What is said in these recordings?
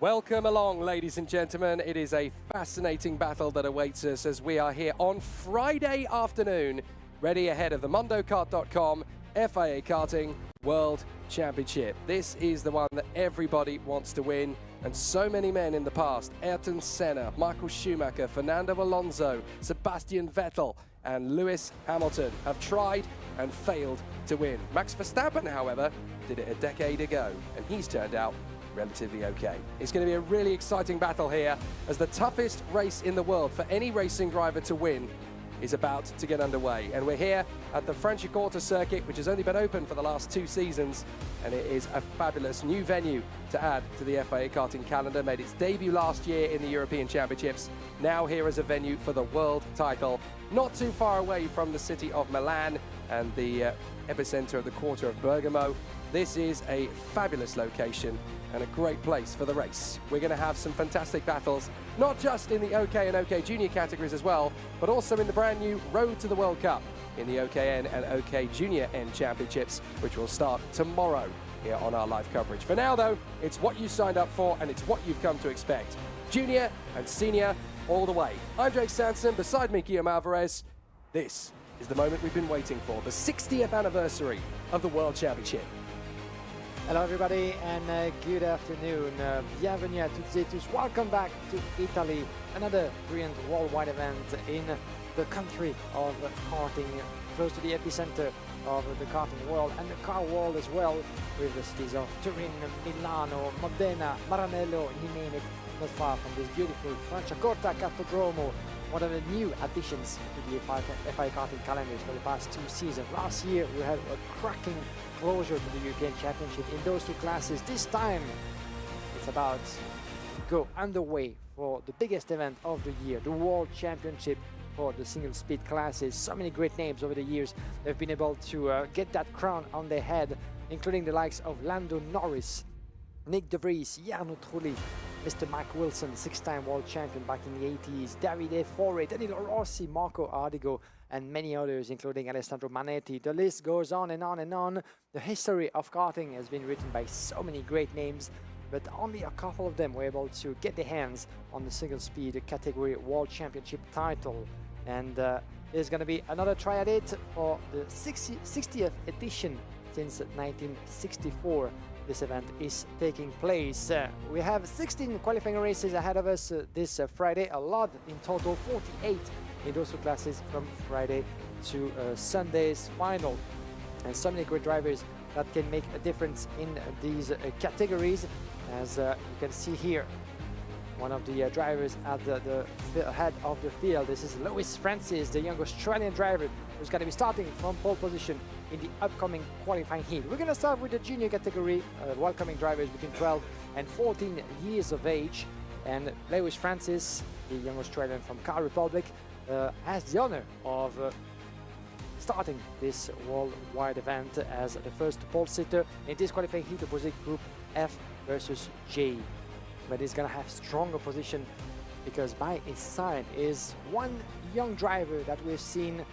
Welcome along, ladies and gentlemen. It is a fascinating battle that awaits us as we are here on Friday afternoon, ready ahead of the mondokart.com FIA Karting World Championship. This is the one that everybody wants to win, and so many men in the past, Ayrton Senna, Michael Schumacher, Fernando Alonso, Sebastian Vettel and Lewis Hamilton have tried and failed to win. Max Verstappen, however, did it a decade ago, and he's turned out relatively okay. It's going to be a really exciting battle here as the toughest race in the world for any racing driver to win is about to get underway. And we're here at the Franciacorta circuit, which has only been open for the last 2 seasons, and it is a fabulous new venue to add to the FIA Karting calendar. Made its debut last year in the European Championships, now here as a venue for the world title, not too far away from the city of Milan and the epicenter of the quarter of Bergamo. This is a fabulous location and a great place for the race. We're going to have some fantastic battles, not just in the OK and OK Junior categories as well, but also in the brand new Road to the World Cup in the OKN and OK Junior N Championships, which will start tomorrow here on our live coverage. For now, though, it's what you signed up for and it's what you've come to expect. Junior and senior all the way. I'm Jake Sanson, beside me, Guillaume Alvarez. This is the moment we've been waiting for, the 60th anniversary of the World Championship. Hello everybody and good afternoon. Bienvenue à toutes et tous. Welcome back to Italy. Another brilliant worldwide event in the country of karting, close to the epicenter of the karting world and the car world as well, with the cities of Turin, Milano, Modena, Maranello, you name it, not far from this beautiful Franciacorta Cartodromo. One of the new additions to the FIA Karting calendars for the past 2 seasons. Last year we had a cracking closure to the European Championship in those 2 classes. This time it's about to go underway for the biggest event of the year, the World Championship for the single speed classes. So many great names over the years they've been able to get that crown on their head, including the likes of Lando Norris, Nick De Vries, Jarno Trulli, Mr. Mike Wilson, 6-time world champion back in the 80s, Davide Fore, Danilo Rossi, Marco Ardigo, and many others, including Alessandro Manetti. The list goes on and on and on. The history of karting has been written by so many great names, but only a couple of them were able to get their hands on the single speed category World Championship title. And there's going to be another try at it for the 60th edition since 1964. This event is taking place. We have 16 qualifying races ahead of us this Friday, a lot in total, 48 in those 2 classes from Friday to Sunday's final. And so many great drivers that can make a difference in these categories. As you can see here, one of the drivers at the head of the field. This is Lewis Francis, the young Australian driver who's going to be starting from pole position in the upcoming qualifying heat. We're going to start with the junior category, welcoming drivers between 12 and 14 years of age. And Lewis Francis, the young Australian from Car Republic, has the honor of starting this worldwide event as the first pole sitter in this qualifying heat, opposite Group F versus J. But he's going to have strong opposition because by his side is one young driver that we've seen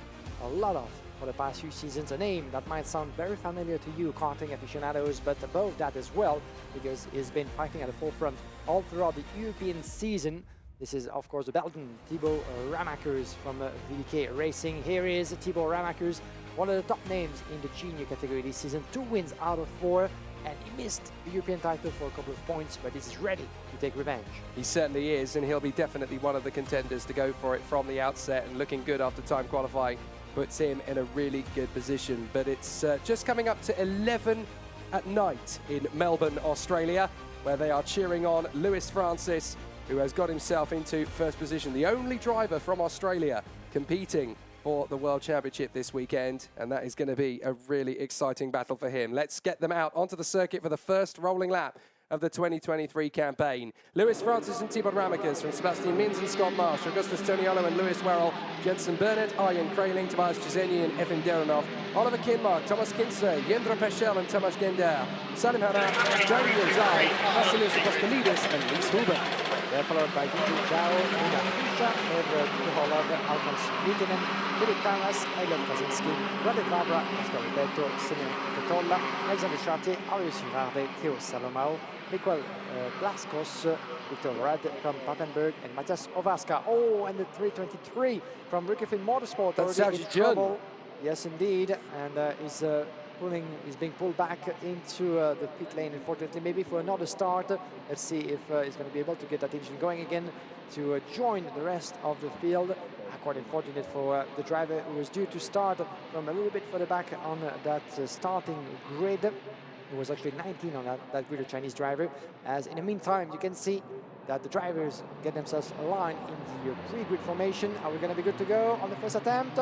a lot of for the past few seasons, a name that might sound very familiar to you karting aficionados, but above that as well, because he's been fighting at the forefront all throughout the European season. This is, of course, the Belgian Thibaut Ramakers from VDK Racing. Here is Thibaut Ramakers, one of the top names in the junior category this season, 2 wins out of 4. And he missed the European title for a couple of points, but he's ready to take revenge. He certainly is, and he'll be definitely one of the contenders to go for it from the outset, and looking good after time qualifying puts him in a really good position. But it's just coming up to 11 at night in Melbourne, Australia, where they are cheering on Lewis Francis, who has got himself into first position, the only driver from Australia competing for the World Championship this weekend, and that is going to be a really exciting battle for him. Let's get them out onto the circuit for the first rolling lap of the 2023 campaign. Lewis Francis and Thibaut Ramakers from Sebastian Mins and Scott Marsh, Augustus Toniolo and Lewis Werrell, Jensen Burnett, Arjen Kraling, Tobias Cizeni and Evin Derenov, Oliver Kinmark, Thomas Kinsey, Jendra Peschel and Tomasz Gender, Salim Hara, Daniel Zai, Vassilios Apostolidis and Lise Huber. They're followed by Gigi Zhao, Nina Fischer, Edward Duholov, Alfons Wittinen, Philip Karas, Elliot Kaczynski, Radek Vavra, Oscar Roberto, Simeon Totolla, Alexander Chartier, Arius Girardet, Theo Salomao, Mikael Blaskos, Victor Rad, Tom Papenburg, and Matthias Ovaska. Oh, and the 323 from Rikifin Motorsport. That's already in trouble. Jun. Yes, indeed, and he's being pulled back into the pit lane, unfortunately, maybe for another start. Let's see if he's going to be able to get that engine going again to join the rest of the field. Quite unfortunate for the driver who was due to start from a little bit further back on that starting grid. It was actually 19 on that grid, a Chinese driver. As in the meantime, you can see that the drivers get themselves aligned in the pre-grid formation. Are we going to be good to go on the first attempt?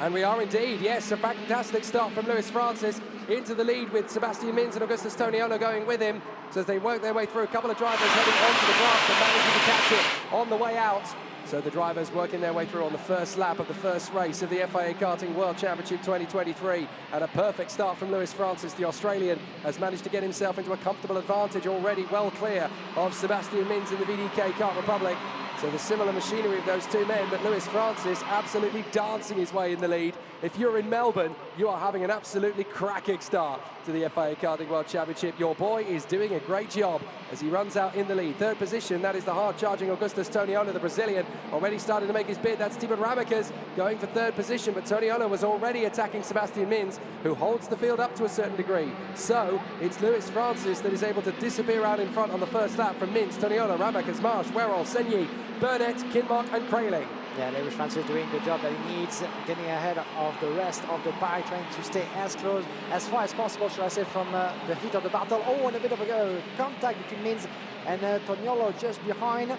And we are indeed, yes, a fantastic start from Luis Francis into the lead with Sebastian Mins and Augustus Toniolo going with him. So as they work their way through, a couple of drivers heading onto the grass but managing to catch it on the way out. So the drivers working their way through on the first lap of the first race of the FIA Karting World Championship 2023. And a perfect start from Luis Francis. The Australian has managed to get himself into a comfortable advantage, already well clear of Sebastian Mins in the VDK Kart Republic. So the similar machinery of those two men, but Luis Francis absolutely dancing his way in the lead. If you're in Melbourne, you are having an absolutely cracking start to the FIA Karting World Championship. Your boy is doing a great job as he runs out in the lead. Third position, that is the hard-charging Augustus Toniolo, the Brazilian, already starting to make his bid. That's Tibor Ramekers going for third position, but Toniolo was already attacking Sebastian Mins, who holds the field up to a certain degree. So it's Luis Francis that is able to disappear out in front on the first lap from Mins, Toniolo, Ramekers, Marsh, Werrell, Senyi, Burnett, Kinmark and Krayling. Yeah, Luis Francis doing the job that he needs, getting ahead of the rest of the pack, trying to stay as close, as far as possible, should I say, from the heat of the battle. Oh, and a bit of a contact between Mins and Toniolo just behind.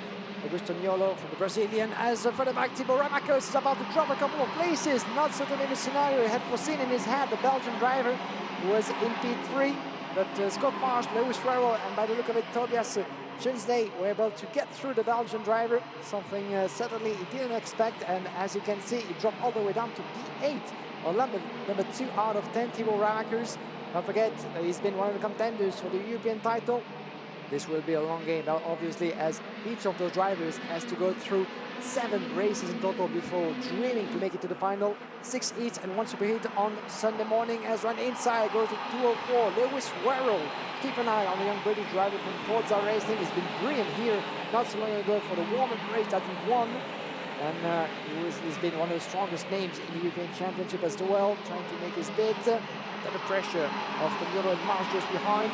Augusto Toniolo from the Brazilian. As further back, Tibor Ramekers is about to drop a couple of places. Not certainly the scenario he had foreseen in his head. The Belgian driver was in P3, but Scott Marsh, Lewis Werrell, and by the look of it, Tobias Shinsday were able to get through the Belgian driver, something certainly he didn't expect, and as you can see, he dropped all the way down to P8, or number 2 out of 10, Tibor Ramekers. Don't forget, he's been one of the contenders for the European title. This will be a long game, now, obviously, as each of those drivers has to go through 7 races in total before drilling to make it to the final. 6 heats and 1 superheat on Sunday morning. As run inside goes to 204, Lewis Werrell. Keep an eye on the young British driver from Forza Racing. He's been brilliant here not so long ago for the warm-up race that he won. And he's been one of the strongest names in the European Championship as well, trying to make his bid. Under the pressure of Toniolo and Marsh just behind.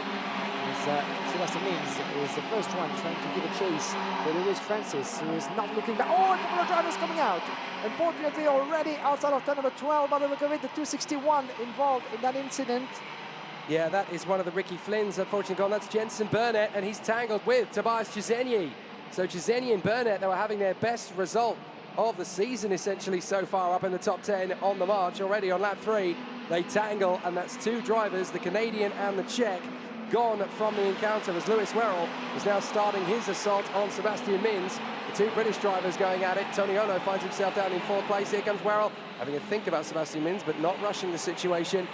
Sebastian Mins is the first one trying to give a chase to Luis Francis, who is not looking back. Oh, a couple of drivers coming out. Unfortunately, already outside of turn number 12, by the look of it, the 261 involved in that incident. Yeah, that is one of the Ricky Flynn's unfortunately gone. That's Jensen Burnett, and he's tangled with Tobias Chizenyi. So Chizenyi and Burnett, they were having their best result of the season, essentially, so far up in the top 10 on the march. Already on lap 3, they tangle, and that's 2 drivers, the Canadian and the Czech, gone from the encounter as Lewis Werrell is now starting his assault on Sebastian Mins. The 2 British drivers going at it. Toniolo finds himself down in 4th place. Here comes Werrell, having a think about Sebastian Mins, but not rushing the situation.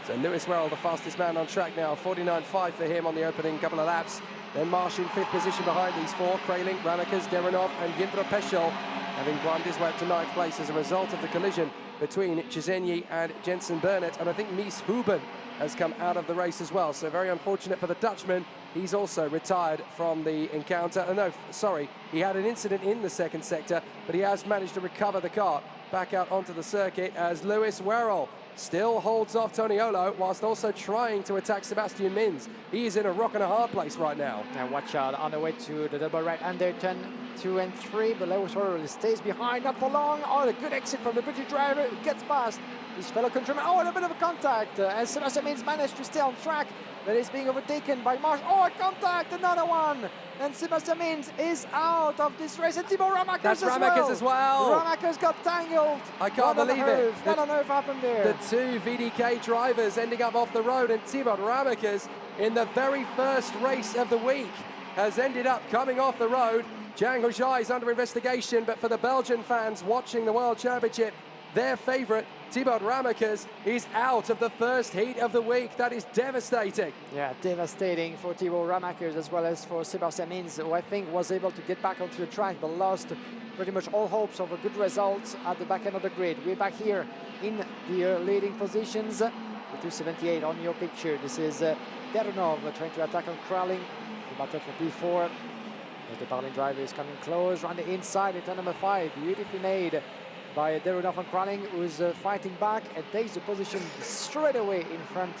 So Lewis Werrell, the fastest man on track now, 49.5 for him on the opening couple of laps. Then Marsh in 5th position behind these 4, Krayling, Ramekers, Derenov and Jindro Peschel, having climbed his way up to 9th place as a result of the collision between Chizenyi and Jensen Burnett. And I think Mies Huben has come out of the race as well. So very unfortunate for the Dutchman. He's also retired from the encounter. Oh, no, sorry, he had an incident in the 2nd sector, but he has managed to recover the kart back out onto the circuit as Lewis Werrell still holds off Toniolo whilst also trying to attack Sebastian Mins. He is in a rock and a hard place right now. Now watch out on the way to the double right under turn 2 and 3, but Lewis Werrell stays behind, not for long. Oh, a good exit from the British driver, who gets past his fellow countryman. Oh, and a bit of a contact as Sebastian Mins managed to stay on track, but is being overtaken by Marsh. Oh, a contact, another one. And Sebastian Mins is out of this race. And Tibor Ramekers as well. Ramekers got tangled. I can't believe it. What on earth happened there? The 2 VDK drivers ending up off the road, and Tibor Ramekers in the very first race of the week has ended up coming off the road. Zhang Huzhai is under investigation, but for the Belgian fans watching the World Championship, their favourite, Thibaut Ramekers, is out of the first heat of the week. That is devastating. Yeah, devastating for Thibaut Ramekers as well as for Sébastien Mins, who I think was able to get back onto the track but lost pretty much all hopes of a good result at the back end of the grid. We're back here in the leading positions. The 278 on your picture. This is Deronov trying to attack on Kraling. The battle for P4. The Berlin driver is coming close around the inside in turn number 5. Beautifully made by Deronov and Kraling, who's fighting back and takes the position straight away in front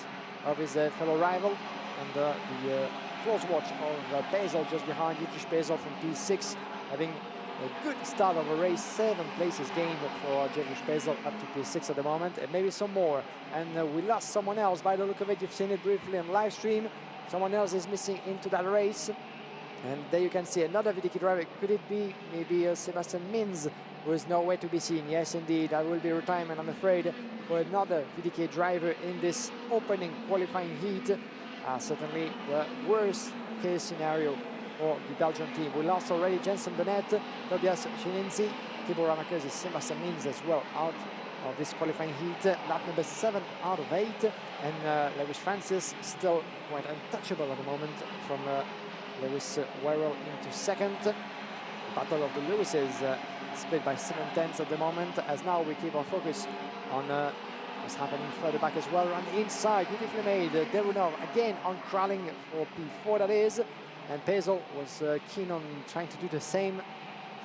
of his fellow rival. And the close watch of Basil just behind Dietrich Basil from P6, having a good start of a race. 7 places gained for Dietrich Basil up to P6 at the moment, and maybe some more. And we lost someone else by the look of it. You've seen it briefly on live stream. Someone else is missing into that race. And there you can see another VDK driver. Could it be maybe Sébastien Mins, who is nowhere to be seen? Yes, indeed, that will be retirement, I'm afraid, for another VDK driver in this opening qualifying heat. Certainly the worst case scenario for the Belgian team. We lost already Jenson Bennett, Tobias Schininzi, Thibaut Ramekers, Sébastien Mins as well out of this qualifying heat. Lap number 7 out of 8. And Lewis Francis still quite untouchable at the moment from Lewis Werrell into second. The battle of the Lewises split by 7/10 at the moment, as now we keep our focus on what's happening further back as well. Around the inside, beautifully made. Derunov again on Kraling for P4, that is. And Pezel was keen on trying to do the same.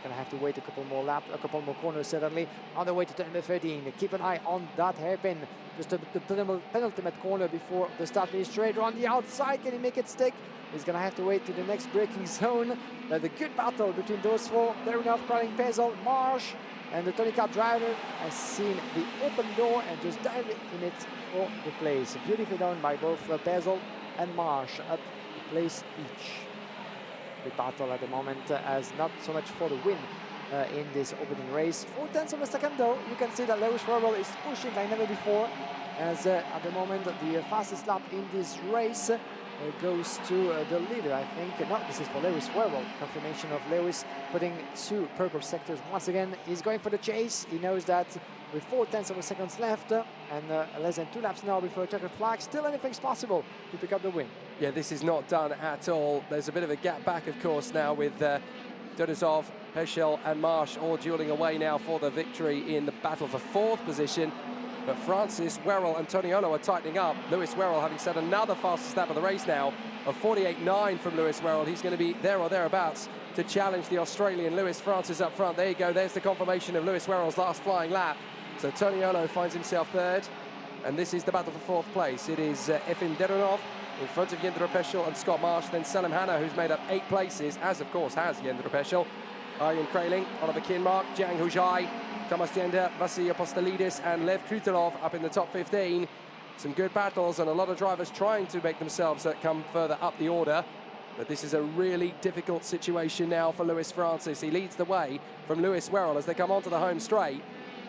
Gonna have to wait a couple more laps, a couple more corners certainly. On the way to turn number 13. Keep an eye on that hairpin. Just the penultimate corner before the start finish straight. On the outside, can he make it stick? He's gonna have to wait to the next braking zone. The good battle between those four. Derunov, Kraling, Pezel, Marsh, and the Tony Kart driver has seen the open door and just dived in it for the place. Beautifully done by both Pezel and Marsh, up a place each. The battle at the moment as not so much for the win in this opening race. 4/10 of a second though. You can see that Lewis Werrell is pushing like never before, as at the moment the fastest lap in this race goes to the leader, I think. No, this is for Lewis Werrell. Confirmation of Lewis putting 2 purple sectors once again. He's going for the chase. He knows that with 4/10 of a second left and less than 2 laps now before a checkered flag, still anything's possible to pick up the win. Yeah, this is not done at all. There's a bit of a gap back, of course, now with Denisov, Peschel and Marsh all dueling away now for the victory in the battle for 4th position. But Francis, Werrell and Toniolo are tightening up. Lewis Werrell having set another fastest lap of the race now of 48.9 from Lewis Werrell. He's going to be there or thereabouts to challenge the Australian Lewis Francis up front. There you go, there's the confirmation of Lewis Werrell's last flying lap. So Toniolo finds himself 3rd, and this is the battle for 4th place. It is Efim Deronov in front of Jendra Peschel and Scott Marsh, then Selim Hanna, who's made up 8 places, as of course has Jendra Peschel, Arjen Kraling, Oliver Kinmark, Jiang Hujai, Thomas Jender, Vasilij Apostolidis and Lev Krutelov up in the top 15. Some good battles and a lot of drivers trying to make themselves come further up the order. But this is a really difficult situation now for Lewis Francis. He leads the way from Lewis Werrell as they come onto the home straight.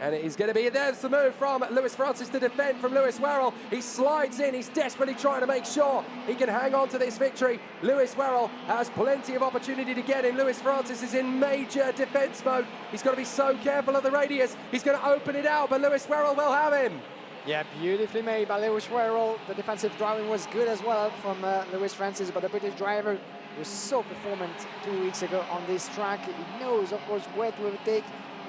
And it is going to be, there's the move from Lewis Francis to defend from Lewis Werrell. He slides in, he's desperately trying to make sure he can hang on to this victory. Lewis Werrell has plenty of opportunity to get him. Lewis Francis is in major defence mode. He's got to be so careful of the radius. He's going to open it out, but Lewis Werrell will have him. Yeah, beautifully made by Lewis Werrell. The defensive driving was good as well from Lewis Francis, but the British driver was so performant 2 weeks ago on this track. He knows, of course, where to overtake.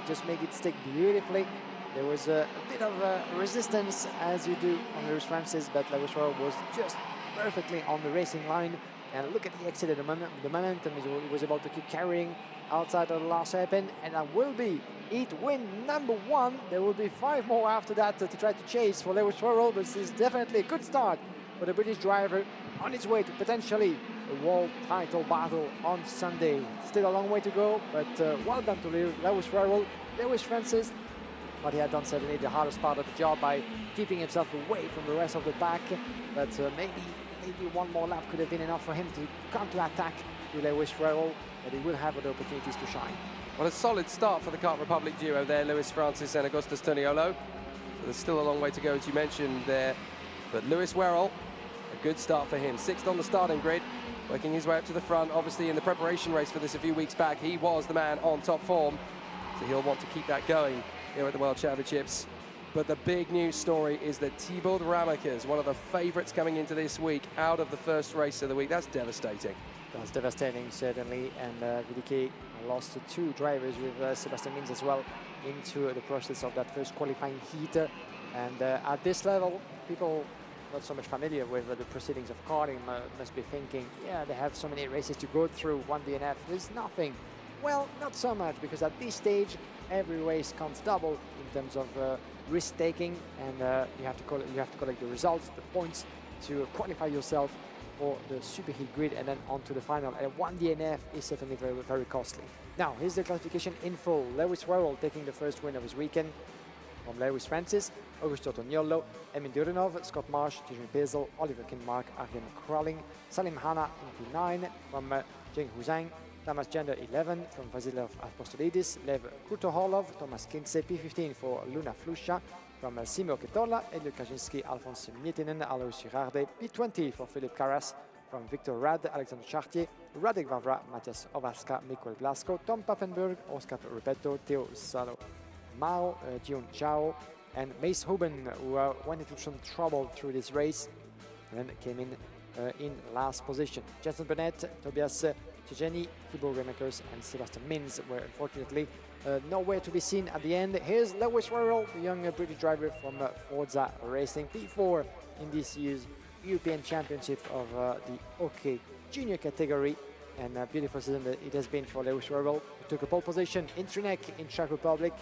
Just make it stick beautifully. There was a bit of resistance, as you do on Lewis Francis, but Lewis Werrell was just perfectly on the racing line. And look at the exit, the momentum he was able to keep carrying outside of the last hairpin, and that will be heat win number 1. There will be 5 more after that to try to chase for Lewis Werrell, but this is definitely a good start for the British driver on his way to potentially a world title battle on Sunday. Still a long way to go, but well done to Lewis Werrell. Lewis Francis, but he had done certainly the hardest part of the job by keeping himself away from the rest of the pack. But maybe one more lap could have been enough for him to counter-attack to Lewis Werrell, but he will have other opportunities to shine. Well, a solid start for the Kart Republic duo there, Lewis Francis and Augustus Toniolo. So there's still a long way to go, as you mentioned there. But Lewis Werrell, a good start for him. 6th on the starting grid, working his way up to the front. Obviously, in the preparation race for this a few weeks back, he was the man on top form. So he'll want to keep that going here at the World Championships. But the big news story is that Thibaut Ramackers, one of the favourites coming into this week, out of the first race of the week. That's devastating. That's devastating, certainly. And VDK lost to 2 drivers with Sébastien Mins as well into the process of that first qualifying heat. And at this level, people not so much familiar with the proceedings of karting must be thinking, yeah, they have so many races to go through, 1 DNF, there's nothing. Well, not so much, because at this stage, every race counts double in terms of risk-taking, and you have to collect the results, the points, to qualify yourself for the superheat grid and then on to the final. And 1 DNF is certainly very, very costly. Now, here's the classification info. Lewis Werrell taking the first win of his weekend from Lewis Francis, Augusto Tognolo, Emin Durinov, Scott Marsh, Tijun Pezel, Oliver Kinmark, Arjen Kralling, Salim Hanna in P9 from Jeng Huzang, Tamas Gender 11 from Vasilov Apostolidis, Lev Kurtoholov, Thomas Kinse, P15 for Luna Flusha from Simo Ketola, Elio Kaczynski, Alphonse Mietinen, Alois Girardet, P20 for Philippe Carras from Victor Rad, Alexander Chartier, Radek Vavra, Matthias Ovaska, Mikael Blasco, Tom Pappenberg, Oscar Repetto, Theo Salo, Mao, Jiun Chao, and Mace Hoban, who went into some trouble through this race and came in last position. Jenson Burnett, Tobias Cegeni, Thibaut Ramackers, and Sébastien Mins were unfortunately nowhere to be seen at the end. Here's Lewis Werrell, the young British driver from Forza Racing, P4 in this year's European Championship of the OK Junior category. And a beautiful season that it has been for Lewis Werrell, who took a pole position in Trinec in Czech Republic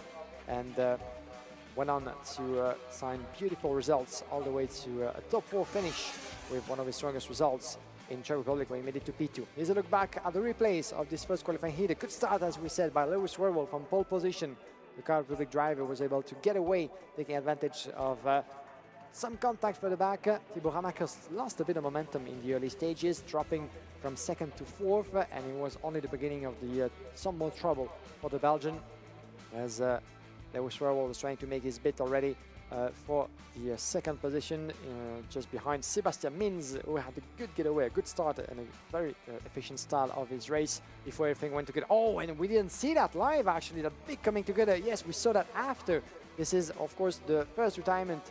and went on to sign beautiful results all the way to a top 4 finish with one of his strongest results in Czech Republic when he made it to P2. Here's a look back at the replays of this first qualifying heat. A good start, as we said, by Lewis Werrell from pole position. The Czech Republic driver was able to get away, taking advantage of some contact for the back. Thibaut Ramackers lost a bit of momentum in the early stages, dropping from 2nd to 4th, and it was only the beginning of the some more trouble for the Belgian, as Lewis Werrell was trying to make his bid already for the 2nd position, just behind Sébastien Mins, who had a good getaway, a good start, and a very efficient style of his race before everything went together. Oh, and we didn't see that live, actually, that big coming together. Yes, we saw that after. This is, of course, the first retirement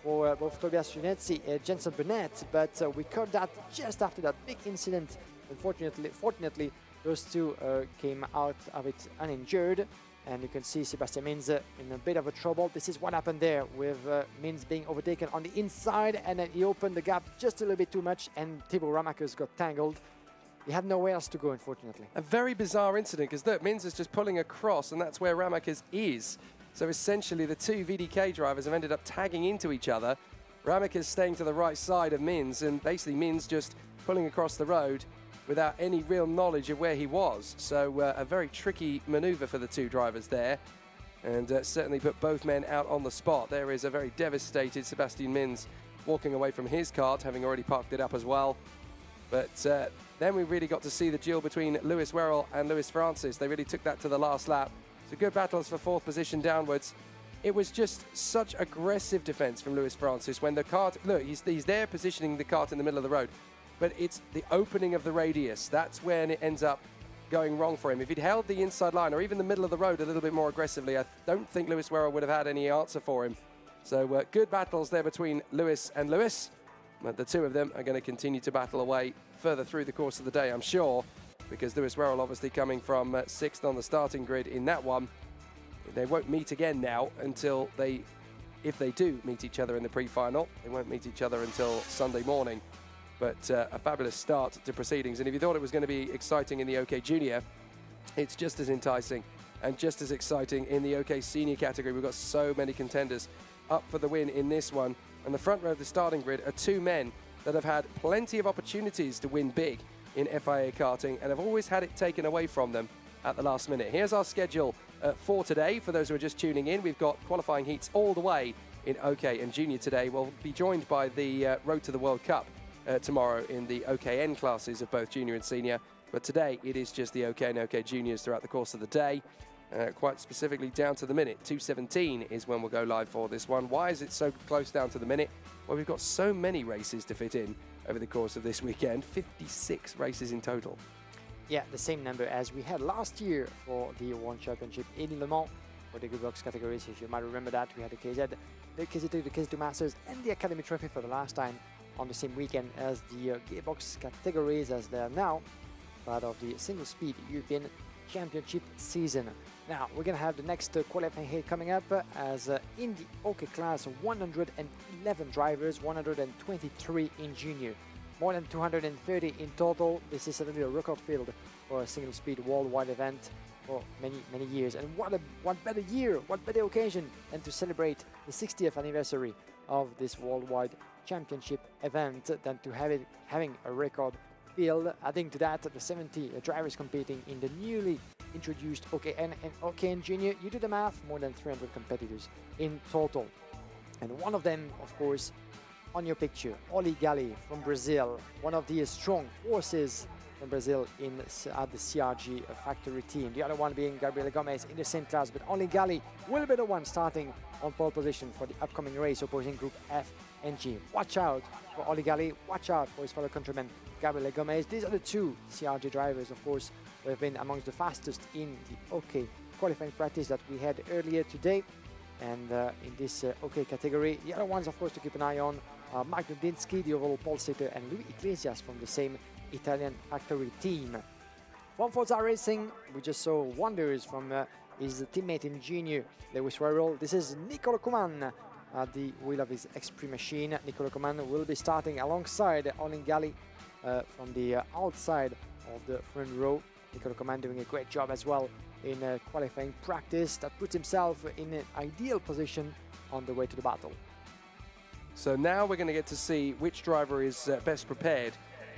for both Tobias Junetzi and Jenson Burnett, but we caught that just after that big incident. Fortunately, those two came out of it uninjured. And you can see Sébastien Mins in a bit of a trouble. This is what happened there with Mins being overtaken on the inside, and then he opened the gap just a little bit too much, and Thibaut Ramackers got tangled. He had nowhere else to go, unfortunately. A very bizarre incident, because look, Mins is just pulling across, and that's where Ramackers is. So essentially, the 2 VDK drivers have ended up tagging into each other. Ramackers staying to the right side of Mins, and basically Mins just pulling across the road without any real knowledge of where he was. So a very tricky maneuver for the 2 drivers there, and certainly put both men out on the spot. There is a very devastated Sébastien Mins walking away from his kart, having already parked it up as well. But then we really got to see the duel between Lewis Werrell and Lewis Francis. They really took that to the last lap. So good battles for 4th position downwards. It was just such aggressive defense from Lewis Francis when the kart, look, he's there positioning the kart in the middle of the road. But it's the opening of the radius. That's when it ends up going wrong for him. If he'd held the inside line or even the middle of the road a little bit more aggressively, I don't think Lewis Werrell would have had any answer for him. So good battles there between Lewis and Lewis. But the 2 of them are going to continue to battle away further through the course of the day, I'm sure, because Lewis Werrell obviously coming from 6th on the starting grid in that one. They won't meet again now until if they do meet each other in the pre-final, they won't meet each other until Sunday morning. But a fabulous start to proceedings. And if you thought it was going to be exciting in the OK Junior, it's just as enticing and just as exciting in the OK Senior category. We've got so many contenders up for the win in this one. And the front row of the starting grid are 2 men that have had plenty of opportunities to win big in FIA Karting and have always had it taken away from them at the last minute. Here's our schedule for today. For those who are just tuning in, we've got qualifying heats all the way in OK and Junior today. We'll be joined by the Road to the World Cup tomorrow in the OKN classes of both Junior and Senior. But today it is just the OK and OK Juniors throughout the course of the day. Quite specifically down to the minute. 2:17 is when we'll go live for this one. Why is it so close down to the minute? Well, we've got so many races to fit in over the course of this weekend. 56 races in total. Yeah, the same number as we had last year for the World Championship in Le Mans. for the gearbox categories. If you might remember that, we had the KZ, the KZ2, the KZ2 Masters, and the Academy Trophy for the last time on the same weekend as the gearbox categories, as they are now part of the single-speed European Championship season. Now, we're going to have the next qualifying heat coming up as in the OK class, 111 drivers, 123 in junior, more than 230 in total. This is certainly a record field for a single-speed worldwide event for many years. And what better year, what better occasion than to celebrate the 60th anniversary of this worldwide championship event than to have it having a record field. Adding to that, the 70 drivers competing in the newly introduced OKN and OKN Junior. You do the math, more than 300 competitors in total. And one of them, of course, on your picture, Oli Gali from Brazil, one of the strong forces from Brazil at the CRG factory team. The other one being Gabriel Gomez in the same class, but Oli Gali will be the one starting on pole position for the upcoming race opposing Group F and G. Watch out for Oli Gali, watch out for his fellow countryman Gabriel Gomez. These are the two CRG drivers, of course, who have been amongst the fastest in the OK qualifying practice that we had earlier today. And in this OK category, the other ones, of course, to keep an eye on are Mark Dudinsky, the overall pole sitter, and Luis Iglesias from the same Italian factory team. From Forza Racing, we just saw wonders from his teammate in junior, Lewis Warrell. This is Nicolo Kuman at the wheel of his XP machine. Nicolo Kuman will be starting alongside Olin Gali from the outside of the front row. Nicolo Kuman doing a great job as well in qualifying practice that puts himself in an ideal position on the way to the battle. So now we're going to get to see which driver is best prepared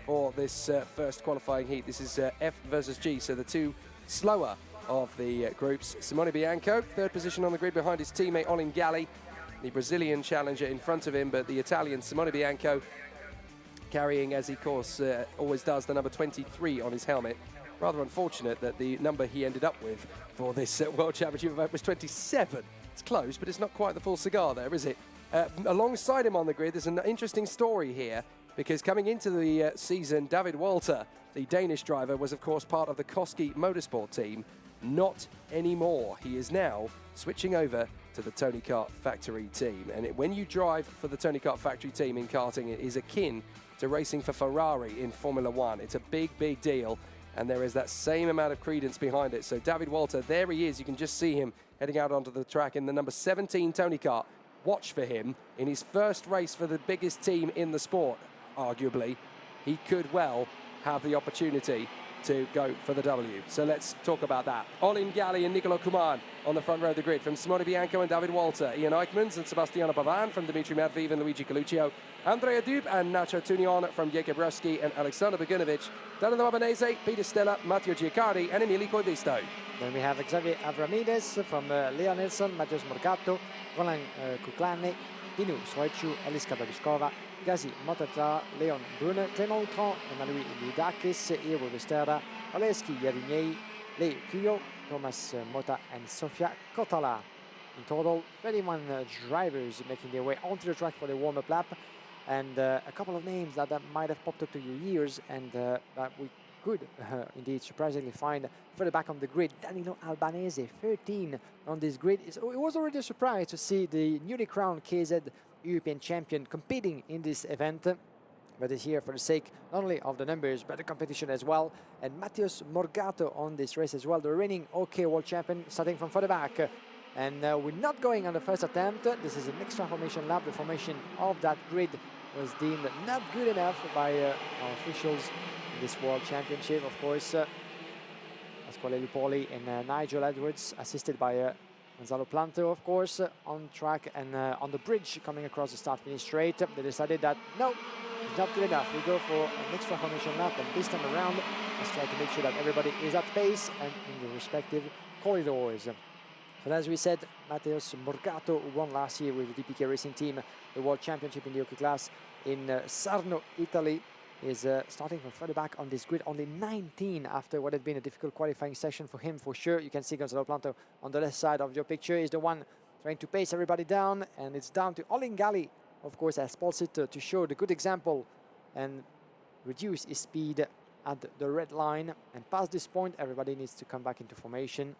for this first qualifying heat. This is F versus G, so the two slower of the groups. Simone Bianco, third position on the grid behind his teammate Olin Gali, the Brazilian challenger in front of him, but the Italian Simone Bianco carrying, as he of course always does, the number 23 on his helmet. Rather unfortunate that the number he ended up with for this World Championship event was 27. It's close, but it's not quite the full cigar there, is it? Alongside him on the grid, there's an interesting story here, because coming into the season, David Walter, the Danish driver, was of course part of the Koski Motorsport team. Not anymore. He is now switching over to the Tony Kart factory team. And when you drive for the Tony Kart factory team in karting, it is akin to racing for Ferrari in Formula One. It's a big deal, and there is that same amount of credence behind it. So David Walter, there he is. You can just see him heading out onto the track in the number 17 Tony Kart. Watch for him in his first race for the biggest team in the sport, arguably. He could well have the opportunity to go for the W. So let's talk about that. Olin Gali and Nicolo Kuman on the front row of the grid from Simone Bianco and David Walter, Ian Eichmans and Sebastiano Pavan from Dimitri Medvedev and Luigi Coluccio, Andrea Dube and Nacho Tunion from Jacob Ruski and Alexander Bogunovic, Danilo Albanese, Peter Stella, Matteo Giaccardi and Emilio Coivisto. Then we have Xavier Avramides from Leo Nelson, Matheus Morgato, Roland Kuklane, Pinu Soichu, Eliska Babiskova, Gazi Motata, Leon Brune, Clément Outran, Emmanuel Lidakis, Ivo Vestera, Oleski Yarignei, Leo Cuyo, Thomas Mota and Sofia Kotala. In total, 31 drivers making their way onto the track for the warm-up lap, and a couple of names that might have popped up to your ears and that we could indeed surprisingly find further back on the grid. Danilo Albanese, 13 on this grid. It was already a surprise to see the newly crowned KZ European champion competing in this event, but is here for the sake not only of the numbers but the competition as well. And Matheus Morgato on this race as well, the reigning OK World Champion, starting from further back. And we're not going on the first attempt. This is an extra formation lap. The formation of that grid was deemed not good enough by our officials in this World Championship. Of course, Pasquale Lupoli and Nigel Edwards, assisted by Gonzalo Planto, of course, on track and on the bridge coming across the start-finish straight. They decided that, no, it's not good enough. We go for an extra formation lap, and this time around, let's try to make sure that everybody is at pace and in the respective corridors. So as we said, Matheus Morgato, who won last year with the DPK Racing Team, the World Championship in the OK class in Sarno, Italy, is starting from further back on this grid, only 19 after what had been a difficult qualifying session for him, for sure. You can see Gonzalo Planto on the left side of your picture is the one trying to pace everybody down, and it's down to Olin Gali, of course, as pole sitter, to show the good example and reduce his speed at the red line. And past this point, everybody needs to come back into formation.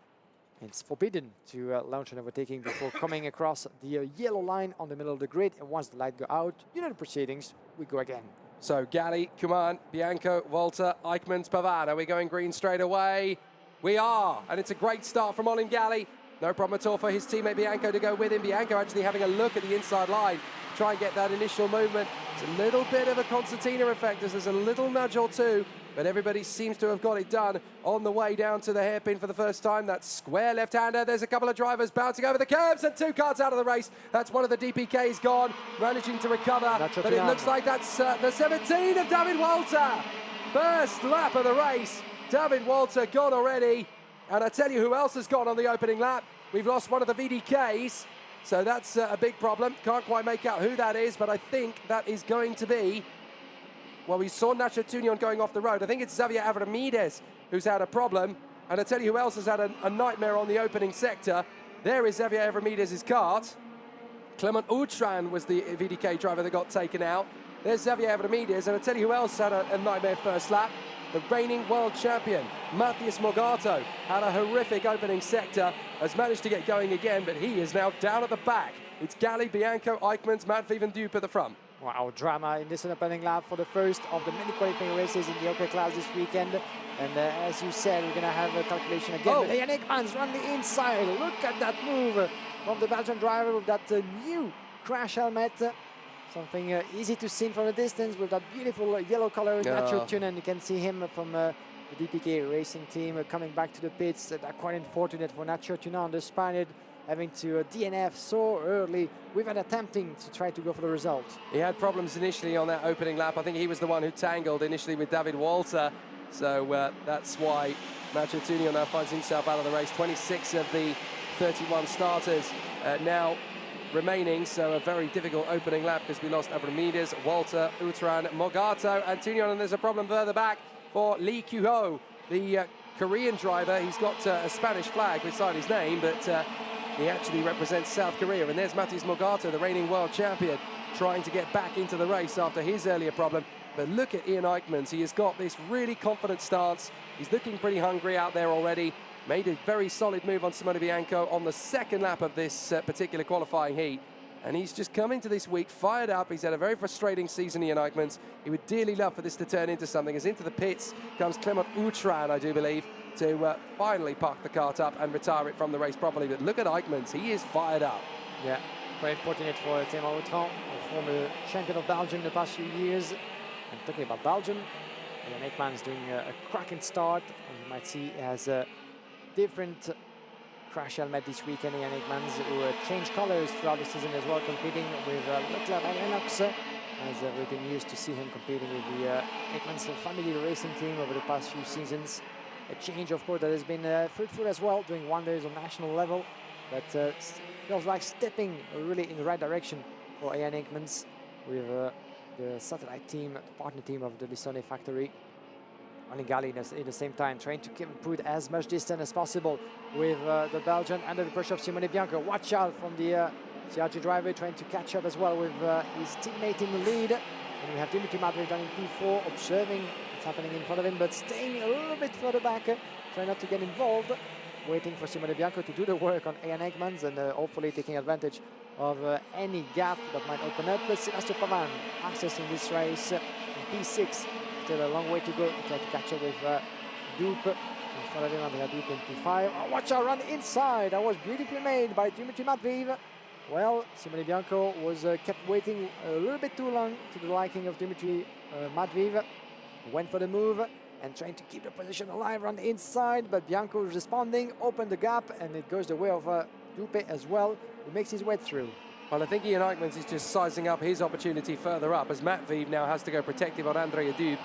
It's forbidden to launch an overtaking before coming across the yellow line on the middle of the grid. And once the light go out, you know the proceedings, we go again. So Galli, Kuman, Bianco, Walter, Eichmanns, Pavan. Are we going green straight away? We are, and it's a great start from Olin Galli. No problem at all for his teammate Bianco to go with him. Bianco actually having a look at the inside line to try and get that initial movement. It's a little bit of a concertina effect as there's a little nudge or two, but everybody seems to have got it done on the way down to the hairpin for the first time. That square left-hander. There's a couple of drivers bouncing over the curbs and 2 cars out of the race. That's one of the DPKs gone, managing to recover. But it looks like that's the 17 of David Walter. First lap of the race. David Walter gone already. And I tell you who else has gone on the opening lap. We've lost one of the VDKs. So that's a big problem. Can't quite make out who that is, but I think that is going to be... Well, we saw Nacho Tunion going off the road. I think it's Xavier Avramides who's had a problem. And I tell you who else has had a nightmare on the opening sector. There is Xavier Avramides' kart. Clement Outran was the VDK driver that got taken out. There's Xavier Avramides. And I tell you who else had a nightmare first lap. The reigning world champion, Matthias Morgato, had a horrific opening sector, has managed to get going again, but he is now down at the back. It's Galli, Bianco, Eichmanns, Matviv and Dupe at the front. Wow, drama in this opening lap for the first of the many qualifying races in the OK class this weekend. And as you said, we're going to have a calculation again. But Ian Eichmanns run the inside. Look at that move from the Belgian driver with that new crash helmet. Something easy to see from a distance with that beautiful yellow color Nacho Tunen. You can see him from the DPK racing team coming back to the pits. That's quite unfortunate for Nacho Tunen, the Spaniard, having to DNF so early without attempting to try to go for the result. He had problems initially on that opening lap. I think he was the one who tangled initially with David Walter. So that's why Nacho Tunen now finds himself out of the race. 26 of the 31 starters now remaining, so a very difficult opening lap because we lost Avramides, Walter, Outran, Morgato, and Tunion, and there's a problem further back for Lee Kyu-ho, the Korean driver. He's got a Spanish flag beside his name, but he actually represents South Korea. And there's Matthias Morgato, the reigning world champion, trying to get back into the race after his earlier problem. But look at Ian Eichmanns. He has got this really confident stance. He's looking pretty hungry out there already. Made a very solid move on Simone Bianco on the second lap of this particular qualifying heat. And he's just come into this week fired up. He's had a very frustrating season, Ian Eichmanns. He would dearly love for this to turn into something. As into the pits comes Clement Outran, I do believe, to finally park the kart up and retire it from the race properly. But look at Eichmanns. He is fired up. Yeah, very fortunate for Clement Outran, a former champion of Belgium in the past few years. And talking about Belgium, Ian Eichmanns is doing a cracking start. And you might see he has a different crash helmet this weekend. Ian Eichmanns, who changed colors throughout the season as well, competing with Leclerc and Lennox, as we've been used to see him competing with the Eichmanns family racing team over the past few seasons. A change, of course, that has been fruitful as well, doing wonders on national level, but feels like stepping really in the right direction for Ian Eichmanns with the satellite team, the partner team of the Lissone factory. Olin Galli in the same time, trying to put as much distance as possible with the Belgian under the pressure of Simone Bianco. Watch out from the CRG driver, trying to catch up as well with his teammate in the lead. And we have Dimitri Matveev down in P4, observing what's happening in front of him, but staying a little bit further back, trying not to get involved, waiting for Simone Bianco to do the work on Ian Eichmanns and hopefully taking advantage of any gap that might open up. But Sébastien Pavan accessing this race in P6. Still a long way to go to try to catch up with Dupe. In front of him, and they have Dupe in P5. Oh, watch out, run inside. That was beautifully made by Dimitri Matveev. Well, Simone Bianco was kept waiting a little bit too long to the liking of Dimitri Matveev. Went for the move and trying to keep the position alive on the inside, but Bianco is responding, opened the gap, and it goes the way of Dupe as well, who makes his way through. Well, I think Ian Eichmanns is just sizing up his opportunity further up as Matveev now has to go protective on Andrea Dupe.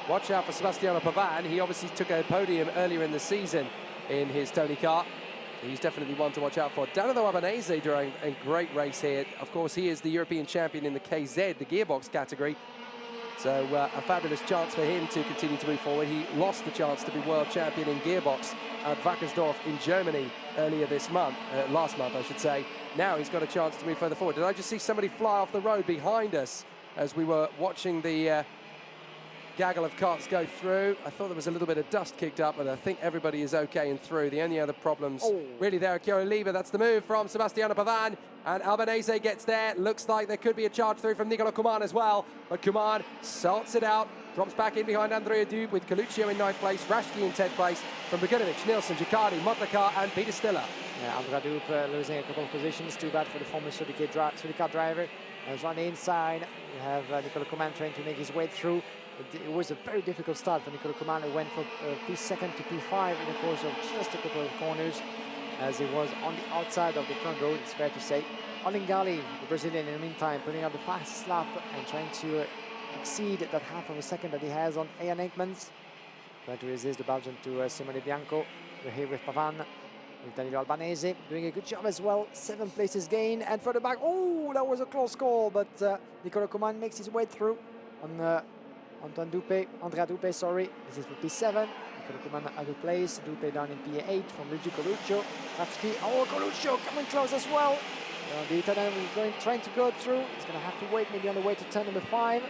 Watch out for Sebastiano Pavan. He obviously took a podium earlier in the season in his Tony kart. So he's definitely one to watch out for. Danilo Albanese during a great race here. Of course, he is the European champion in the KZ, the gearbox category. So a fabulous chance for him to continue to move forward. He lost the chance to be world champion in gearbox at Wackersdorf in Germany earlier this month, last month I should say. Now he's got a chance to move further forward. Did I just see somebody fly off the road behind us as we were watching the gaggle of carts go through. I thought there was a little bit of dust kicked up, but I think everybody is okay and through. The only other problems really there are Kyo Liba. That's the move from Sebastiano Pavan. And Albanese gets there. Looks like there could be a charge through from Nicolo Kuman as well. But Kuman sorts it out. Drops back in behind Andrea Dube with Coluccio in 9th place, Rashki in 10th place, from Bogdanovic, Nilsson, Gicardi, Motlakar and Peter Stiller. Yeah, Andrea Dube losing a couple of positions. Too bad for the former Sudicat driver. As on the inside, we have Nicolo Kuman trying to make his way through. It was a very difficult start for Nicolo Kuman, who went from P2 to P5 in the course of just a couple of corners, as he was on the outside of the front row, it's fair to say. Olingali, the Brazilian, in the meantime, putting out the fast lap and trying to exceed that half of a second that he has on Ian Aikmans. Trying to resist the Belgian to Simone Bianco. We're here with Pavan, with Danilo Albanese, doing a good job as well. 7 places gain, and further back, oh, that was a close call, but Nicolo Kuman makes his way through on Andrea Dube, sorry. This is for P7. Nicolo Kuman out of place. Dube down in P8 from Luigi Coluccio. Ratsuki, oh, Coluccio coming close as well. The Italian is trying to go through. He's going to have to wait maybe on the way to turn number 5.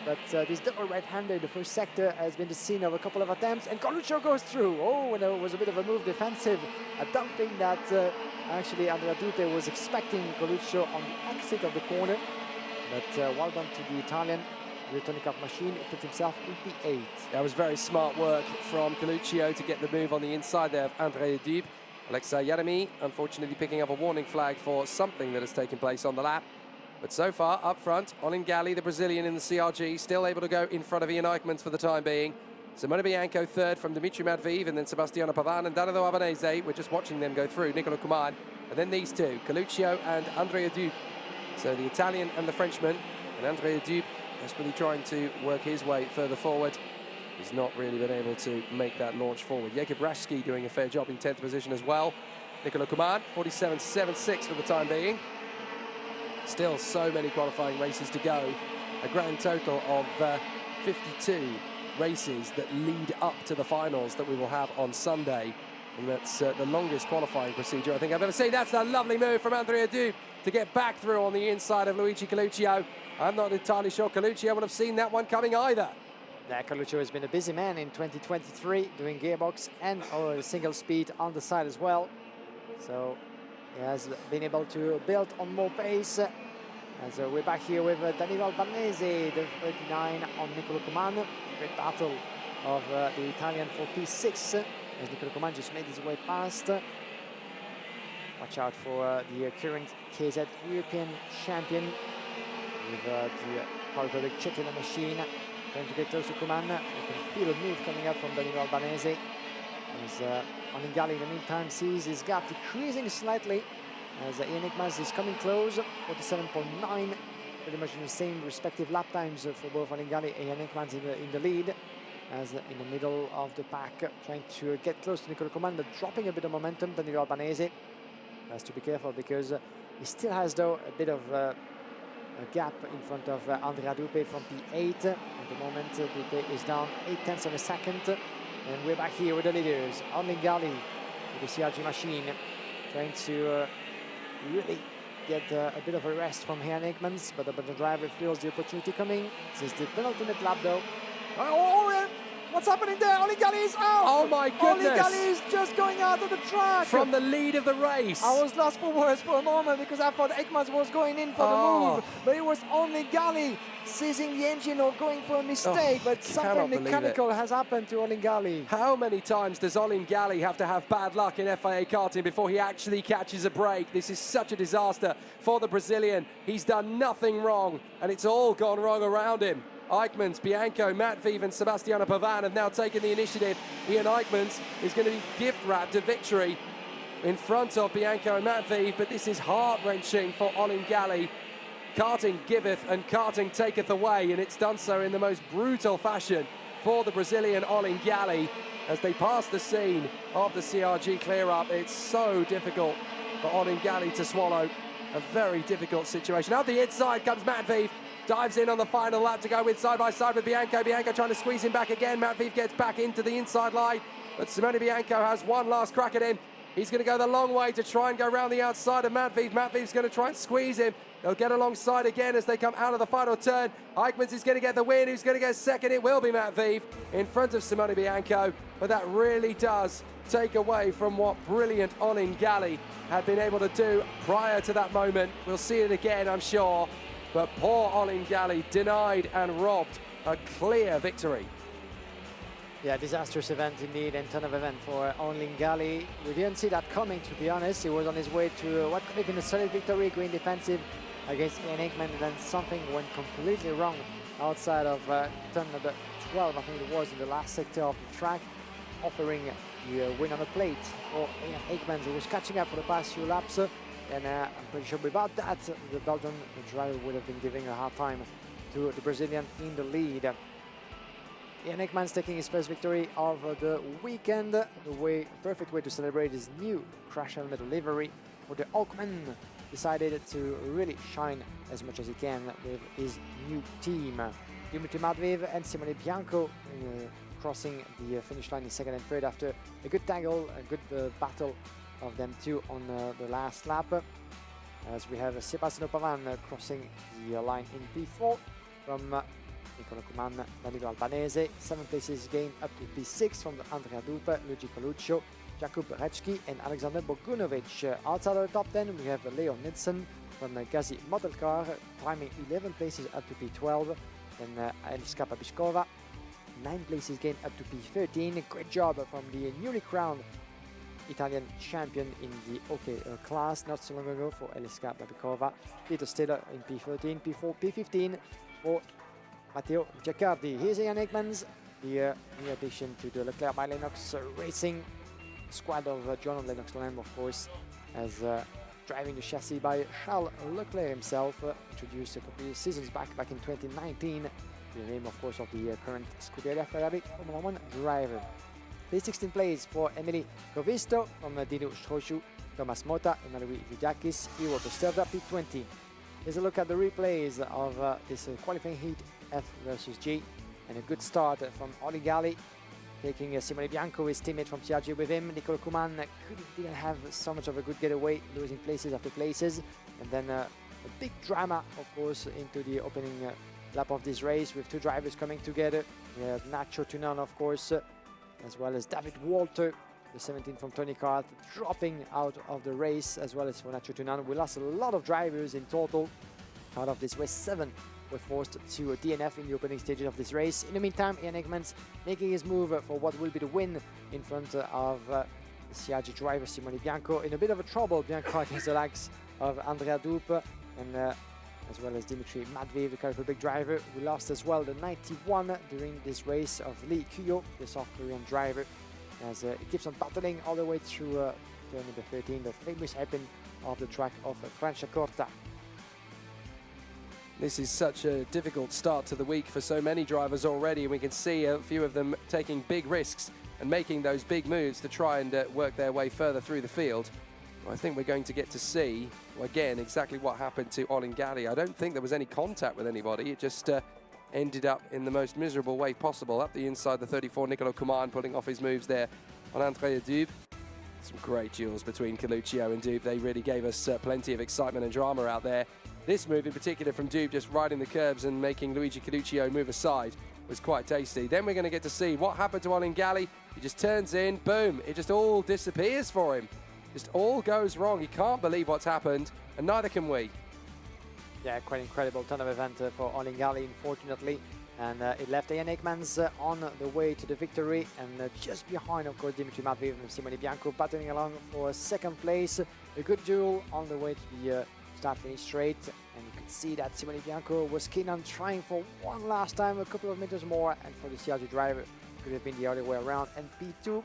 But this double right-hander in the first sector has been the scene of a couple of attempts, and Coluccio goes through. Oh, and there was a bit of a move defensive. I don't think that actually Andrea Dube was expecting Coluccio on the exit of the corner. But well done to the Italian. The Tonic Up machine put himself in P8. That was very smart work from Coluccio to get the move on the inside there of Andrea Dube. Alexei Yeremy, unfortunately, picking up a warning flag for something that has taken place on the lap. But so far, up front, Olingali, the Brazilian in the CRG, still able to go in front of Ian Aikmans for the time being. Simone Bianco third from Dimitri Matveev, and then Sebastiano Pavan and Danilo Albanese. We're just watching them go through, Nicolo Kuman. And then these two, Coluccio and Andrea Dube. So the Italian and the Frenchman, and Andrea Dube desperately trying to work his way further forward. He's not really been able to make that launch forward. Jakub Rashki doing a fair job in 10th position as well. Nicolo Kuman, 47.76 for the time being. Still so many qualifying races to go. A grand total of 52 races that lead up to the finals that we will have on Sunday. And that's the longest qualifying procedure I think I've ever seen. That's a lovely move from Andrea Dube to get back through on the inside of Luigi Coluccio. I'm not entirely sure Coluccio would have seen that one coming either. Yeah, Coluccio has been a busy man in 2023, doing gearbox and single speed on the side as well. So he has been able to build on more pace. As we're back here with Danilo Albanese, the 39 on Nicolo Kuman. Great battle of the Italian for P6, as Nicolo Kuman just made his way past. Watch out for the current KZ European champion with the power product check in the machine. Trying to get close to Kuman. You can feel a move coming up from Danilo Albanese. As Olingali in the meantime sees his gap decreasing slightly, as Ian Aikmans is coming close, 47.9, pretty much in the same respective lap times for both Olingali and Ian Aikmans in the lead, as in the middle of the pack, trying to get close to Nicolo Kuman, but dropping a bit of momentum. Danilo Albanese has to be careful because he still has, though, a bit of a gap in front of Andrea Dube from P8. At the moment, Dube is down 0.8 of a second. And we're back here with the leaders. Olingali with the CRG machine, trying to really get a bit of a rest from Ian Aikmans, but the driver feels the opportunity coming. This is the penultimate lap, though. What's happening there? Olingali is out! Oh my goodness! Olingali is just going out of the track! From the lead of the race! I was lost for words for a moment because I thought Aikmans was going in for the move, but it was Olingali seizing the engine or going for a mistake, but something mechanical has happened to Olingali. How many times does Olingali have to have bad luck in FIA Karting before he actually catches a break? This is such a disaster for the Brazilian. He's done nothing wrong, and it's all gone wrong around him. Aikmans, Bianco, Matveev and Sebastiano Pavan have now taken the initiative. Ian Aikmans is going to be gift-wrapped a victory in front of Bianco and Matveev, but this is heart-wrenching for Olingali. Karting giveth and karting taketh away, and it's done so in the most brutal fashion for the Brazilian Olingali as they pass the scene of the CRG clear-up. It's so difficult for Olingali to swallow. A very difficult situation. Out the inside comes Matveev. Dives in on the final lap to go with side by side with Bianco. Bianco trying to squeeze him back again. Matveev gets back into the inside line, but Simone Bianco has one last crack at him. He's going to go the long way to try and go around the outside of Matveev. Matveev's going to try and squeeze him. They'll get alongside again as they come out of the final turn. Eichmanns is going to get the win. Who's going to get second? It will be Matveev in front of Simone Bianco. But that really does take away from what brilliant Olin Gali had been able to do prior to that moment. We'll see it again, I'm sure. But poor Olin Gali denied and robbed a clear victory. Yeah, disastrous event indeed, and ton of event for Olin Gali. We didn't see that coming, to be honest. He was on his way to what could have been a solid victory, going defensive against Ian Aikman, and then something went completely wrong outside of turn number 12, I think it was, in the last sector of the track, offering the win on the plate for Ian Aikman, who was catching up for the past few laps. And I'm pretty sure without that, the Belgian driver would have been giving a hard time to the Brazilian in the lead. Ian Aikman's taking his first victory of the weekend. The perfect way to celebrate his new crash helmet livery. For the Oakman, decided to really shine as much as he can with his new team. Dimitri Matveev and Simone Bianco crossing the finish line in second and third after a good tangle, a good battle of them two on the last lap. As we have Sebastiano Pavan crossing the line in P4 from Nicolo Kuman, Danilo Albanese. 7 places gained up to P6 from Andrea Dupe, Luigi Coluccio, Jakub Recki and Alexander Bogunovic. Outside of the top 10 we have Leo Nilsson from Gazi Model Car, climbing 11 places up to P12. Then Eliska Babiškova, 9 places gained up to P13. Great job from the newly crowned Italian champion in the OK class not so long ago for Eliska Babiškova. Peter Stiller in P13, P4, P15 for Matteo Giaccardi. Here's Ian Aikmans, the new addition to the Leclerc by Lennox Racing squad of John Lennox Lamb, of course, as driving the chassis by Charles Leclerc himself, introduced a couple of seasons back in 2019, the name, of course, of the current Scuderia Ferrari Formula 1 driver. P16 place for Emily Covisto from Dino Strosciu, Thomas Mota, and Louis Vidakis, Iwo Kosterda, P20. Here's a look at the replays of this qualifying heat, F versus G, and a good start from Olin Gali, taking Simone Bianco, his teammate from CRG, with him. Nicolo Kuman didn't have so much of a good getaway, losing places after places, and then a big drama, of course, into the opening lap of this race with two drivers coming together. We have Nacho Tunan, of course, as well as David Walter, the 17 from Tony Kart, dropping out of the race, as well as for Nacho Tunan. We lost a lot of drivers in total out of this race. 7 were forced to DNF in the opening stages of this race. In the meantime, Ian Aikmans making his move for what will be the win in front of the CRG driver Simone Bianco. In a bit of a trouble, Bianco against the likes of Andrea Dupe and as well as Dimitri Matveev, the Czech Republic driver. We lost as well the 91 during this race of Lee Kuyo, the South Korean driver, as he keeps on battling all the way through turn number 13, the famous hairpin of the track of Franciacorta. This is such a difficult start to the week for so many drivers already. We can see a few of them taking big risks and making those big moves to try and work their way further through the field. I think we're going to get to see, again, exactly what happened to Olin Gali. I don't think there was any contact with anybody. It just ended up in the most miserable way possible. Up the inside, the 34, Nicolo Kuman pulling off his moves there on Andrea Dube. Some great duels between Coluccio and Dube. They really gave us plenty of excitement and drama out there. This move in particular from Dube, just riding the curbs and making Luigi Coluccio move aside, was quite tasty. Then we're going to get to see what happened to Olin Gali. He just turns in, boom, it just all disappears for him. Just all goes wrong. He can't believe what's happened, and neither can we. Yeah, quite incredible ton of event for Olin Gali, unfortunately. And it left Ian Aikmans on the way to the victory, and just behind, of course, Dimitri Matveev and Simone Bianco battling along for second place. A good duel on the way to the start-finish straight, and you could see that Simone Bianco was keen on trying for one last time, a couple of meters more, and for the CRG driver, it could have been the other way around. And P2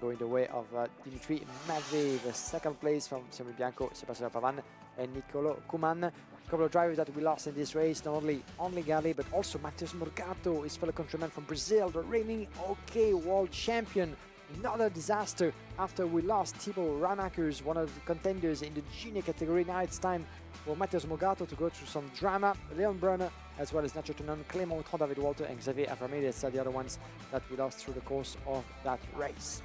going the way of Dimitri Matveev, second place from Simone Bianco, Sebastiano Pavan, and Nicolo Kuman. A couple of drivers that we lost in this race, not only Gali, but also Matheus Morgado, his fellow countryman from Brazil, the reigning OK World Champion. Another disaster after we lost Thibaut Ramakers, one of the contenders in the junior category. Now it's time for Matheus Morgado to go through some drama. Leon Brunner, as well as Nacho Tunan, Clément Autran, David Walter, and Xavier Avramedes are the other ones that we lost through the course of that race.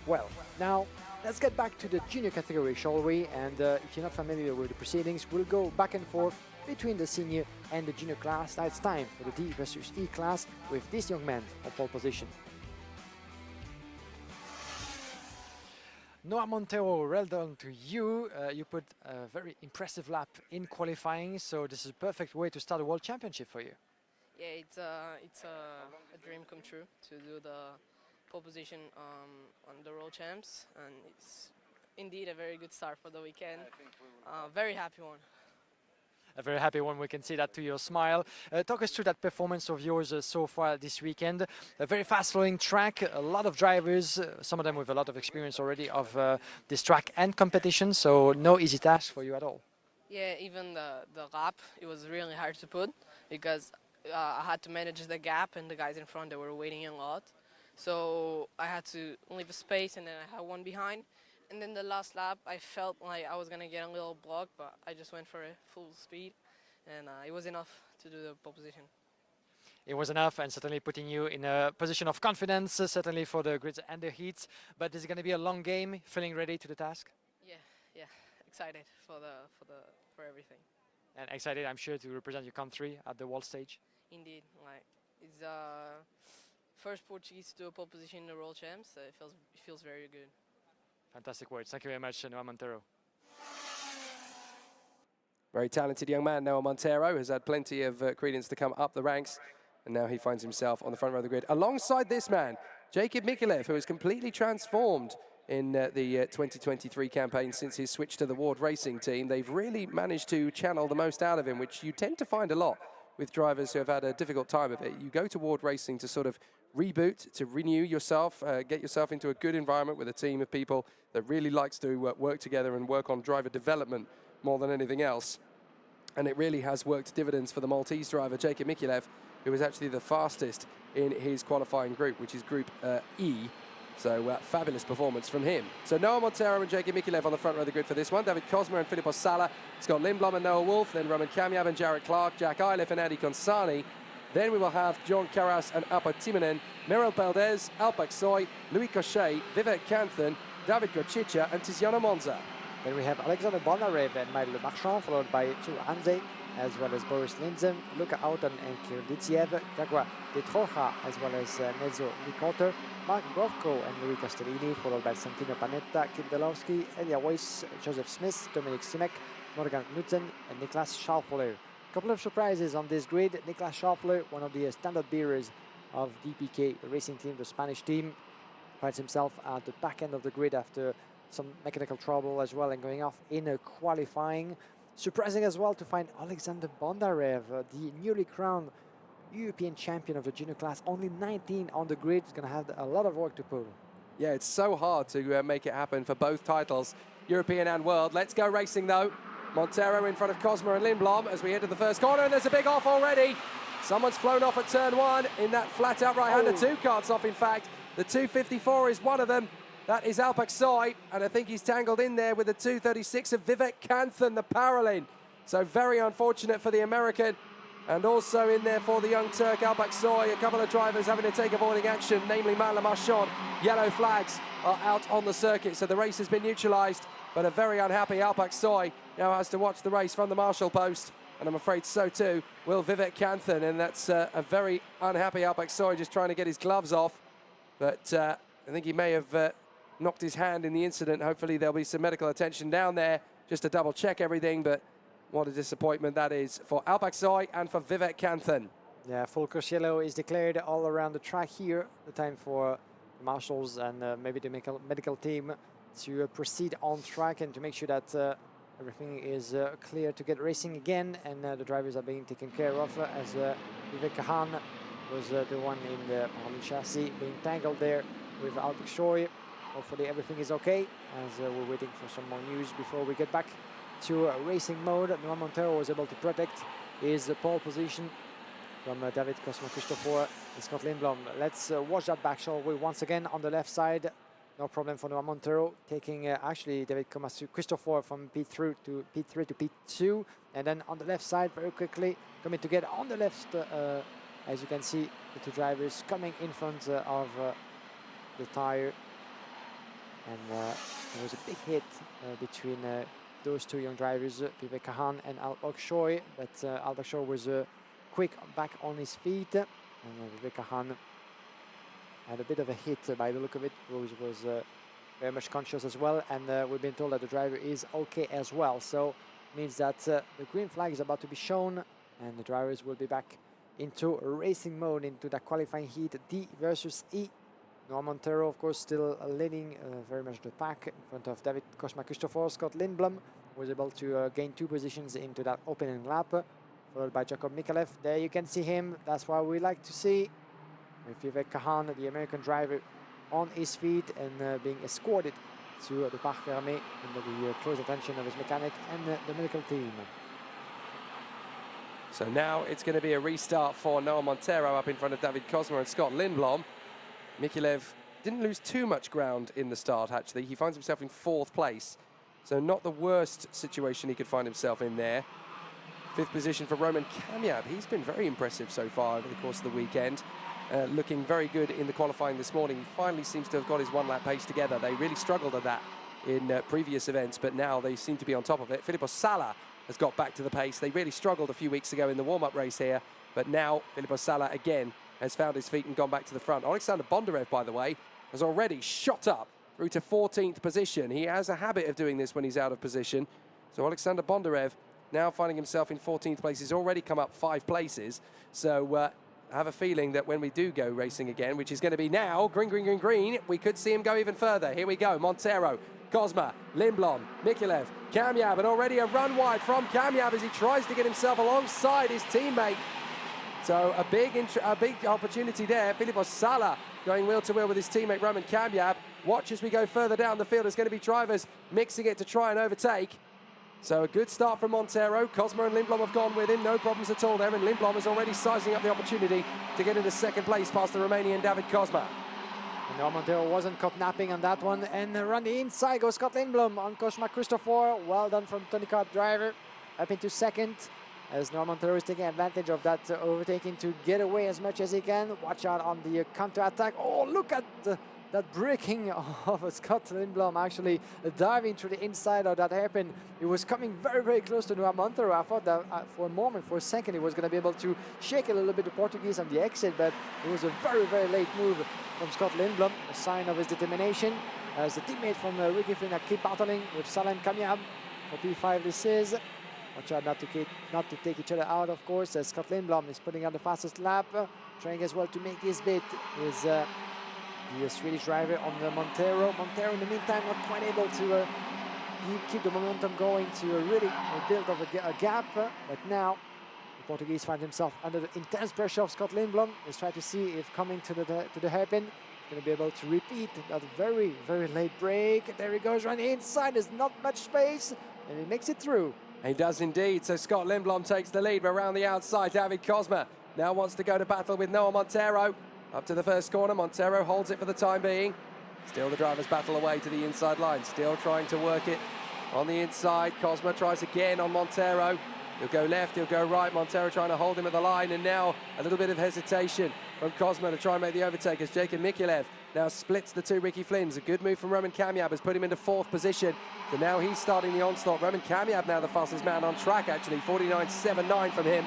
Well, now Let's get back to the junior category, shall we? And if you're not familiar with the proceedings, we'll go back and forth between the senior and the junior class. Now it's time for the D versus E class with this young man on pole position. Noah Montero, well done to you. You put a very impressive lap in qualifying, so this is a perfect way to start a World Championship for you. Yeah, it's a dream come true to do the pole position on the World Champs, and it's indeed a very good start for the weekend. Very happy one. A very happy one, we can see that to your smile. Talk us through that performance of yours so far this weekend. A very fast-flowing track, a lot of drivers, some of them with a lot of experience already of this track and competition, so no easy task for you at all. Yeah, even the lap, it was really hard to put because I had to manage the gap and the guys in front, they were waiting a lot. So I had to leave a space and then I had one behind. And then the last lap, I felt like I was going to get a little block, but I just went for a full speed, and it was enough to do the pole position. It was enough, and certainly putting you in a position of confidence, certainly for the grids and the heats. But this is going to be a long game. Feeling ready to the task? Yeah, excited for everything. And excited, I'm sure, to represent your country at the world stage. Indeed, like it's first Portuguese to do a pole position in the World Champs. So it feels very good. Fantastic words. Thank you very much, Noah Montero. Very talented young man, Noah Montero, has had plenty of credence to come up the ranks, and now he finds himself on the front row of the grid. Alongside this man, Jakub Mikulev, who has completely transformed in the 2023 campaign since his switch to the Ward Racing team. They've really managed to channel the most out of him, which you tend to find a lot with drivers who have had a difficult time of it. You go to Ward Racing to sort of reboot, to renew yourself, get yourself into a good environment with a team of people that really likes to work together and work on driver development more than anything else. And it really has worked dividends for the Maltese driver, Jakub Mikulev, who was actually the fastest in his qualifying group, which is Group E. So fabulous performance from him. So Noah Montero and Jakub Mikulev on the front row of the grid for this one. David Cosmer and Filippo Sala. Scott Lindblom and Noah Wolf. Then Roman Kamyab and Jarrett Clark. Jack Eiliff and Andy Consani. Then we will have John Carras and Apo Timonen, Meryl Beldez, Alpak Soy, Louis Cochet, Vivek Kanthan, David Gocicia and Tiziano Monza. Then we have Alexander Bonarev and Michael Marchand, followed by Chu Hanze, as well as Boris Linzen, Luca Auton and Kirill Ditsiev, Gagua de Troja, as well as Nezo Licotter, Mark Brovko and Louis Castellini, followed by Santino Panetta, Kim Delowski, Elia Weiss, Joseph Smith, Dominic Simek, Morgan Knudsen and Niklas Schaufler. A couple of surprises on this grid. Niklas Schaufler, one of the standard bearers of DPK, the racing team, the Spanish team, finds himself at the back end of the grid after some mechanical trouble as well and going off in a qualifying. Surprising as well to find Alexander Bondarev, the newly crowned European champion of the junior class, only 19 on the grid. He's going to have a lot of work to pull. Yeah, it's so hard to make it happen for both titles, European and World. Let's go racing though. Montero in front of Cosmer and Lindblom as we enter the first corner, and there's a big off already. Someone's flown off at turn one in that flat out right-hander. Two carts off, in fact. The 254 is one of them. That is Alpak Soy, and I think he's tangled in there with the 236 of Vivek Kanthan, the Paralin. So very unfortunate for the American, and also in there for the young Turk, Alpak Soy. A couple of drivers having to take avoiding action, namely Maila Marchand. Yellow flags are out on the circuit, so the race has been neutralised, but a very unhappy Alpak Soy now has to watch the race from the marshal post, and I'm afraid so too will Vivek Kanthan, and that's a very unhappy Alpak Soy just trying to get his gloves off, but I think he may have knocked his hand in the incident. Hopefully there'll be some medical attention down there just to double check everything, but what a disappointment that is for Alpak Soy and for Vivek Kanthan. Yeah, full course yellow is declared all around the track here. The time for the marshals and maybe the medical team to proceed on track and to make sure that everything is clear to get racing again, and the drivers are being taken care of as Vivek Khan was the one in the Paralin chassis being tangled there with Alpak Soy. Hopefully everything is okay as we're waiting for some more news before we get back to racing mode. Noah Montero was able to protect his pole position from David Cosmo Christopher and Scott Lindblom. Let's watch that back, shall we? Once again on the left side, no problem for Noah Montero, taking actually David Cosmo Christopher from P3 to P2, and then on the left side very quickly coming to get on the left, as you can see, the two drivers coming in front of the tire. And there was a big hit between those two young drivers, Vivek Kahan and Al Bakshoy, but Al Bakshoy was quick back on his feet, and Vivek Kahan had a bit of a hit by the look of it. Rose was very much conscious as well, and we've been told that the driver is okay as well. So means that the green flag is about to be shown, and the drivers will be back into racing mode, into the qualifying heat D versus E. Noah Montero, of course, still leading very much the pack in front of David Cosma-Christopher. Scott Lindblom was able to gain 2 positions into that opening lap, followed by Jakub Mikulev. There you can see him. That's what we like to see. With Vivek Kahan, the American driver, on his feet and being escorted to the Parc Fermé under the close attention of his mechanic and the medical team. So now it's going to be a restart for Noah Montero up in front of David Cosma and Scott Lindblom. Mikulev didn't lose too much ground in the start, actually. He finds himself in 4th place, so not the worst situation he could find himself in there. 5th position for Roman Kamyab. He's been very impressive so far over the course of the weekend. Looking very good in the qualifying this morning. He finally seems to have got his 1-lap pace together. They really struggled at that in previous events, but now they seem to be on top of it. Filippo Sala has got back to the pace. They really struggled a few weeks ago in the warm-up race here, but now Filippo Sala again has found his feet and gone back to the front. Alexander Bondarev, by the way, has already shot up through to 14th position. He has a habit of doing this when he's out of position. So Alexander Bondarev now finding himself in 14th place. He's already come up 5 places. So I have a feeling that when we do go racing again, which is going to be now, green, green, green, green, we could see him go even further. Here we go, Montero, Cosma, Lindblom, Mikulev, Kamyab, and already a run wide from Kamyab as he tries to get himself alongside his teammate. So a big opportunity there. Filippo Sala going wheel to wheel with his teammate Roman Kamyab. Watch as we go further down the field. There's going to be drivers mixing it to try and overtake. So a good start from Montero. Cosma and Lindblom have gone with him. No problems at all there. And Lindblom is already sizing up the opportunity to get into 2nd place past the Romanian David Cosma. And Noah Montero wasn't caught napping on that one. And around the inside goes Scott Lindblom on Cosma-Christopher. Well done from Tony Kart driver. Up into 2nd. As Noah Montero is taking advantage of that overtaking to get away as much as he can. Watch out on the counter-attack. Oh, look at that braking of Scott Lindblom, actually diving through the inside of that hairpin. He was coming very, very close to Noah Montero. I thought that for a moment, for a second, he was going to be able to shake a little bit the Portuguese on the exit, but it was a very, very late move from Scott Lindblom, a sign of his determination. As the teammate from Ricky Flynn keep battling with Salah and Kamyab. For P5 this is. Watch out not to take each other out, of course, as Scott Lindblom is putting out the fastest lap, trying as well to make his bit is the Swedish driver on the Montero. Montero, in the meantime, not quite able to keep the momentum going to really build up a gap, but now the Portuguese finds himself under the intense pressure of Scott Lindblom. Let's try to see if coming to the hairpin, going to be able to repeat that very, very late break. There he goes, running inside. There's not much space, and he makes it through. He does indeed. So Scott Lindblom takes the lead, but around the outside, David Cosma now wants to go to battle with Noah Montero. Up to the first corner, Montero holds it for the time being. Still the drivers battle away to the inside line, still trying to work it on the inside. Cosma tries again on Montero. He'll go left, he'll go right. Montero trying to hold him at the line, and now a little bit of hesitation from Cosma to try and make the overtake as Jacob Mikulev now splits the 2 Ricky Flynns. A good move from Roman Kamyab has put him into 4th position. So now he's starting the onslaught. Roman Kamyab now the fastest man on track, actually, 49.79 from him.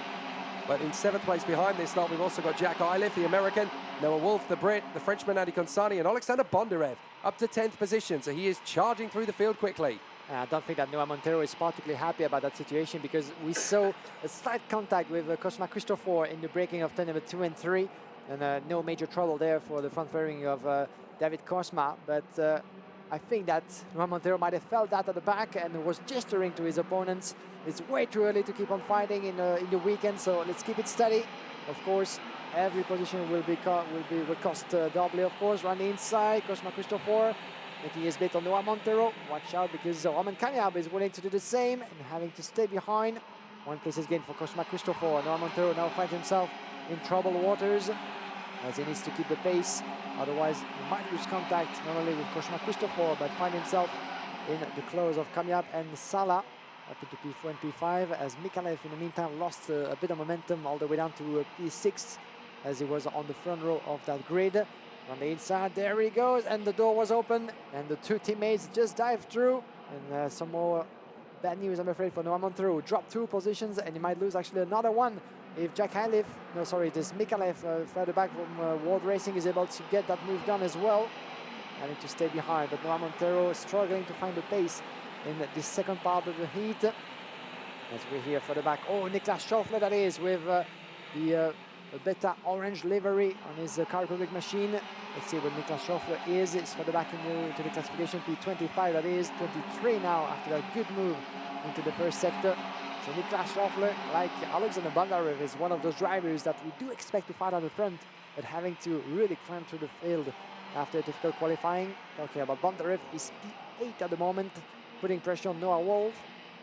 But in 7th place behind this lot, we've also got Jack Iliff, the American, Noah Wolf, the Brit, the Frenchman, Adi Consani, and Alexander Bondarev up to 10th position. So he is charging through the field quickly. I don't think that Noah Montero is particularly happy about that situation, because we saw a slight contact with Cosma-Christopher in the braking of turn number 2 and 3. And no major trouble there for the front fairing of David Cosma. But I think that Noah Montero might have felt that at the back and was gesturing to his opponents. It's way too early to keep on fighting in the weekend, so let's keep it steady. Of course, every position will cost doubly, of course. Run inside, Cosma-Christopher making his bit on Noah Montero. Watch out, because Roman Kamyab is willing to do the same and having to stay behind. 1 place is gained for Cosma-Christopher. Noah Montero now finds himself in troubled waters as he needs to keep the pace. Otherwise, he might lose contact not only with Cosma-Christopher, but find himself in the close of Kamyab and Salah up into P4 and P5, as Mikulev in the meantime lost a bit of momentum all the way down to P6 as he was on the front row of that grid. On the inside, there he goes, and the door was open, and the two teammates just dived through. And some more bad news, I'm afraid, for Noah Montero. Dropped 2 positions, and he might lose actually another one if Jack Halif, no, sorry, this Mikalev further back from World Racing is able to get that move done as well. Having to stay behind, but Noah Montero struggling to find the pace in the second part of the heat. As we hear further back, oh, Niklas Schauffler that is, with the Beta orange livery on his Car Republic machine. Let's see what Niklas Schauffler is. It's further back into the classification, P25 that is, 23 now after that good move into the first sector. So Niklas Schauffler, like Alexander Bondarev, is one of those drivers that we do expect to fight on the front, but having to really climb through the field after difficult qualifying. Talking about Bondarev, he's P8 at the moment, putting pressure on Noah Wolf.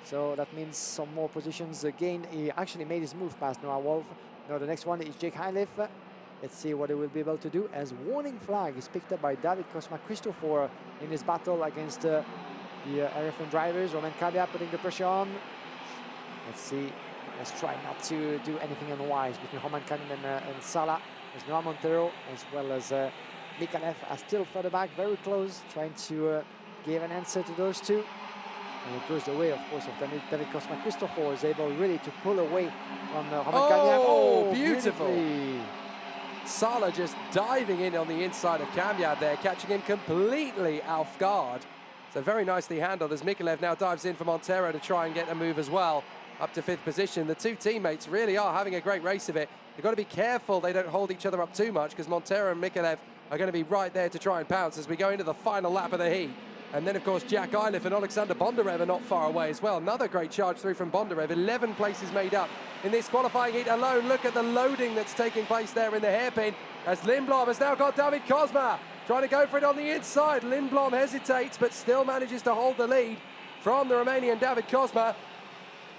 So that means some more positions gained. He actually made his move past Noah Wolf. Now the next one is Jake Halif. Let's see what he will be able to do, as warning flag is picked up by David Cosma Christopher in his battle against the RFN drivers. Roman Cabia putting the pressure on. Let's see. Let's try not to do anything unwise between Roman Cabia and Salah. There's Noah Montero as well as Mikalev are still further back, very close, trying to give an answer to those two. And it goes the way, of course, of David Cosma Christopher is able really to pull away from Roman Cabia. Oh, beautiful. Salah just diving in on the inside of Kamyad there, catching him completely off guard. So very nicely handled as Mikalev now dives in for Montero to try and get a move as well. Up to 5th position. The two teammates really are having a great race of it. They've got to be careful they don't hold each other up too much, because Montero and Mikalev are going to be right there to try and pounce as we go into the final lap of the heat. And then, of course, Jack Iliff and Alexander Bondarev are not far away as well. Another great charge through from Bondarev. 11 places made up in this qualifying heat alone. Look at the loading that's taking place there in the hairpin, as Lindblom has now got David Cosma trying to go for it on the inside. Lindblom hesitates, but still manages to hold the lead from the Romanian David Cosma.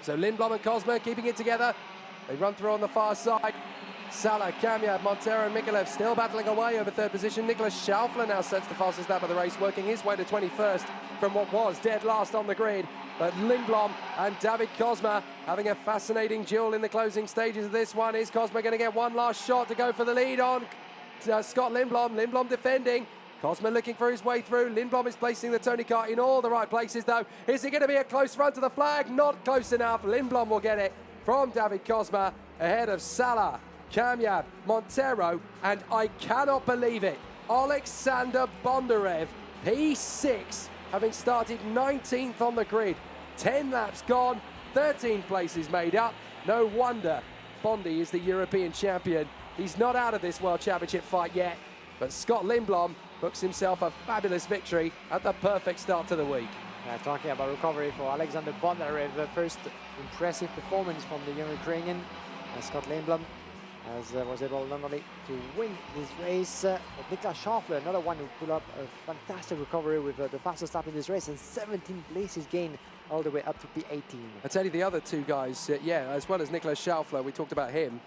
So Lindblom and Cosma keeping it together. They run through on the far side. Salah, Kamyad, Montero and Mikalev still battling away over 3rd position. Niklas Schauffler now sets the fastest lap of the race, working his way to 21st from what was dead last on the grid. But Lindblom and David Cosma having a fascinating duel in the closing stages of this one. Is Cosma going to get one last shot to go for the lead on Scott Lindblom? Lindblom defending. Cosma looking for his way through. Lindblom is placing the Tony Kart in all the right places though. Is it going to be a close run to the flag? Not close enough. Lindblom will get it from David Cosma ahead of Salah, Kamyad, Montero, and I cannot believe it, Alexander Bondarev, P6, having started 19th on the grid. 10 laps gone, 13 places made up. No wonder Bondi is the European champion. He's not out of this World Championship fight yet, but Scott Lindblom books himself a fabulous victory at the perfect start to the week. Talking about recovery for Alexander Bondarev, first impressive performance from the young Ukrainian. Scott Lindblom was able not only to win this race, but Niklas Schauffler, another one who put up a fantastic recovery with the fastest lap in this race and 17 places gained all the way up to P18. I tell you, the other two guys, as well as Niklas Schauffler, we talked about him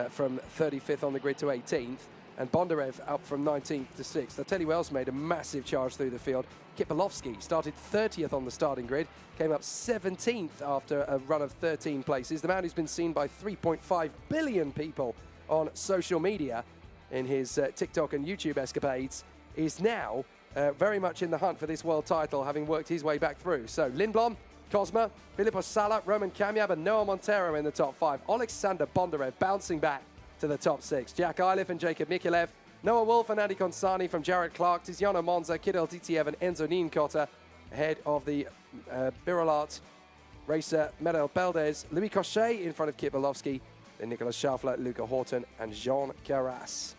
from 35th on the grid to 18th, and Bondarev up from 19th to 6th. I tell you who else made a massive charge through the field. Kipolowski started 30th on the starting grid, came up 17th after a run of 13 places. The man who's been seen by 3.5 billion people on social media in his TikTok and YouTube escapades is now very much in the hunt for this world title, having worked his way back through. So Lindblom, Cosma, Filippo Sala, Roman Kamyab and Noah Montero in the top 5. Alexander Bondarev bouncing back to the top 6. Jack Iliff and Jacob Mikalev, Noah Wolf and Andy Consani from Jared Clark, Tiziano Monza, Kirill Titiev and Enzo Nienkotter ahead of the Birolart racer Merel Beldes, Louis Cochet in front of Kipolowski, then Nicolas Schauffler, Luca Horton and Jean Carras.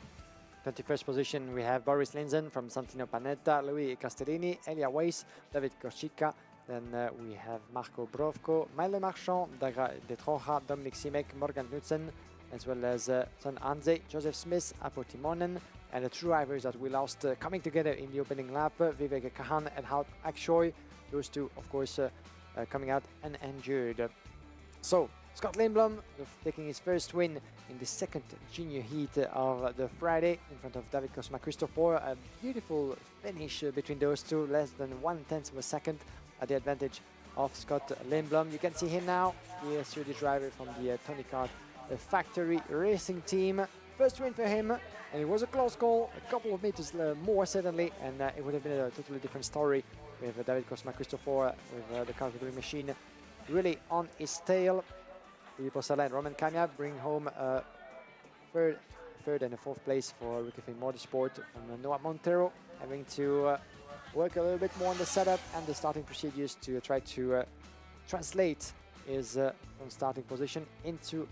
21st position we have Boris Linzen from Santino Panetta, Louis Castellini, Elia Weiss, David Korsika. Then we have Marco Brovko, Milo Marchand, Dagra De Troja, Dominic Simek, Morgan Knudsen, as well as Son Anze, Joseph Smith, Apo Timonen, and the two drivers that we lost coming together in the opening lap, Vivek Kahan and Halp Akshoy. Those two, of course, coming out uninjured. So, Scott Lindblom taking his first win in the second junior heat of the Friday in front of David Cosma Christopher. A beautiful finish between those two, less than 1/10 of a second at the advantage of Scott Lindblom. You can see him now, the Swedish driver from the Tony Kart factory racing team. First win for him, and it was a close call, a couple of meters more certainly, and it would have been a totally different story with David Cosma Christopher with the calculating machine really on his tail. Filippo Sala and Roman Kanya bring home third and a fourth place for Rickyfin Motorsport from Noah Montero, having to work a little bit more on the setup and the starting procedures to try to translate his from starting position into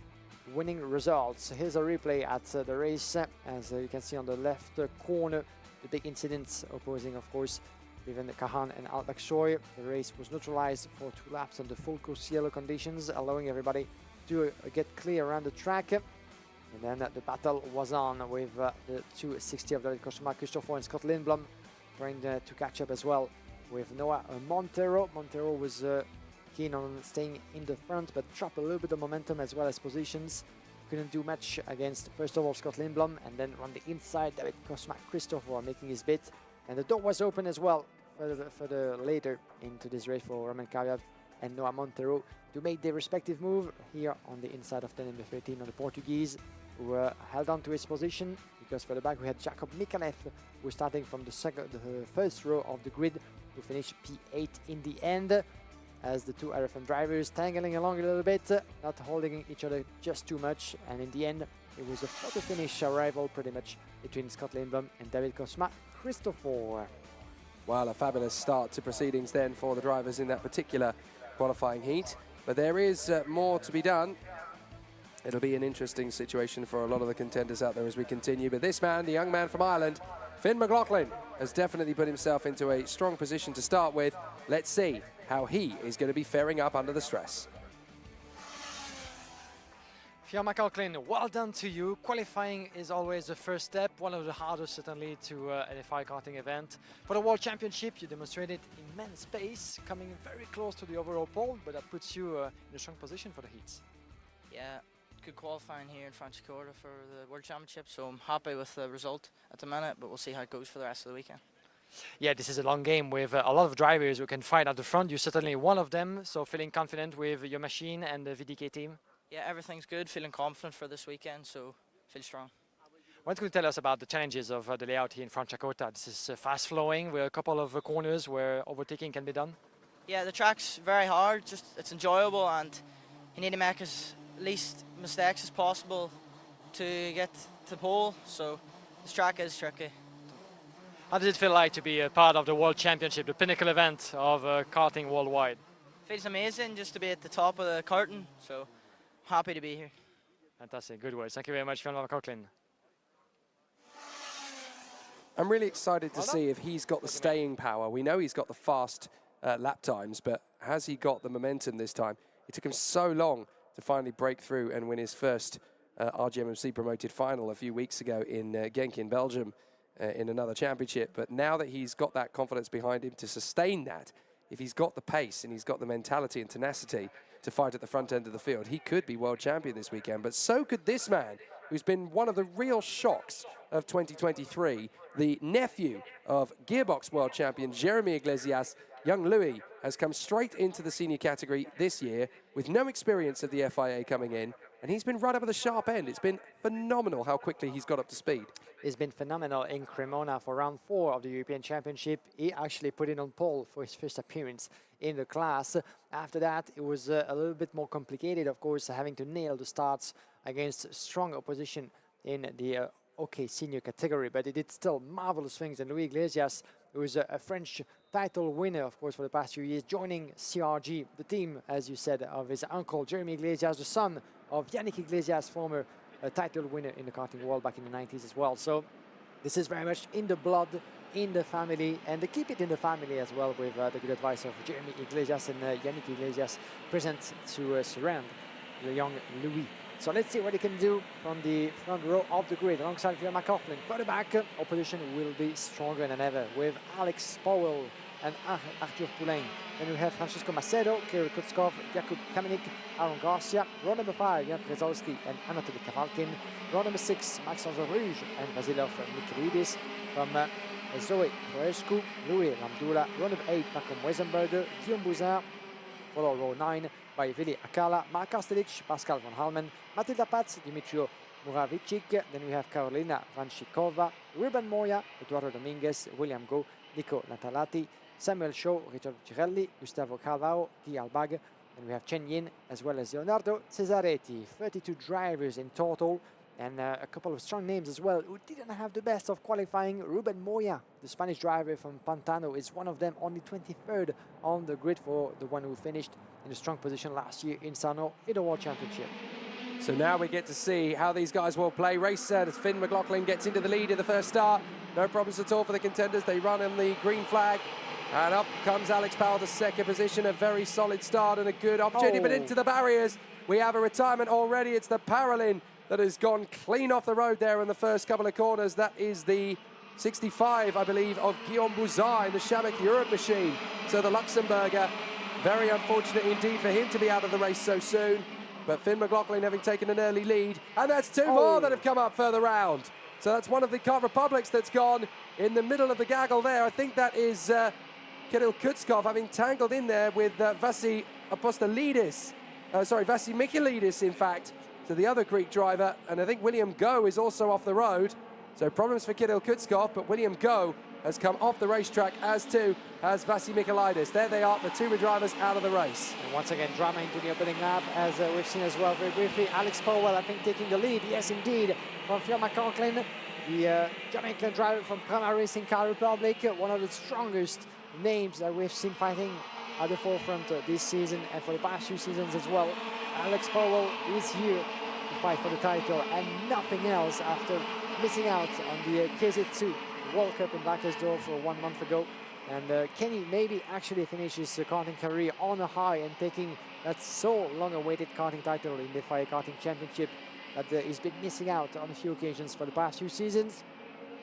winning results. Here's a replay at the race, as you can see on the left corner, the big incidents opposing, of course, Vivian Kahan and Albert Shoy. The race was neutralized for 2 laps under full course yellow conditions, allowing everybody to get clear around the track. And then the battle was on with the 260 of David Christopher and Scott Lindblom trying to catch up as well with Noah Montero. Montero was keen on staying in the front, but dropped a little bit of momentum as well as positions. Couldn't do much against, first of all, Scott Lindblom, and then on the inside, David Christopher making his bit. And the door was open as well for the later into this race for Roman Kavia and Noah Montero to make their respective move here on the inside of the number 13 on the Portuguese, who held on to his position, because for the back we had Jacob Nikalev, who was starting from the first row of the grid, who finished P8 in the end, as the two RFM drivers tangling along a little bit, not holding each other just too much, and in the end it was a photo finish arrival pretty much between Scott Lindblom and David Cosma Christopher. Well, a fabulous start to proceedings then for the drivers in that particular qualifying heat, but there is more to be done. It'll be an interesting situation for a lot of the contenders out there as we continue, but this man, the young man from Ireland, Finn McLaughlin, has definitely put himself into a strong position to start with. Let's see how he is going to be faring up under the stress. Finn McLaughlin, well done to you. Qualifying is always the first step, one of the hardest certainly to an FIA Karting event. For the World Championship, you demonstrated immense pace, coming very close to the overall pole, but that puts you in a strong position for the heats. Yeah, good qualifying here in Franciacorta for the World Championship, so I'm happy with the result at the minute, but we'll see how it goes for the rest of the weekend. Yeah, this is a long game with a lot of drivers who can fight at the front. You're certainly one of them, so feeling confident with your machine and the VDK team? Yeah, everything's good, feeling confident for this weekend, so feel strong. What can you tell us about the challenges of the layout here in Franciacorta? This is fast flowing with a couple of corners where overtaking can be done. Yeah, the track's very hard, just it's enjoyable, and you need to make as least mistakes as possible to get to pole, so this track is tricky. How does it feel like to be a part of the World Championship, the pinnacle event of karting worldwide? Feels amazing just to be at the top of the curtain, so I'm happy to be here. Fantastic, good words. Thank you very much, Finn McLaughlin. I'm really excited to see if he's got the staying power. We know he's got the fast lap times, but has he got the momentum this time? It took him so long to finally break through and win his first RGMMC promoted final a few weeks ago in Genk in Belgium in another championship. But now that he's got that confidence behind him to sustain that, if he's got the pace and he's got the mentality and tenacity to fight at the front end of the field, he could be world champion this weekend. But so could this man, who's been one of the real shocks of 2023, the nephew of Gearbox world champion Jeremy Iglesias. Young Louis has come straight into the senior category this year with no experience of the FIA coming in, and he's been right up at the sharp end. It's been phenomenal how quickly he's got up to speed. It's been phenomenal in Cremona for round 4 of the European Championship. He actually put it on pole for his first appearance in the class. After that, it was a little bit more complicated, of course, having to nail the starts against strong opposition in the OK senior category, but he did still marvelous things. And Louis Iglesias, who is a French title winner, of course, for the past few years, joining CRG, the team, as you said, of his uncle, Jeremy Iglesias, the son of Yannick Iglesias, former title winner in the karting world back in the 90s as well. So this is very much in the blood, in the family, and they keep it in the family as well with the good advice of Jeremy Iglesias and Yannick Iglesias present to surround the young Louis. So let's see what he can do from the front row of the grid alongside Finn McLaughlin. Further back, opposition will be stronger than ever with Alex Powell and Arthur Poulain. Then we have Francisco Macedo, Kirill Kutskov, Jakub Kamenik, Aaron Garcia, row number 5, Jan Przezowski and Anatoly Kavalkin, row number 6, Maxence Rouge and Vasilov Mikulidis, from Zoe Kroescu, Louis Ramdula, row number 8, Malcolm Weisenberger, Guillaume Bouzard, follow row 9 by Vili Akala, Mark Kastelic, Pascal von Halmen, Matilda Patz, Dimitrio Muravicic. Then we have Carolina Franciacorta, Ruben Moya, Eduardo Dominguez, William Go, Nico Natalati, Samuel Shaw, Richard Girelli, Gustavo Carvalho, Guy Albag. And we have Chen Yin as well as Leonardo Cesaretti. 32 drivers in total, and a couple of strong names as well who didn't have the best of qualifying. Ruben Moya, the Spanish driver from Pantano, is one of them, only 23rd on the grid for the one who finished in a strong position last year in Sarno in the World Championship. So now we get to see how these guys will play. Race as Finn McLaughlin gets into the lead in the first start. No problems at all for the contenders. They run on the green flag. And up comes Alex Powell, the second position. A very solid start and a good opportunity, but into the barriers. We have a retirement already. It's the Paralin that has gone clean off the road there in the first couple of corners. That is the 65, I believe, of Guillaume Bouzard in the Shamrock Europe machine. So the Luxembourger, very unfortunate indeed for him to be out of the race so soon. But Finn McLaughlin having taken an early lead. And that's two more that have come up further round. So that's one of the Czech Republics that's gone in the middle of the gaggle there. I think that is Kirill Kutskov having tangled in there with Vasi Apostolidis. Vasi Michailidis, in fact, to the other Greek driver. And I think William Go is also off the road. So problems for Kirill Kutskov, but William Go has come off the racetrack, as too has Vasi Michailidis. There they are, the two drivers out of the race. And once again, drama into the opening lap, as we've seen as well very briefly. Alex Powell, I think, taking the lead. Yes, indeed, from FIA Karting, the Jamaican driver from Prama Racing Car Republic, one of the strongest names that we've seen fighting at the forefront this season and for the past few seasons as well. Alex Powell is here to fight for the title and nothing else after missing out on the KZ2 World Cup in Wackersdorf 1 month ago. And Kenny maybe actually finishes his karting career on a high and taking that so long-awaited karting title in the FIA Karting Championship that he's been missing out on a few occasions for the past few seasons.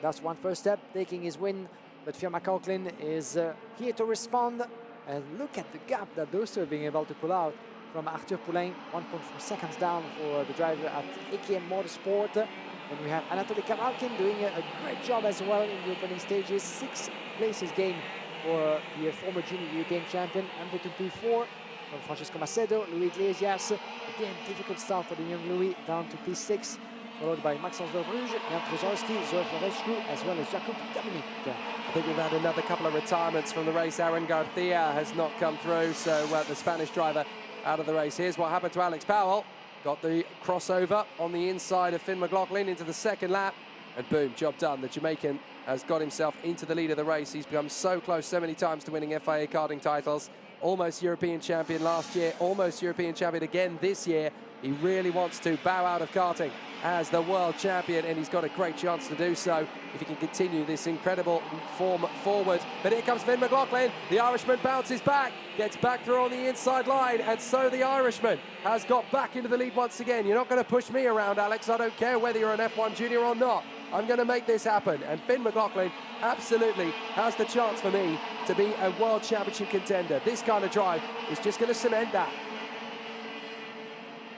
That's one first step, taking his win. But FIA Karting is here to respond. And look at the gap that those two are being able to pull out from Arthur Poulain, 1.4 seconds down for the driver at AKM Motorsport. And we have Anatoly Kavalkin doing a great job as well in the opening stages. 6 places gained for the former junior European champion, MP2P4 from Francesco Macedo. Louis Iglesias, again, difficult start for the young Louis, down to P6, followed by Maxence Verbruge, Jan Przezorski, Zoe Florescu, as well as Jakub Dominik. I think we've had another couple of retirements from the race. Aaron Garcia has not come through, so the Spanish driver out of the race. Here's what happened to Alex Powell. Got the crossover on the inside of Finn McLaughlin into the second lap, and boom, job done. The Jamaican has got himself into the lead of the race. He's become so close so many times to winning FIA karting titles. Almost European champion last year, almost European champion again this year. He really wants to bow out of karting as the world champion, and he's got a great chance to do so if he can continue this incredible form forward. But here comes Finn McLaughlin. The Irishman bounces back, gets back through on the inside line, and so the Irishman has got back into the lead once again. You're not going to push me around, Alex. I don't care whether you're an F1 junior or not. I'm going to make this happen. And Finn McLaughlin absolutely has the chance for me to be a world championship contender. This kind of drive is just going to cement that.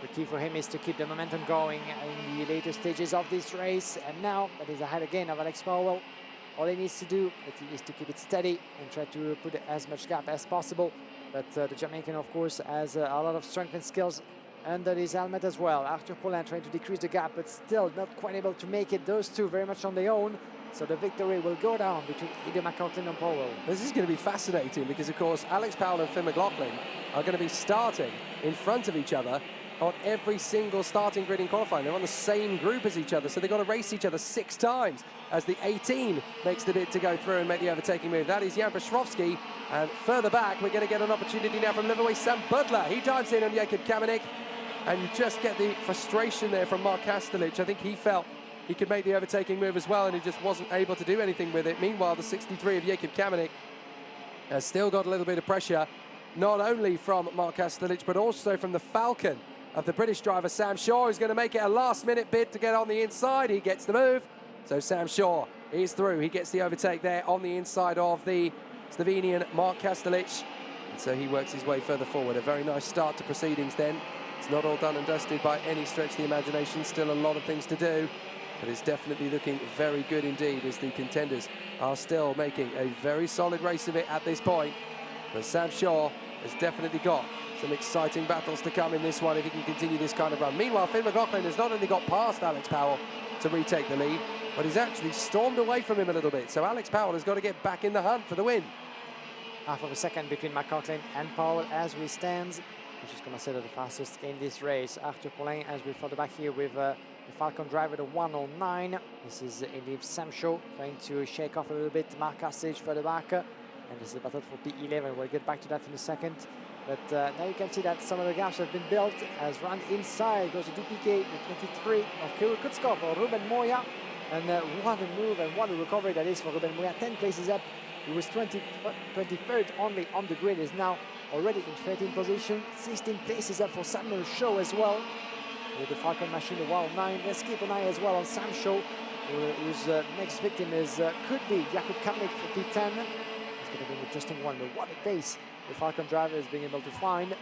The key for him is to keep the momentum going in the later stages of this race. And now that he's ahead again of Alex Powell, all he needs to do is to keep it steady and try to put as much gap as possible. But the Jamaican, of course, has a lot of strength and skills under his helmet as well. Arthur Poulain trying to decrease the gap, but still not quite able to make it. Those two very much on their own. So the victory will go down between Ida McCartan and Powell. This is going to be fascinating because, of course, Alex Powell and Finn McLaughlin are going to be starting in front of each other on every single starting grid in qualifying. They're on the same group as each other, so they've got to race each other 6 times as the 18 makes the bid to go through and make the overtaking move. That is Jan Piotrowski, and further back, we're going to get an opportunity now from Liverpool Sam Butler. He dives in on Jakub Kamenik, and you just get the frustration there from Mark Kastelic. I think he felt he could make the overtaking move as well, and he just wasn't able to do anything with it. Meanwhile, the 63 of Jakub Kamenik has still got a little bit of pressure, not only from Mark Kastelic, but also from the Falcon of the British driver Sam Shaw, who's going to make it a last-minute bid to get on the inside. He gets the move. So Sam Shaw is through. He gets the overtake there on the inside of the Slovenian Mark Kastelic. And so he works his way further forward. A very nice start to proceedings then. It's not all done and dusted by any stretch of the imagination. Still a lot of things to do. But it's definitely looking very good indeed as the contenders are still making a very solid race of it at this point. But Sam Shaw has definitely got Some exciting battles to come in this one if he can continue this kind of run. Meanwhile, Finn McLaughlin has not only got past Alex Powell to retake the lead, but he's actually stormed away from him a little bit. So Alex Powell has got to get back in the hunt for the win. Half of a second between McLaughlin and Powell as we stand, which is considered the fastest in this race. Arthur Poulain as we further back here with the Falcon driver, the 109. This is indeed Sam Shaw trying to shake off a little bit Mark Cassage further back. And this is a battle for P11. We'll get back to that in a second. But now you can see that some of the gaps have been built as run inside goes to DPK with 23 of Kirill Kutskov or Ruben Moya. And what a move and what a recovery that is for Ruben Moya. 10 places up. He was 23rd only on the grid, is now already in 13th position. 16 places up for Samuel Shaw as well. With the Falcon machine, the 109. Let's keep an eye as well on Sam Shaw, whose next victim is could be Jakub Kamnik for P10. He's going to be an interesting one, but what a pace the Falcon driver is being able to find.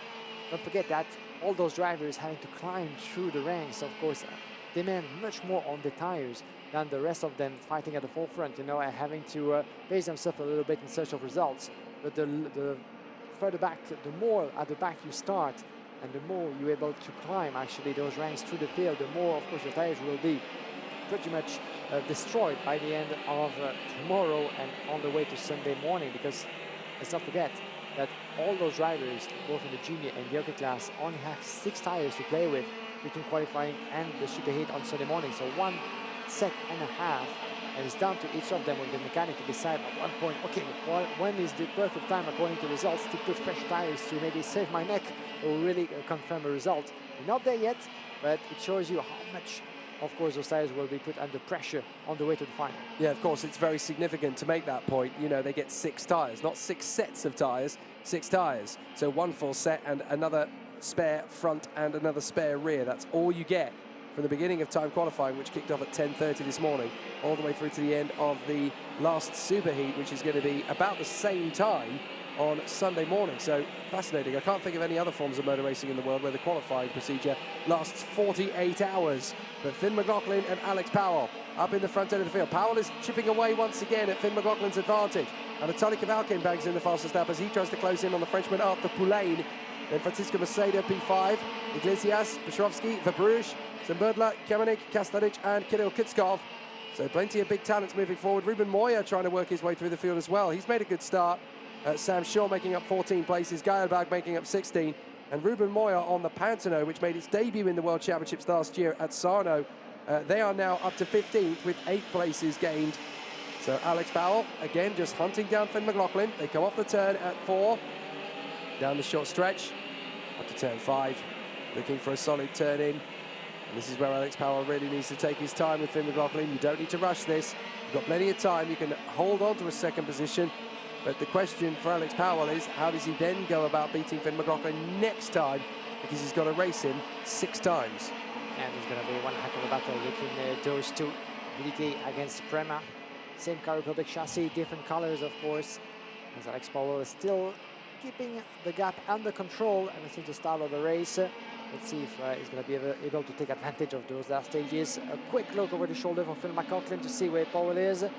Don't forget that all those drivers having to climb through the ranks, of course, demand much more on the tires than the rest of them fighting at the forefront, you know, and having to pace themselves a little bit in search of results. But the further back, the more at the back you start, and the more you're able to climb actually those ranks through the field, the more, of course, your tires will be pretty much destroyed by the end of tomorrow and on the way to Sunday morning. Because let's not forget that all those drivers, both in the junior and the yoke class, only have 6 tires to play with between qualifying and the superheat on Sunday morning. So 1.5 seconds, and it's down to each of them with the mechanic to decide at one point, okay, when is the perfect time according to results to put fresh tires to maybe save my neck or really confirm a result. We're not there yet, but it shows you how much, of course, those tires will be put under pressure on the way to the final. Yeah, of course, it's very significant to make that point. You know, they get 6 tires, not 6 sets of tires, 6 tires. So 1 full set and another spare front and another spare rear. That's all you get from the beginning of time qualifying, which kicked off at 10:30 this morning, all the way through to the end of the last superheat, which is going to be about the same time on Sunday morning. So fascinating. I can't think of any other forms of motor racing in the world where the qualifying procedure lasts 48 hours. But Finn McLaughlin and Alex Powell up in the front end of the field. Powell is chipping away once again at Finn McLaughlin's advantage. And Anatoly Kavalkin bags in the fastest lap as he tries to close in on the Frenchman Arthur Poulain. Then Francisco Maceda, P5, Iglesias, Petrovsky, Verbruch, Zembudla, Kamenik, Kastanic and Kirill Kutskov. So plenty of big talents moving forward. Ruben Moya trying to work his way through the field as well. He's made a good start. Sam Shaw making up 14 places, Geilbag making up 16. And Ruben Moya on the Pantano, which made its debut in the World Championships last year at Sarno. They are now up to 15th with 8 places gained. So Alex Powell, again, just hunting down Finn McLaughlin. They come off the turn at 4, down the short stretch, up to turn 5, looking for a solid turn in. And this is where Alex Powell really needs to take his time with Finn McLaughlin. You don't need to rush this. You've got plenty of time. You can hold on to a second position. But the question for Alex Powell is, how does he then go about beating Finn McLaughlin next time? Because he's got to race him 6 times. And there's going to be one heck of a battle between those two. VDK against Prema. Same Car Republic chassis, different colors, of course. As Alex Powell is still keeping the gap under control and since the start of the race. Let's see if he's going to be able to take advantage of those last stages. A quick look over the shoulder for Phil McLaughlin to see where Powell is. And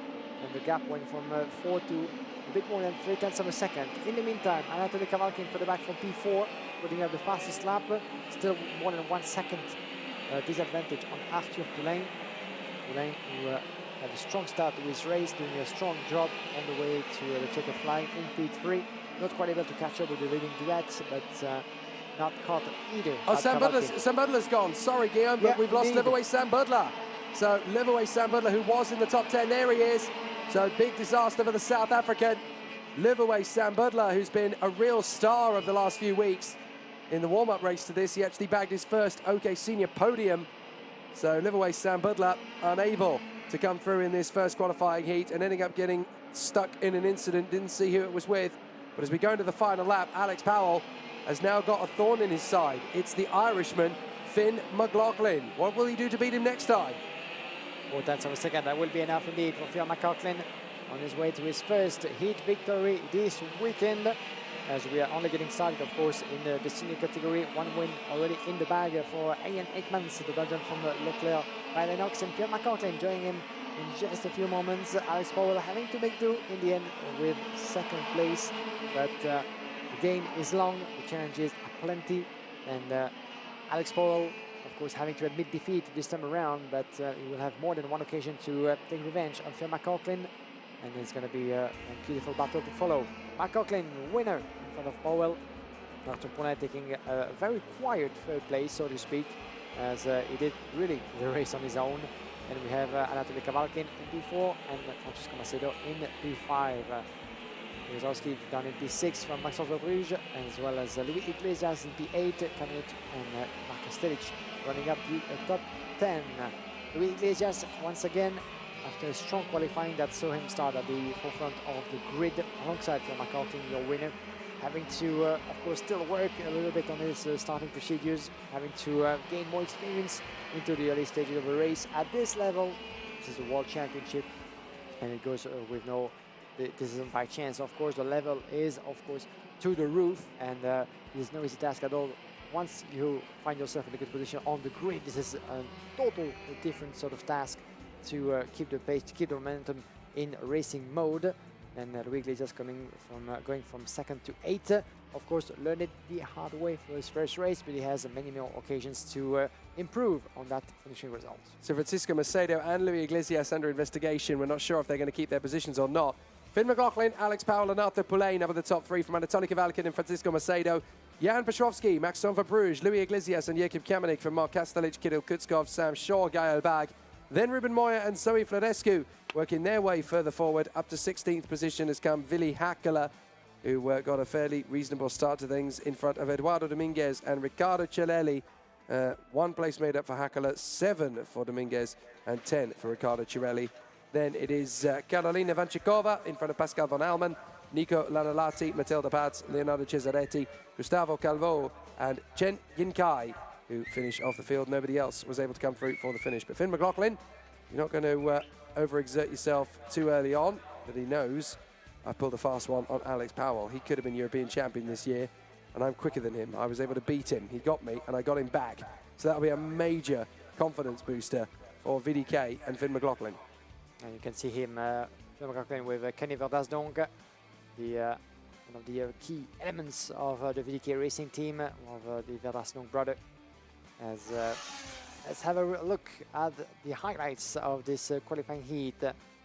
the gap went from 4 to a bit more than 3/10 of a second. In the meantime, Anatoly Kavalkin for the back from P4, putting up the fastest lap. Still more than 1 second disadvantage on Arthur Poulain. Poulain, who had a strong start to his race, doing a strong job on the way to the checkered flag in P3. Not quite able to catch up with the leading duets, but not caught either. Oh, Sam Budler's gone. Sorry, Guillaume, but we've lost Liveaway Sam Budler. So Liveaway Sam Budler, who was in the top 10, there he is. So big disaster for the South African. Liveaway Sam Budler, who's been a real star of the last few weeks. In the warm-up race to this, he actually bagged his first OK Senior podium. So Liveaway Sam Budler unable to come through in this first qualifying heat and ending up getting stuck in an incident. Didn't see who it was with. But as we go into the final lap, Alex Powell has now got a thorn in his side. It's the Irishman, Finn McLaughlin. What will he do to beat him next time? 4/10 of a second, that will be enough indeed for Phil McLaughlin on his way to his first heat victory this weekend. As we are only getting started, of course, in the senior category. 1 win already in the bag for Ian Ekmans, the Belgian from Leclerc by Lennox, and Phil McLaughlin joining him in just a few moments. Alex Powell having to make do in the end with 2nd place, but he game is long, the challenges are plenty, and Alex Powell, of course, having to admit defeat this time around, but he will have more than one occasion to take revenge on Phil McLaughlin, and it's going to be a beautiful battle to follow. McLaughlin, winner in front of Powell. Arthur Ponet taking a very quiet third place, so to speak, as he did really the race on his own. And we have Anatoly Kavalkin in P4 and Francesco Macedo in P5. Jozowski down in P6 from Maxence Bruges, as well as Louis Iglesias in P8, Kanut and Marcus Stilic running up the top 10. Louis Iglesias, once again, after a strong qualifying that saw him start at the forefront of the grid alongside Phil McLaughlin, your winner, having to, of course, still work a little bit on his starting procedures, having to gain more experience into the early stages of a race at this level. This is the World Championship, and it goes with no, this isn't by chance, of course. The level is, of course, to the roof, and there's no easy task at all. Once you find yourself in a good position on the grid, this is a total different sort of task to keep the pace, to keep the momentum in racing mode. And Louis Iglesias going from 2nd to 8th. Of course, learned it the hard way for his first race, but he has many more occasions to improve on that finishing result. So Francisco Macedo and Louis Iglesias under investigation. We're not sure if they're going to keep their positions or not. Finn McLaughlin, Alex Powell and Arthur Poulain up at the top 3 from Anatoly Kavalkin and Francisco Macedo. Jan Petrovski, Maxence Verbruge, Louis Iglesias and Jakub Kamenik from Mark Kastelic, Kirill Kutskov, Sam Shaw, Gael Bag. Then Ruben Moya and Zoe Florescu working their way further forward. Up to 16th position has come Willy Hackler, who got a fairly reasonable start to things in front of Eduardo Dominguez and Riccardo Cirelli. 1 place made up for Hackler, 7 for Dominguez and 10 for Riccardo Cirelli. Then it is Carolina Vanchikova in front of Pascal von Almen, Nico Lanolati, Matilda Paz, Leonardo Cesaretti, Gustavo Calvo and Chen Yinkai, who finished off the field. Nobody else was able to come through for the finish. But Finn McLaughlin, you're not going to overexert yourself too early on, but he knows I pulled a fast one on Alex Powell. He could have been European champion this year, and I'm quicker than him. I was able to beat him. He got me, and I got him back. So that'll be a major confidence booster for VDK and Finn McLaughlin. And you can see him, Finn McLaughlin, with Kenny Verdasdonk, one of the key elements of the VDK racing team, of the Verdasdonk brother. As let's have a look at the highlights of this qualifying heat.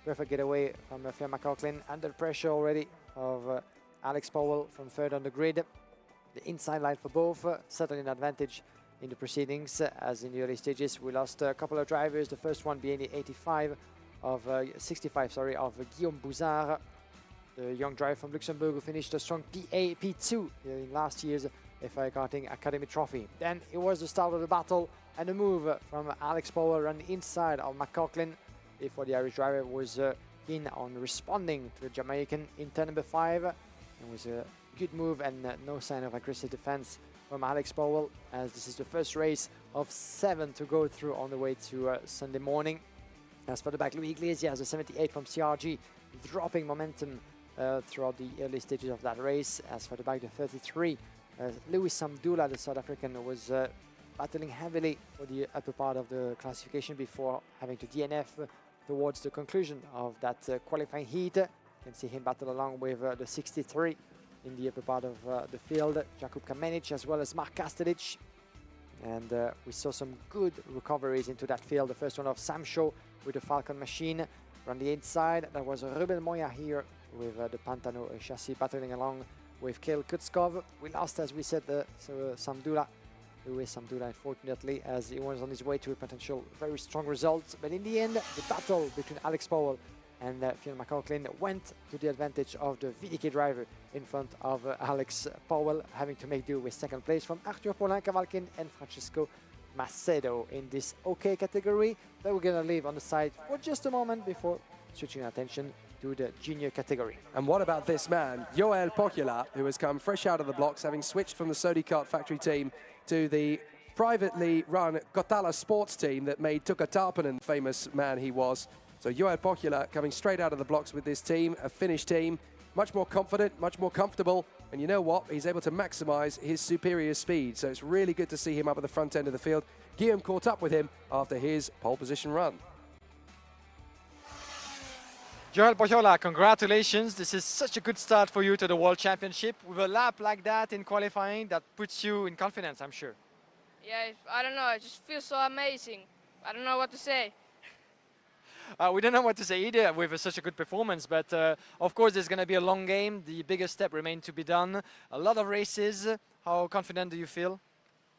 Perfect getaway from Phil McLaughlin, under pressure already of Alex Powell from 3rd on the grid. The inside line for both, certainly an advantage in the proceedings, as in the early stages we lost a couple of drivers. The first one being the 65 of Guillaume Bouzard, the young driver from Luxembourg, who finished a strong P2 in last year's FIA Karting Academy Trophy. Then it was the start of the battle, and a move from Alex Powell on the inside of McLaughlin before the Irish driver was keen on responding to the Jamaican in turn number 5. It was a good move and no sign of aggressive defense from Alex Powell, as this is the first race of 7 to go through on the way to Sunday morning. As for the back, Louis Iglesias, the 78 from CRG, dropping momentum throughout the early stages of that race. As for the back, the 33, Louis Samdula, the South African, was battling heavily for the upper part of the classification before having to DNF towards the conclusion of that qualifying heat. You can see him battle along with the 63 in the upper part of the field, Jakub Kamenik, as well as Mark Kastelic. And we saw some good recoveries into that field. The first one of Sam Shaw with the Falcon machine. On the inside, that was Ruben Moya here with the Pantano chassis battling along with Kirill Kutskov. We lost, as we said, Samdula, Louis Samdula, unfortunately, as he was on his way to a potential very strong result. But in the end, the battle between Alex Powell and Phil McLaughlin went to the advantage of the VDK driver in front of Alex Powell, having to make do with 2nd place from Arthur Poulain, Kavalkin and Francesco Macedo in this OK category that we're going to leave on the side for just a moment before switching our attention to the junior category. And what about this man, Joel Pocula, who has come fresh out of the blocks, having switched from the Sodi Kart factory team to the privately run Kotala sports team that made Tuka Tarpanen famous man he was. So Joel Pocula coming straight out of the blocks with this team, a Finnish team, much more confident, much more comfortable, and you know what? He's able to maximize his superior speed, so it's really good to see him up at the front end of the field. Guillaume caught up with him after his pole position run. Joel Pojola, congratulations. This is such a good start for you to the World Championship. With a lap like that in qualifying, that puts you in confidence, I'm sure. Yeah, I don't know. It just feels so amazing. I don't know what to say. We don't know what to say either with such a good performance, but of course there's going to be a long game. The biggest step remains to be done. A lot of races. How confident do you feel?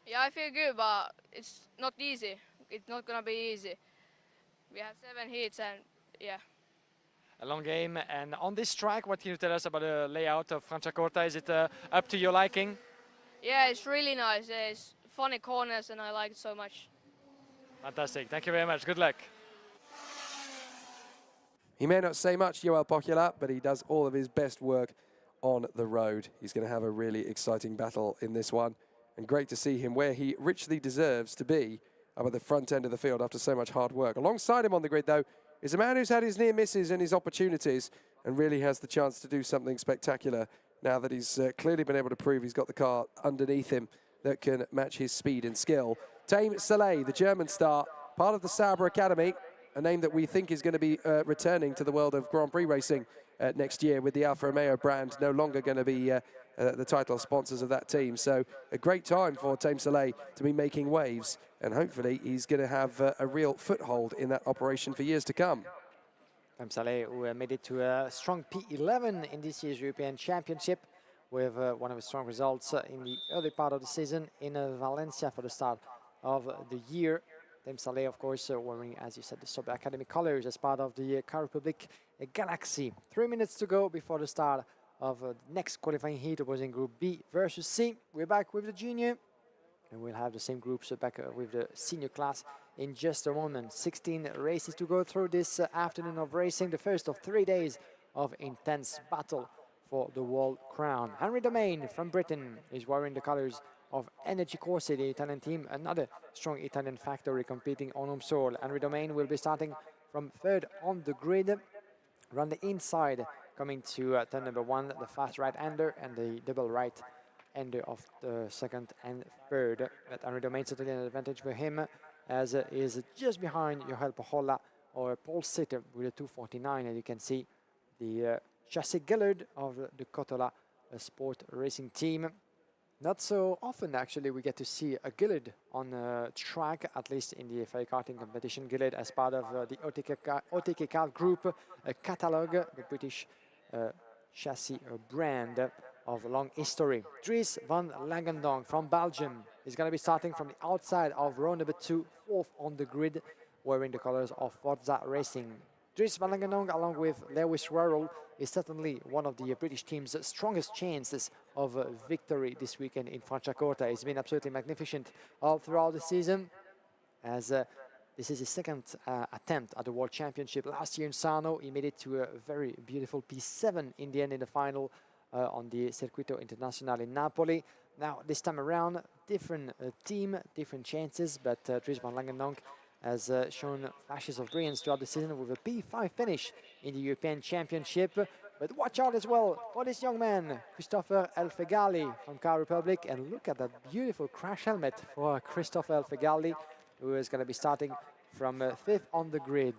Yeah, I feel good, but it's not easy. It's not going to be easy. We have 7 heats and yeah. A long game. And on this track, what can you tell us about the layout of Franciacorta? Is it up to your liking? Yeah, it's really nice. There's funny corners and I like it so much. Fantastic. Thank you very much. Good luck. He may not say much, Joel Pojola, but he does all of his best work on the road. He's going to have a really exciting battle in this one. And great to see him where he richly deserves to be, up at the front end of the field after so much hard work. Alongside him on the grid, though, is a man who's had his near misses and his opportunities and really has the chance to do something spectacular now that he's clearly been able to prove he's got the car underneath him that can match his speed and skill. Taim Saleh, the German star, part of the Sauber Academy, a name that we think is going to be returning to the world of Grand Prix racing next year, with the Alfa Romeo brand no longer going to be the title sponsors of that team. So a great time for Taim Saleh to be making waves, and hopefully he's going to have a real foothold in that operation for years to come. Taim Saleh, who made it to a strong P11 in this year's European Championship, with one of his strong results in the early part of the season in Valencia for the start of the year. Taim Saleh, of course, wearing, as you said, the Sauber Academy colors as part of the Car Republic Galaxy. 3 minutes to go before the start of the next qualifying heat. It was in Group B versus C. We're back with the junior, and we'll have the same groups back with the senior class in just a moment. 16 races to go through this afternoon of racing, the first of 3 days of intense battle for the world crown. Henry Domain from Britain is wearing the colors of Energy Corse, the Italian team, another strong Italian factory competing on home soil. Henry Domain will be starting from third on the grid, around the inside, coming to turn number 1, the fast right-hander and the double right-hander of the second and third. But Henry Domain certainly an advantage for him, as is just behind Joel Pojola or Paul Sitter with a 249, and you can see the Chassis Gillard of the Kotola Sport Racing Team. Not so often, actually, we get to see a Gillard on a track, at least in the FIA Karting competition. Gillard as part of the OTK Kart Group catalog, the British chassis brand of long history. Dries van Langendonk from Belgium is going to be starting from the outside of row number 2, 4th on the grid, wearing the colors of Forza Racing. Dries van Langendonk, along with Lewis Rurrell, is certainly one of the British team's strongest chances of victory this weekend in Franciacorta. He's been absolutely magnificent all throughout the season, as this is his second attempt at the World Championship. Last year in Sarno, he made it to a very beautiful P7 in the end in the final on the Circuito Internazionale in Napoli. Now, this time around, different team, different chances, but Dries van Langendonk has shown flashes of brilliance throughout the season with a P5 finish in the European Championship. But watch out as well for this young man, Christopher Elfegali from Car Republic. And look at that beautiful crash helmet for Christopher Elfegali, who is going to be starting from 5th on the grid.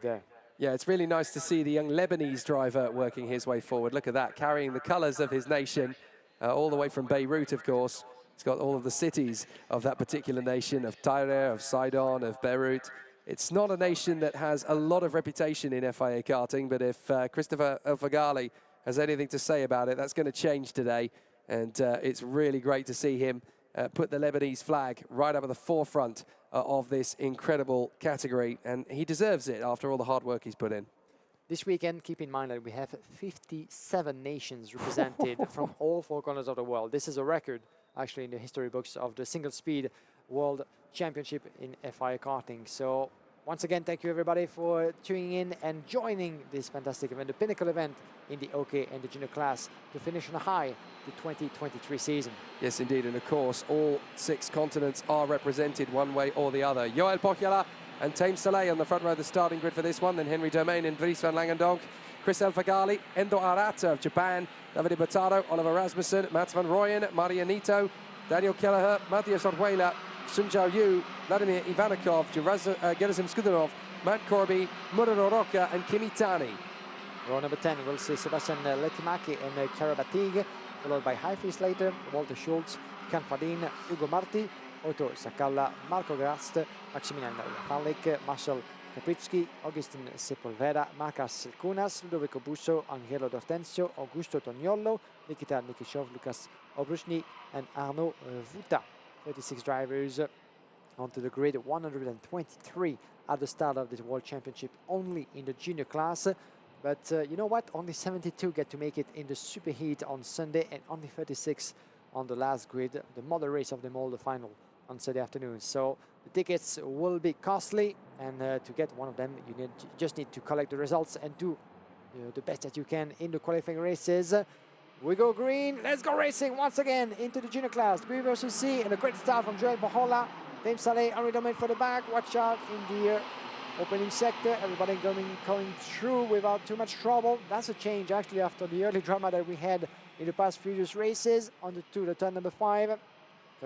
Yeah, it's really nice to see the young Lebanese driver working his way forward. Look at that, carrying the colours of his nation, all the way from Beirut, of course. He's got all of the cities of that particular nation, of Tyre, of Sidon, of Beirut. It's not a nation that has a lot of reputation in FIA karting, but if Christopher Elfegali has anything to say about it, that's going to change today. And it's really great to see him put the Lebanese flag right up at the forefront of this incredible category. And he deserves it after all the hard work he's put in. This weekend, keep in mind that we have 57 nations represented from all 4 corners of the world. This is a record, actually, in the history books of the single-speed World Championship in FIA Karting. So once again, thank you everybody for tuning in and joining this fantastic event, the pinnacle event in the OK and the junior class, to finish on a high the 2023 season. Yes, indeed, and of course, all 6 continents are represented one way or the other. Joel Pojola and Taim Saleh on the front row of the starting grid for this one, then Henry Domain and Dries van Langendonk, Chris Elfegali, Endo Arata of Japan, Davide Bottaro, Oliver Rasmussen, Mats van Rooyen, Marianito, Daniel Kelleher, Matthias Orjuela, Sun Zhao Yu, Vladimir Ivanikov, Gerasim Skudanov, Matt Corby, Muraro Roca and Kimi Tani. Row number 10, we'll see Sebastian Letimaki and Karabatig, followed by Haifi Slater, Walter Schultz, Can Fadin, Ugo Marti, Otto Sakala, Marco Grast, Maximilian Falik, Marcel Capricci, Augustin Sepulveda, Marcas Kunas, Ludovico Busso, Angelo D'Ortenzio, Augusto Toniolo, Nikita Nikishov, Lucas Obruchny, and Arnaud Vuta. 36 drivers onto the grid, 123 at the start of this World Championship, only in the junior class. But you know what? Only 72 get to make it in the superheat on Sunday, and only 36 on the last grid, the mother race of them all, the final on Sunday afternoon. So the tickets will be costly, and to get one of them, you just need to collect the results and do the best that you can in the qualifying races. We go green, let's go racing once again into the junior class. B versus C, and a great start from Joel Pajola. Dame Saleh, Henri Domain for the back. Watch out in the opening sector. Everybody going through without too much trouble. That's a change actually after the early drama that we had in the past previous races. On the turn number 5.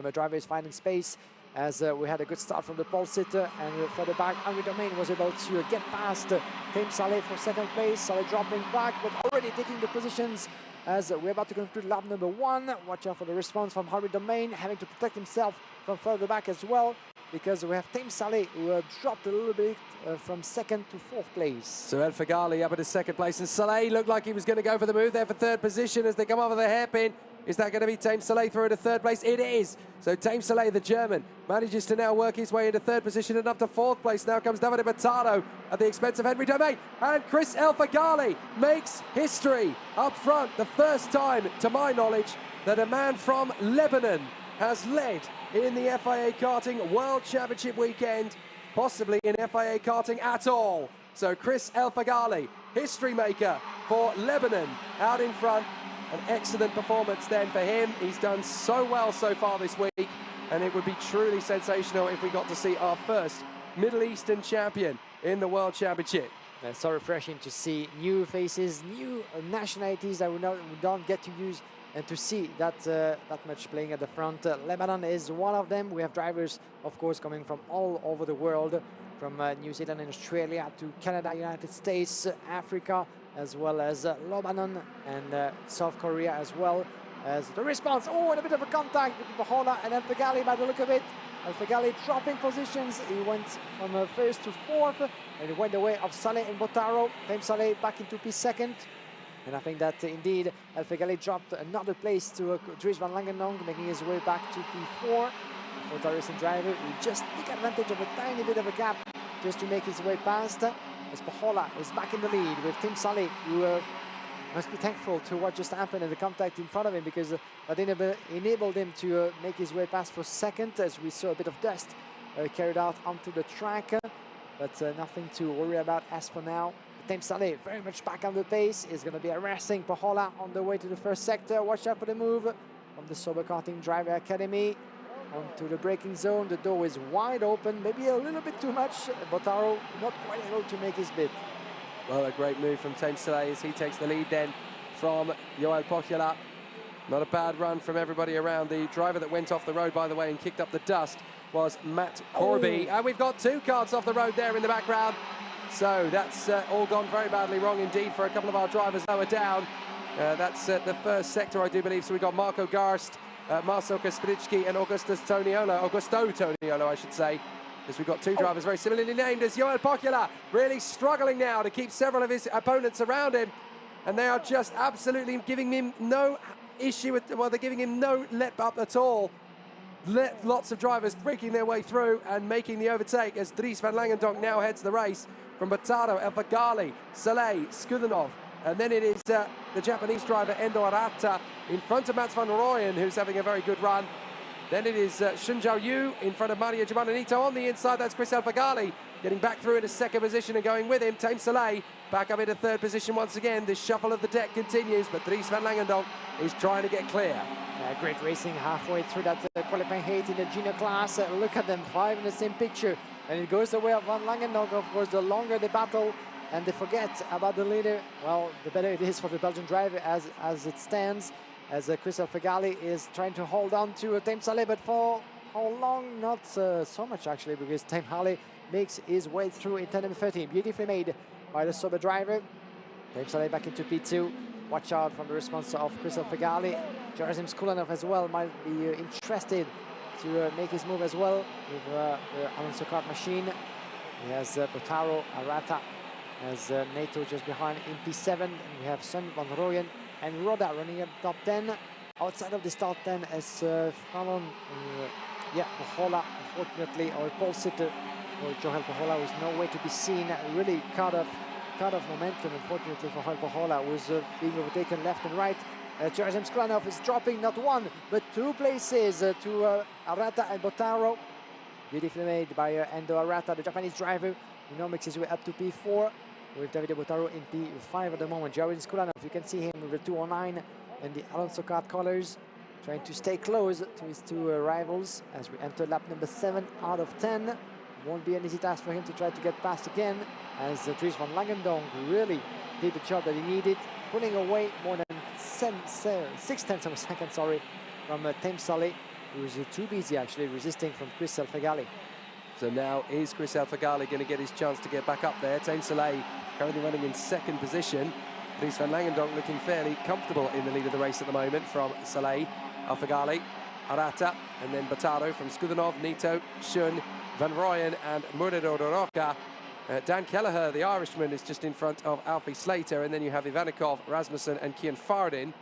The driver is finding space as we had a good start from the pole sitter, and for the back, Henri Domain was able to get past Dame Saleh for second place. Saleh dropping back, but already taking the positions as we're about to conclude lap number 1. Watch out for the response from Henri Domain, having to protect himself from further back as well, because we have Dame Saleh who dropped a little bit from second to 4th place. So El Fagali up at his second place, and Saleh looked like he was going to go for the move there for 3rd position as they come over the hairpin. Is that going to be Dame Saleh through to 3rd place? It is. So Dame Saleh, the German, manages to now work his way into 3rd position and up to 4th place. Now comes Davide Battaro at the expense of Henri Domain. And Chris El Fagali makes history up front. The first time, to my knowledge, that a man from Lebanon has led in the FIA Karting World Championship weekend, possibly in FIA Karting at all. So Chris El Fagali, history maker for Lebanon, out in front. An excellent performance then for him. He's done so well so far this week, and it would be truly sensational if we got to see our first Middle Eastern champion in the World Championship. It's so refreshing to see new faces, new nationalities that we don't get to use, and to see that much playing at the front. Lebanon is one of them. We have drivers, of course, coming from all over the world, from New Zealand and Australia to Canada, United States, Africa, as well as Lebanon and South Korea as well. As the response, and a bit of a contact between Pajola and El Fagali by the look of it. El Fagali dropping positions. He went from 1st to 4th, and he went the way of Saleh and Botaro. Dame Saleh back into P2nd. And I think that indeed El Fagali dropped another place to Dries van Langenong, making his way back to P4. For the racing driver, he just took advantage of a tiny bit of a gap just to make his way past. As Pajola is back in the lead with Dame Saleh, who must be thankful to what just happened in the contact in front of him, because that enabled him to make his way past for 2nd, as we saw a bit of dust carried out onto the track. But nothing to worry about as for now. Dame Saleh very much back on the pace, is going to be harassing Pajola on the way to the 1st sector. Watch out for the move from the Sober Karting Driver Academy. Onto the braking zone, the door is wide open, maybe a little bit too much. Botaro not quite able to make his bid. Well, a great move from Dame Saleh as he takes the lead then from Joel Pochiola. Not a bad run from everybody around. The driver that went off the road, by the way, and kicked up the dust was Matt Corby. And we've got 2 cars off the road there in the background. So that's all gone very badly wrong indeed for a couple of our drivers lower down. That's the 1st sector, I do believe. So we've got Marco Garst, Marcel Kaspricki and Augusto Toniolo, I should say, because we've got 2 drivers very similarly named as Joel Pochiola, really struggling now to keep several of his opponents around him, and they are just absolutely giving him no issue, they're giving him no let up at all. Lots of drivers breaking their way through and making the overtake as Dries van Langendock now heads the race from Battaro, El Fagali, Saleh, Skudanov. And then it is the Japanese driver Endo Arata in front of Mats van Rooyen, who's having a very good run. Then it is Shun Zhao Yu in front of Mario Giovananito on the inside. That's Chris El Fagali getting back through into 2nd position and going with him. Dame Saleh back up into 3rd position once again. This shuffle of the deck continues, but Dries van Langendock is trying to get clear. Great racing halfway through that qualifying heat in the junior class. Look at them, 5 in the same picture. And it goes the way of Van Langendock. Of course, the longer the battle, and they forget about the leader, well, the better it is for the Belgian driver as it stands, as Chris El Fagali is trying to hold on to Dame Saleh, but for how long? Not so much actually, because Dame Saleh makes his way through in turn number 13. Beautifully made by the Sober driver. James Saleh back into P2. Watch out from the response of Chris Alfagali. Gerasim Skulanov as well might be interested to make his move as well with the Alonso Kart machine. He has Botaro, Arata, as NATO just behind in P7. And we have Sun Van Rooyen and Roda running at top 10. Outside of this top 10 as Fallon, Pohola, unfortunately, or pole sitter, or Joel Pohola was nowhere to be seen. Really cut off momentum, unfortunately, for Joel Pohola, who was being overtaken left and right. Gerasim Skulanov is dropping not one, but 2 places to Arata and Botaro. Beautifully made by Endo Arata, the Japanese driver, who now makes his way up to P4, with Davide Botaro in P5 at the moment. Gerasim Skulanov, you can see him with the 209 and the Alonso Kart colors, trying to stay close to his 2 rivals as we enter lap number 7 out of 10. Won't be an easy task for him to try to get past again, as Dries van Langendonk really did the job that he needed, pulling away more than 6/10 of a second, from James Saleh, who was too busy actually resisting from Chris Alfagali. So now is Chris Alfagali going to get his chance to get back up there? James Saleh currently running in 2nd position. Dries van Langendonk looking fairly comfortable in the lead of the race at the moment from Saleh, Alfagali, Arata, and then Botaro from Skudanov, Nito, Shun, Van Rooyen and Murado Roca. Dan Kelleher, the Irishman, is just in front of Alfie Slater, and then you have Ivanikov, Rasmussen and Kian Fardin.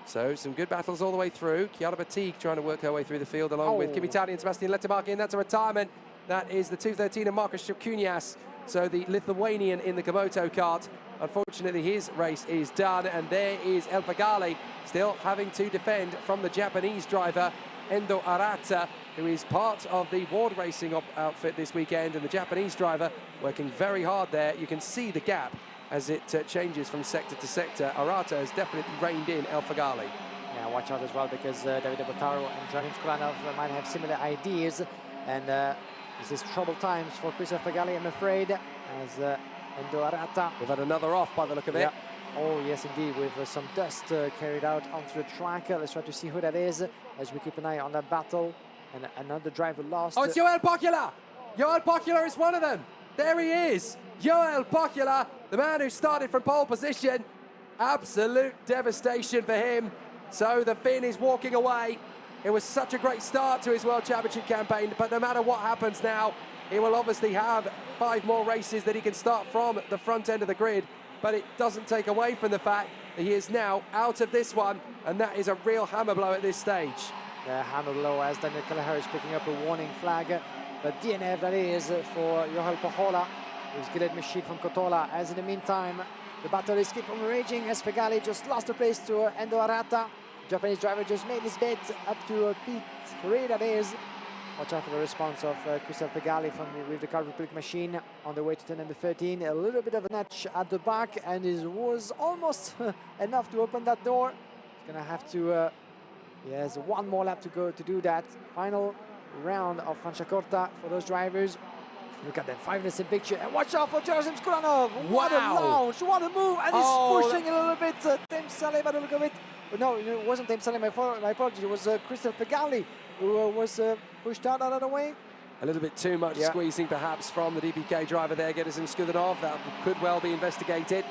So some good battles all the way through. Chiara Batig trying to work her way through the field along with Kimi Tani and Sebastian Letemarki, and that's a retirement. That is the 213 of Markus Šukunias, so the Lithuanian in the Komoto kart. Unfortunately, his race is done, and there is Alfagali still having to defend from the Japanese driver, Endo Arata, who is part of the Ward Racing outfit this weekend, and the Japanese driver working very hard there. You can see the gap as it changes from sector to sector. Arata has definitely reined in Alfagali. Yeah, watch out as well, because Davide Botaro and Gerasim Skulanov might have similar ideas, and this is trouble times for Chris Alfagali, I'm afraid, as Endo Arata. We've had another off by the look of it. Oh, yes, indeed, with some dust carried out onto the track. Let's try to see who that is as we keep an eye on that battle. And another driver lost. Oh, it's Joel Pocula! Joel Pocula is one of them. There he is. Joel Pocula, the man who started from pole position. Absolute devastation for him. So the Finn is walking away. It was such a great start to his World Championship campaign, but no matter what happens now, he will obviously have 5 more races that he can start from the front end of the grid. But it doesn't take away from the fact that he is now out of this one, and that is a real hammer blow at this stage. The hammer blow as Daniel Kelleher is picking up a warning flag. But DNF that is for Joel Pohola, who's Gillette machine from Kotola. As in the meantime, the battle is keep on raging as Fegali just lost the place to Endo Arata. The Japanese driver just made his bet up to P3, that is. Watch out for the response of Chris Alfagali with the Car Republic machine on the way to turn number 13. A little bit of a notch at the back, and it was almost enough to open that door. He's going to have to... he has 1 more lap to go to do that. Final round of Franciacorta for those drivers. Look at that 5 minutes in picture. And watch out for Gerasim Skulanov. What a launch, what a move. And he's pushing a little bit. James Saleh by the look of it. But no, it wasn't James Saleh, my apologies. It was Chris Alfagali who was pushed out of the way. A little bit too much squeezing perhaps from the DPK driver there, Gerasim Skulanov. That could well be investigated.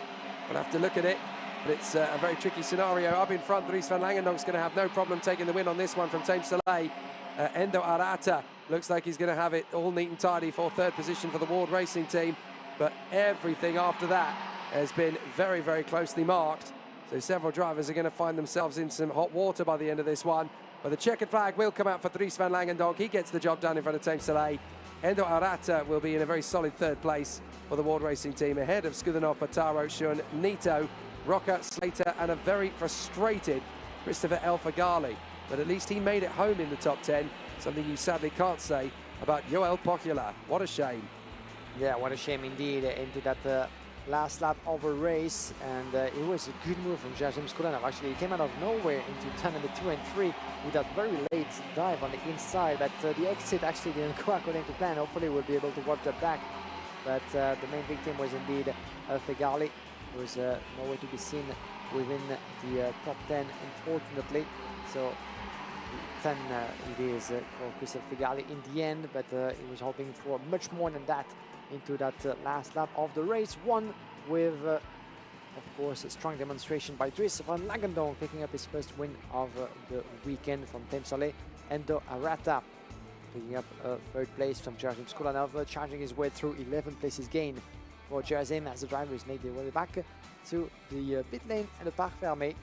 We'll have to look at it. But it's a very tricky scenario. Up in front, Dries van Langendonk's going to have no problem taking the win on this one from James Saleh. Endo Arata looks like he's going to have it all neat and tidy for 3rd position for the Ward Racing team. But everything after that has been very, very closely marked. So several drivers are going to find themselves in some hot water by the end of this one. But the checkered flag will come out for Dries van Langendonk. He gets the job done in front of James Saleh. Endo Arata will be in a very solid 3rd place for the Ward Racing team, ahead of Skudanov, Botaro, Shun, Nito, Roca, Slater, and a very frustrated Christopher Alfagali. But at least he made it home in the top 10, something you sadly can't say about Joel Pocula. What a shame. Yeah, what a shame indeed into that last lap of a race. And it was a good move from Gerasim Skulanov. Actually, he came out of nowhere into turn number 2 and 3 with that very late dive on the inside. But the exit actually didn't go according to plan. Hopefully we'll be able to watch that back. But the main victim was indeed Alfagali. Was nowhere to be seen within the top 10, unfortunately. So 10 it is for Chris Alfagali in the end, but he was hoping for much more than that into that last lap of the race. Won with of course, a strong demonstration by Dries van Langendonk, picking up his first win of the weekend from Team Soleil. Endo Arata picking up third place from Jarzim Skulanov, charging his way through 11 places gain for Jarzim as the drivers make their way back to the pit lane and the Parc Fermé,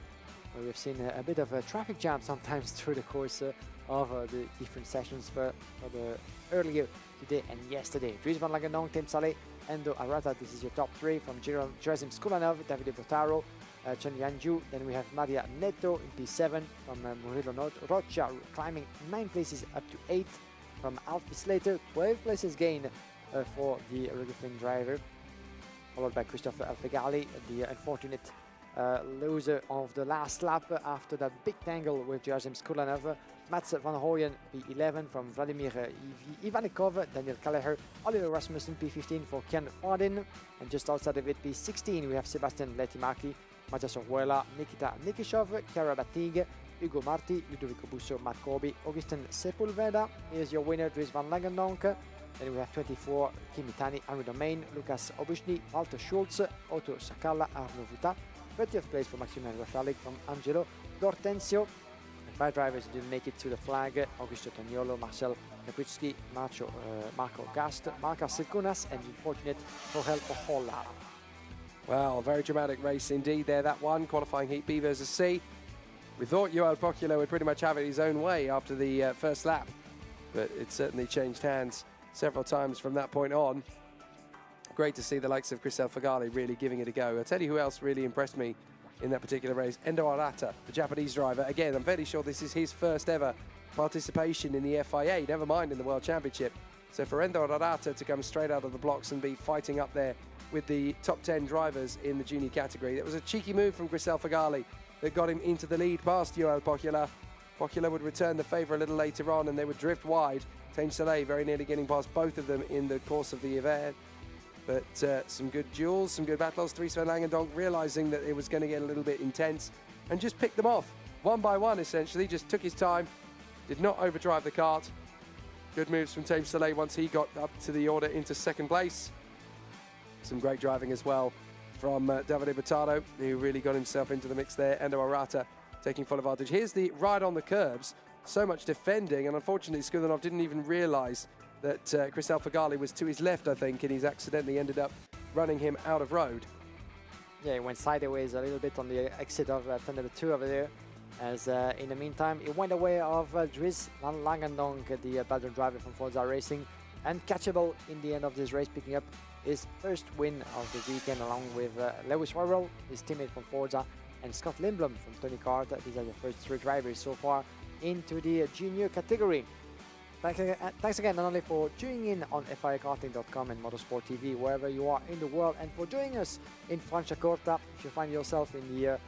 where we've seen a bit of a traffic jam sometimes through the course of the different sessions for the earlier today and yesterday. Dries van Langendonk, Team Soleil, Endo Arata, this is your top three from Jarzim Skulanov, Davide Botaro, Chen Yanju. Then we have Maria Neto in P7 from Murillo Rocha, climbing 9 places up to 8 from Alfie Slater, 12 places gain for the Rugby driver, followed by Christophe Alfegali, the unfortunate loser of the last lap after that big tangle with Jarzim Skulanov. Mats van Hooyen, P11 from Vladimir Ivanikov, Daniel Kelleher, Oliver Rasmussen, P15 for Ken Fardin, and just outside of it, P16, we have Sebastian Letimaki, Matthias Orhuela, Nikita Nikishov, Chiara Battig, Hugo Marti, Ludovico Busso, Matt Corby, Augustin Sepulveda. Here's your winner, Dries van Langendonk. Then we have 24, Kimi Tani, Henri Domain, Lucas Obushny, Walter Schulz, Otto Sakala, Arno Vuta. 30th place for Maximilian Rafalik from Angelo D'Ortenzio. And 5 drivers didn't make it to the flag: Augusto Tognolo, Marcel Kapritski, Marco Gast, Marcos Silkunas, and the unfortunate Jorel Ojola. Well, very dramatic race indeed there, that one. Qualifying heat, B versus C. We thought Joel Pocchio would pretty much have it his own way after the first lap, but it certainly changed hands several times from that point on. Great to see the likes of Chris Alfagali really giving it a go. I'll tell you who else really impressed me in that particular race. Endo Arata, the Japanese driver. Again, I'm fairly sure this is his first ever participation in the FIA, never mind in the World Championship. So for Endo Arata to come straight out of the blocks and be fighting up there with the top 10 drivers in the junior category, that was a cheeky move from Chris Alfagali that got him into the lead past Joel Pocchio. Pocchio would return the favour a little later on and they would drift wide. Team Soleil very nearly getting past both of them in the course of the event. But some good duels, some good battles. Dries van Langendonk realising that it was going to get a little bit intense and just picked them off one by one, essentially. Just took his time, did not overdrive the kart. Good moves from Team Soleil once he got up to the order into second place. Some great driving as well from Davide Botaro, who really got himself into the mix there. Endo Arata taking full advantage. Here's the ride on the curbs. So much defending, and unfortunately Skulanov didn't even realise that Chris Alfagali was to his left, I think, and he's accidentally ended up running him out of road. Yeah, he went sideways a little bit on the exit of turn number 2 over there, as in the meantime it went away of Dries van Langendonk, the Belgian driver from Forza Racing, and catchable in the end of this race, picking up his first win of the weekend along with Lewis Worrell, his teammate from Forza, and Scott Lindblom from Tony Kart. These are the first 3 drivers so far into the junior category. Thanks again not only for tuning in on FIAKarting.com and Motorsport TV wherever you are in the world, and for joining us in Franciacorta. If you find yourself in the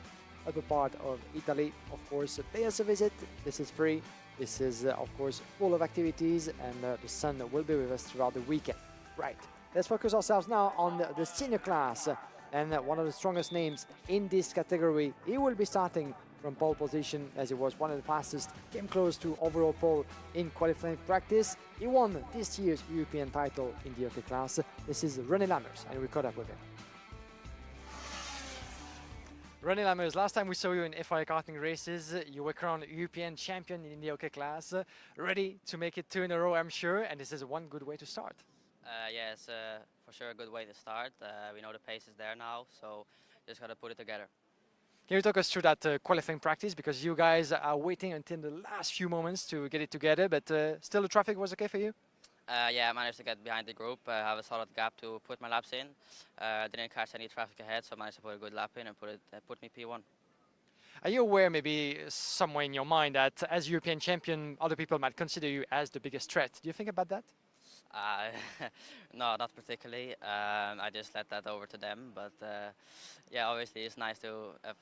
upper part of Italy, of course, pay us a visit. This is free. This is, of course, full of activities, and the sun will be with us throughout the weekend. Right, let's focus ourselves now on the senior class, and one of the strongest names in this category. He will be starting from pole position, as he was one of the fastest, came close to overall pole in qualifying practice. He won this year's European title in the OK class. This is René Lammers, and we caught up with him. René Lammers, last time we saw you in FIA karting races, you were crowned European champion in the OK class. Ready to make it 2 in a row, I'm sure, and this is one good way to start. Yeah, it's for sure a good way to start. We know the pace is there now, so just got to put it together. Can you talk us through that qualifying practice, because you guys are waiting until the last few moments to get it together, but still the traffic was okay for you? Yeah, I managed to get behind the group, have a solid gap to put my laps in. Didn't catch any traffic ahead, so I managed to put a good lap in and put me P1. Are you aware, maybe somewhere in your mind, that as European champion, other people might consider you as the biggest threat? Do you think about that? No, not particularly. I just let that over to them. But yeah, obviously it's nice to have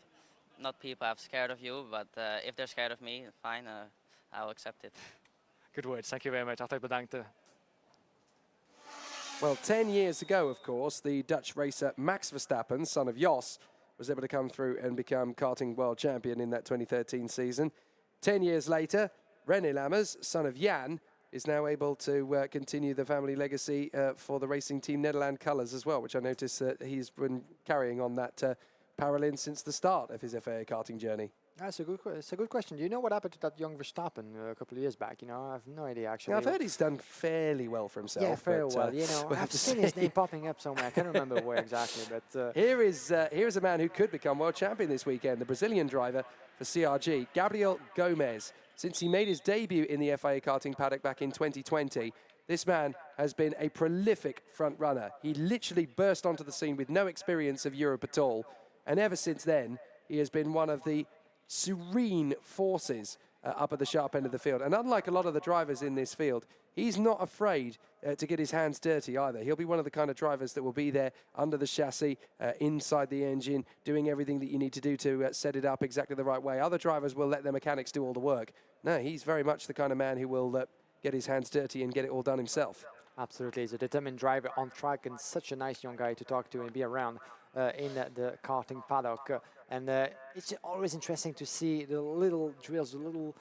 not people have scared of you, but if they're scared of me, fine, I'll accept it. Good words. Thank you very much. Hartelijk bedankt. Well, 10 years ago, of course, the Dutch racer Max Verstappen, son of Jos, was able to come through and become karting world champion in that 2013 season. 10 years later, René Lammers, son of Jan, is now able to continue the family legacy for the racing team Nederland colours as well, which I noticed that he's been carrying on that Paralin since the start of his FIA karting journey? That's a good question. Do you know what happened to that young Verstappen a couple of years back? You know, I have no idea actually. Yeah, I've heard he's done fairly well for himself. Yeah, very but, well. You know, we'll I've to seen his name popping up somewhere. I can't remember where exactly, but here is a man who could become world champion this weekend. The Brazilian driver for CRG, Gabriel Gomes. Since he made his debut in the FIA karting paddock back in 2020, this man has been a prolific front runner. He literally burst onto the scene with no experience of Europe at all, and ever since then, he has been one of the serene forces up at the sharp end of the field. And unlike a lot of the drivers in this field, he's not afraid to get his hands dirty either. He'll be one of the kind of drivers that will be there under the chassis, inside the engine, doing everything that you need to do to set it up exactly the right way. Other drivers will let their mechanics do all the work. No, he's very much the kind of man who will get his hands dirty and get it all done himself. absolutely, he's a determined driver on track and such a nice young guy to talk to and be around in the karting paddock. And it's always interesting to see the little drills, the little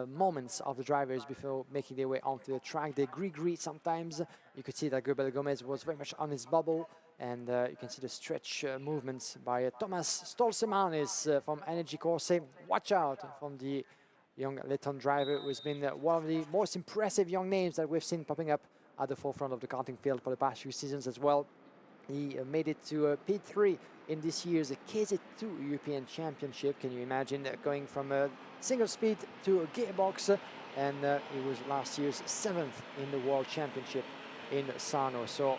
moments of the drivers before making their way onto the track. They agree sometimes. You could see that Gabriel Gomes was very much on his bubble, and you can see the stretch movements by Thomas Stolzemanis from Energy Corse. Watch out from the young Letton driver, who's been one of the most impressive young names that we've seen popping up at the forefront of the karting field for the past few seasons as well. He made it to P3 in this year's KZ2 European Championship. Can you imagine going from a single speed to a gearbox? And he was last year's 7th in the World Championship in Sarno. So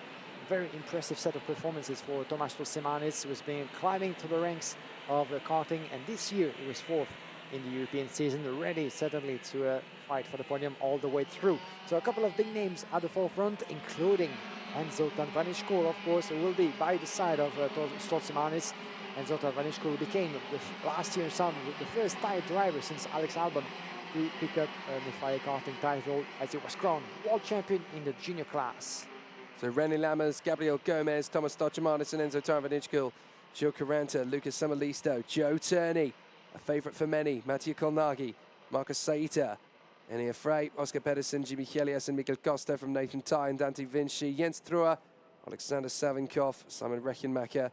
very impressive set of performances for Tomas Stolzemanis, who has been climbing to the ranks of karting, and this year he was 4th in the European season, ready certainly to fight for the podium all the way through. So a couple of big names at the forefront, including Enzo Tanvanishko, of course, will be by the side of Stolzemanis. Enzo Tanvanishko became last year the first Thai driver since Alex Albon to pick up the FIA karting title, as he was crowned world champion in the junior class. So René Lammers, Gabriel Gomes, Thomas Stolzemanis and Enzo Tanvanishko, Gio Caranta, Lucas Samalisto, Joe Turney, a favourite for many, Mattia Kolnagi, Marcus Saita, Enia Frey, Oscar Pedersen, Jimmy Chelias and Mikkel Costa from Nathan Ty and Dante Vinci, Jens Truer, Alexander Savinkov, Simon Rechenmacher,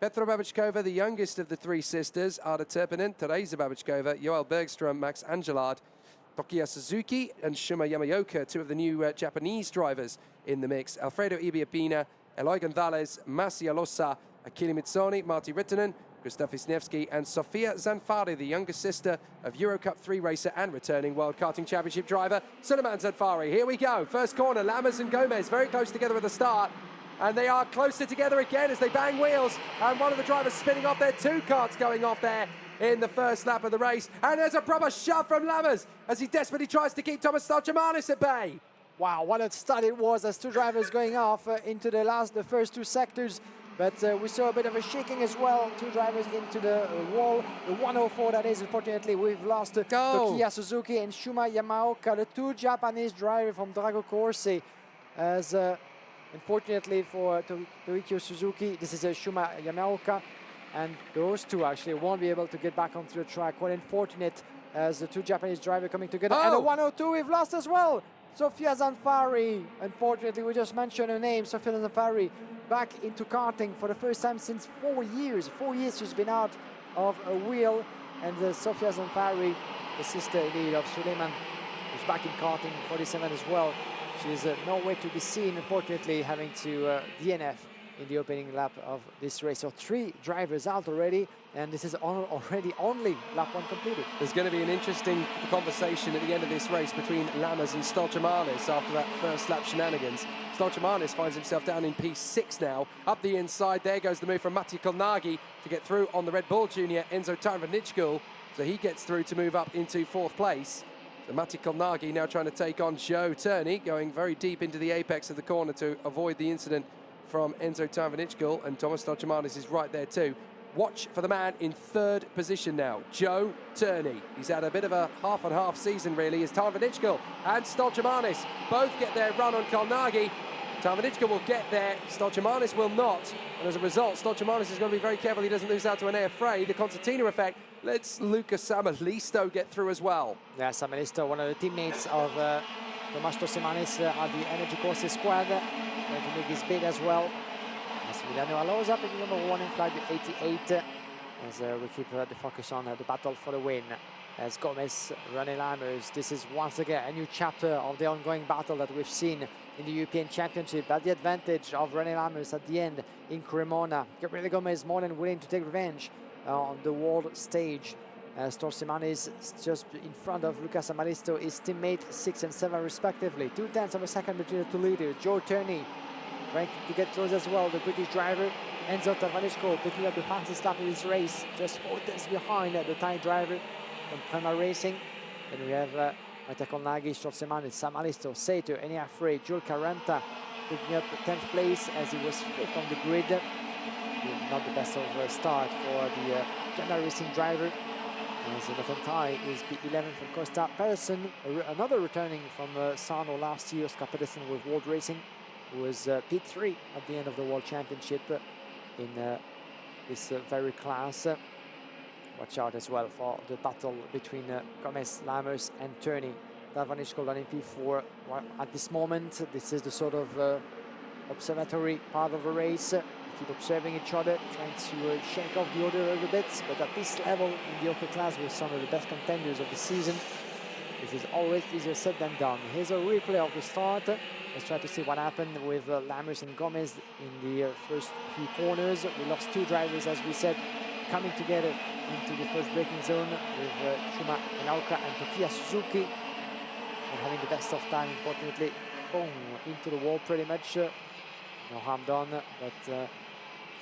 Petra Babichkova, the youngest of the three sisters, Ada Turpinen, Teresa Babichkova, Joel Bergström, Max Angelard, Tokiya Suzuki and Shuma Yamaoka, two of the new Japanese drivers in the mix, Alfredo Ibiapina, Eloy Gonzalez, Massi Alossa, Akili Mitsoni, Marty Rittinen, Gustav Wisniewski and Sofia Zanfari, the younger sister of Eurocup 3 racer and returning World Karting Championship driver, Suleiman Zanfari. Here we go, first corner, Lammers and Gomes very close together at the start. And they are closer together again as they bang wheels. And one of the drivers spinning off there, two karts going off there in the first lap of the race. And there's a proper shove from Lammers as he desperately tries to keep Thomas Stolzemanis at bay. Wow, what a start it was as two drivers going off into the first two sectors. But we saw a bit of a shaking as well. Two drivers into the wall. The 104, that is. Unfortunately, we've lost Tokiya Suzuki and Shuma Yamaoka, the two Japanese drivers from Drago Corse. As unfortunately for Tokiya Suzuki, this is Shuma Yamaoka. And those two actually won't be able to get back onto the track. Quite unfortunate as the two Japanese drivers coming together. And the 102 we've lost as well. Sofia Zanfari. Unfortunately, we just mentioned her name, Sofia Zanfari. Back into karting for the first time since 4 years. 4 years she's been out of a wheel. And Sofia Zanfari, the sister indeed of Suleiman, who's back in karting 47 as well. She's nowhere to be seen, unfortunately, having to DNF in the opening lap of this race. So 3 drivers out already, and this is already only lap 1 completed. There's going to be an interesting conversation at the end of this race between Lammers and Stolzemanis after that first lap shenanigans. Stolzemanis finds himself down in P6 now. Up the inside, there goes the move from Matti Kolnagi to get through on the Red Bull Junior, Enzo Tanvanishko. So he gets through to move up into 4th place. So Matti Kolnagi now trying to take on Joe Turney, going very deep into the apex of the corner to avoid the incident from Enzo Tanvanishko, and Thomas Stolzemanis is right there too. Watch for the man in 3rd position now, Joe Turney. He's had a bit of a half and half season really, as Tanvanishko and Stolzemanis both get their run on Kolnagi. Tanvanishko will get there, Stolzemanis will not, and as a result, Stolzemanis is going to be very careful he doesn't lose out to Enea Frey. The concertina effect lets Lucas Samalisto get through as well. Yeah, Samalisto, one of the teammates of Tomas Stolzemanis at the Energy Corse squad, going to make his bid as well. Massimiliano Alosa, picking number 1 in flag with 88. as we keep the focus on the battle for the win. As Gomez, René Lammers, this is once again a new chapter of the ongoing battle that we've seen in the European Championship. At the advantage of René Lammers at the end in Cremona. Gabriele Gomez more than willing to take revenge on the world stage. Storsimane is just in front of Lucas Amaristo, his teammate 6 and 7 respectively. 0.2 of a second between the two leaders. Joe Turney trying to get close as well. The British driver Enzo Tarvanishko picking up the fastest lap in this race, just 4 tenths behind the Thai driver from Prema Racing. Then we have Mattia Colnaghi, Storsimane, Sam Alisto, Sato, Enea Frey, Jules Caranta picking up 10th place as he was 5th on the grid. Not the best of start for the Prema Racing driver. As Nathan Tai is P11 from Costa. Persson, another returning from Sano last year, Oscar Pedersen with World Racing, who was P3 at the end of the World Championship in this very class. Watch out as well for the battle between Gomez, Lammers and Turney. Tarvanishko running P4. Well, at this moment, this is the sort of observatory part of the race. Keep observing each other, trying to shake off the order a little bit, but at this level in the upper class with some of the best contenders of the season, this is always easier said than done. Here's a replay of the start. Let's try to see what happened with Lammers and Gomez in the first few corners. We lost 2 drivers, as we said, coming together into the first braking zone with Shuma Enaoka and Tokiya Suzuki, and having the best of time, unfortunately, boom, into the wall pretty much. No harm done, but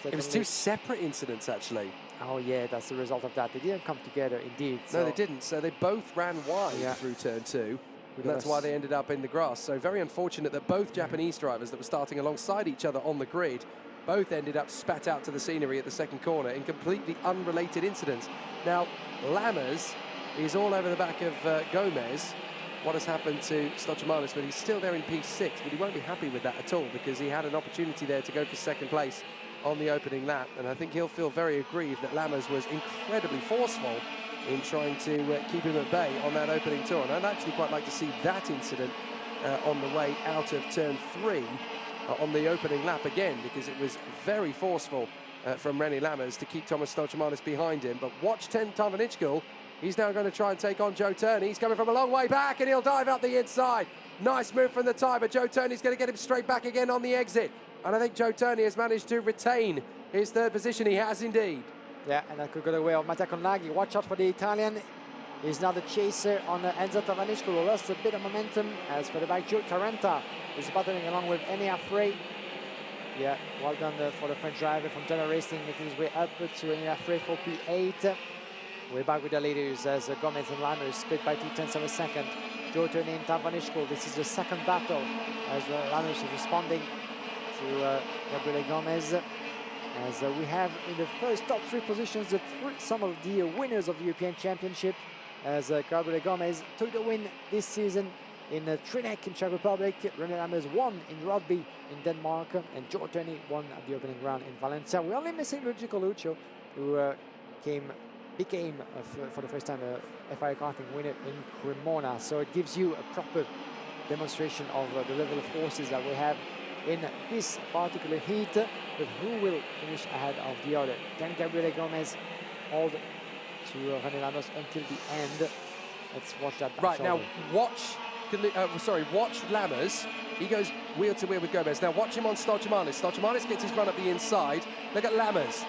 it was 2 separate incidents, actually. Oh yeah, that's the result of that. They didn't come together, indeed. No, they didn't. So they both ran wide through turn 2. And that's why they ended up in the grass. So very unfortunate that both Japanese drivers that were starting alongside each other on the grid both ended up spat out to the scenery at the second corner in completely unrelated incidents. Now, Lammers is all over the back of Gomez. What has happened to Stoichmanis, but he's still there in P6, but he won't be happy with that at all because he had an opportunity there to go for second place on the opening lap, and I think he'll feel very aggrieved that Lammers was incredibly forceful in trying to keep him at bay on that opening turn. I'd actually quite like to see that incident on the way out of turn 3 on the opening lap again, because it was very forceful from René Lammers to keep Thomas Stoichmanis behind him. But watch Tarvanishko. He's now going to try and take on Joe Turney. He's coming from a long way back, and he'll dive up the inside. Nice move from the Thai, but Joe Turney's going to get him straight back again on the exit. And I think Joe Turney has managed to retain his 3rd position. He has indeed. Yeah, and that could go the way of Mattia Colnaghi. Watch out for the Italian. He's now the chaser on Enzo Tarvanishko, who lost a bit of momentum. As for the bike, Jules Caranta is battling along with Enea Frey. Yeah, well done for the French driver from General Racing, making his way up to Enea Frey for P8. We're back with the leaders as Gomez and Lammers split by 0.2 of a second. Joe Turney and Tarvanishko. This is the second battle as Lammers is responding to Gabriele Gomez. As we have in the first top 3 positions some of the winners of the European Championship, as Gabriele Gomez took the win this season in Trinec in Czech Republic. René Lammers won in Rugby in Denmark, and Joe Turney won at the opening round in Valencia. We're only missing Luigi Coluccio, who became for the first time a FIA Karting winner in Cremona. So it gives you a proper demonstration of the level of forces that we have in this particular heat, but who will finish ahead of the other? Can Gabriele Gomez hold to René Lammers until the end? Let's watch that back. Right, now watch Lammers. He goes wheel to wheel with Gomez. Now watch him on Stoichmanis. Stoichmanis gets his run up the inside. Look at Lammers.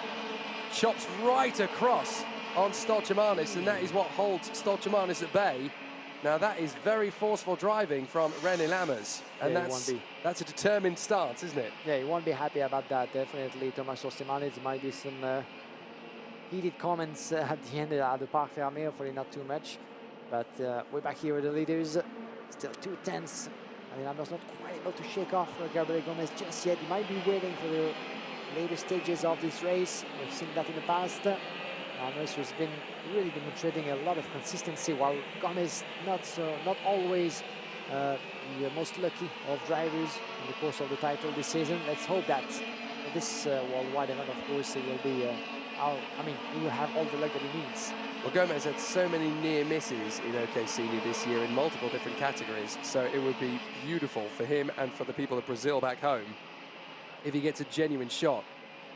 Chops right across on Stoichmanis, and that is what holds Stoichmanis at bay. Now that is very forceful driving from René Lammers, and that's a determined stance, isn't it? Yeah, he won't be happy about that, definitely. Thomas Stoichmanis might be some heated comments at the end of the Parc Fermé, hopefully not too much. But we're back here with the leaders, still 2 tenths. I mean, Lammers not quite able to shake off Gabriele Gomez just yet. He might be waiting for the later stages of this race. We've seen that in the past. Lammers has been really demonstrating a lot of consistency, while Gomez not always the most lucky of drivers in the course of the title this season. Let's hope that this worldwide event, of course, it will be he will have all the luck that he needs. Well, Gomez had so many near misses in OK Senior this year in multiple different categories, so it would be beautiful for him and for the people of Brazil back home if he gets a genuine shot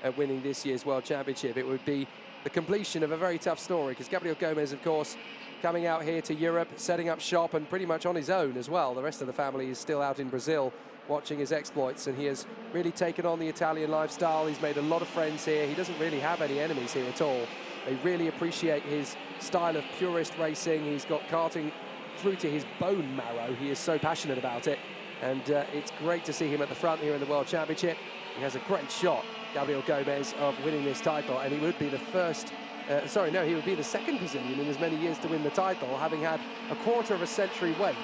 at winning this year's World Championship. It would be the completion of a very tough story, because Gabriel Gomez, of course, coming out here to Europe, setting up shop, and pretty much on his own as well. The rest of the family is still out in Brazil watching his exploits, and he has really taken on the Italian lifestyle. He's made a lot of friends here. He doesn't really have any enemies here at all. They really appreciate his style of purist racing. He's got karting through to his bone marrow. He is so passionate about it, and it's great to see him at the front here in the World Championship. He has a great shot, Gabriel Gomez, of winning this title, and he would be the first he would be the second Brazilian in as many years to win the title, having had a quarter of a century wait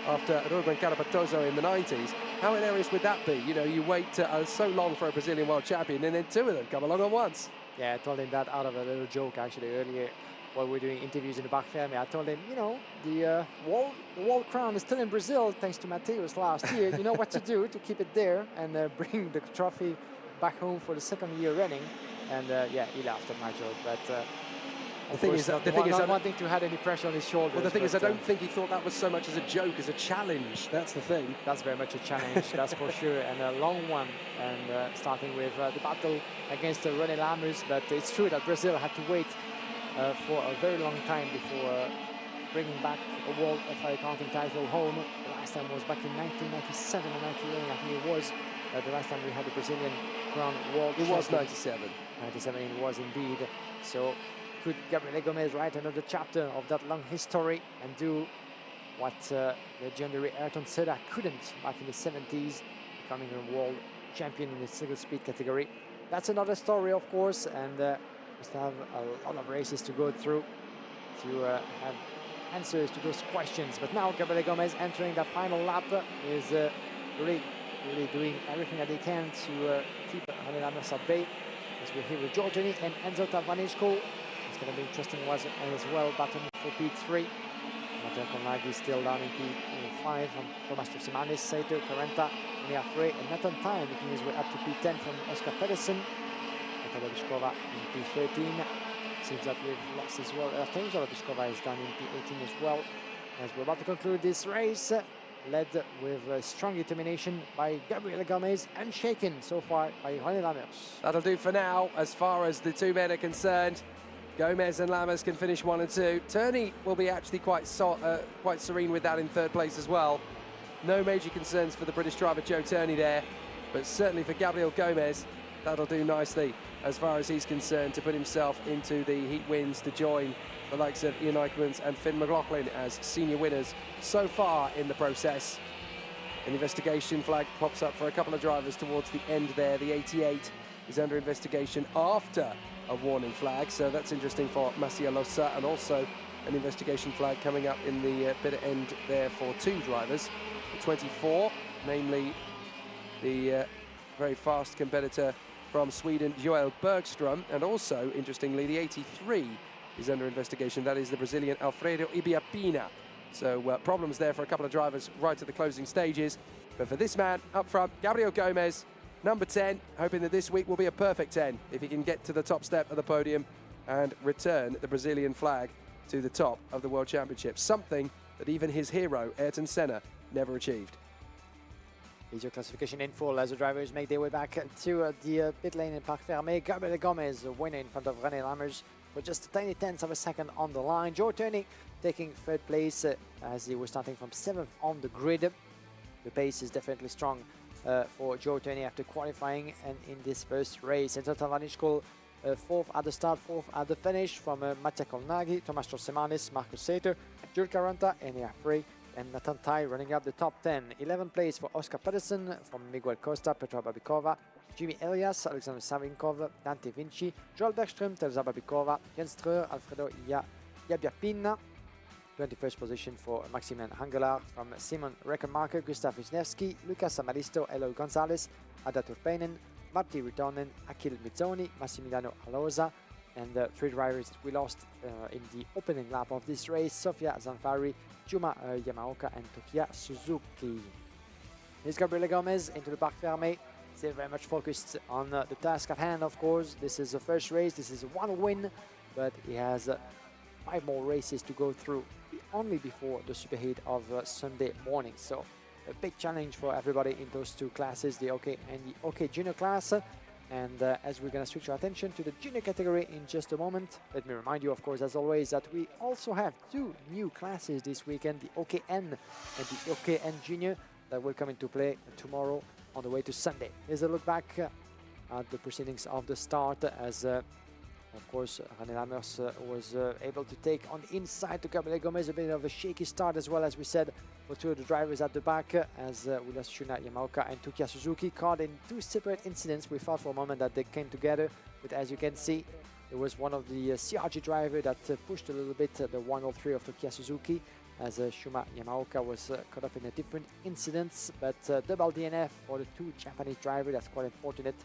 after Ruben Carapatoso in the 90s. How hilarious would that be? You know, you wait so long for a Brazilian world champion, and then two of them come along at once. Yeah, I told him that out of a little joke, actually, earlier while we were doing interviews in the Parc Fermé. I told him, you know, the world crown is still in Brazil, thanks to Mateus last year. You know what to do to keep it there and bring the trophy back home for the second year running. And yeah, he laughed at my joke, but the thing is, not wanting to have any pressure on his shoulders. Well, the thing is, I don't think he thought that was so much as a joke, as a challenge. That's the thing. That's very much a challenge, that's for sure, and a long one. And starting with the battle against René Lammers, but it's true that Brazil had to wait for a very long time before bringing back a World FIA Karting title home. The last time was back in 1997 or 98, I think it was. The last time we had the Brazilian Crown World It was 97. 97 it was indeed. So could Gabriel Gomez write another chapter of that long history and do what the legendary Ayrton Senna couldn't back in the 70s, becoming a world champion in the single speed category? That's another story, of course, and we still have a lot of races to go through to have answers to those questions. But now Gabriel Gomez entering that final lap is really doing everything that he can to keep René Lammers at bay. As we're here with Giorgiani and Enzo Tavaneshko. It's going to be interesting as well, battling for P3. Matteo Colnaghi still down in P5 from Thomas Trosimanis, Saito, Carenta, Nia Frey, and Nathan Tye making his way up to P10 from Oscar Pedersen. Natalia Biskova in P13. Seems that we've lost as well. Tenzo Biskova is down in P18 as well. As we're about to conclude this race, led with strong determination by Gabriel Gomez, unshaken so far by René Lammers. That'll do for now as far as the two men are concerned. Gomez and Lammers can finish 1 and 2. Turney will be actually quite serene with that in third place as well. No major concerns for the British driver Joe Turney there, but certainly for Gabriel Gomez, that'll do nicely as far as he's concerned to put himself into the heat wins to join the likes of Ian Eichmans and Finn McLaughlin as senior winners so far in the process. An investigation flag pops up for a couple of drivers towards the end there. The 88 is under investigation after a warning flag, so that's interesting for Masia Losa, and also an investigation flag coming up in the bit end there for two drivers. The 24, namely the very fast competitor from Sweden, Joel Bergström, and also, interestingly, the 83 is under investigation. That is the Brazilian Alfredo Ibiapina. So problems there for a couple of drivers right at the closing stages. But for this man up front, Gabriel Gomez, number 10, hoping that this week will be a perfect 10 if he can get to the top step of the podium and return the Brazilian flag to the top of the World Championship, something that even his hero, Ayrton Senna, never achieved. Here's your classification in full as the drivers make their way back to the pit lane in Parc Fermé. Gabriel Gomez, a winner in front of René Lammers for just a tiny tenth of a second on the line. Joe Turney taking third place as he was starting from 7th on the grid. The pace is definitely strong for Joe Turney after qualifying and in this first race. Enzo Tavaneshko, 4th at the start, 4th at the finish from Mattia Colnaghi, Tomas Trosimanis, Marcus Sater, Jules Carenta, Enia Frey, and Nathan Tye running up the top 10. 11th place for Oscar Pedersen from Miguel Costa, Petra Babikova, Jimmy Elias, Alexander Savinkov, Dante Vinci, Joel Bergström, Teresa Babikova, Jens Streur, Alfredo Iabiapina. 21st position for Maximilian Hangelar from Simon Reckenmarker, Gustav Wisniewski, Lucas Amaristo, Eloy Gonzalez, Ada Turpeinen, Martti Ritonen, Akil Mizzoni, Massimiliano Alosa, and the three drivers we lost in the opening lap of this race: Sofia Zanfari, Juma Yamaoka, and Tokia Suzuki. Here's Gabriel Gomez into the Parc Fermé. Still very much focused on the task at hand, of course. This is the first race, this is one win, but he has 5 more races to go through, only before the superheat of Sunday morning. So a big challenge for everybody in those two classes, the OK and the OK Junior class. And as we're going to switch our attention to the junior category in just a moment, let me remind you, of course, as always, that we also have 2 new classes this weekend, the OKN and the OKN Junior, that will come into play tomorrow on the way to Sunday. Here's a look back at the proceedings of the start as, of course, René Lammers was able to take on the inside to Gabriel Gomez, a bit of a shaky start as well, as we said, for 2 of the drivers at the back, as we lost Shuna Yamaoka and Tukia Suzuki, caught in 2 separate incidents. We thought for a moment that they came together, but as you can see, it was one of the CRG driver that pushed a little bit the 103 of Tukia Suzuki, as Shuma Yamaoka was caught up in a different incidents, but double DNF for the 2 Japanese drivers. That's quite unfortunate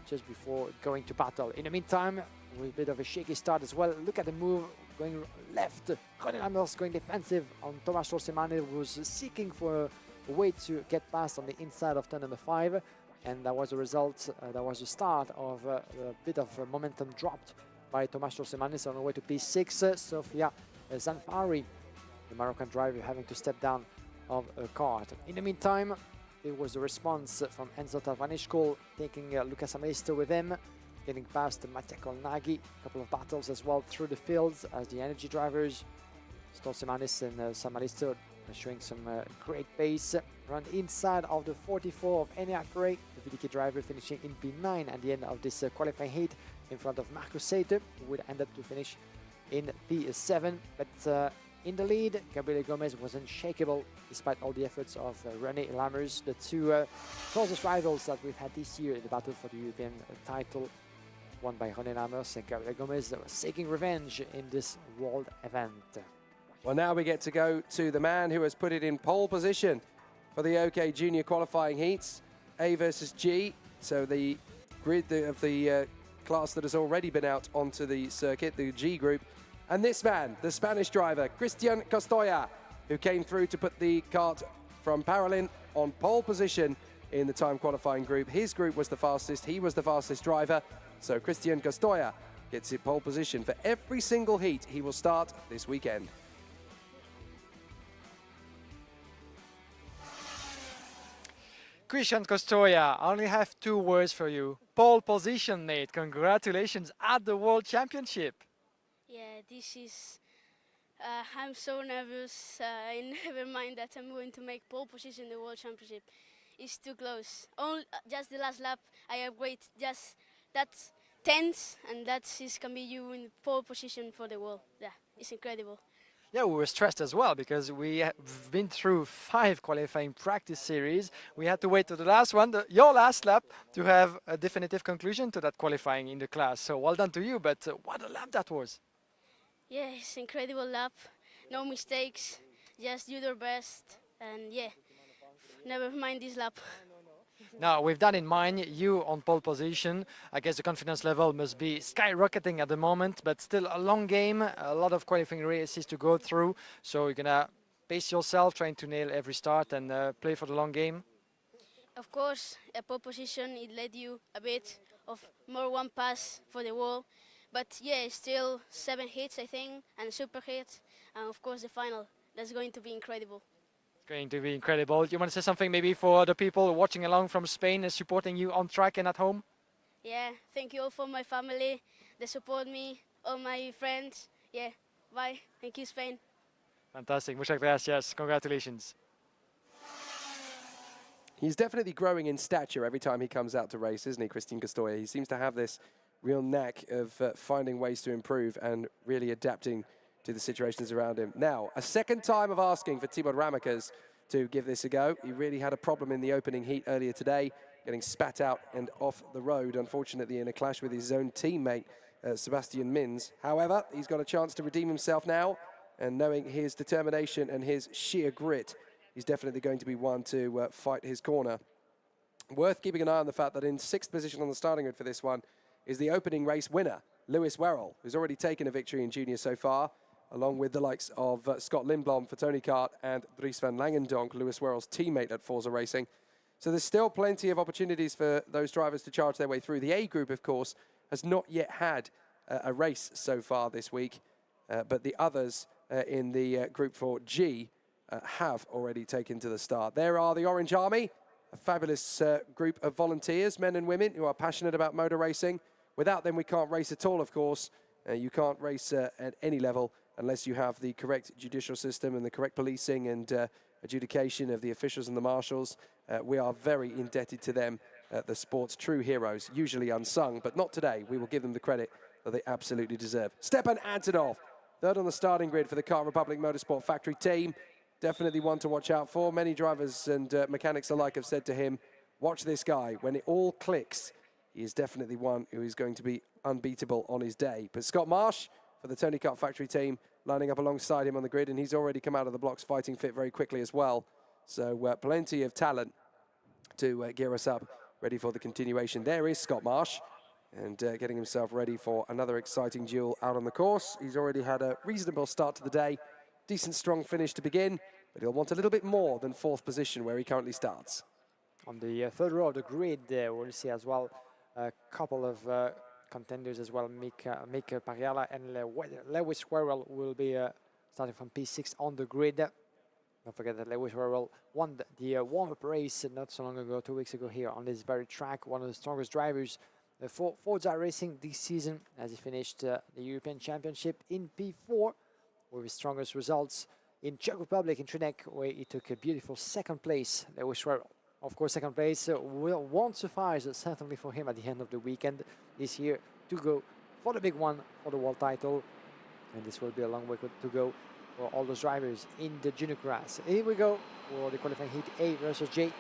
just before going to battle. In the meantime, with a bit of a shaky start as well. Look at the move going left. René Lammers going defensive on Thomas Sorsemane, who was seeking for a way to get past on the inside of turn number 5. And that was the result, that was the start of a bit of momentum dropped by Thomas Sorsemane. So on the way to P6, Sofia Zanfari, the Moroccan driver, having to step down of a kart. In the meantime, it was the response from Enzo Tavanishkol, taking Lucas Amelisto with him, getting past Mattia Colnaghi, a couple of battles as well through the fields as the energy drivers, Stolsemanis and Samalisto, showing some great pace. Around the inside of the 44 of Eni Akre, the VDK driver finishing in P9 at the end of this qualifying heat in front of Marcus Seite, who would end up to finish in P7. But in the lead, Gabriel Gomez was unshakable despite all the efforts of René Lammers, the 2 closest rivals that we've had this year in the battle for the European title, won by René Lammers and Gabriel Gomez, that was seeking revenge in this world event. Well, now we get to go to the man who has put it in pole position for the OK Junior qualifying heats, A versus G. So the grid of the class that has already been out onto the circuit, the G group. And this man, the Spanish driver, Christian Costoya, who came through to put the kart from Paralin on pole position in the time qualifying group. His group was the fastest, he was the fastest driver. So Christian Costoya gets in pole position for every single heat he will start this weekend. Christian Costoya, I only have 2 words for you. Pole position, mate. Congratulations at the World Championship. Yeah, this is. I'm so nervous. I never mind that I'm going to make pole position in the World Championship. It's too close. Only just the last lap, I upgrade just that tenth, and that is can be you in pole position for the world. Yeah, it's incredible. Yeah, we were stressed as well because we have been through 5 qualifying practice series. We had to wait to the last one, your last lap, to have a definitive conclusion to that qualifying in the class. So well done to you, but what a lap that was. Yeah, it's incredible lap. No mistakes, just do your best, and yeah, never mind this lap. Now, with that in mind, you on pole position, I guess the confidence level must be skyrocketing at the moment, but still a long game, a lot of qualifying races to go through. So you're going to pace yourself, trying to nail every start and play for the long game. Of course, a pole position, it led you a bit of more one pass for the wall. But yeah, still 7 hits, I think, and super hits. And of course, the final. That's going to be incredible. Going to be incredible. You want to say something maybe for the people watching along from Spain and supporting you on track and at home? Yeah, thank you all for my family. They support me, all my friends. Yeah, bye. Thank you, Spain. Fantastic. Muchas gracias. Congratulations. He's definitely growing in stature every time he comes out to race, isn't he, Christian Costoya? He seems to have this real knack of finding ways to improve and really adapting to the situations around him. Now, a second time of asking for Tibor Ramakas to give this a go. He really had a problem in the opening heat earlier today, getting spat out and off the road, unfortunately in a clash with his own teammate, Sebastian Mins. However, he's got a chance to redeem himself now, and knowing his determination and his sheer grit, he's definitely going to be one to fight his corner. Worth keeping an eye on the fact that in 6th position on the starting grid for this one is the opening race winner, Lewis Werrell, who's already taken a victory in junior so far, along with the likes of Scott Lindblom for Tony Kart and Dries van Langendonk, Lewis Werrell's teammate at Forza Racing. So there's still plenty of opportunities for those drivers to charge their way through. The A group, of course, has not yet had a race so far this week, but the others in the group for G have already taken to the start. There are the Orange Army, a fabulous group of volunteers, men and women, who are passionate about motor racing. Without them, we can't race at all, of course. You can't race at any level unless you have the correct judicial system and the correct policing and adjudication of the officials and the marshals. We are very indebted to them, the sport's true heroes, usually unsung, but not today. We will give them the credit that they absolutely deserve. Stepan Antonov, third on the starting grid for the Kart Republic Motorsport Factory team. Definitely one to watch out for. Many drivers and mechanics alike have said to him, watch this guy. When it all clicks, he is definitely one who is going to be unbeatable on his day. But Scott Marsh for the Tony Kart Factory team lining up alongside him on the grid, and he's already come out of the blocks fighting fit very quickly as well. So plenty of talent to gear us up, ready for the continuation. There is Scott Marsh, and getting himself ready for another exciting duel out on the course. He's already had a reasonable start to the day. Decent, strong finish to begin, but he'll want a little bit more than fourth position where he currently starts. On the third row of the grid, we'll see as well a couple of contenders as well. Mick Pariala and Lewis Squirrel will be starting from P6 on the grid. Don't forget that Lewis Squirrel won the warm-up race not so long ago, 2 weeks ago here on this very track. One of the strongest drivers for Forza Racing this season, as he finished the European Championship in P4 with his strongest results in Czech Republic, in Trinec, where he took a beautiful second place. Lewis Squirrel. Of course, second place won't suffice, certainly for him at the end of the weekend this year, to go for the big one, for the world title. And this will be a long way to go for all those drivers in the junior class. Here we go for the qualifying heat A versus J,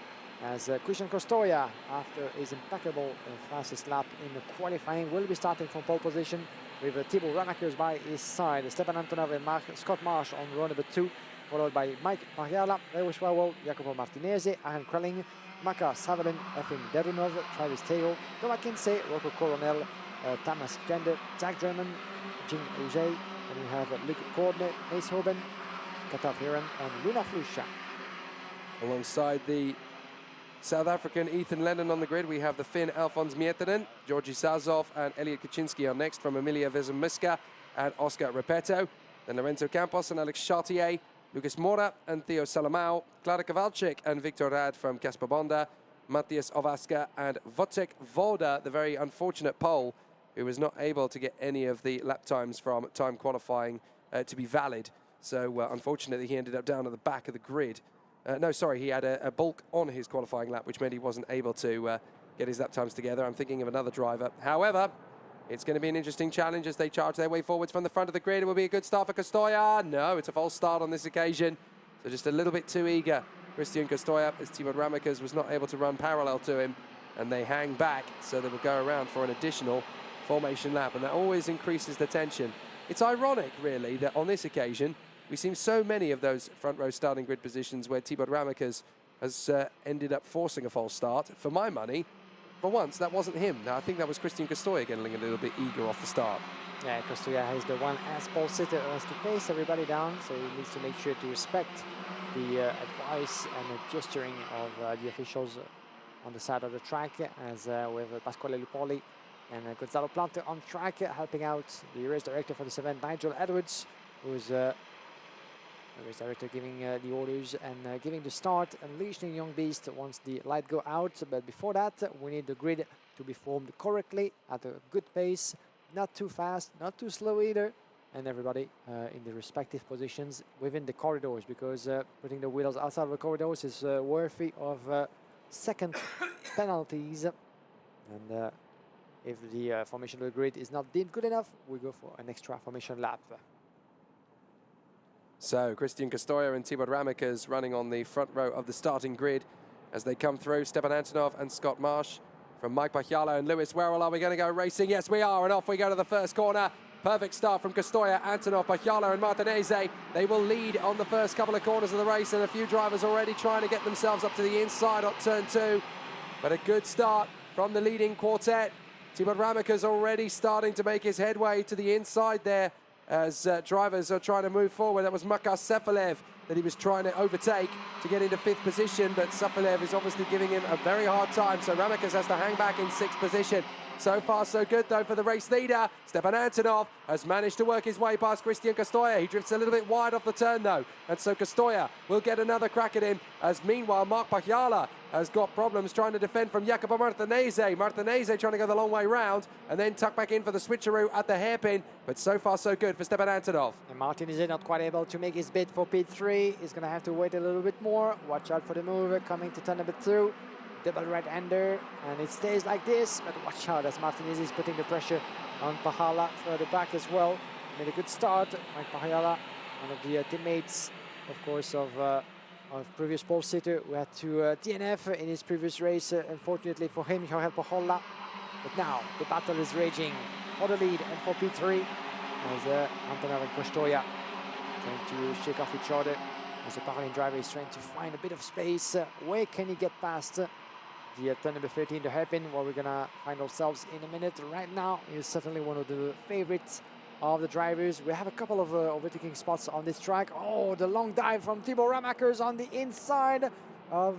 as Christian Costoya, after his impeccable fastest lap in the qualifying, will be starting from pole position with Thibaut Ramakers by his side. Stepan Antonov and Scott Marsh on row number 2, followed by Mike Pariala, Lewis Wawel, Jacopo Martinez, Aaron Krelling, Maka Savarin, Efim Derunov, Travis Taylor, Thomas Kinsey, Rocco Coronel, Thomas Gender, Zach German, Jim Rouget, and we have Luc Cordner, Mace Hoban, Kataf Hiran, and Luna Flusha. Alongside the South African Ethan Lennon on the grid, we have the Finn Alfons Miettinen, Georgi Sazov and Elliot Kaczynski are next from Emilia Vezemiska and Oscar Repetto. Then Lorenzo Campos and Alex Chartier, Lucas Mora and Theo Salamao, Klara Kowalczyk and Victor Rad from Casper Bonda, Matthias Ovaska and Wojciech Woda, the very unfortunate Pole, who was not able to get any of the lap times from time qualifying to be valid. So unfortunately, he ended up down at the back of the grid. No, sorry, he had a bulk on his qualifying lap, which meant he wasn't able to get his lap times together. I'm thinking of another driver. However, it's going to be an interesting challenge as they charge their way forwards from the front of the grid. It will be a good start for Costoya. No, it's a false start on this occasion. So just a little bit too eager. Christian Costoya, as Thibaut Ramakers was not able to run parallel to him, and they hang back, so they will go around for an additional formation lap, and that always increases the tension. It's ironic, really, that on this occasion, we've seen so many of those front row starting grid positions where Thibaut Ramakers has ended up forcing a false start. For my money, for once, that wasn't him. Now, I think that was Christian Costoya getting a little bit eager off the start. Yeah, Costoya is the one as pole sitter who has to pace everybody down, so he needs to make sure to respect the advice and the gesturing of the officials on the side of the track, as with Pasquale Lupoli and Gonzalo Plante on track, helping out the race director for this event, Nigel Edwards, who's the race director giving the orders and giving the start, unleashing Young Beast once the light go out. But before that, we need the grid to be formed correctly at a good pace, not too fast, not too slow either, and everybody in the respective positions within the corridors, because putting the wheels outside of the corridors is worthy of second penalties. And if the formation of the grid is not deemed good enough, we go for an extra formation lap. So Christian Costoya and Thibaut Ramakers running on the front row of the starting grid as they come through. Stepan Antonov and Scott Marsh from Mike Pacchialo and Lewis Werrell. Are we going to go racing? Yes, we are. And off we go to the first corner. Perfect start from Costoya, Antonov, Pacchialo and Martinez. They will lead on the first couple of corners of the race, and a few drivers already trying to get themselves up to the inside on turn 2. But a good start from the leading quartet. Thibaut Ramakers already starting to make his headway to the inside there as drivers are trying to move forward. That was Makas Sefalev that he was trying to overtake to get into 5th position, but Sefalev is obviously giving him a very hard time, so Ramakers has to hang back in 6th position. So far, so good, though, for the race leader. Stepan Antonov has managed to work his way past Cristian Costoya. He drifts a little bit wide off the turn, though. And so Costoya will get another crack at him, as meanwhile, Marc Pagliala has got problems trying to defend from Jacopo Martinese. Martinese trying to go the long way round and then tuck back in for the switcheroo at the hairpin. But so far, so good for Stepan Antonov. And Martinez not quite able to make his bid for P3. He's going to have to wait a little bit more. Watch out for the move coming to turn number 2. Double right-hander, and it stays like this, but watch out as Martinez is putting the pressure on Pagliala further back as well. Made a good start. Mike Pagliala, one of the teammates, of course, of previous pole sitter, who had to DNF in his previous race, unfortunately for him, Jorge Pajola. But now the battle is raging for the lead and for P3 as Antonov and Costoya trying to shake off each other. As the Bahrain driver is trying to find a bit of space. Where can he get past the turn number 13, the hairpin, where we're gonna find ourselves in a minute. Right now, he's certainly one of the favorites of the drivers. We have a couple of overtaking spots on this track. Oh, the long dive from Thibaut Ramakers on the inside of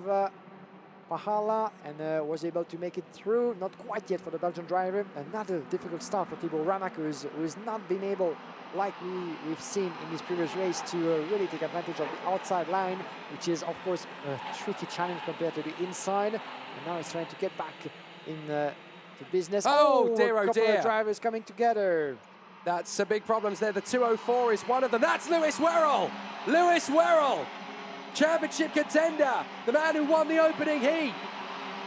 Pagliala, and was able to make it through. Not quite yet for the Belgian driver. Another difficult start for Thibaut Ramakers, who has not been able, like we've seen in his previous race, to really take advantage of the outside line, which is of course a tricky challenge compared to the inside. And now he's trying to get back in to business. Oh dear, a oh couple dear. of drivers coming together. That's some big problems there. The 204 is one of them. That's Lewis Werrell. Lewis Werrell, championship contender, the man who won the opening heat.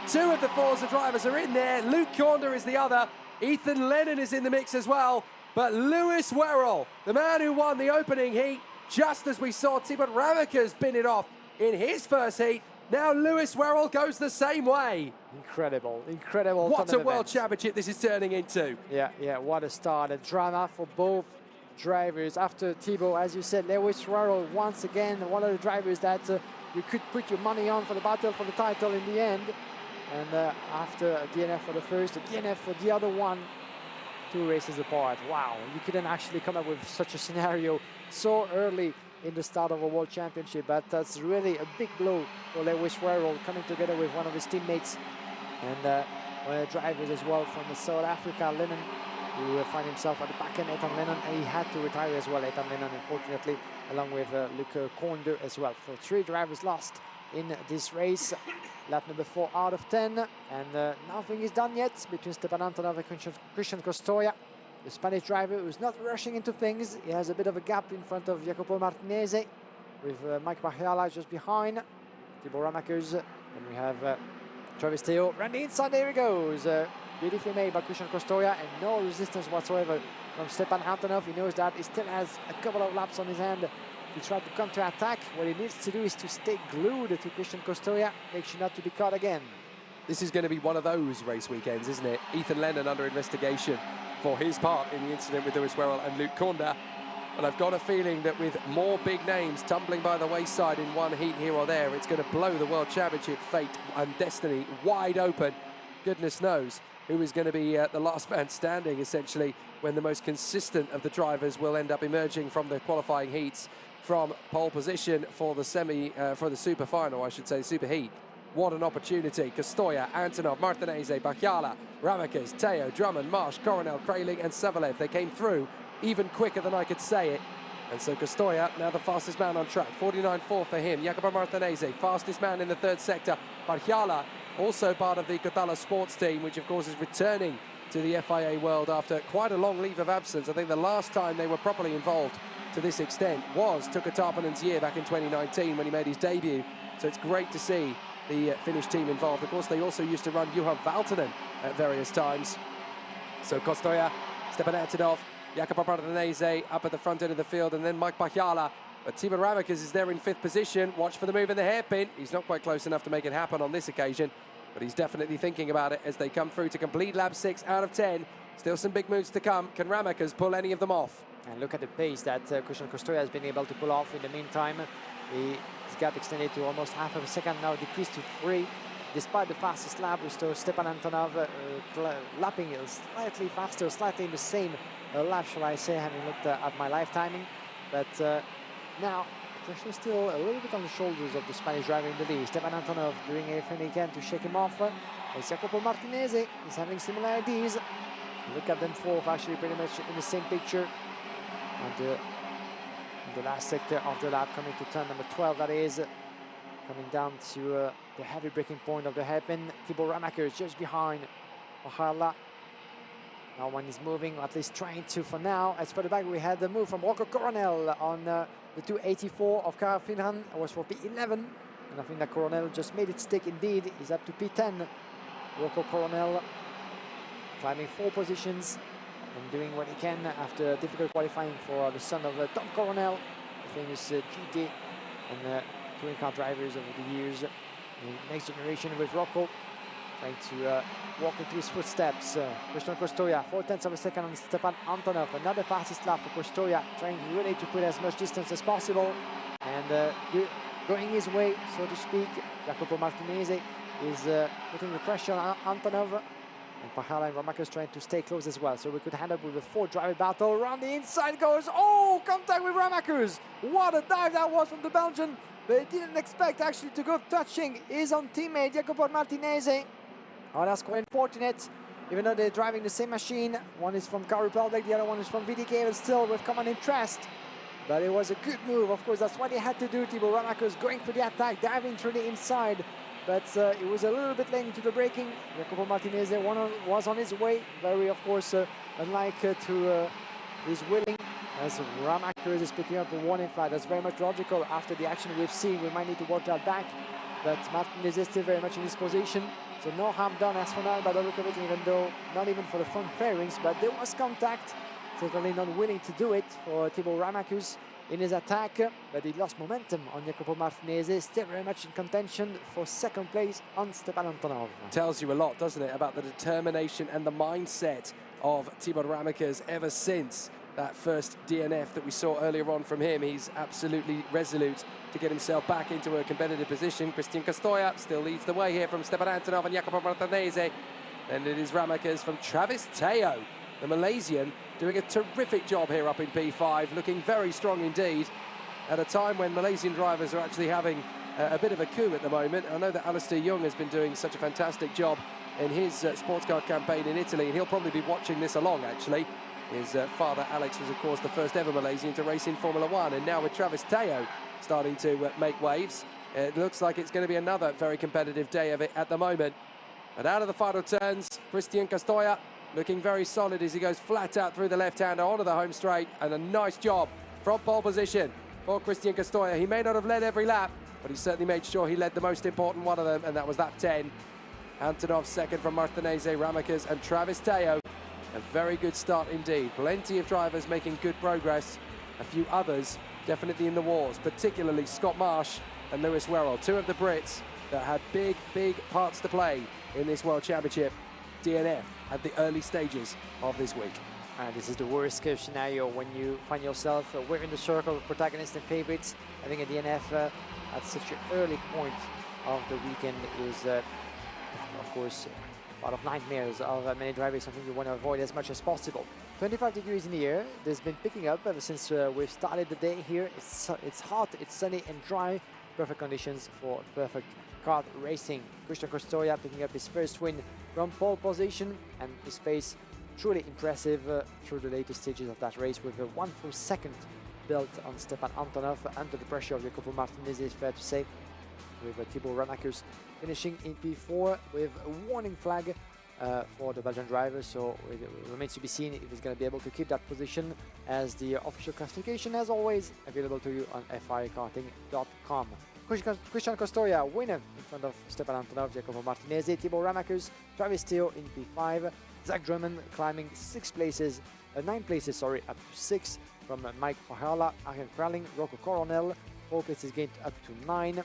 2 of the Forza drivers are in there. Luke Corner is the other. Ethan Lennon is in the mix as well. But Lewis Werrell, the man who won the opening heat, just as we saw Thibaut Ramakers bin it off in his first heat, now Lewis Werrell goes the same way. Incredible, incredible. What a world championship this is turning into. Yeah, what a start. A drama for both drivers. After Thibaut, as you said, Lewis Werrell, once again, one of the drivers that you could put your money on for the battle for the title in the end. And after a DNF for the first, a DNF for the other one, 2 races apart. Wow, you couldn't actually come up with such a scenario so early in the start of a World Championship, but that's really a big blow for Lewis Werrell, coming together with one of his teammates and one of the drivers as well from South Africa, Lennon, who find himself at the back end, Ethan Lennon, and he had to retire as well, Ethan Lennon, unfortunately, along with Luc Conde as well. So 3 drivers lost in this race. Lap number 4 out of 10, and nothing is done yet between Stepan Antonov and Cristian Costoya. The Spanish driver who's not rushing into things. He has a bit of a gap in front of Jacopo Martinez, with Mike Pagliala just behind, Thibaut Ramakers, and we have Travis Theo. Randy inside, there he goes. Beautifully made by Cristian Costoya, and no resistance whatsoever from Stepan Antonov. He knows that he still has a couple of laps on his hand to try to counter-attack. What he needs to do is to stay glued to Cristian Costoya, make sure not to be caught again. This is going to be one of those race weekends, isn't it? Ethan Lennon under investigation for his part in the incident with Lewis Werrell and Luc Conde. But I've got a feeling that with more big names tumbling by the wayside in one heat here or there, it's going to blow the World Championship fate and destiny wide open. Goodness knows who is going to be the last man standing, essentially, when the most consistent of the drivers will end up emerging from the qualifying heats from pole position for the for the super final, I should say, super heat. What an opportunity. Costoya, Antonov, Martinez, Pagliala, Ramakers, Teo, Drummond, Marsh, Coronel, Kralik and Savalev. They came through even quicker than I could say it. And so Costoya, now the fastest man on track. 49.4 for him. Jacopo Martinez, fastest man in the 3rd sector. Pagliala, also part of the Cotala sports team, which of course is returning to the FIA World after quite a long leave of absence. I think the last time they were properly involved to this extent was Tuka Tarpanen's year back in 2019 when he made his debut. So it's great to see the Finnish team involved. Of course, they also used to run Juha Valtonen at various times. So Costoya, Stepan Antonov, Jacopo Martinez up at the front end of the field, and then Mike Pagliala. But Thibaut Ramakers is there in 5th position. Watch for the move in the hairpin. He's not quite close enough to make it happen on this occasion, but he's definitely thinking about it as they come through to complete lap 6 out of 10. Still some big moves to come. Can Ramakers pull any of them off? And look at the pace that Cristian Costoya has been able to pull off in the meantime. His gap extended to almost half of a second, now decreased to 3. Despite the fastest lap, we saw Stepan Antonov lapping slightly faster, slightly in the same lap, shall I say, having looked at my live timing. But now pressure still a little bit on the shoulders of the Spanish driver in the lead. Stepan Antonov doing everything he can to shake him off. As Jacopo Martinez is having similarities. Look at them both actually pretty much in the same picture. And in the last sector of the lap, coming to turn number 12, that is. Coming down to the heavy braking point of the hairpin. Thibaut Ramacker is just behind Oharla. No one is moving, or at least trying to for now. As for the back, we had the move from Rocco Coronel on the 284 of Cara Finhan. It was for P11. And I think that Coronel just made it stick indeed. He's up to P10. Rocco Coronel climbing 4 positions and doing what he can after difficult qualifying for the son of Tom Coronel, the famous GT and touring car drivers over the years. The next generation with Rocco trying to walk into his footsteps. Christian Costoya, 4/10 of a second on Stepan Antonov. Another fastest lap for Costoya, trying really to put as much distance as possible and going his way, so to speak. Jacopo Martinez is putting the pressure on Antonov. And Pahala and Ramacker is trying to stay close as well. So we could end up with a 4-driver battle. Around the inside goes, oh, contact with Ramacker. What a dive that was from the Belgian. But he didn't expect actually to go touching his own teammate, Jacopo Martinez. Oh, that's quite unfortunate. Even though they're driving the same machine. One is from Car Republic, the other one is from VDK, but still with common interest. But it was a good move. Of course, that's what they had to do. Thibaut Ramacker going for the attack, diving through the inside. But it was a little bit late into the braking. Jacopo Martinez was on his way. Very, of course, unlike to his willing, as Ramacker is picking up a warning flag. That's very much logical after the action we've seen. We might need to watch that back. But Martinez is still very much in his position. So no harm done as for now by the look of it, even though not even for the front fairings. But there was contact. Certainly not willing to do it for Thibaut Ramacker in his attack, but he lost momentum on Jacopo Martinez, still very much in contention for second place on Stepan Antonov. Tells you a lot, doesn't it, about the determination and the mindset of Thibaut Ramacker ever since that first DNF that we saw earlier on from him. He's absolutely resolute to get himself back into a competitive position. Christian Costoya still leads the way here from Stepan Antonov and Jacopo Martinez. And it is Ramacker from Travis Teo, the Malaysian, doing a terrific job here up in P5, looking very strong indeed at a time when Malaysian drivers are actually having a bit of a coup at the moment. I know that Alistair Young has been doing such a fantastic job in his sports car campaign in Italy, and he'll probably be watching this along actually. His father Alex was of course the first ever Malaysian to race in Formula 1, and now with Travis Teo starting to make waves, it looks like it's going to be another very competitive day of it at the moment. But out of the final turns, Christian Costoya looking very solid as he goes flat out through the left-hander onto the home straight, and a nice job from pole position for Christian Costoya. He may not have led every lap, but he certainly made sure he led the most important one of them, and that was lap 10. Antonov second from Martinez, Ramacker and Travis Teo. A very good start indeed. Plenty of drivers making good progress. A few others definitely in the wars, particularly Scott Marsh and Lewis Werrell, two of the Brits that had big parts to play in this World Championship. DNF at the early stages of this week. And this is the worst case scenario when you find yourself within the circle of protagonists and favorites. I think a DNF at such an early point of the weekend is, of course, part of nightmares of many drivers, something you want to avoid as much as possible. 25 degrees in the air. There's been picking up ever since we've started the day here. It's hot, it's sunny and dry. Perfect conditions for perfect kart racing. Christian Costoya picking up his first win from pole position, and his pace truly impressive through the later stages of that race, with a 1 full second built on Stepan Antonov under the pressure of Jacopo Martinez, is fair to say, with Thibaut Ramacker finishing in P4 with a warning flag for the Belgian driver. So it remains to be seen if he's going to be able to keep that position, as the official classification, as always, available to you on FIAKarting.com. Christian Costoya, winner in front of Stepan Antonov, Jacopo Martinez, Thibaut Ramacker, Travis Teo in P5, Zach Drummond climbing 9 places, up to 6 from Mike Pahala, Arjen Kralling, Rocco Coronel, 4 places gained up to 9,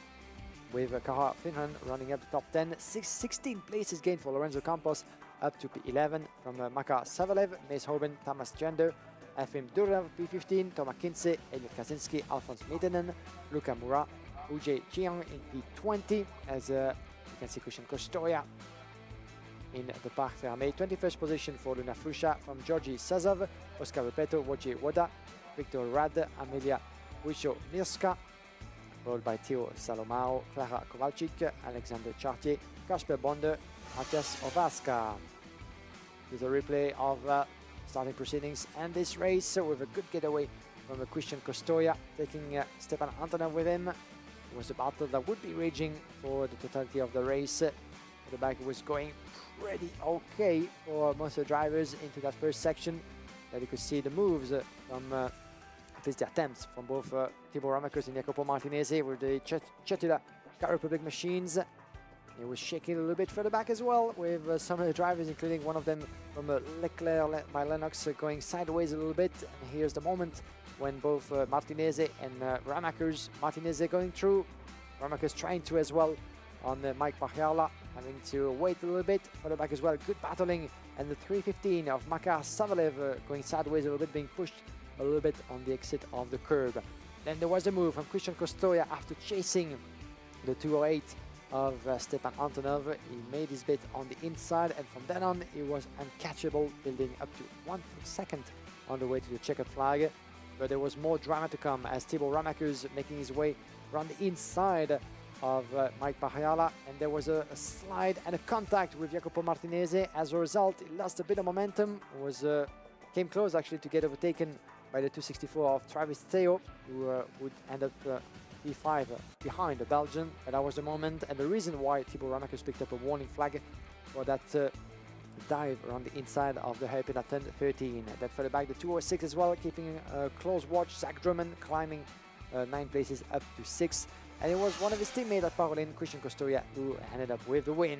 with Cara Finhan running up the top 10, 16 places gained for Lorenzo Campos, up to P11 from Maka Savalev, Mace Hoban, Thomas Gender, Efim Durov P15, Thomas Kinsey, Elliot Kaczynski, Alphonse Medenen, Luca Murat, Ujie Chiang in P20, as you can see Christian Costoya in the Parc Fermé. 21st position for Luna Frusha from Georgi Sazov, Oscar Repeto, Wojciech Woda, Victor Rad, Amelia Wisho-Mirska, followed by Theo Salomao, Clara Kowalczyk, Alexander Chartier, Kasper Bonder, Matthias Ovaska. Here's a replay of starting proceedings and this race with a good getaway from Christian Costoia, taking Stepan Antonov with him. It was a battle that would be raging for the totality of the race. The back was going pretty okay for most of the drivers into that first section. There you could see the moves from, at least the attempts from both Tibor Ramakers and Jacopo Martinezzi with the Cetula Car Republic machines. It was shaking a little bit further back as well, with some of the drivers, including one of them from Leclerc led by Lennox, going sideways a little bit. And here's the moment when both Martinezzi and Ramakers, Martinezzi going through, Ramakers trying to as well on Mike Pagliala, having to wait a little bit further back as well. Good battling, and the 315 of Makar Savalev going sideways a little bit, being pushed a little bit on the exit of the curb. Then there was a move from Christian Costoia after chasing the 208 of Stepan Antonov. He made his bit on the inside, and from then on he was uncatchable, building up to 1 second on the way to the checkered flag. But there was more drama to come as Tibor Ramakers making his way around the inside of Mike Pagliala, and there was a slide and a contact with Jacopo Martinezzi. As a result, he lost a bit of momentum, came close actually to get overtaken by the 264 of Travis Theo, who would end up P5 behind the Belgian. But that was the moment and the reason why Tibor Ramakers picked up a warning flag for that dive around the inside of the hairpin at turn 13. Then further back the 206 as well, keeping a close watch. Zach Drummond climbing 9 places up to 6. And it was one of his teammates at Parolin, Christian Costoia, who ended up with the win.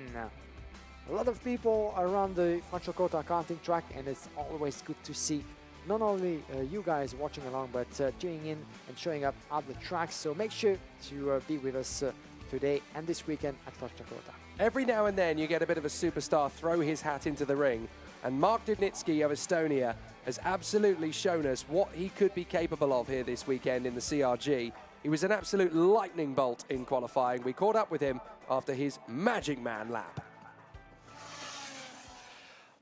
A lot of people around the Franciacorta karting track, and it's always good to see not only you guys watching along, but tuning in and showing up at the track. So make sure to be with us today and this weekend at Franciacorta. Every now and then you get a bit of a superstar throw his hat into the ring, and Mark Dubnitsky of Estonia has absolutely shown us what he could be capable of here this weekend in the CRG. He was an absolute lightning bolt in qualifying. We caught up with him after his Magic Man lap.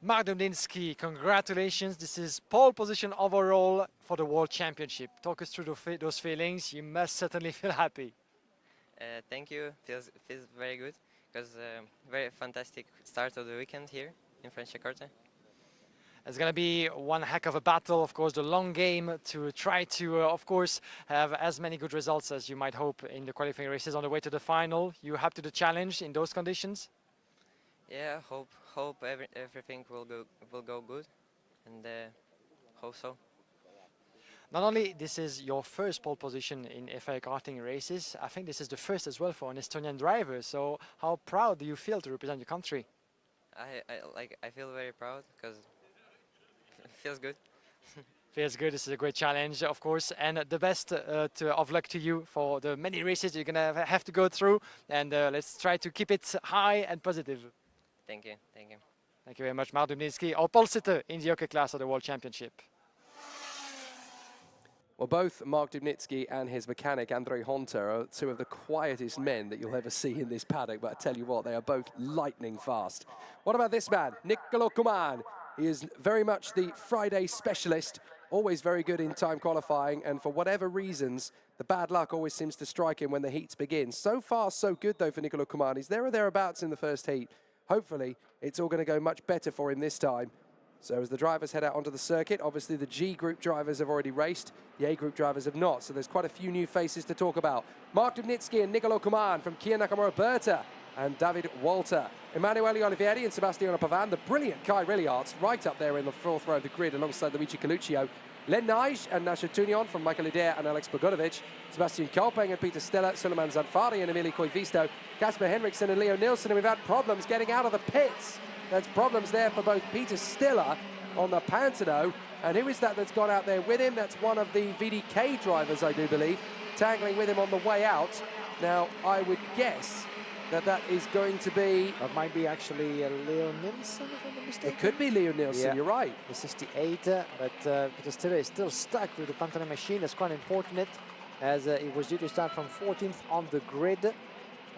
Mark Dubnitsky, congratulations. This is pole position overall for the World Championship. Talk us through those feelings. You must certainly feel happy. Thank you. Feels very good because very fantastic start of the weekend here in Franciacorta. It's going to be one heck of a battle, of course, the long game to try to, of course, have as many good results as you might hope in the qualifying races on the way to the final. You up to the challenge in those conditions? Yeah, hope everything will go good, and hope so. Not only this is your first pole position in FIA Karting races, I think this is the first as well for an Estonian driver. So how proud do you feel to represent your country? I feel very proud because it feels good. Feels good. This is a great challenge, of course, and the best of luck to you for the many races you're gonna have to go through. And let's try to keep it high and positive. Thank you. Thank you. Thank you very much, Mark Dubnitsky, our pole sitter in the OK class of the World Championship. Well, both Mark Dubnitsky and his mechanic, Andrei Honta, are two of the quietest men that you'll ever see in this paddock, but I tell you what, they are both lightning fast. What about this man, Niccolò Coman? He is very much the Friday specialist, always very good in time qualifying, and for whatever reasons, the bad luck always seems to strike him when the heats begin. So far, so good, though, for Niccolò Coman. He's there or thereabouts in the first heat. Hopefully, it's all going to go much better for him this time. So as the drivers head out onto the circuit, obviously the G group drivers have already raced, the A group drivers have not, so there's quite a few new faces to talk about. Mark Dubnitsky and Niccolò Coman from Kia Nakamura Berta and David Walter. Emanuele Olivieri and Sebastiano Pavan, the brilliant Kai Rilliards, right up there in the fourth row of the grid alongside Luigi Coluccio. Len Nige and Nasha Tunion from Michael Adair and Alex Bogonovic. Sebastian Kolpeng and Peter Stella, Suleiman Zanfari and Emili Koivisto. Kasper Henriksen and Leo Nielsen, and we've had problems getting out of the pits. There's problems there for both Peter Stiller on the Pantano. And who is that that's gone out there with him? That's one of the VDK drivers, I do believe, tangling with him on the way out. Now, I would guess that is going to be... That might be actually Leo Nielsen, if I'm not mistaken. It could be Leo Nielsen, yeah. You're right. The 68, but Peter Stiller is still stuck with the Pantano machine. That's quite unfortunate, as it was due to start from 14th on the grid.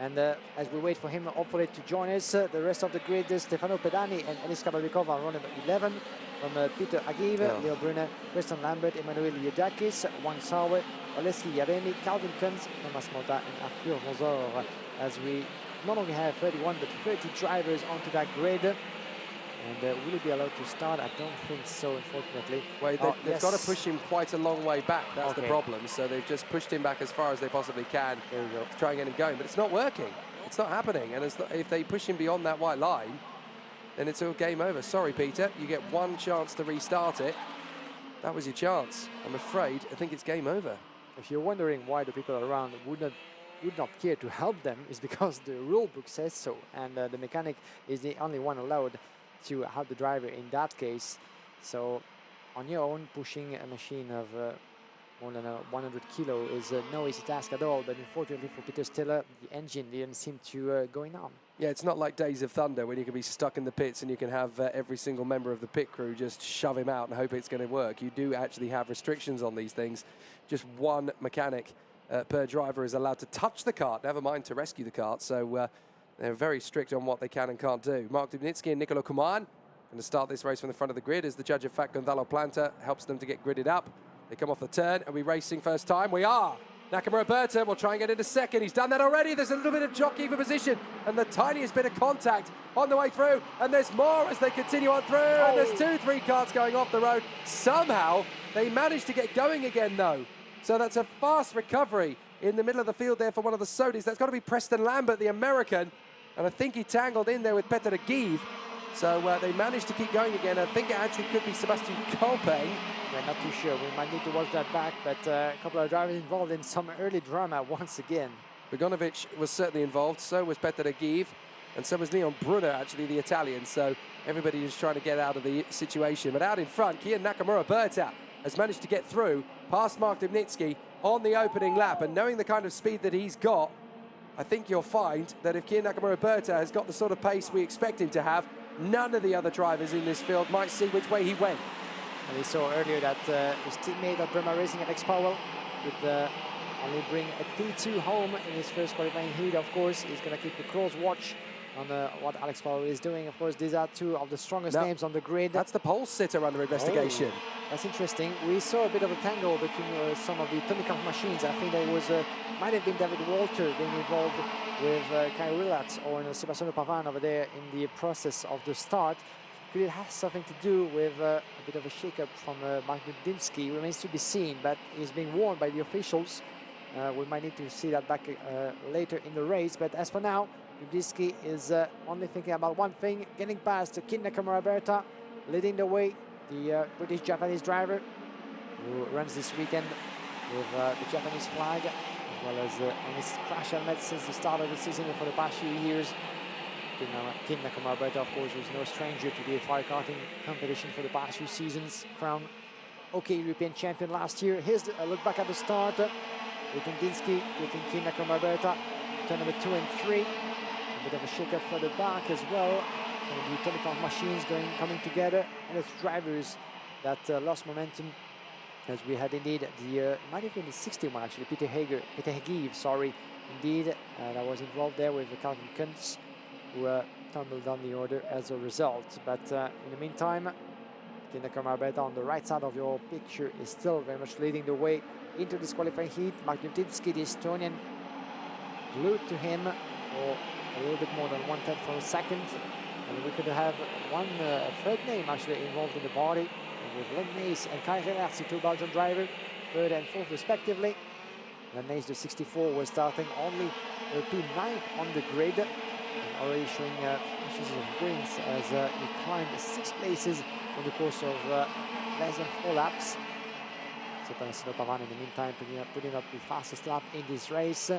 And as we wait for him, hopefully, to join us, the rest of the grid is Stefano Pedani and Elis Kababikov are running 11 from Peter Agiv, Leo Brunner, Preston Lambert, Emmanuel Yudakis, Wang Sawe, Oleski, Yaremi, Calvin Kuntz, Thomas Malta, and Arthur Rosor, as we not only have 31 but 30 drivers onto that grid. And will he be allowed to start? I don't think so, unfortunately. Well, they've got to push him quite a long way back. That's the problem. So they've just pushed him back as far as they possibly can to try and get him going. But it's not working. It's not happening. And if they push him beyond that white line, then it's all game over. Sorry, Peter. You get one chance to restart it. That was your chance. I'm afraid I think it's game over. If you're wondering why the people around would not care to help them, is because the rule book says so. And the mechanic is the only one allowed to help the driver in that case. So on your own, pushing a machine of more than 100 kilo is no easy task at all. But unfortunately for Peter Stiller, the engine didn't seem to going on. Yeah, it's not like Days of Thunder when you can be stuck in the pits and you can have every single member of the pit crew just shove him out and hope it's going to work. You do actually have restrictions on these things. Just one mechanic per driver is allowed to touch the kart, never mind to rescue the kart. So they're very strict on what they can and can't do. Mark Dubnitsky and Nicolo Kuman going to start this race from the front of the grid as the judge of fact, Gonzalo Planta, helps them to get gridded up. They come off the turn. Are we racing first time? We are. Nakamura Berta will try and get into second. He's done that already. There's a little bit of jockey for position and the tiniest bit of contact on the way through. And there's more as they continue on through. And there's 2-3 karts going off the road. Somehow they managed to get going again, though. So that's a fast recovery in the middle of the field there for one of the Sodis. That's got to be Preston Lambert, the American. And I think he tangled in there with Peter de Gieve. So they managed to keep going again. I think it actually could be Sebastian Kolpeng. We're not too sure. We might need to watch that back. But a couple of drivers involved in some early drama once again. Bogdanovic was certainly involved. So was Peter de Gieve. And so was Leon Brunner, actually, the Italian. So everybody is trying to get out of the situation. But out in front, Kian Nakamura Berta has managed to get through past Mark Dubnitsky on the opening lap. And knowing the kind of speed that he's got, I think you'll find that if Kian Nakamura Berta has got the sort of pace we expect him to have, none of the other drivers in this field might see which way he went. And we saw earlier that his teammate at Bremma Racing, Alex Powell, could only bring a P2 home in his first qualifying heat. Of course, he's going to keep a close watch on what Alex Powell is doing. Of course, these are two of the strongest names on the grid. That's the pole sitter under investigation. Oh, that's interesting. We saw a bit of a tangle between some of the Tomikov machines. I think there was might have been David Walter being involved with Kai Rilat or Sebastiano Pavan over there in the process of the start. Could it have something to do with a bit of a shake-up from Mark Dubnitsky? Remains to be seen, but he's being warned by the officials. We might need to see that back later in the race. But as for now, Dubnitsky is only thinking about one thing, getting past Kian Nakamura Berta, leading the way, the British-Japanese driver who runs this weekend with the Japanese flag, as well as on his crash helmet since the start of the season for the past few years. Kian Nakamura Berta, of course, was no stranger to the FIA Karting competition for the past few seasons. Crowned OK European champion last year. Here's a look back at the start. With Dubnitsky taking Kian Nakamura Berta, turn number 2 and 3. A bit of a shake-up for the back as well. Some of the Tomikov machines coming together. And it's drivers that lost momentum, as we had indeed the might have been the 61 actually, Peter Hegive, sorry, indeed, that was involved there with Calvin Kuntz, who tumbled down the order as a result. But in the meantime, Kian Nakamura Berta on the right side of your picture is still very much leading the way into this qualifying heat. Mark Dubnitsky, the Estonian, glued to him for a little bit more than 1/10 of a second. And we could have one third name actually involved in the body, with Len Nace and Kai Reversi, two Belgian drivers, third and fourth respectively. Len Nace, the 64, was starting only P9 on the grid, and already showing flashes of wins as he climbed 6 places in the course of less than 4 laps. Sebastiano Pavan in the meantime putting up the fastest lap in this race,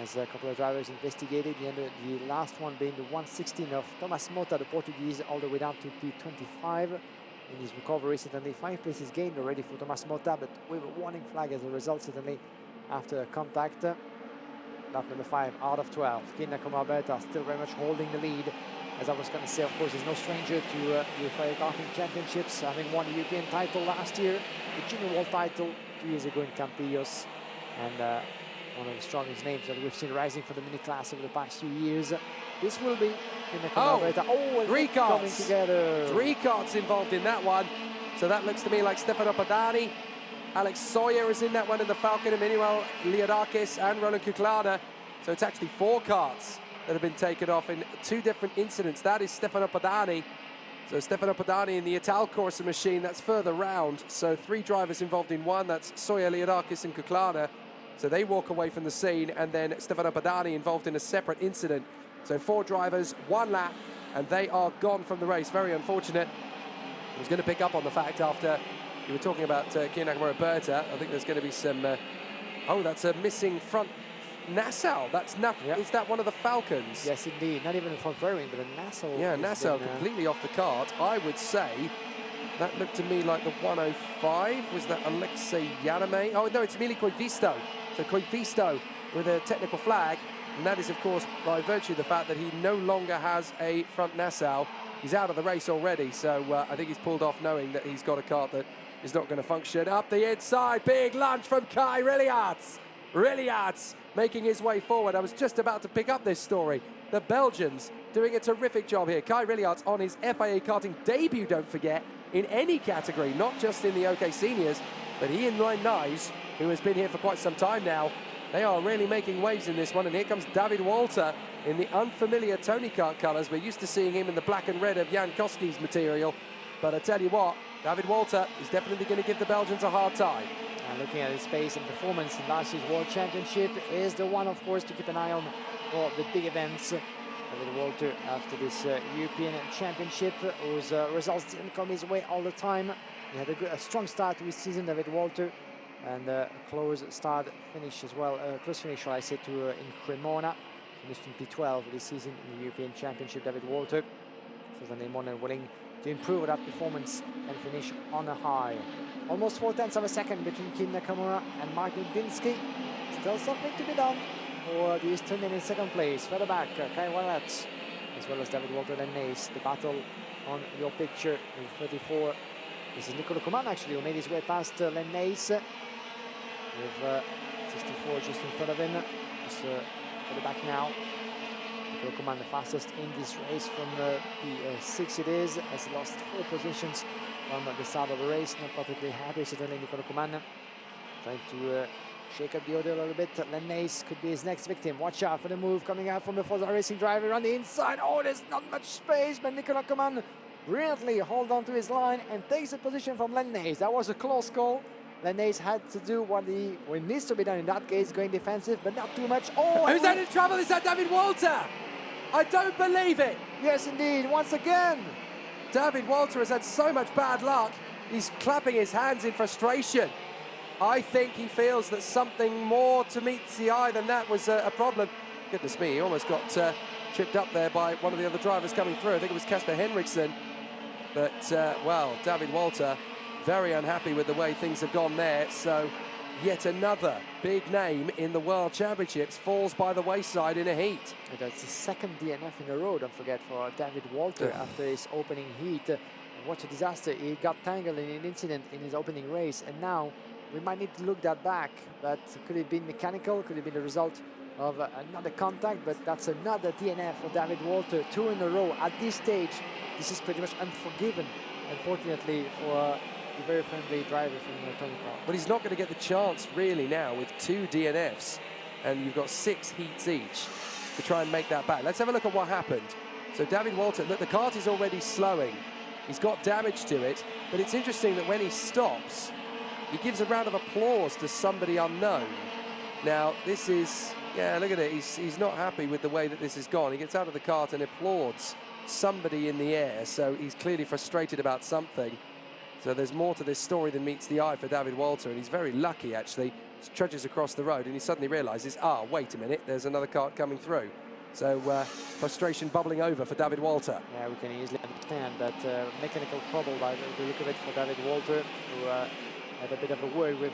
as a couple of drivers investigated, the last one being the 1:16 of Thomas Mota, the Portuguese, all the way down to P25 in his recovery. Certainly 5 places gained already for Thomas Mota, but with a warning flag as a result, certainly after contact. Lap number 5 out of 12. Kian Nakamura Berta still very much holding the lead. As I was going to say, of course, he's no stranger to the FIA Karting Championships, having won the European title last year, the Junior World title 2 years ago in Campillos, and one of the strongest names that we've seen rising for the mini class over the past few years. This will be Kian Nakamura Berta. Oh, and 3 coming karts together. 3 karts involved in that one. So that looks to me like Stefano Padani Alex Sawyer is in that one in the Falcon, Emmanuel Liadakis and Roland Kuklana. So it's actually 4 karts that have been taken off in 2 different incidents. That is Stefano Padani. So Stefano Padani in the Ital Corsa machine, that's further round. So 3 drivers involved in one, that's Sawyer, Liadakis and Kuklana. So they walk away from the scene, and then Stefano Padani involved in a separate incident. So 4 drivers, 1 lap, and they are gone from the race. Very unfortunate. I was going to pick up on the fact after you were talking about Kia Nakamura Berta. I think there's going to be some... oh, that's a missing front Nassau. That's not. Yep. Is that one of the Falcons? Yes, indeed. Not even a front fairing, but a Nassau. Yeah, Nassau completely off the cart. I would say that looked to me like the 105. Was that Alexei Yaname? Oh, no, it's Mili Koivisto. So Koivisto with a technical flag. And that is, of course, by virtue of the fact that he no longer has a front Nassau. He's out of the race already. So I think he's pulled off knowing that he's got a kart that is not going to function. Up the inside, big lunge from Kai Rilliarts. Rilliarts making his way forward. I was just about to pick up this story. The Belgians doing a terrific job here. Kai Rilliarts on his FIA Karting debut, don't forget, in any category, not just in the OK Seniors, but he and Ryan Nyes, who has been here for quite some time now, they are really making waves in this one. And here comes David Walter in the unfamiliar Tony Kart colours. We're used to seeing him in the black and red of Jan Koski's material. But I tell you what, David Walter is definitely going to give the Belgians a hard time. Looking at his pace and performance in last year's World Championship is the one, of course, to keep an eye on for the big events. David Walter, after this European Championship, whose results didn't come his way all the time. He had a strong start to his season, David Walter, and a close start finish as well. Close finish, shall I say, to in Cremona. Finished in P12 this season in the European Championship, David Walter. Certainly more than willing to improve that performance and finish on a high. Almost 4/10 of a second between Kim Nakamura and Mark Dubinsky. Still something to be done for the Eastern in second place. Further back, Kai Warat, as well as David Walter and Nace. The battle on your picture in 34. This is Nicola Coman, actually, who made his way past Len Nace with 64 just in front of him. Just further back now. Nicola Coman, the fastest in this race from P6 it is, has lost 4 positions from the start of the race. Not particularly happy, certainly Nicola Coman. Trying to shake up the order a little bit. Len Nace could be his next victim. Watch out for the move coming out from the Forza Racing driver on the inside. Oh, there's not much space, but Nicola Coman brilliantly hold on to his line and takes the position from Len Nace. That was a close call. Len Nace had to do what needs to be done in that case, going defensive, but not too much. Oh, who's that in trouble? Is that David Walter? I don't believe it. Yes, indeed, once again. David Walter has had so much bad luck. He's clapping his hands in frustration. I think he feels that something more to meets the eye than that was a problem. Goodness me, he almost got tripped up there by one of the other drivers coming through. I think it was Casper Henriksen. But, well, David Walter, very unhappy with the way things have gone there. So, yet another big name in the World Championships falls by the wayside in a heat. And that's the second DNF in a row, don't forget, for David Walter after his opening heat. What a disaster. He got tangled in an incident in his opening race, and now we might need to look that back. But could it have been mechanical? Could it have been the result of another contact? But that's another DNF for David Walter, 2 in a row. At this stage, this is pretty much unforgiven, unfortunately, for a very friendly driver from Tony Kart. But he's not going to get the chance really now with 2 DNFs, and you've got 6 heats each to try and make that back. Let's have a look at what happened. So David Walter, look, the kart is already slowing. He's got damage to it, but it's interesting that when he stops, he gives a round of applause to somebody unknown. Now, this is, yeah, look at it. He's not happy with the way that this has gone. He gets out of the kart and applauds somebody in the air, so he's clearly frustrated about something. So there's more to this story than meets the eye for David Walter, and he's very lucky, actually. He trudges across the road, and he suddenly realises, wait a minute, there's another kart coming through. So frustration bubbling over for David Walter. Yeah, we can easily understand that mechanical trouble by the look of it for David Walter, who had a bit of a word with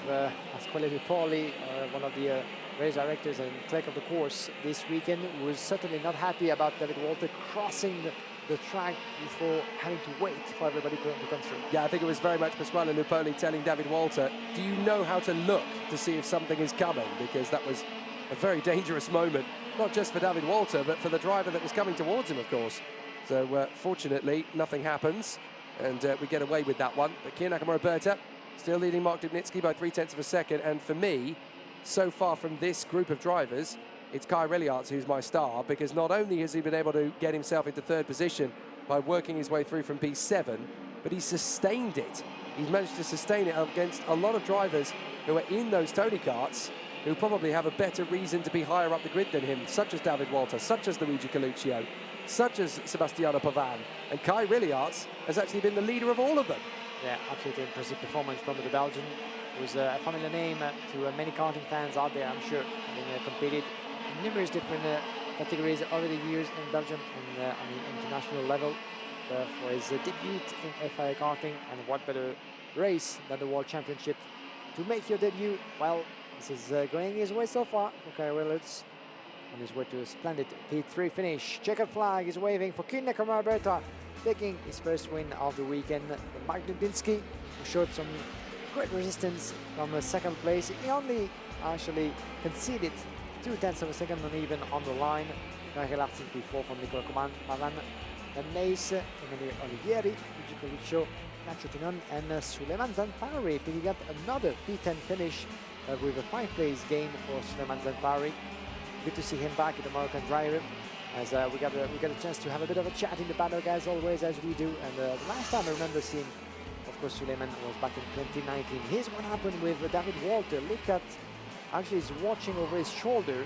Pasquale Lupoli, one of the race directors and clerk of the course this weekend, who was certainly not happy about David Walter crossing the track before having to wait for everybody to come through. Yeah, I think it was very much Pasquale Lupoli telling David Walter, do you know how to look to see if something is coming? Because that was a very dangerous moment, not just for David Walter, but for the driver that was coming towards him, of course. So fortunately, nothing happens, and we get away with that one. But Kia Nakamura Berta still leading Mark Dubnitsky by 0.3 of a second. And for me, so far from this group of drivers, it's Kai Reliarts who's my star, because not only has he been able to get himself into third position by working his way through from P7, but he's sustained it. He's managed to sustain it against a lot of drivers who are in those Tony karts, who probably have a better reason to be higher up the grid than him, such as David Walter, such as Luigi Coluccio, such as Sebastiano Pavan. And Kai Reliarts has actually been the leader of all of them. Yeah, absolutely impressive performance from the Belgian, who's a familiar name to many karting fans out there, I'm sure, having competed in numerous different categories over the years in Belgium and on the international level. For his debut in FIA Karting, and what better race than the World Championship to make your debut? Well, this is going his way so far for Kai Reliarts on his way to a splendid P3 finish. Checkered flag is waving for Kin Nakamura, taking his first win of the weekend. Mark Dubnitsky, who showed some great resistance from second place. He only actually conceded 0.2 of a second uneven on the line. Kai Reliarts in P4 from Nicola Pavan, and Nace, Emilio Olivieri, Luigi Coluccio, Nacho Tinon, and Suleiman Zanfari picking up another P10 finish with a 5-place gain for Suleiman Zanfari. Good to see him back at the Moroccan driver, as we got a chance to have a bit of a chat in the paddock as always, as we do. And the last time I remember seeing, of course, Suleiman was back in 2019. Here's what happened with David Walter. Look at, actually he's watching over his shoulder.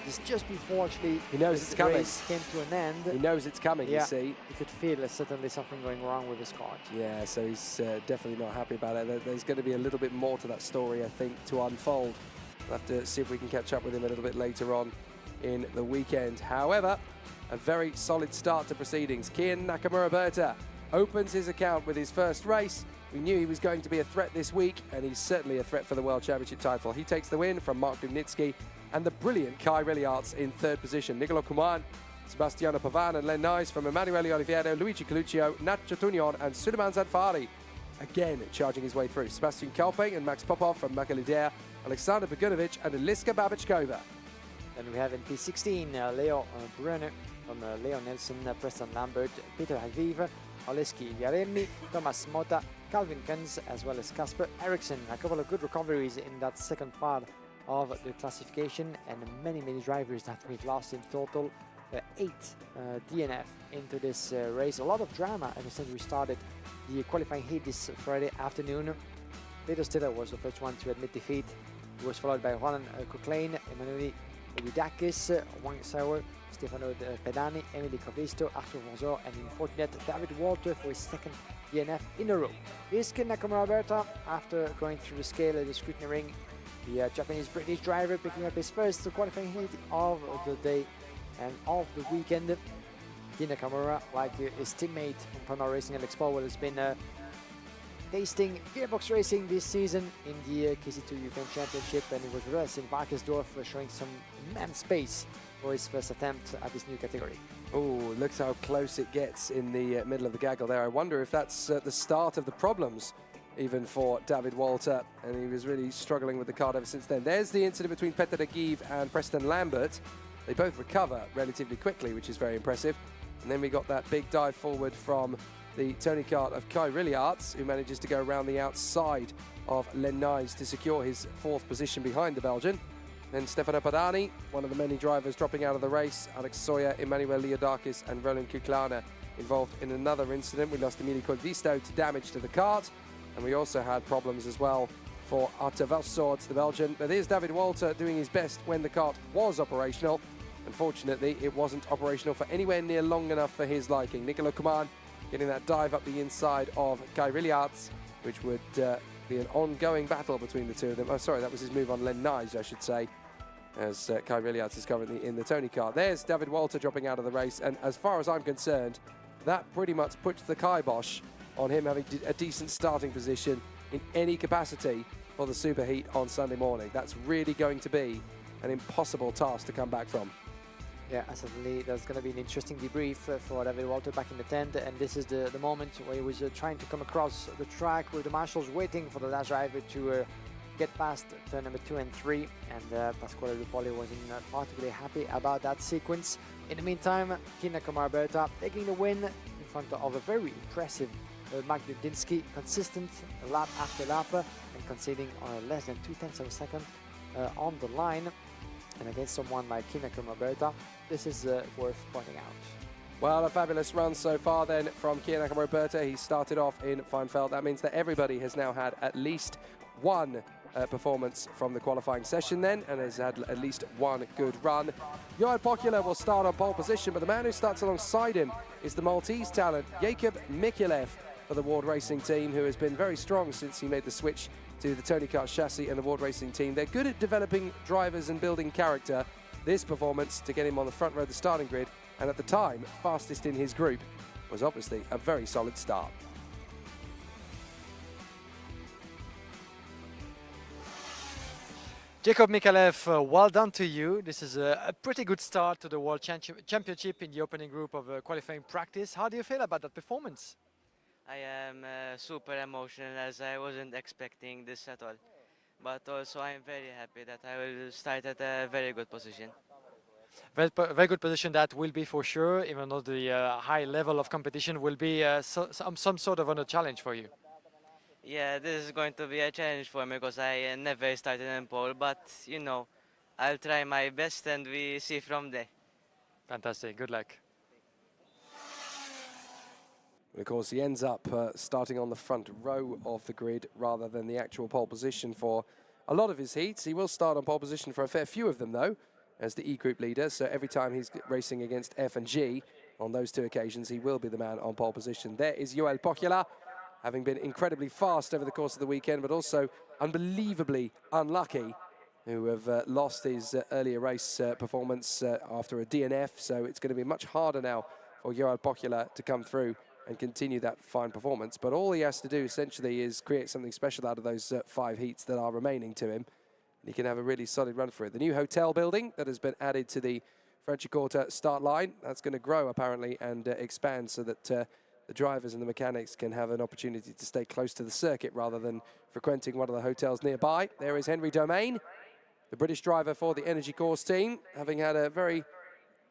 It's just before actually he knows it's coming. Race came to an end. He knows it's coming, yeah, you see. You could feel there's certainly something going wrong with his kart. Yeah, so he's definitely not happy about it. There's going to be a little bit more to that story, I think, to unfold. We'll have to see if we can catch up with him a little bit later on in the weekend. However, a very solid start to proceedings. Kian Nakamura opens his account with his first race. We knew he was going to be a threat this week, and he's certainly a threat for the World Championship title. He takes the win from Mark Dubnitsky and the brilliant Kai Reliarts in third position. Nicola Kuman, Sebastiano Pavan and Len Nice from Emanuele Oliviero, Luigi Coluccio, Nacho Tunion and Suleiman Zanfari. Again, charging his way through. Sebastian Kalping and Max Popov from Makalidair, Alexander Bogunovic and Eliska Babichkova. Then we have in P16, Leo Brunner from Leo Nelson, Preston Lambert, Peter Aviv, Oleski Yaremi, Thomas Mota, Calvin Kunz, as well as Kasper Eriksson. A couple of good recoveries in that second part of the classification, and many drivers that we've lost in total. 8 DNF into this race. A lot of drama ever since we started the qualifying heat this Friday afternoon. Peter Stiller was the first one to admit defeat. He was followed by Ronan Coquelin, Emanuele Oudakis, Wang Sauer, Stefano Pedani, Emily Covisto, Arthur Vonzor, and unfortunate David Walter for his second DNF in a row. Here's Kin Nakamura, after going through the scale of the scrutiny ring. The Japanese-British driver picking up his first qualifying heat of the day and of the weekend. Kin Nakamura, like his teammate from Prima Racing, Alex Powell, has been tasting gearbox racing this season in the KC2 European Championship, and he was with us in Barkersdorf, showing some immense pace for his first attempt at this new category. Oh, looks how close it gets in the middle of the gaggle there. I wonder if that's the start of the problems even for David Walter, and he was really struggling with the kart ever since then. There's the incident between Peter de Gieve and Preston Lambert. They both recover relatively quickly, which is very impressive. And then we got that big dive forward from the Tony kart of Kai Reliarts, who manages to go around the outside of Len Nice to secure his fourth position behind the Belgian. Then Stefano Padani, one of the many drivers dropping out of the race. Alex Sawyer, Emmanuel Leodakis and Roland Kuklana involved in another incident. We lost Emilio Colvisto to damage to the kart. And we also had problems as well for Arthur Valsord, the Belgian. But here's David Walter doing his best when the kart was operational. Unfortunately, it wasn't operational for anywhere near long enough for his liking. Nicola Kuman getting that dive up the inside of Kai Reliarts, which would be an ongoing battle between the two of them. Oh, sorry, that was his move on Len Nice, I should say, as Kai Reliarts is currently in the Tony kart. There's David Walter dropping out of the race. And as far as I'm concerned, that pretty much puts the kibosh on him having a decent starting position in any capacity for the superheat on Sunday morning. That's really going to be an impossible task to come back from. Yeah, certainly there's going to be an interesting debrief for David Walter back in the tent, and this is the moment where he was trying to come across the track with the marshals waiting for the last driver to get past turn number 2 and 3, and Pasquale Lupoli wasn't particularly happy about that sequence. In the meantime, Kin Nakamura taking the win in front of a very impressive Mark Dudinsky, consistent lap after lap and conceding on less than 0.2 of a second on the line. And against someone like Kinecom Roberta, this is worth pointing out. Well, a fabulous run so far then from Kian Roberta. He started off in Feinfeld. That means that everybody has now had at least one performance from the qualifying session then, and has had at least one good run. Joel Pokula will start on pole position, but the man who starts alongside him is the Maltese talent, Jakub Mikilev, for the Ward Racing team, who has been very strong since he made the switch to the Tony Kart chassis and the Ward Racing team. They're good at developing drivers and building character. This performance to get him on the front row of the starting grid, and at the time, fastest in his group, was obviously a very solid start. Jakub Mikilev, well done to you. This is a pretty good start to the World Championship in the opening group of qualifying practice. How do you feel about that performance? I am super emotional, as I wasn't expecting this at all. But also I'm very happy that I will start at a very good position. Very good position that will be for sure, even though the high level of competition will be some sort of a challenge for you. Yeah, this is going to be a challenge for me because I never started in pole, but you know, I'll try my best and we see from there. Fantastic, good luck. Of course, he ends up starting on the front row of the grid rather than the actual pole position for a lot of his heats. He will start on pole position for a fair few of them, though, as the E-Group leader. So every time he's racing against F and G, on those two occasions, he will be the man on pole position. There is Joel Pokula, having been incredibly fast over the course of the weekend, but also unbelievably unlucky, who have lost his earlier race performance after a DNF. So it's going to be much harder now for Joel Pokula to come through and continue that fine performance. But all he has to do essentially is create something special out of those 5 heats that are remaining to him. And he can have a really solid run for it. The new hotel building that has been added to the Franciacorta start line, that's going to grow apparently and expand so that the drivers and the mechanics can have an opportunity to stay close to the circuit rather than frequenting one of the hotels nearby. There is Henry Domain, the British driver for the Energy Course team, having had a very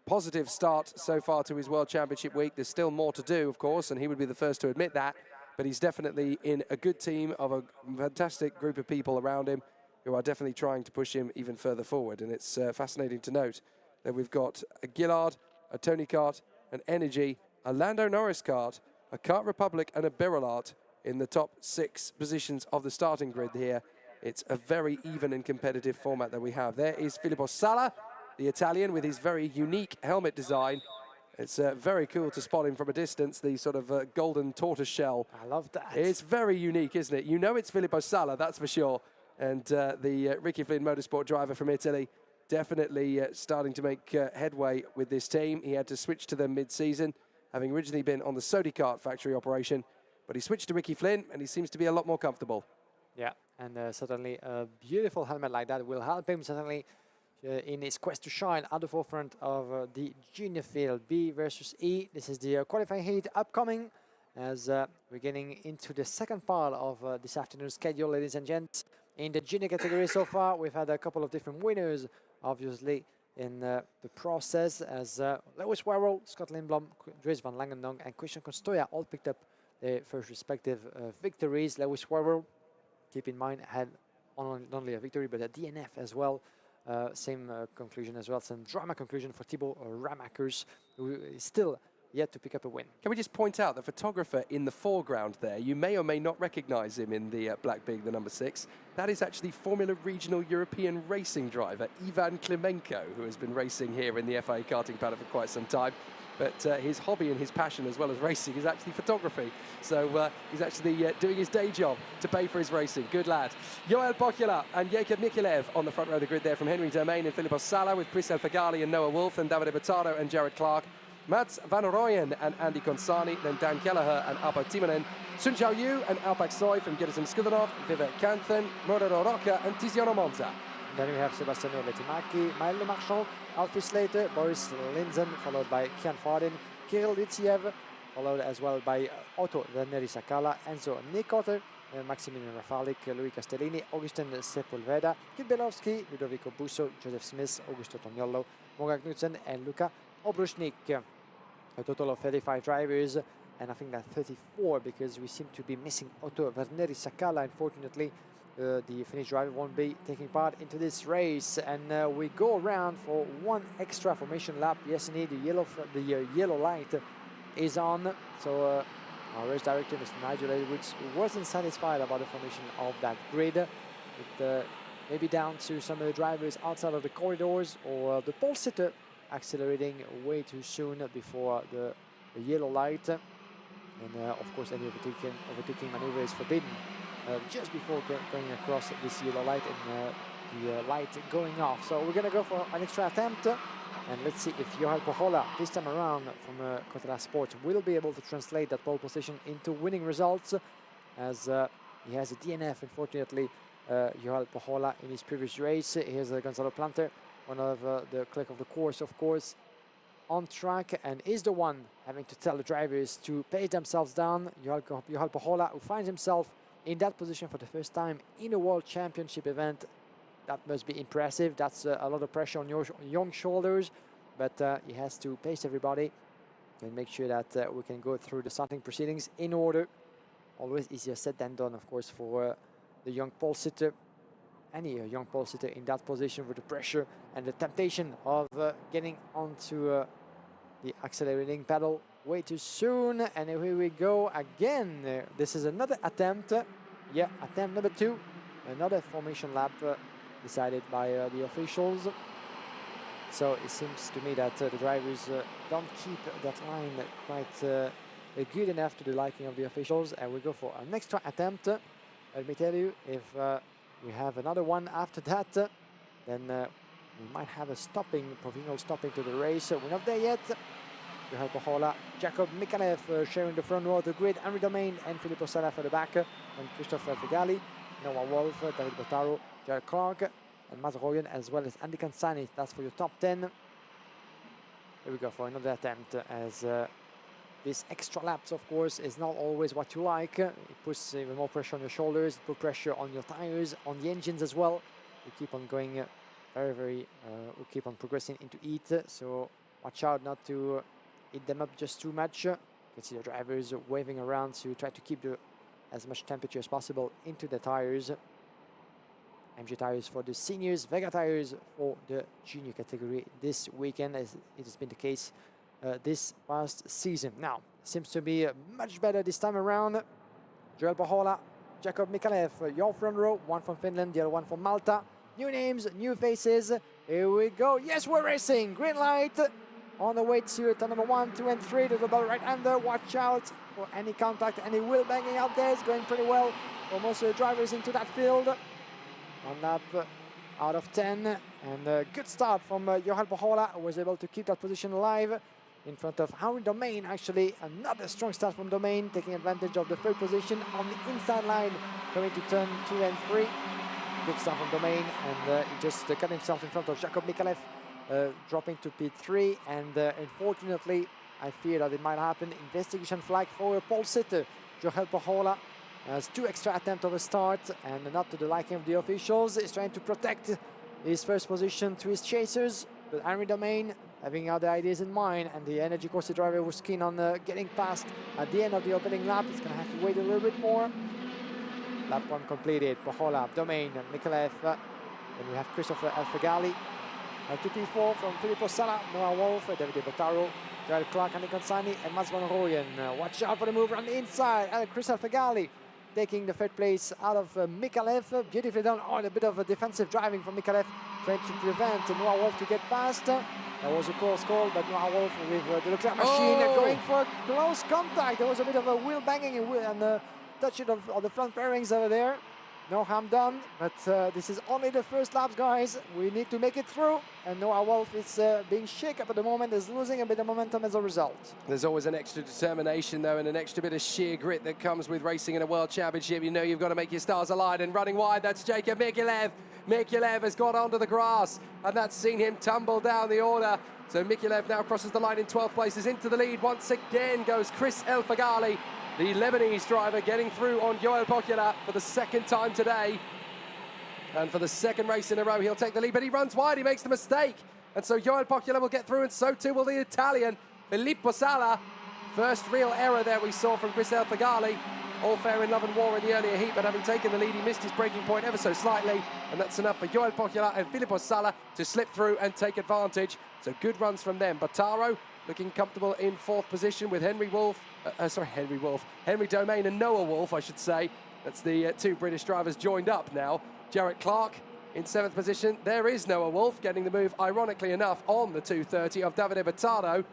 positive start so far to his World Championship week. There's still more to do, of course, and he would be the first to admit that, but he's definitely in a good team of a fantastic group of people around him who are definitely trying to push him even further forward. And it's fascinating to note that we've got a Gillard, a Tony Kart, an Energy, a Lando Norris kart, a Kart Republic and a Birolart in the top 6 positions of the starting grid here. It's a very even and competitive format that we have. There is Filippo Sala, the Italian, with his very unique helmet design. It's very cool to spot him from a distance, the sort of golden tortoise shell. I love that. It's very unique, isn't it? You know it's Filippo Sala, that's for sure. And the Ricky Flynn Motorsport driver from Italy, definitely starting to make headway with this team. He had to switch to them mid-season, having originally been on the Sodi Kart factory operation, but he switched to Ricky Flynn and he seems to be a lot more comfortable. Yeah, and certainly a beautiful helmet like that will help him certainly in his quest to shine at the forefront of the junior field. B versus E, this is the qualifying heat upcoming as we're getting into the second part of this afternoon's schedule, ladies and gents. In the junior category so far, we've had a couple of different winners, obviously, in the process, as Lewis Warrell, Scott Lindblom, Dries van Langendonk and Christian Constoya all picked up their first respective victories. Lewis Warrell, keep in mind, had not only a victory but a DNF as well. Same conclusion as well, some drama conclusion for Thibaut Ramakers, who is still yet to pick up a win. Can we just point out the photographer in the foreground there, you may or may not recognize him in the black big, the number 6. That is actually Formula Regional European racing driver Ivan Klimenko, who has been racing here in the FIA Karting paddock for quite some time. But his hobby and his passion, as well as racing, is actually photography. So he's actually doing his day job to pay for his racing. Good lad. Joel Pokula and Jakub Mikilev on the front row of the grid there from Henry Domain and Filippo Sala, with Chris Fagali and Noah Wolf, and Davide Bottaro and Jared Clark. Mats Van Rooyen and Andy Consani, then Dan Kelleher and Alpo Timonen, Sun Xiao Yu and Alpak Soy from Gerasim Skudanov, Vivek Kanthen, Morero Rocca and Tiziano Monza. Then we have Sebastiano Letimaki, Milo Marchand, Alfie Slater, Boris Linzen, followed by Kian Fardin, Kirill Litsiev, followed as well by Otto Veneri Sakala, Enzo Nikotter, Maximilian Rafalik, Louis Castellini, Augustin Sepulveda, Kit Belowski, Ludovico Busso, Joseph Smith, Augusto Tognolo, Morgan Knudsen and Luca Obruchnik. A total of 35 drivers and I think that 34 because we seem to be missing Otto Verneri Sakala. Unfortunately, the Finnish driver won't be taking part into this race, and we go around for one extra formation lap. Yes, indeed, the yellow light is on. So our race director, Mr. Nigel Edwards, wasn't satisfied about the formation of that grid. It may be down to some of the drivers outside of the corridors, or the pole sitter accelerating way too soon before the yellow light. And of course, any overtaking maneuver is forbidden just before going across this yellow light and the light going off. So we're going to go for an extra attempt, and let's see if Johan Pohola this time around from Kotela Sports will be able to translate that pole position into winning results, as he has a DNF, unfortunately. Johan Pohola in his previous race. Here's Gonzalo Planter, one of the click of the course, of course, on track, and is the one having to tell the drivers to pace themselves down. Johan Pohola, who finds himself in that position for the first time in a World Championship event. That must be impressive. That's a lot of pressure on your young shoulders, but he has to pace everybody and make sure that we can go through the starting proceedings in order. Always easier said than done, of course, for the young pole sitter, any young pole sitter in that position, with the pressure and the temptation of getting onto the accelerating pedal way too soon. And here we go again. This is another attempt. Yeah, attempt number 2. Another formation lap decided by the officials. So it seems to me that the drivers don't keep that line quite good enough to the liking of the officials, and we go for an extra attempt. Let me tell you, if we have another one after that, then we might have a provisional stopping to the race. We're not there yet. Johan Pohola, Jacob Mikalev sharing the front row of the grid, Henri Domain and Filippo Sala for the back, and Christopher Fegali, Noah Wolf, David Bottaro, Jared Clark, and Maz Royan, as well as Andy Cansani. That's for your top 10. Here we go for another attempt, as this extra laps, of course, is not always what you like. It puts even more pressure on your shoulders, it puts pressure on your tires, on the engines as well. We keep on going we keep on progressing into heat, so watch out not to heat them up just too much. You can see the drivers waving around to try to keep as much temperature as possible into the tires. MG tires for the seniors, Vega tires for the junior category this weekend, as it has been the case this past season. Now, seems to be much better this time around. Joel Pohola, Jacob Mikalev, your front row, one from Finland, the other one from Malta. New names, new faces. Here we go. Yes, we're racing. Green light on the way to turn number 1, 2, and 3 to the double right-hander. Watch out for any contact, any wheel banging out there. It's going pretty well for most of the drivers into that field. 1 lap out of 10, and a good start from Johan Pohola, who was able to keep that position alive in front of Henri Domain. Actually, another strong start from Domain, taking advantage of the 3rd position on the inside line, going to turn 2 and 3. Good start from Domain, and he just cut himself in front of Jacob Mikalev, dropping to P3, and unfortunately, I fear that it might happen. Investigation flag for a pole sitter. Johan Pohola has 2 extra attempts of a start, and not to the liking of the officials. He's trying to protect his 1st position to his chasers, but Henri Domain having other ideas in mind, and the Energy Corsi driver was keen on getting past at the end of the opening lap. He's going to have to wait a little bit more. Lap 1 completed. Pohola, Domain, Mikalev. Then we have Christopher Alfagali. P4 from Filippo Sala, Noah Wolf, David Bottaro, Jared Clark, Andy Cansani, and Mats van Rooyen. Watch out for the move around the inside. Chris Alfagali taking the 3rd place out of Mikalev. Beautifully done. Oh, a bit of a defensive driving from Mikalev, trying to prevent Noah Wolf to get past. That was a close call, but Noah Wolf with the Leclerc machine going for close contact. There was a bit of a wheel banging and touching of the front bearings over there. No harm done, but this is only the 1st laps, guys. We need to make it through, and Noah Wolf is being shaken up at the moment, is losing a bit of momentum as a result. There's always an extra determination, though, and an extra bit of sheer grit that comes with racing in a World Championship. You know you've got to make your stars align, and running wide, that's Jacob Mikalev. Mikalev has got onto the grass, and that's seen him tumble down the order. So Mikalev now crosses the line in 12th places. Into the lead once again goes Chris Elfagali, the Lebanese driver, getting through on Joel Pohola for the 2nd time today. And for the 2nd race in a row, he'll take the lead, but he runs wide, he makes the mistake. And so Joel Pohola will get through, and so too will the Italian Filippo Sala. First real error there we saw from Chris Fagali. All fair in love and war in the earlier heat, but having taken the lead, he missed his braking point ever so slightly, and that's enough for Joel Pocchiola and Filippo Sala to slip through and take advantage. So good runs from them. Bottaro looking comfortable in 4th position with Henry Domain and Noah Wolf, I should say. That's the 2 British drivers joined up now. Jarrett Clark in 7th position. There is Noah Wolf getting the move, ironically enough, on the 230 of Davide Bottaro.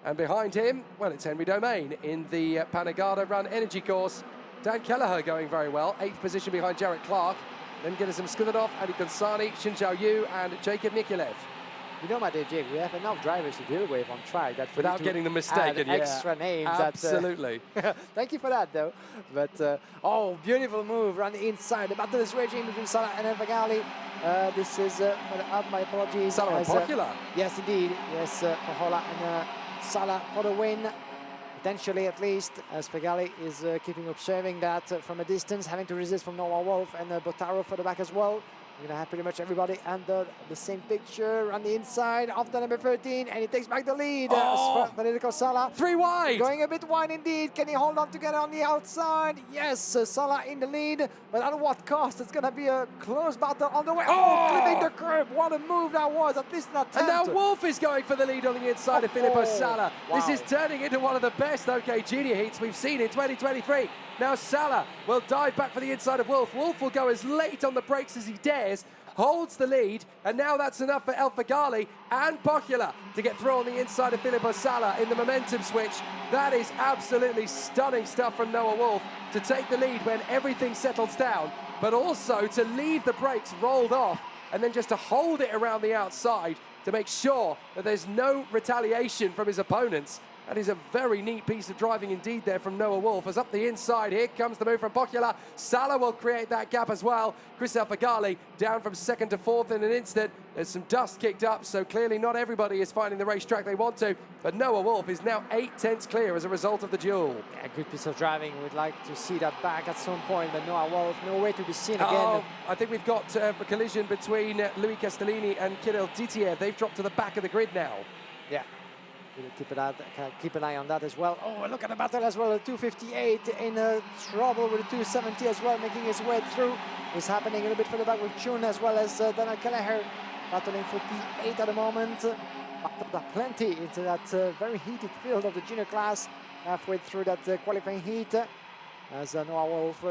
And behind him, well, it's Henry Domain in the Panigada Run Energy course. Dan Kelleher going very well, 8th position behind Jarrett Clark. Then Gerasim Skudinov, Adi Konsani, Xin Zhao Yu, and Jacob Mikulev. You know, my dear Jake, we have enough drivers to deal with on track that without getting them mistaken, extra names. Absolutely. Thank you for that, though. But oh, beautiful move around the inside. The battle is raging between Sala and Fagali. This is my apologies. Sala and Pocchiola. Yes, indeed. Yes, Pocchiola and Sala for the win. Potentially, at least, as Fagali is keeping observing that from a distance, having to resist from Noah Wolf and Bottaro for the back as well. We're going to have pretty much everybody under the same picture on the inside of the number 13, and he takes back the lead. Federico Sala. 3 wide. Going a bit wide indeed. Can he hold on together on the outside? Yes, Sala in the lead, but at what cost? It's going to be a close battle on the way. Clipping the curb. What a move that was, at least an attempt. And now Wolf is going for the lead on the inside of Filippo Sala. Wow. This is turning into one of the best OK Junior heats we've seen in 2023. Now Sala will dive back for the inside of Wolf. Wolf will go as late on the brakes as he dares, holds the lead, and now that's enough for El Fagali and Pocchiola to get through on the inside of Filippo Sala in the momentum switch. That is absolutely stunning stuff from Noah Wolf to take the lead when everything settles down, but also to leave the brakes rolled off and then just to hold it around the outside to make sure that there's no retaliation from his opponents. That is a very neat piece of driving indeed there from Noah Wolf. As up the inside, here comes the move from Pocchiola. Sala will create that gap as well. Chris Fagali down from 2nd to 4th in an instant. There's some dust kicked up, so clearly not everybody is finding the racetrack they want to. But Noah Wolf is now 8/10 clear as a result of the duel. Yeah, good piece of driving. We'd like to see that back at some point, but Noah Wolf, no way to be seen again. I think we've got a collision between Louis Castellini and Kirill Titiev. They've dropped to the back of the grid now. Yeah. We'll keep an eye on that as well. Oh, look at the battle as well. The 258 in trouble with the 270 as well, making his way through. It's happening a little bit further back with Chun as well as Daniel Kelleher battling for P8 at the moment. Plenty into that very heated field of the junior class halfway through that qualifying heat. As Noah Wolf,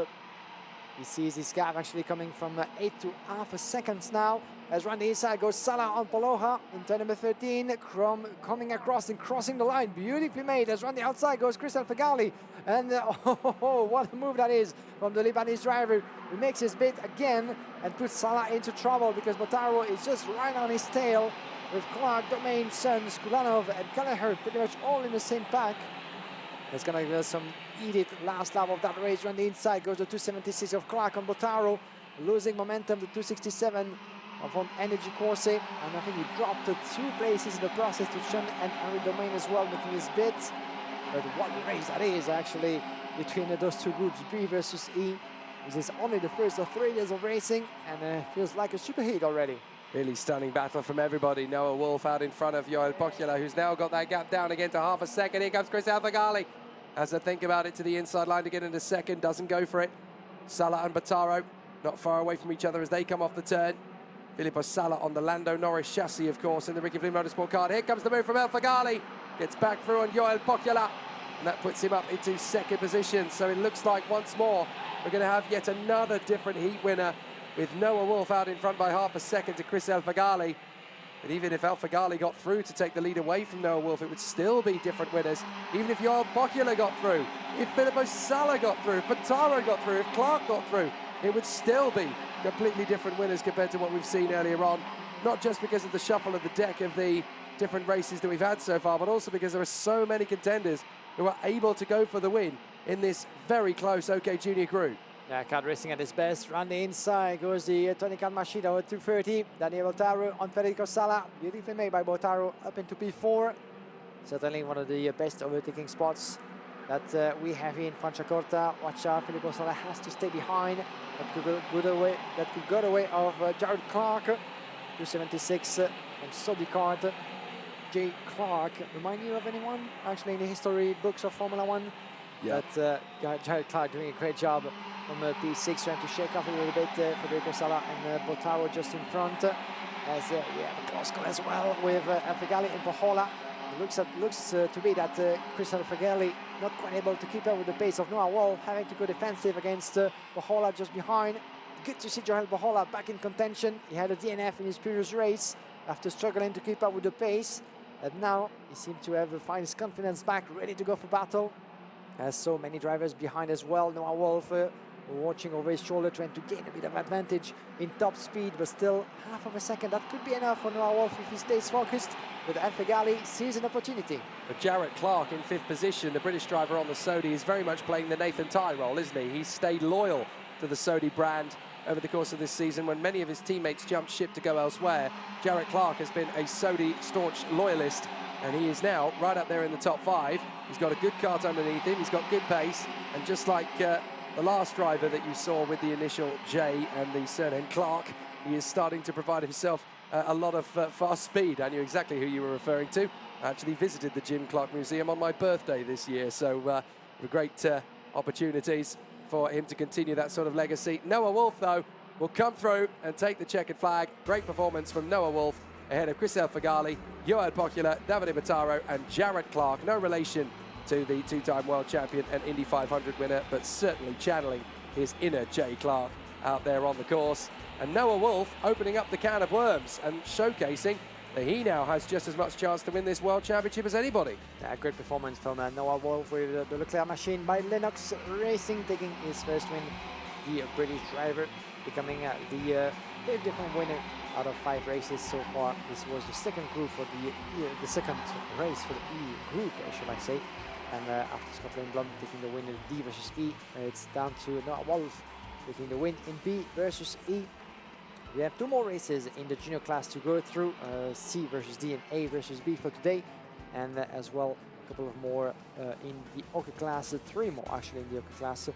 he sees his gap actually coming from 8 to half a seconds now. As around the inside goes Sala on Poloha in turn number 13, coming across and crossing the line, beautifully made. As around the outside goes Chris Fagali, and what a move that is from the Lebanese driver, who makes his bid again and puts Sala into trouble because Bottaro is just right on his tail with Clark, Domain, Sons, Kulanov and Kelleher pretty much all in the same pack. There's going to be some edit last lap of that race. Around the inside goes the 276 of Clark on Bottaro, losing momentum, the 267 of Energy Corse, and I think he dropped 2 places in the process to Chun and Henry Domain as well, making his bids. But what a race that is actually between those 2 groups, B versus E. This is only the first of 3 days of racing, and feels like a super heat already. Really stunning battle from everybody. Noah Wolf out in front of Joel Pocchiola, who's now got that gap down again to half a second. Here comes Chris Fagali. Has to think about it to the inside line to get into second, doesn't go for it. Sala and Bottaro not far away from each other as they come off the turn. Filippo Sala on the Lando Norris chassis, of course, in the Ricky Flynn Motorsport car. Here comes the move from El Fagali. Gets back through on Joel Pocchiola, and that puts him up into 2nd position. So it looks like once more we're going to have yet another different heat winner, with Noah Wolf out in front by half a second to Chris Fagali. But even if Fagali got through to take the lead away from Noah Wolf, it would still be different winners. Even if Joel Pocchiola got through, if Filippo Sala got through, if Bottaro got through, if Clark got through, it would still be completely different winners compared to what we've seen earlier on. Not just because of the shuffle of the deck of the different races that we've had so far, but also because there are so many contenders who are able to go for the win in this very close OK Junior group. Yeah, kart racing at its best. Round the inside goes the Tony Machida with 230. Daniel Bottaro on Federico Sala. Beautifully made by Bottaro up into P4. Certainly one of the best overtaking spots that we have here in Franciacorta. Watch out, Filippo Sala has to stay behind. That could go the way of Jared Clark. 276 from Sodi Kart. Jay Clark remind you of anyone actually in the history books of Formula One? Yeah. But Jared Clark doing a great job from P6, trying to shake off a little bit. Federico Sala and Bottaro just in front. As we have a close call as well with Alfigali and Pohola. It looks to be that Chris Alfigali not quite able to keep up with the pace of Noah Wolf, having to go defensive against Pohola just behind. Good to see Joel Pohola back in contention. He had a DNF in his previous race after struggling to keep up with the pace. And now he seemed to have find his confidence back, ready to go for battle. Has so many drivers behind as well. Noah Wolf watching over his shoulder, trying to gain a bit of advantage in top speed, but still half of a second. That could be enough for Noah Wolf if he stays focused. But Alfigali sees an opportunity. But Jarrett Clark in 5th position, the British driver on the Sodi, is very much playing the Nathan Tye role, isn't he? He's stayed loyal to the Sodi brand over the course of this season. When many of his teammates jumped ship to go elsewhere, Jarrett Clark has been a Sodi staunch loyalist, and he is now right up there in the top 5. He's got a good kart underneath him, he's got good pace, and just like the last driver that you saw with the initial J and the surname Clark, he is starting to provide himself a lot of fast speed. I knew exactly who you were referring to. I actually visited the Jim Clark Museum on my birthday this year, so great opportunities for him to continue that sort of legacy. Noah Wolf, though, will come through and take the checkered flag. Great performance from Noah Wolf ahead of Chris Alfigali, Johan Pocula, Davide Bottaro and Jarrett Clark. No relation to the two-time world champion and Indy 500 winner, but certainly channeling his inner Jay Clark out there on the course. And Noah Wolf opening up the can of worms and showcasing that he now has just as much chance to win this world championship as anybody. Yeah, great performance from Noah Wolf with the Leclerc machine by Lennox Racing, taking his first win. The British driver becoming the 5th different winner out of 5 races so far. This was the second group for the second race for the E group, should I say. And after Scotland Blum taking the win in D versus E, it's down to Noah Wolf taking the win in B versus E. We have 2 more races in the junior class to go through, C versus D and A versus B for today. And as well, a couple of more in the OK class, 3 more actually in the OK class,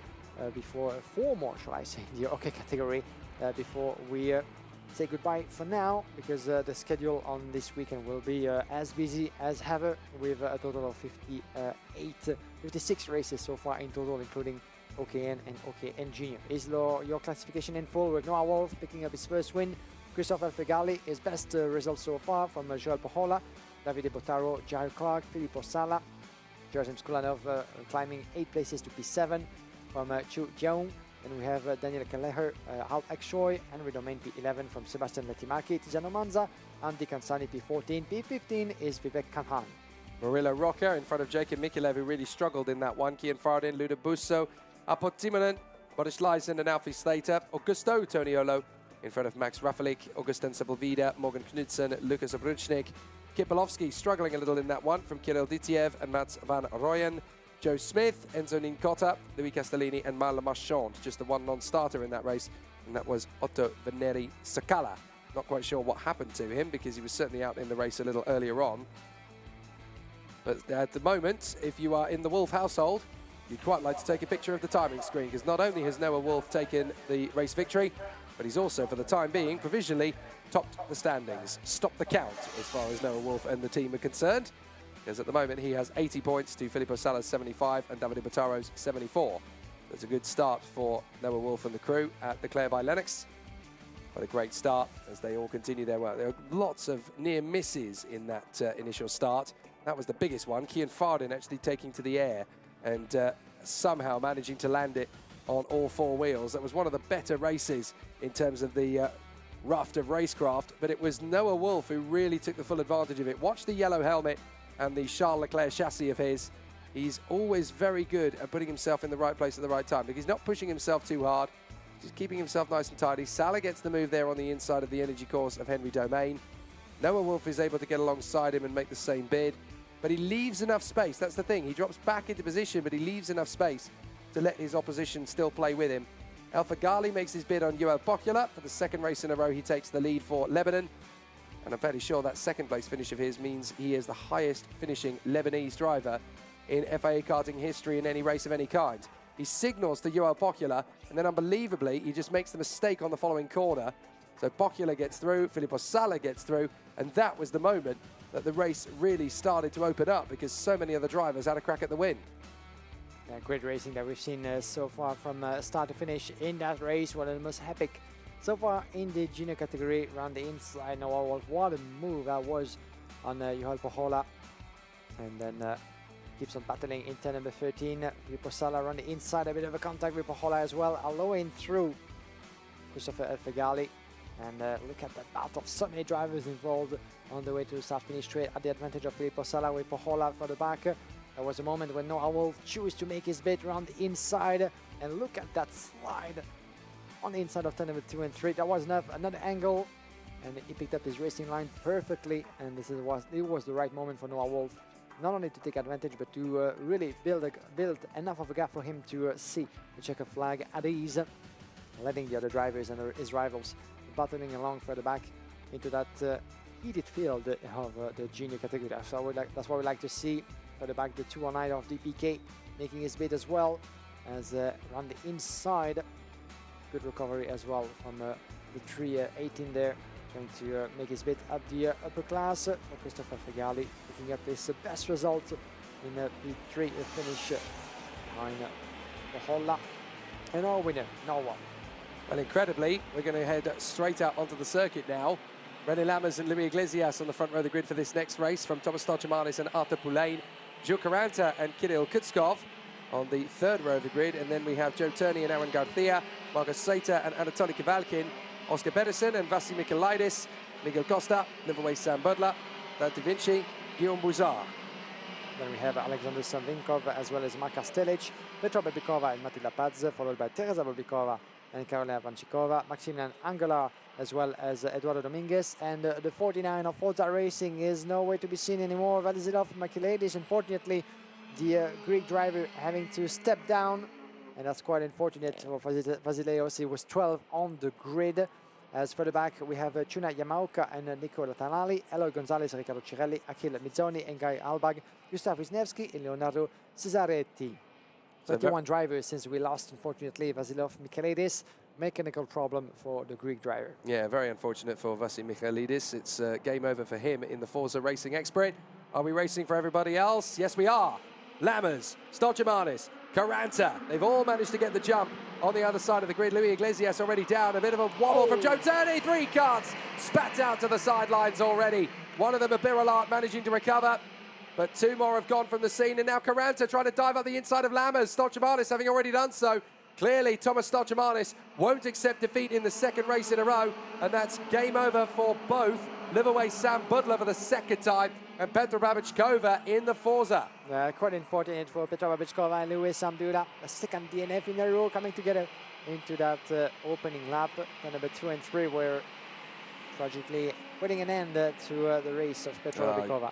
before 4 more, shall I say, in the OK category, before we say goodbye for now, because the schedule on this weekend will be as busy as ever, with a total of 56 races so far in total, including OKN and OKN Junior. Is your classification in full with Noah Wolf picking up his first win, Christophe Alfigali, his best result so far from Joel Pohola, Davide Bottaro, Jared Clark, Filippo Sala, Josem Skulanov climbing 8 places to P7 from Chu Jiaong. Then we have Daniel Kelleher, Al Ekshoy, Henry Domain P11 from Sebastian Lettimaki, Tiziano Manza, Andy Kansani P14, P15 is Vivek Kanhan. Murillo Rocca in front of Jacob Mikulev, who really struggled in that one. Kian Fardin, Luda Busso, Apo Timonen, Boris Leisen and Alfie Slater. Augusto Toniolo in front of Max Rafalik, Augustin Sepulveda, Morgan Knudsen, Lucas Obruchnik. Kipolowski struggling a little in that one from Kirill Ditiev and Mats van Rooyen. Joe Smith, Enzo Ninkota, Louis Castellini and Marle Marchand. Just the one non-starter in that race, and that was Otto Veneri Sakala. Not quite sure what happened to him, because he was certainly out in the race a little earlier on. But at the moment, if you are in the Wolf household, you'd quite like to take a picture of the timing screen, because not only has Noah Wolf taken the race victory, but he's also, for the time being, provisionally topped the standings. Stop the count as far as Noah Wolf and the team are concerned, because at the moment he has 80 points to Filippo Sala's 75 and Davide Bottaro's 74. That's a good start for Noah Wolf and the crew at Declare by Lennox. But a great start as they all continue their work. There are lots of near misses in that initial start. That was the biggest one. Kian Fardin actually taking to the air and somehow managing to land it on all 4 wheels. That was one of the better races in terms of the raft of racecraft, but it was Noah Wolf who really took the full advantage of it. Watch the yellow helmet and the Charles Leclerc chassis of his. He's always very good at putting himself in the right place at the right time, because he's not pushing himself too hard. He's keeping himself nice and tidy. Salah gets the move there on the inside of the energy course of Henry Domain. Noah Wolf is able to get alongside him and make the same bid, but he leaves enough space. That's the thing. He drops back into position, but he leaves enough space to let his opposition still play with him. Alfigali makes his bid on Joel Pocula. For the 2nd race in a row, he takes the lead for Lebanon. And I'm fairly sure that 2nd place finish of his means he is the highest finishing Lebanese driver in FIA karting history in any race of any kind. He signals to Joel Pocula, and then unbelievably, he just makes the mistake on the following corner. So Pocula gets through, Filippo Sala gets through, and that was the moment that the race really started to open up because so many of the drivers had a crack at the win. Great racing that we've seen so far from start to finish in that race. One of the most epic so far in the junior category around the inside. Now, what a move that was on Juhal Pohola. And then keeps on battling in turn number 13. Filippo Sala around the inside, a bit of a contact with Pohola as well, allowing through Christopher Fegali. And look at that battle, so many drivers involved on the way to the start-finish straight at the advantage of Filippo Sala with Pohola for the back. There was a moment when Noah Wolf chose to make his bid around the inside, and look at that slide on the inside of turn number 2 and 3. That was another angle, and he picked up his racing line perfectly, and it was the right moment for Noah Wolf, not only to take advantage, but to really build enough of a gap for him to see the checker flag at ease, letting the other drivers and his rivals battling along further back into that heated field of the junior category. So that's what we like to see. Further back, the 209 of DPK making his bid as well as around the inside. Good recovery as well from the 318 there, trying to make his bid at the upper class. For Christopher Fegali picking up his best result in the P3 finish behind Pohola. And our winner, Noah. Well, incredibly, we're going to head straight out onto the circuit now. René Lammers and Luis Iglesias on the front row of the grid for this next race, from Thomas Stochamanis and Arthur Poulain. Jules Caranta and Kirill Kutskov on the third row of the grid. And then we have Joe Turney and Aaron Garcia, Marcus Sater and Anatoly Kavalkin, Oscar Pedersen and Vasi Michailidis, Miguel Costa, Liverway Sam Budler, Dan Da Vinci, Guillaume Bouzard. Then we have Alexander Savinkov as well as Marka Stelic, Petra Bebikova and Matilda Paz, followed by Teresa Bebikova and Carolina Vancikova, Maximilian Angelar as well as Eduardo Dominguez. And the 49 of Forza Racing is nowhere to be seen anymore. Vladislav Michailidis, unfortunately, the Greek driver having to step down, and that's quite unfortunate for Vasileios. He was 12 on the grid. As further back, we have Chuna Yamaoka and Nico Latanali, Eloy Gonzalez, Riccardo Cirelli, Achille Mizzoni and Guy Albag, Gustav Wisniewski and Leonardo Cesaretti. 31 drivers since we lost, unfortunately, Vasileios Michailidis. Mechanical problem for the Greek driver. Yeah, very unfortunate for Vasi Michailidis. It's game over for him in the Forza Racing X-Sprint. Are we racing for everybody else? Yes, we are. Lammers, Stochamanis, Caranta. They've all managed to get the jump on the other side of the grid. Luis Iglesias already down. A bit of a wobble from Joe Turney. 3 carts spat out to the sidelines already. One of them, a Birolart, managing to recover. But 2 more have gone from the scene. And now Caranta trying to dive up the inside of Lammers. Stochamanis having already done so. Clearly, Thomas Stochamanis won't accept defeat in the second race in a row. And that's game over for both. Liverway Sam Budler for the second time and Petra Babičková in the Forza. Quite unfortunate for Petra Babičková and Luis Samdula. A second DNF in a row coming together into that opening lap. Number 2 and 3 were tragically putting an end to the race of Petra Babičková.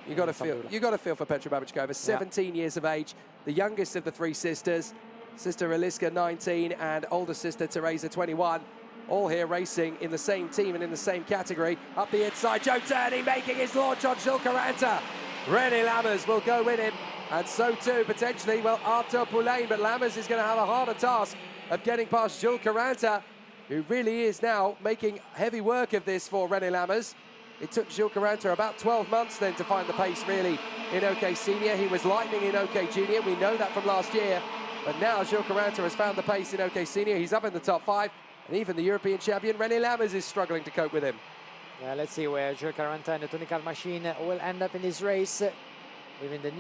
You got to feel for Petra Babičková. 17 years of age, the youngest of the 3 sisters. Sister Eliska, 19, and older sister Teresa, 21. All here racing in the same team and in the same category. Up the inside, Joe Turney making his launch on Jules Caranta. René Lammers will go with him, and so too, potentially, well, Arthur Poulain, but Lammers is going to have a harder task of getting past Jules Caranta, who really is now making heavy work of this for René Lammers. It took Jules Caranta about 12 months then to find the pace, really, in OK Senior. He was lightning in OK Junior, we know that from last year. But now Jules Caranta has found the pace in OK Senior. He's up in the top 5. And even the European champion, René Lammers, is struggling to cope with him. Yeah, let's see where Jules Caranta and the Tony Kart machine will end up in this race. Within the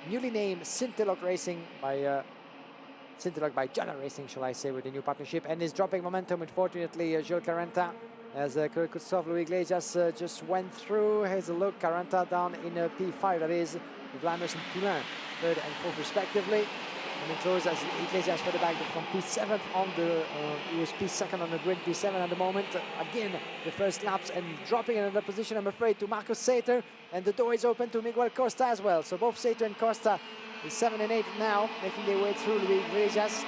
newly named Sintelok Racing by Sintelok by Jana Racing, shall I say, with the new partnership. And is dropping momentum, unfortunately, Jules Caranta. As Kirill Kutskov, Luis Iglesias just went through. Here's a look, Caranta down in P5, that is, with Lammers and Poulain, 3rd and 4th respectively. Coming close as Iglesias for the back from P7 on the, he was P2nd on the grid, P7 at the moment. Again, the first laps and dropping in another position, I'm afraid, to Marcus Sater. And the door is open to Miguel Costa as well. So both Sater and Costa is 7 and 8 now, making their way through Luis Iglesias.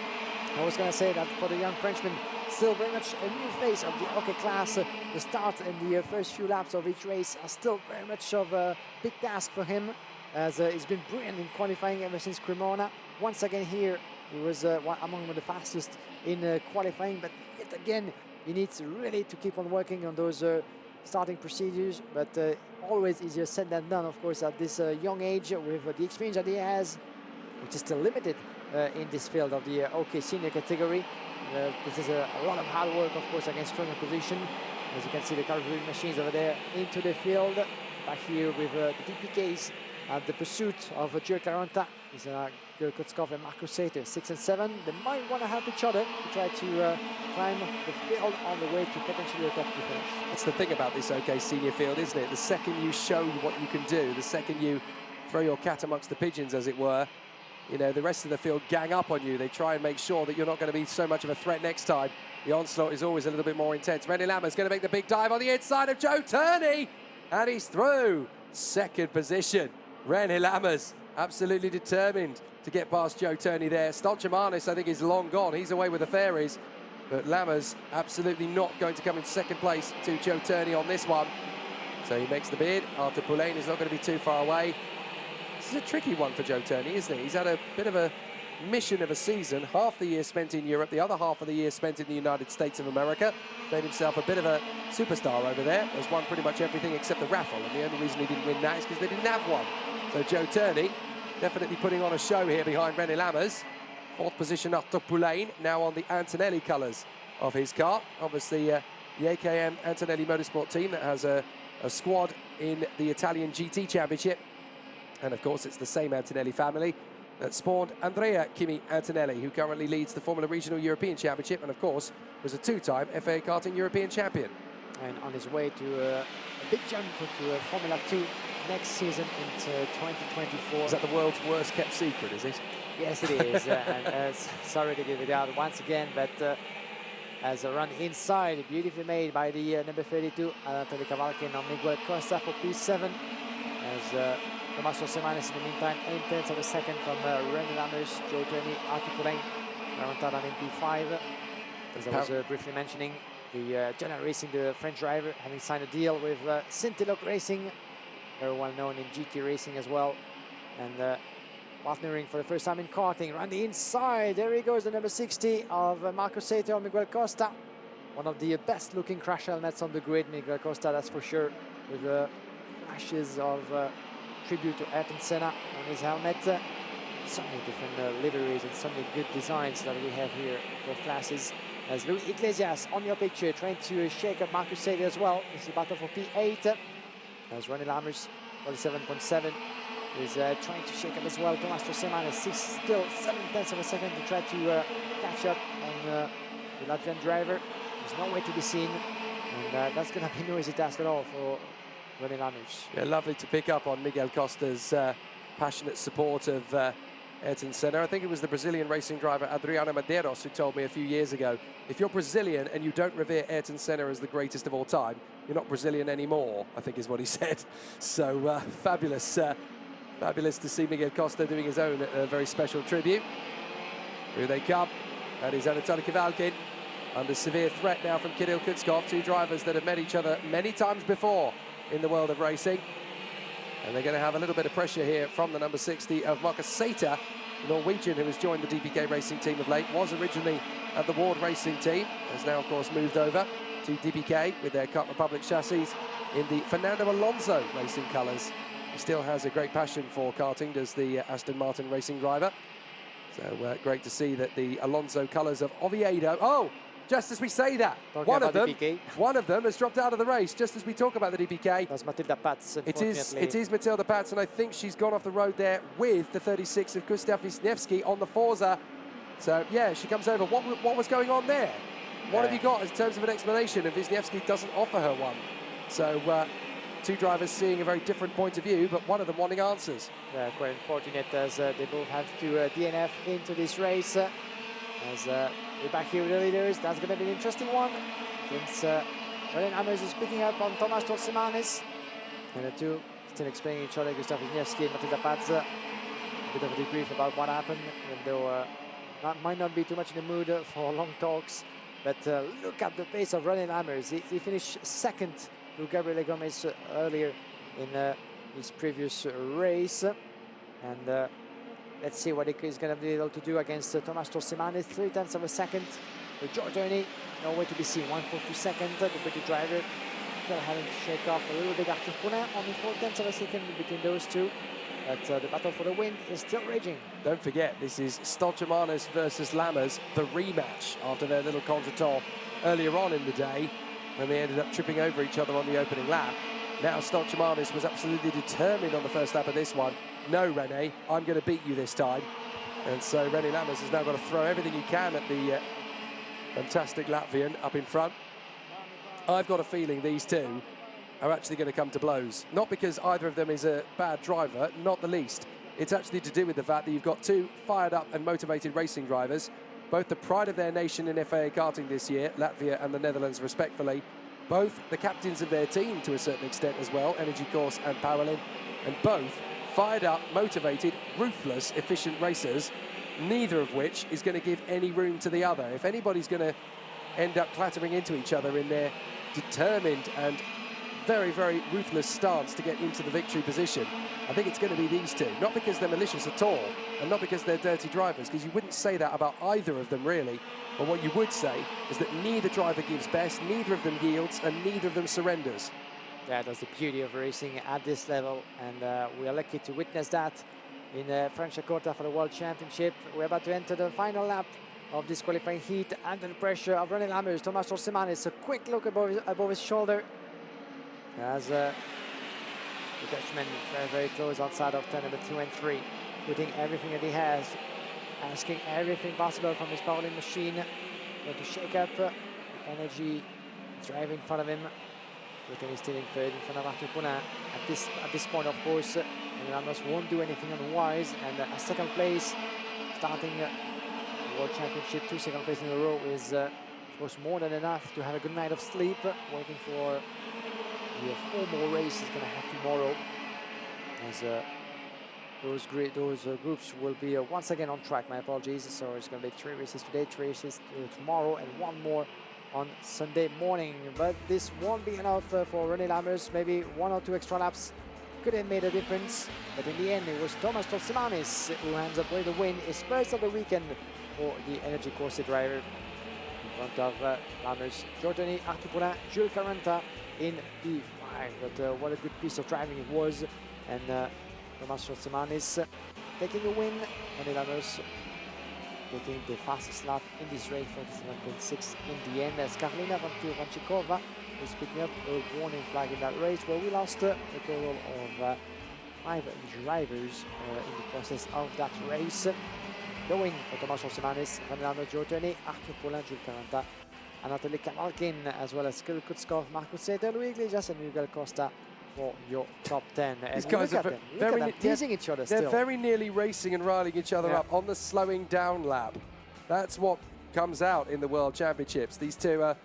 I was going to say that for the young Frenchman, still very much a new face of the hockey class. The start and the first few laps of each race are still very much of a big task for him, as he's been brilliant in qualifying ever since Cremona. Once again here, he was among the fastest in qualifying, but yet again, he needs really to keep on working on those starting procedures, but always easier said than done, of course, at this young age with the experience that he has, which is still limited in this field of the OK senior category. This is a lot of hard work, of course, against stronger position. As you can see, the car reviewing machines over there into the field. Back here with the DPKs at the pursuit of Gio Caronta. Is Gil Kutzkov and Marco Sater, 6 and 7. They might want to help each other to try to climb the field on the way to potentially a top 2 finish. That's the thing about this OK senior field, isn't it? The second you show what you can do, the second you throw your cat amongst the pigeons, as it were, you know, the rest of the field gang up on you. They try and make sure that you're not going to be so much of a threat next time. The onslaught is always a little bit more intense. René Lammers going to make the big dive on the inside of Joe Turney, and he's through. Second position. René Lammers absolutely determined to get past Joe Turney there. Stolchamanis, I think, is long gone. He's away with the fairies. But Lammers absolutely not going to come in second place to Joe Turney on this one. So he makes the bid. Arthur Poulain is not going to be too far away. This is a tricky one for Joe Turney, isn't it? He's had a bit of a mission of a season. Half the year spent in Europe, the other half of the year spent in the United States of America. Made himself a bit of a superstar over there. Has won pretty much everything except the raffle, and the only reason he didn't win that is because they didn't have one. So Joe Turney definitely putting on a show here behind René Lammers. Fourth position, Arthur Poulain, now on the Antonelli colours of his car. Obviously, the AKM Antonelli Motorsport team that has a squad in the Italian GT Championship. And of course, it's the same Antonelli family that spawned Andrea Kimi Antonelli, who currently leads the Formula Regional European Championship and, of course, was a 2-time FIA Karting European champion. And on his way to a big jump to Formula 2 next season into 2024. Is that the world's worst kept secret, is it? Yes, it is. And sorry to give it out once again, but as a run inside, beautifully made by the number 32, Anatoly Kavalkin on Miguel Costa for P7. As Tommaso Semanes in the meantime, 8/10 of a second from René Lammers, Joe Turney, Arthur Poulain, Caronta in P5. As I was briefly mentioning, the General Racing, the French driver, having signed a deal with Cintiloc Racing, very well known in GT racing as well, and partnering for the first time in karting. Around the inside, there he goes, the number 60 of Marco Sater or Miguel Costa. One of the best looking crash helmets on the grid, Miguel Costa, that's for sure, with flashes of tribute to Ayrton Senna on his helmet. So many different liveries and so many good designs that we have here for classes. As Luis Iglesias on your picture, trying to shake up Marco Sater as well. This is a battle for P8. As René Lammers, 47.7, is trying to shake up as well. Tommaso Semanes, still 7/10 of a second to try to catch up on the Latvian driver. There's no way to be seen, and that's going to be no easy task at all for René Lammers. Yeah, lovely to pick up on Miguel Costa's passionate support of Ayrton Senna. I think it was the Brazilian racing driver Adriano Medeiros who told me a few years ago, if you're Brazilian and you don't revere Ayrton Senna as the greatest of all time, you're not Brazilian anymore, I think is what he said. So fabulous, fabulous to see Miguel Costa doing his own very special tribute. Here they come. That is Anatoly Kavalkin under severe threat now from Kirill Kutzkov, two drivers that have met each other many times before in the world of racing. And they're going to have a little bit of pressure here from the number 60 of Marco Sater, Norwegian, who has joined the DPK racing team of late, was originally at the Ward racing team, has now, of course, moved over to DPK with their Kart Republic chassis in the Fernando Alonso racing colours. He still has a great passion for karting, does the Aston Martin racing driver. So great to see that the Alonso colours of Oviedo. Oh! Just as we say that, one of them has dropped out of the race, just as we talk about the DPK. That's Matilda Pats, it is Matilda Pats, and I think she's gone off the road there with the 36 of Gustav Wisniewski on the Forza. So, yeah, she comes over. What was going on there? What have you got in terms of an explanation? And Wisniewski doesn't offer her one. So, two drivers seeing a very different point of view, but one of them wanting answers. Yeah, quite unfortunate as they both have to DNF into this race. As we're back here with the leaders, that's going to be an interesting one. Since René Lammers is picking up on Tommaso Semanes. And the two still explaining each other, Gustav Wisniewski and Matilda Pats. A bit of a debrief about what happened, even though might not be too much in the mood for long talks. But look at the pace of René Lammers. He finished second to Gabriele Gomez earlier in his previous race. And let's see what he's going to be able to do against Tommaso Semanes. 3/10 of a second with Joe Turney. No way to be seen. 1.2 seconds. The British driver still having to shake off a little bit Arthur Poulin, only 4/10 of a second between those two. But the battle for the win is still raging. Don't forget, this is Stoltemanis versus Lammers, the rematch after their little contretemps earlier on in the day when they ended up tripping over each other on the opening lap. Now Stoltemanis was absolutely determined on the first lap of this one. No, René, I'm going to beat you this time. And so René Lammers has now got to throw everything he can at the fantastic Latvian up in front. I've got a feeling these two are actually going to come to blows. Not because either of them is a bad driver, not the least. It's actually to do with the fact that you've got two fired up and motivated racing drivers, both the pride of their nation in FIA Karting this year, Latvia and the Netherlands respectfully, both the captains of their team to a certain extent as well, Energy Course and Paralin, and both fired up, motivated, ruthless, efficient racers, neither of which is going to give any room to the other. If anybody's going to end up clattering into each other in their determined and very, very ruthless stance to get into the victory position, I think it's going to be these two. Not because they're malicious at all, and not because they're dirty drivers, because you wouldn't say that about either of them, really. But what you would say is that neither driver gives best, neither of them yields, and neither of them surrenders. Yeah, that's the beauty of racing at this level, and we are lucky to witness that in Franciacorta for the World Championship. We're about to enter the final lap of this qualifying heat under the pressure of René Lammers. Thomas Stoltemanis, a quick look above his shoulder as the Dutchman very, very close outside of turn number 2 and 3, putting everything that he has, asking everything possible from his Paralin machine, going to shake up the energy drive in front of him. Britain is still in third in front of Arthur Poulin. At this point, of course, Lammers won't do anything unwise, and a second place, starting the World Championship, 2 second place in a row is, of course, more than enough to have a good night of sleep, waiting for the 4 more races going to have tomorrow, as those groups will be once again on track. My apologies. So it's going to be 3 races today, 3 races tomorrow, and 1 more on Sunday morning. But this won't be enough for René Lammers. Maybe 1 or 2 extra laps could have made a difference, but in the end it was Thomas Stoltemanis who ends up with the win, his first of the weekend for the Energy Course driver, in front of Lammers, Giordani, Arthur Poulin, Jules Caranta in P5. But what a good piece of driving it was, and Thomas Stoltemanis taking the win. René Lammers taking the fastest lap in this race, 47.6 in the end, as Karolina Franciacorta is picking up a warning flag in that race, where we lost a total of 5 drivers in the process of that race. The win for Thomas Stoltemanis, René Lammers, Giordani, Arthur Poulin, Jules Caranta, Anatoly Kamalkin, as well as Kirill Kutzkov, Marcus Seter, Louis Iglesias, and Miguel Costa for your top 10. And these guys are very teasing each other still. They're very nearly racing and riling each other up on the slowing down lap. That's what comes out in the World Championships. These two are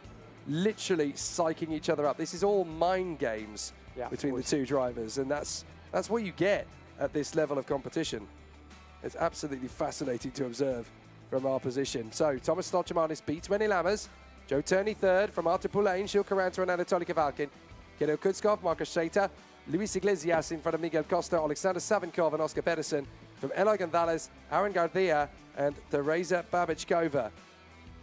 literally psyching each other up. This is all mind games between the two drivers, and that's what you get at this level of competition. It's absolutely fascinating to observe from our position. So Thomas Stoltemanis beats René Lammers, Joe Turney third from Arthur Poulin, Gilles Caranta and Anatoly Kavalkin, Kirill Kutzkov, Marcus Seter, Luis Iglesias in front of Miguel Costa, Alexander Savinkov and Oscar Pedersen, from Eloy Gonzalez, Aaron Garcia and Teresa Babichkova.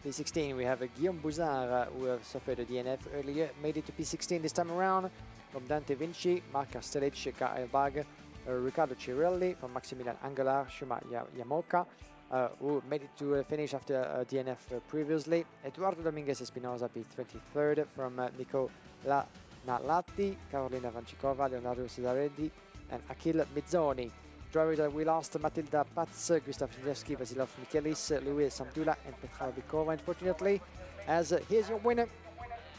P16, we have Guillaume Bouzard, who have suffered a DNF earlier, made it to P16 this time around, from Dante Vinci, Mark Kastelic, Kyle Bag, Riccardo Cirelli, from Maximilian Angelar, Shuma Yamoka, who made it to finish after a DNF previously. Eduardo Dominguez Espinosa, P23rd, from Nico Nalatti, Carolina Vancikova, Leonardo Cesarelli, and Achille Mizzoni. Drivers that we lost: Matilda Paz, Gustav Szydlewski, Vasilov Michelis, Louis Samdula, and Petra Bikova, unfortunately. As here's your winner,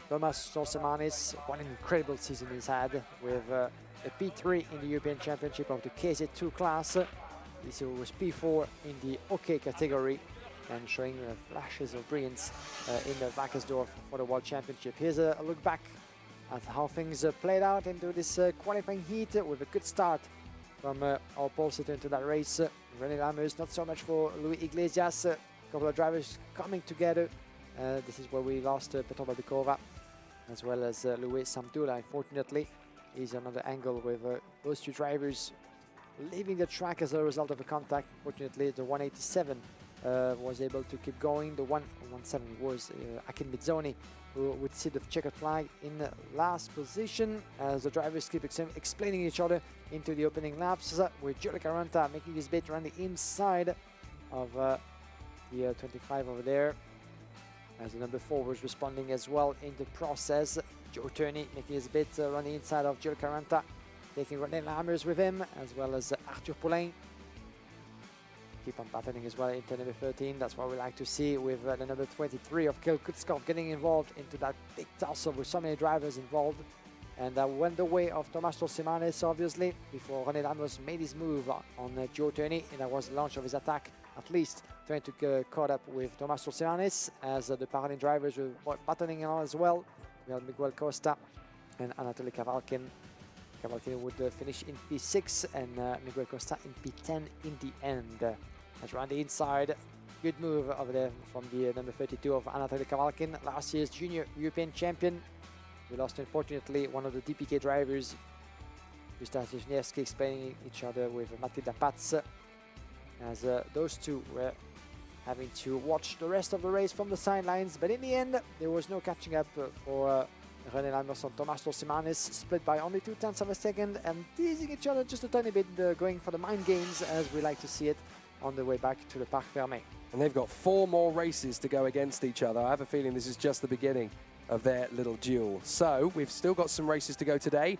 Thomas Stoltemanis. What an incredible season he's had, with a P3 in the European Championship of the KZ2 class. This was P4 in the OK category, and showing flashes of brilliance in the Wackersdorf for the World Championship. Here's a look back at how things played out into this qualifying heat, with a good start from our pole sitter into that race. René Lammers, not so much for Louis Iglesias. A couple of drivers coming together. This is where we lost Petra Babikova, as well as Louis Samdula. Unfortunately, is another angle with those two drivers leaving the track as a result of a contact. Fortunately, the 187 was able to keep going. The 117 was Akin Mizzoni, who would see the checkered flag in the last position as the drivers keep explaining each other into the opening laps, with Giulio Caranta making his bit around the inside of the 25 over there, as the number 4 was responding as well in the process. Joe Turney making his bit around the inside of Giulio Caranta, taking René Lammers with him, as well as Arthur Poulain. Keep on battling as well into number 13. That's what we like to see, with the number 23 of Kirill Kutskov getting involved into that big tussle with so many drivers involved. And that went the way of Tomas Tolsimanes, obviously, before René Lammers made his move on Joe Turney, and that was the launch of his attack, at least trying to get caught up with Tomas Tolsimanes, as the Bahrain drivers were battling on as well. We had Miguel Costa and Anatoly Kavalkin. Kavalkin would finish in P6 and Miguel Costa in P10 in the end. That's around the inside. Good move over there from the number 32 of Anatoly Kavalkin, last year's junior European champion. We lost, unfortunately, one of the DPK drivers, Gustav Wisniewski, explaining each other with Matilda Paz, as those two were having to watch the rest of the race from the sidelines. But in the end, there was no catching up for René Lammers and Tomas Tolsimanes, split by only 0.2 of a second and teasing each other just a tiny bit, going for the mind games, as we like to see it, on the way back to the Parc Fermé. And they've got 4 more races to go against each other. I have a feeling this is just the beginning of their little duel. So we've still got some races to go today.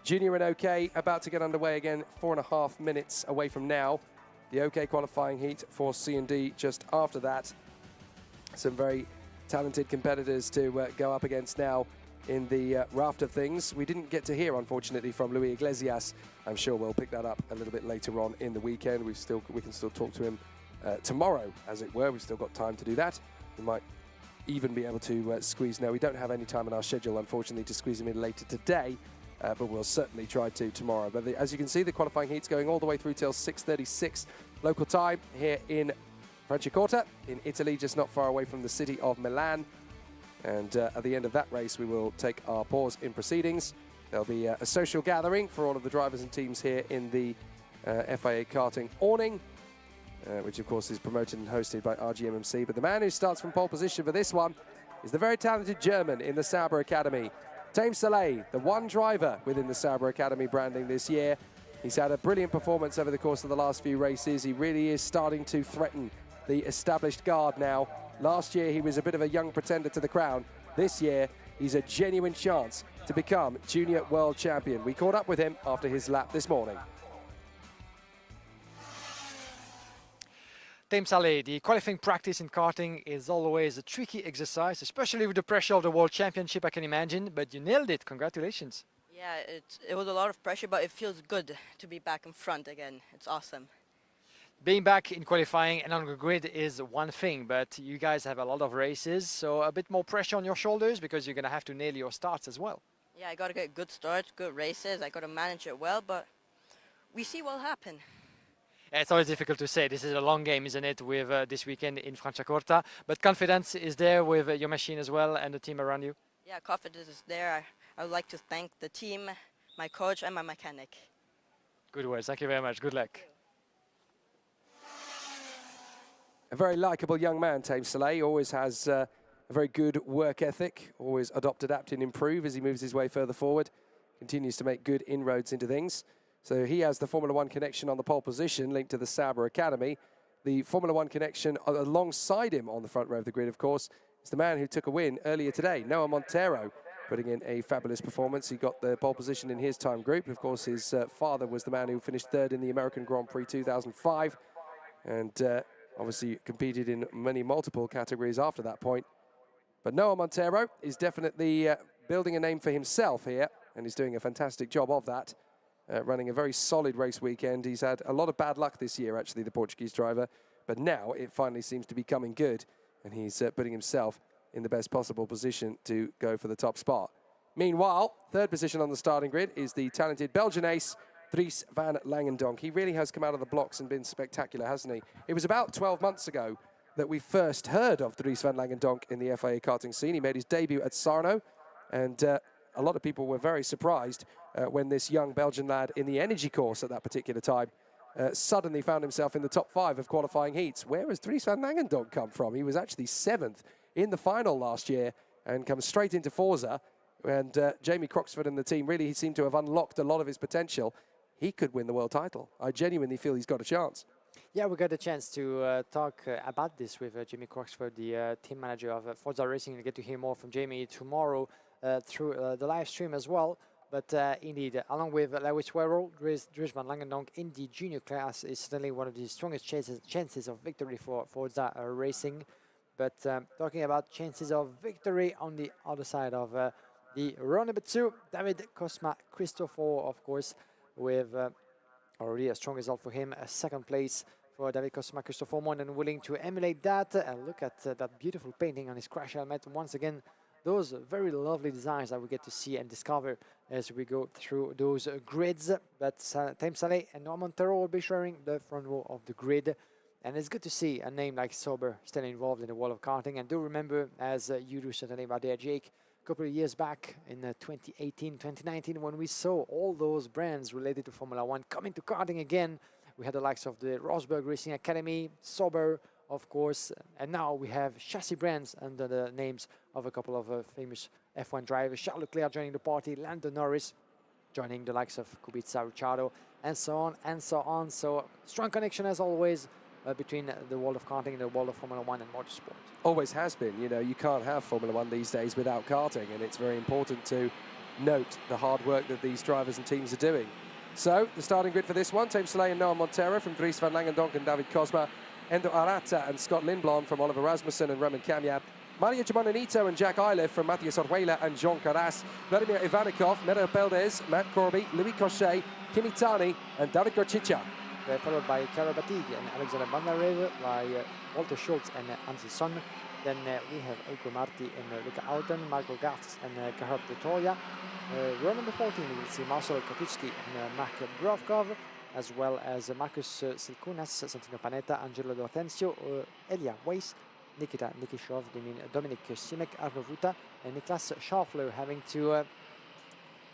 Junior and OK about to get underway again, 4.5 minutes away from now. The OK qualifying heat for C&D just after that. Some very talented competitors to go up against now in the raft of things. We didn't get to hear, unfortunately, from Luis Iglesias. I'm sure we'll pick that up a little bit later on in the weekend. We can still talk to him tomorrow, as it were. We've still got time to do that. We might even be able to squeeze. Now, we don't have any time in our schedule, unfortunately, to squeeze him in later today, but we'll certainly try to tomorrow. But as you can see, the qualifying heat's going all the way through till 6:36 local time here in Franciacorta in Italy, just not far away from the city of Milan. And at the end of that race, we will take our pause in proceedings. There'll be a social gathering for all of the drivers and teams here in the FIA Karting awning, which of course is promoted and hosted by RGMMC. But the man who starts from pole position for this one is the very talented German in the Sauber Academy, Team Soleil, the one driver within the Sauber Academy branding this year. He's had a brilliant performance over the course of the last few races. He really is starting to threaten the established guard now. Last year, he was a bit of a young pretender to the crown. This year, he's a genuine chance to become Junior World Champion. We caught up with him after his lap this morning. Team Saleh, the qualifying practice in karting is always a tricky exercise, especially with the pressure of the World Championship, I can imagine, but you nailed it. Congratulations. Yeah, it was a lot of pressure, but it feels good to be back in front again. It's awesome. Being back in qualifying and on the grid is one thing, but you guys have a lot of races, so a bit more pressure on your shoulders because you're going to have to nail your starts as well. Yeah, I got to get good starts, good races. I got to manage it well, but we see what'll happen. It's always difficult to say. This is a long game, isn't it, with this weekend in Franciacorta, but confidence is there with your machine as well and the team around you? Yeah, confidence is there. I would like to thank the team, my coach, and my mechanic. Good words. Thank you very much. Good luck. A very likeable young man, Team Soleil, always has a very good work ethic, always adopt, adapt and improve as he moves his way further forward, continues to make good inroads into things. So he has the Formula One connection on the pole position linked to the Sauber Academy. The Formula One connection alongside him on the front row of the grid, of course, is the man who took a win earlier today, Noah Montero, putting in a fabulous performance. He got the pole position in his time group. Of course, his father was the man who finished third in the American Grand Prix 2005 and obviously competed in multiple categories after that point. But Noah Montero is definitely building a name for himself here, and he's doing a fantastic job of that, running a very solid race weekend. He's had a lot of bad luck this year, actually, the Portuguese driver, but now it finally seems to be coming good, and he's putting himself in the best possible position to go for the top spot. Meanwhile, third position on the starting grid is the talented Belgian ace, Dries van Langendonk. He really has come out of the blocks and been spectacular, hasn't he? It was about 12 months ago that we first heard of Dries van Langendonk in the FIA karting scene. He made his debut at Sarno, and a lot of people were very surprised when this young Belgian lad in the energy course at that particular time suddenly found himself in the top 5 of qualifying heats. Where has Dries van Langendonk come from? He was actually 7th in the final last year and comes straight into Forza. And Jamie Croxford and the team really seem to have unlocked a lot of his potential. He could win the world title. I genuinely feel he's got a chance. Yeah, we got a chance to talk about this with Jamie Croxford, the team manager of Forza Racing. We'll get to hear more from Jamie tomorrow through the live stream as well. But indeed, along with Lewis Werrell, Dries van Langendonk in the junior class is certainly one of the strongest chances of victory for Forza Racing. But talking about chances of victory on the other side of the row number 2, David Cosma Christopher, of course, with already a strong result for him, a 2nd place for David Cosma Christopher, more than willing to emulate that. And look at that beautiful painting on his crash helmet. Once again, those very lovely designs that we get to see and discover as we go through those grids. But Taim Saleh and Noah Montero will be sharing the front row of the grid. And it's good to see a name like Sauber still involved in the world of karting. And do remember, as you do certainly about there, Jake, a couple of years back in 2018, 2019, when we saw all those brands related to Formula One coming to karting again. We had the likes of the Rosberg Racing Academy, Sauber, of course, and now we have chassis brands under the names of a couple of famous F1 drivers. Charles Leclerc joining the party, Lando Norris joining the likes of Kubica, Ricciardo, and so on and so on. So strong connection as always between the world of karting and the world of Formula One and motorsport. Always has been. You know, you can't have Formula One these days without karting, and it's very important to note the hard work that these drivers and teams are doing. So, the starting grid for this one, Taim Saleh and Noah Montero from Dries van Langendonk and David Cosma, Endo Arata and Scott Lindblom from Oliver Rasmussen and Roman Kamyab, Maria Giamonanito and Jack Eilif from Matthias Orjuela and Jean Carras, Vladimir Ivanikov, Mero Peldes, Matt Corby, Louis Cochet, Kimi Tani and David Gorchicha. They're followed by Kara Batig and Alexander Bandarev, by Walter Schultz and Ansel Son. Then we have Elko Marti and Luca Auten, Marco Gartz and Gerhard Pretoria. Row number 14, we will see Marcel Kotitsky and Mark Brovkov, as well as Marcus Silkunas, Santino Panetta, Angelo D'Ortenzio, Elia Weiss, Nikita Nikishov, Dominic Simek, Arno Vuta, and Niklas Schaffler having to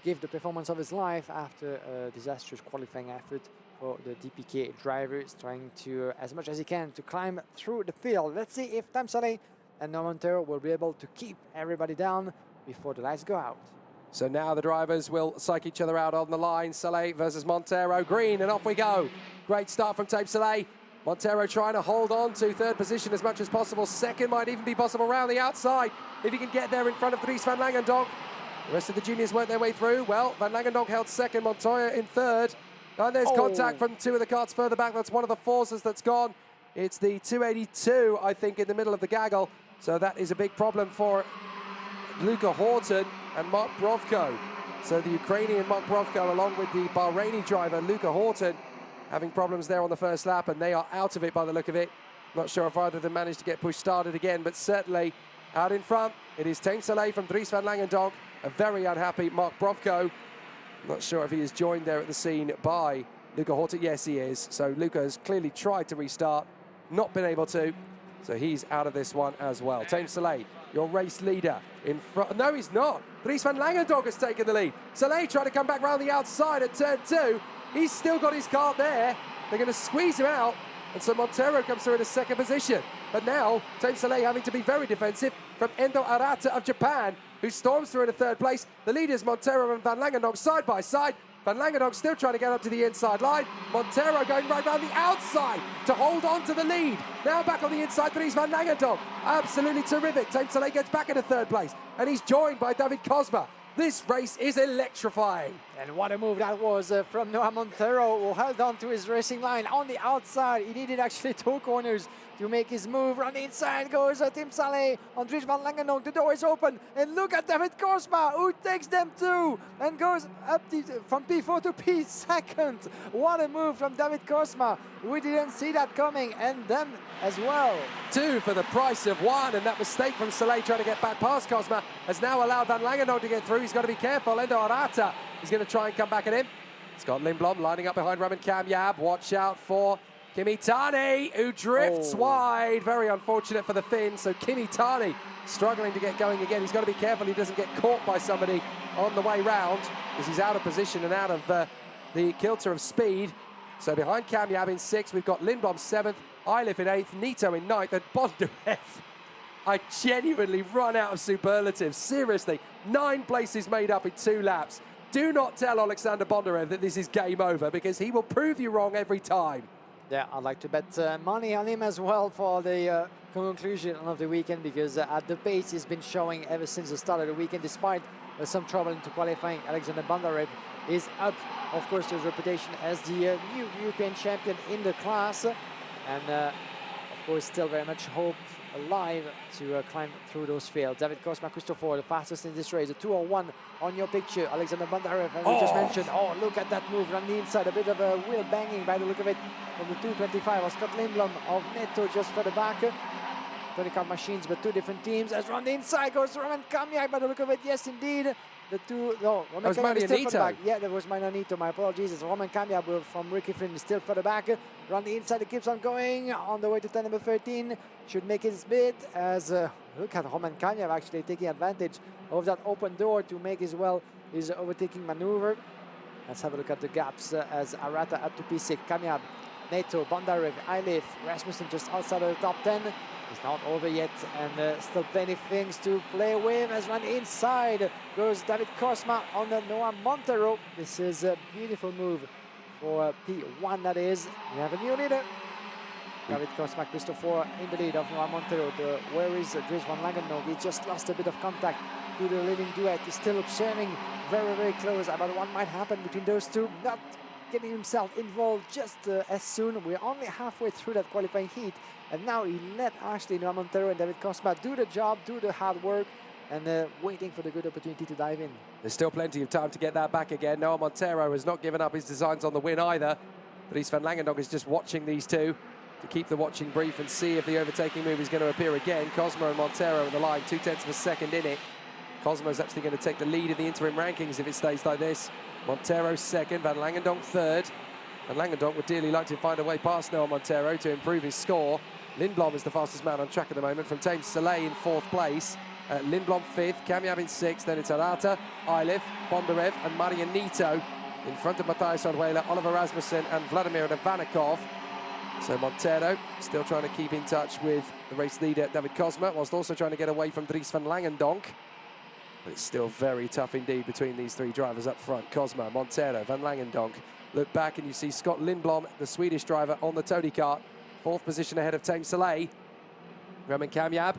give the performance of his life after a disastrous qualifying effort for the DPK drivers, trying to, as much as he can, to climb through the field. Let's see if Taim Saleh and Noah Montero will be able to keep everybody down before the lights go out. So now the drivers will psych each other out on the line. Saleh versus Montero, green, and off we go. Great start from Taim Saleh. Montero trying to hold on to 3rd position as much as possible. 2nd might even be possible around the outside if he can get there in front of Dries van Langendonk. The rest of the juniors work their way through. Well, van Langendonk held 2nd, Montoya in 3rd. And there's contact from 2 of the carts further back. That's one of the forces that's gone. It's the 282, I think, in the middle of the gaggle. So that is a big problem for Luca Horton and Mark Brovko. So the Ukrainian Mark Brovko, along with the Bahraini driver Luca Horton, having problems there on the first lap, and they are out of it by the look of it. Not sure if either of them managed to get pushed started again, but certainly out in front, it is Taim Saleh from Dries van Langendonk, a very unhappy Mark Brovko. Not sure if he is joined there at the scene by Luca Horton. Yes, he is. So Luca has clearly tried to restart, not been able to. So he's out of this one as well. Taim Saleh, your race leader in front. No, he's not. Dries van Langendonk has taken the lead. Saleh trying to come back round the outside at turn 2. He's still got his cart there. They're going to squeeze him out. And so Montero comes through in a 2nd position. But now, Taim Saleh having to be very defensive from Endo Arata of Japan, who storms through in a 3rd place. The leaders, Montero and van Langendonk, side by side. Van Langendonk still trying to get up to the inside line. Montero going right round the outside to hold on to the lead. Now back on the inside, Dries van Langendonk. Absolutely terrific. Taim Saleh gets back into 3rd place. And he's joined by David Cosma. This race is electrifying. And what a move that was from Noah Montero, who held on to his racing line on the outside. He needed actually 2 corners to make his move. On the inside goes Taim Saleh on Dries van Langendonk. The door is open. And look at David Cosma, who takes them too and goes up from P4 to P2. What a move from David Cosma. We didn't see that coming, and them as well. 2 for the price of 1, and that mistake from Saleh trying to get back past Cosma has now allowed van Langendonk to get through. He's got to be careful. Endo Arata is going to try and come back at him. Scott Lindblom lining up behind Roman Kamyab. Watch out for Kimi Tani, who drifts wide. Very unfortunate for the Finn. So Kimi Tani struggling to get going again. He's got to be careful he doesn't get caught by somebody on the way round, because he's out of position and out of the kilter of speed. So behind Kamyab in 6th, we've got Lindblom 7th, Eilif in 8th, Nito in 9th, and Bondarev. I genuinely run out of superlatives. Seriously, 9 places made up in 2 laps. Do not tell Alexander Bondarev that this is game over, because he will prove you wrong every time. Yeah, I'd like to bet money on him as well for the conclusion of the weekend, because at the pace he's been showing ever since the start of the weekend, despite some trouble into qualifying, Alexander Bondarev is up, of course, to his reputation as the new European champion in the class. And, of course, still very much hope alive to climb through those fields. David Cosma, Christopher, the fastest in this race, a 2:01 on your picture. Alexander Bondarev, and we just mentioned, oh, look at that move on the inside, a bit of a wheel banging by the look of it from the 225 of Scott Lindblom of Neto just further back. 20 car machines, but 2 different teams. As on the inside goes Roman Kamyab by the look of it. Yes, indeed. The two, no, Roman Kamyab is still further back. Yeah, that was Nito. My apologies. It's Roman Kamyab from Ricky Flynn is still further back. Around the inside, it keeps on going. On the way to turn number 13. Should make his bid as, look at Roman Kamyab actually taking advantage of that open door to make as well his overtaking maneuver. Let's have a look at the gaps as Arata up to P6. Kamyab, Neto, Bondarev, Eilif, Rasmussen just outside of the top 10. It's not over yet, and still plenty of things to play with. As run inside goes David Cosma on the Noah Montero. This is a beautiful move for P1, that is. We have a new leader. David Cosma, Christopher in the lead of Noah Montero. Where is Dries van Langenhove? He just lost a bit of contact to the leading duet. He's still observing very, very close about what might happen between those two. Not getting himself involved just as soon. We're only halfway through that qualifying heat, and now he let actually Noah Montero and David Cosma do the job, do the hard work, and waiting for the good opportunity to dive in. There's still plenty of time to get that back again. Noah Montero has not given up his designs on the win either. Dries van Langenhove is just watching these two to keep the watching brief and see if the overtaking move is going to appear again. Cosma and Montero in the line, 0.2 of a second in it. Cosma is actually going to take the lead in the interim rankings if it stays like this. Montero second, Van Langenhove third. Van Langenhove would dearly like to find a way past Noah Montero to improve his score. Lindblom is the fastest man on track at the moment from Thames Soleil in 4th place. Lindblom 5th, Kamyab in 6th, then it's Arata, Eilif, Bondarev and Marian Nito in front of Matthias Orjuela, Oliver Rasmussen and Vladimir Ivanikov. So Montero still trying to keep in touch with the race leader David Cosma, whilst also trying to get away from Dries van Langenhove. But it's still very tough indeed between these 3 drivers up front. Cosma, Montero, Van Langenhove. Look back and you see Scott Lindblom, the Swedish driver, on the Tony kart. 4th position ahead of Thames Soleil. Roman Kamyab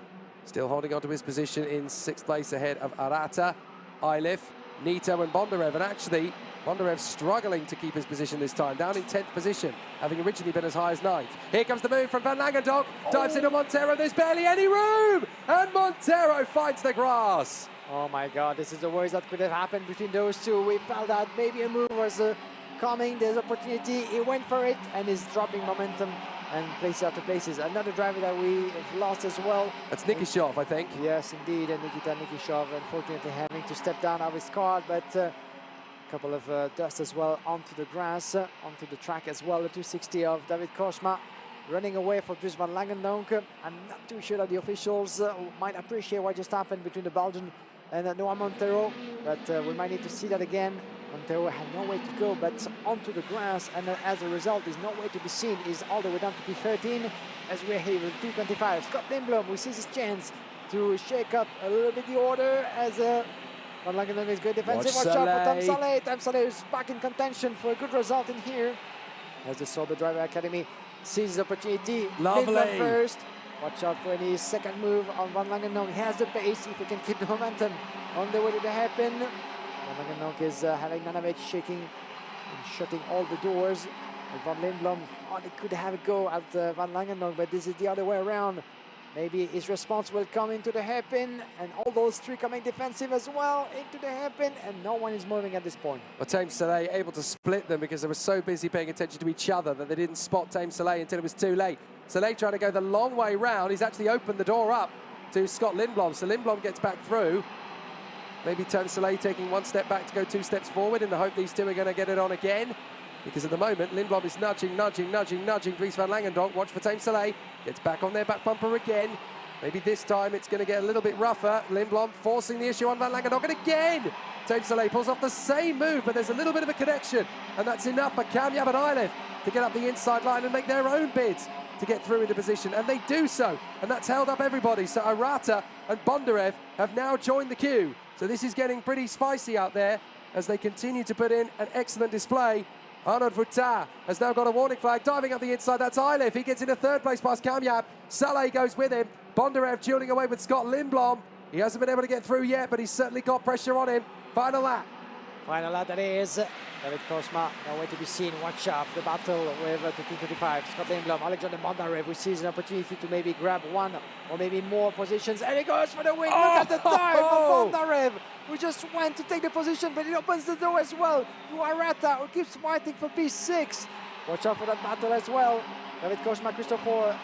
still holding on to his position in 6th place ahead of Arata, Eilif, Nito and Bondarev. And actually, Bondarev struggling to keep his position this time, down in 10th position, having originally been as high as 9th. Here comes the move from Van Langenhove, dives into Montero, there's barely any room! And Montero finds the grass. Oh my God, this is the worst that could have happened between those two. We felt that maybe a move was coming, there's opportunity, he went for it and is dropping momentum and places after places. Another driver that we have lost as well. That's Nikishov, I think. Yes, indeed, and Nikita Nikishov unfortunately having to step down out of his car, but a couple of dust as well onto the grass, onto the track as well. The 260 of David Cosma running away for Dries van Langenhove. I'm not too sure that the officials might appreciate what just happened between the Belgian and Noah Montero, but we might need to see that again. Montero had no way to go, but onto the grass, and as a result, is no way to be seen. Is all the way down to P13 as we're here with 225. Scott Lindblom, we see his chance to shake up a little bit the order as Van Langenhove is good defensive. Watch out for Thames Soleil. Thames Soleil is back in contention for a good result in here as the Sauber Driver Academy sees the opportunity. Lovely. Lindblom first. Watch out for any second move on Van Langenhove. He has the pace if he can keep the momentum on the way to the hairpin. Van Langenhove is having none of it, shaking and shutting all the doors. And Van Lindblom only could have a go at Van Langenhove, but this is the other way around. Maybe his response will come into the hairpin, and all those 3 coming defensive as well into the hairpin, and no one is moving at this point. Well, Thames Soleil able to split them because they were so busy paying attention to each other that they didn't spot Thames Soleil until it was too late. Soleil trying to go the long way round. He's actually opened the door up to Scott Lindblom, so Lindblom gets back through. Maybe Thames Soleil taking 1 step back to go 2 steps forward in the hope these two are going to get it on again. Because at the moment, Lindblom is nudging Dries van Langenhove. Watch for Thames Soleil. Gets back on their back bumper again. Maybe this time it's going to get a little bit rougher. Lindblom forcing the issue on Van Langenhove. And again, Thames Soleil pulls off the same move, but there's a little bit of a connection. And that's enough for Kamyab and Eilif to get up the inside line and make their own bids to get through into position, and they do so, and that's held up everybody. So Arata and Bondarev have now joined the queue. So this is getting pretty spicy out there as they continue to put in an excellent display. Arnaud Vuitard has now got a warning flag, diving up the inside. That's Eilif. He gets into third place past Kamyab. Saleh goes with him. Bondarev dueling away with Scott Lindblom. He hasn't been able to get through yet, but he's certainly got pressure on him. Final lap. Final lap that is. David Kosma, nowhere to be seen. Watch out, the battle with the 225. Scott Lindblom, Alexander Bondarev, who sees an opportunity to maybe grab one or maybe more positions. And he goes for the win. Look at the time of Bondarev, who just went to take the position, but it opens the door as well to Arata, who keeps fighting for P6. Watch out for that battle as well. David Kosma, Christopher,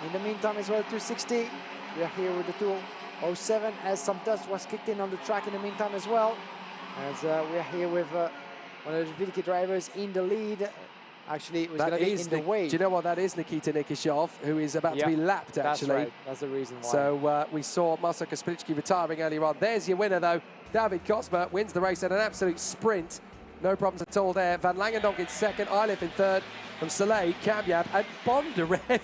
in the meantime as well, 260. We are here with the 207 as some dust was kicked in on the track in the meantime as well. As we are here with one of the VDK drivers in the lead. Actually, it was going to be in the way. Do you know what that is? Nikita Nikishov, who is about to be lapped, actually. That's right. That's the reason why. So we saw Marcel Kaspitsky retiring earlier on. There's your winner, though. David Kosma wins the race at an absolute sprint. No problems at all there. Van Langendonk in second, Eilif in third, from Soleil, Kamyab, and Bondarev.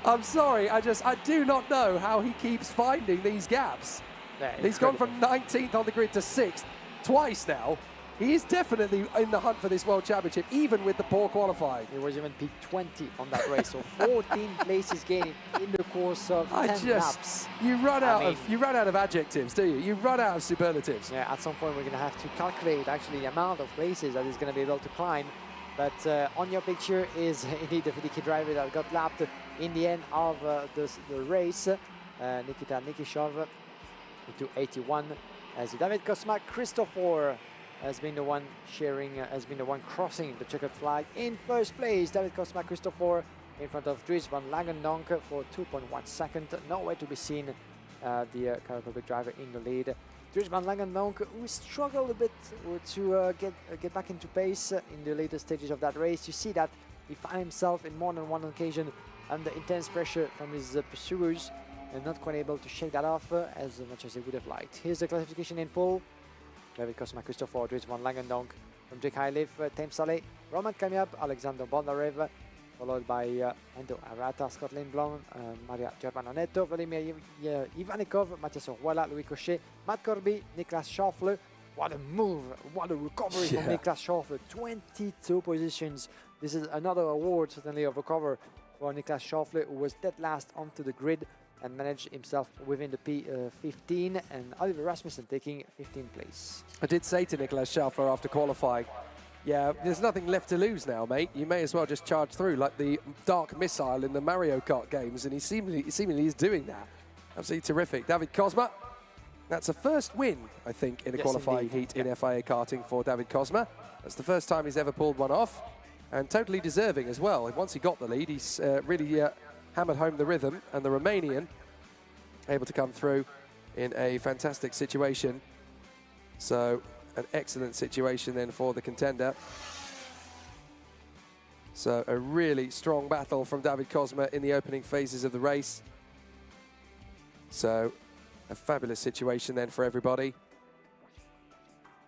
I'm sorry, I do not know how he keeps finding these gaps. Yeah, he's gone from 19th on the grid to 6th twice now. He is definitely in the hunt for this World Championship, even with the poor qualifying. He was even P20 on that race, so 14 places gained in the course of 10 laps. You run out of adjectives, do you? You run out of superlatives. Yeah, at some point we're going to have to calculate actually the amount of places that he's going to be able to climb. But on your picture is indeed the VDK driver that got lapped in the end of the race. Nikita Nikishov. 281 as David Kosma. Christopher has been the one crossing the checkered flag in first place. David Kosma, Christopher in front of Dries van Langendonk for 2.1 seconds. Nowhere to be seen the Czech Republic driver in the lead. Dries van Langendonk, who struggled a bit to get back into pace in the later stages of that race. You see that he found himself in more than one occasion under intense pressure from his pursuers, and not quite able to shake that off as much as he would have liked. Here's the classification in full. David Kosma, Christopher, Dries van Langendonk, from Jake Eilif, Tim Saleh, Roman Kamyab, Alexander Bondarev, followed by Endo Arata, Scott Lindblom, Maria Germanoneto, Vladimir Ivanikov, Mathias Orwella, Louis Cochet, Matt Corby, Niklas Schauffele. What a move, what a recovery from Niklas Schauffele. 22 positions. This is another award, certainly, of a cover for Niklas Schauffele, who was dead last onto the grid and managed himself within the P15, and Oliver Rasmussen taking 15th place. I did say to Niklas Schauffele after qualifying, yeah, there's nothing left to lose now, mate. You may as well just charge through like the Dark Missile in the Mario Kart games, and he seemingly is doing that. Absolutely terrific. David Kosma, that's a first win, I think, in a qualifying heat in FIA Karting for David Kosma. That's the first time he's ever pulled one off, and totally deserving as well. Once he got the lead, he's really hammered home the rhythm, and the Romanian able to come through in a fantastic situation. So an excellent situation then for the contender. So a really strong battle from David Kosma in the opening phases of the race. So a fabulous situation then for everybody.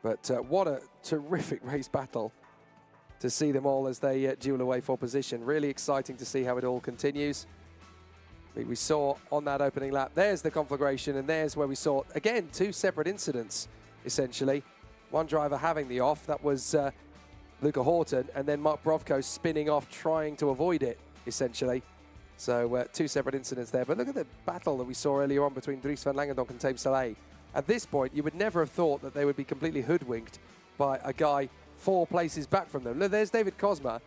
But what a terrific race battle to see them all as they duel away for position. Really exciting to see how it all continues. We saw on that opening lap, there's the conflagration, and there's where we saw, again, two separate incidents, essentially. One driver having the off, that was Luca Horton, and then Mark Brovko spinning off, trying to avoid it, essentially. So two separate incidents there. But look at the battle that we saw earlier on between Dries van Langendonk and Tim Saleh. At this point, you would never have thought that they would be completely hoodwinked by a guy 4 places back from them. Look, there's David Kosma,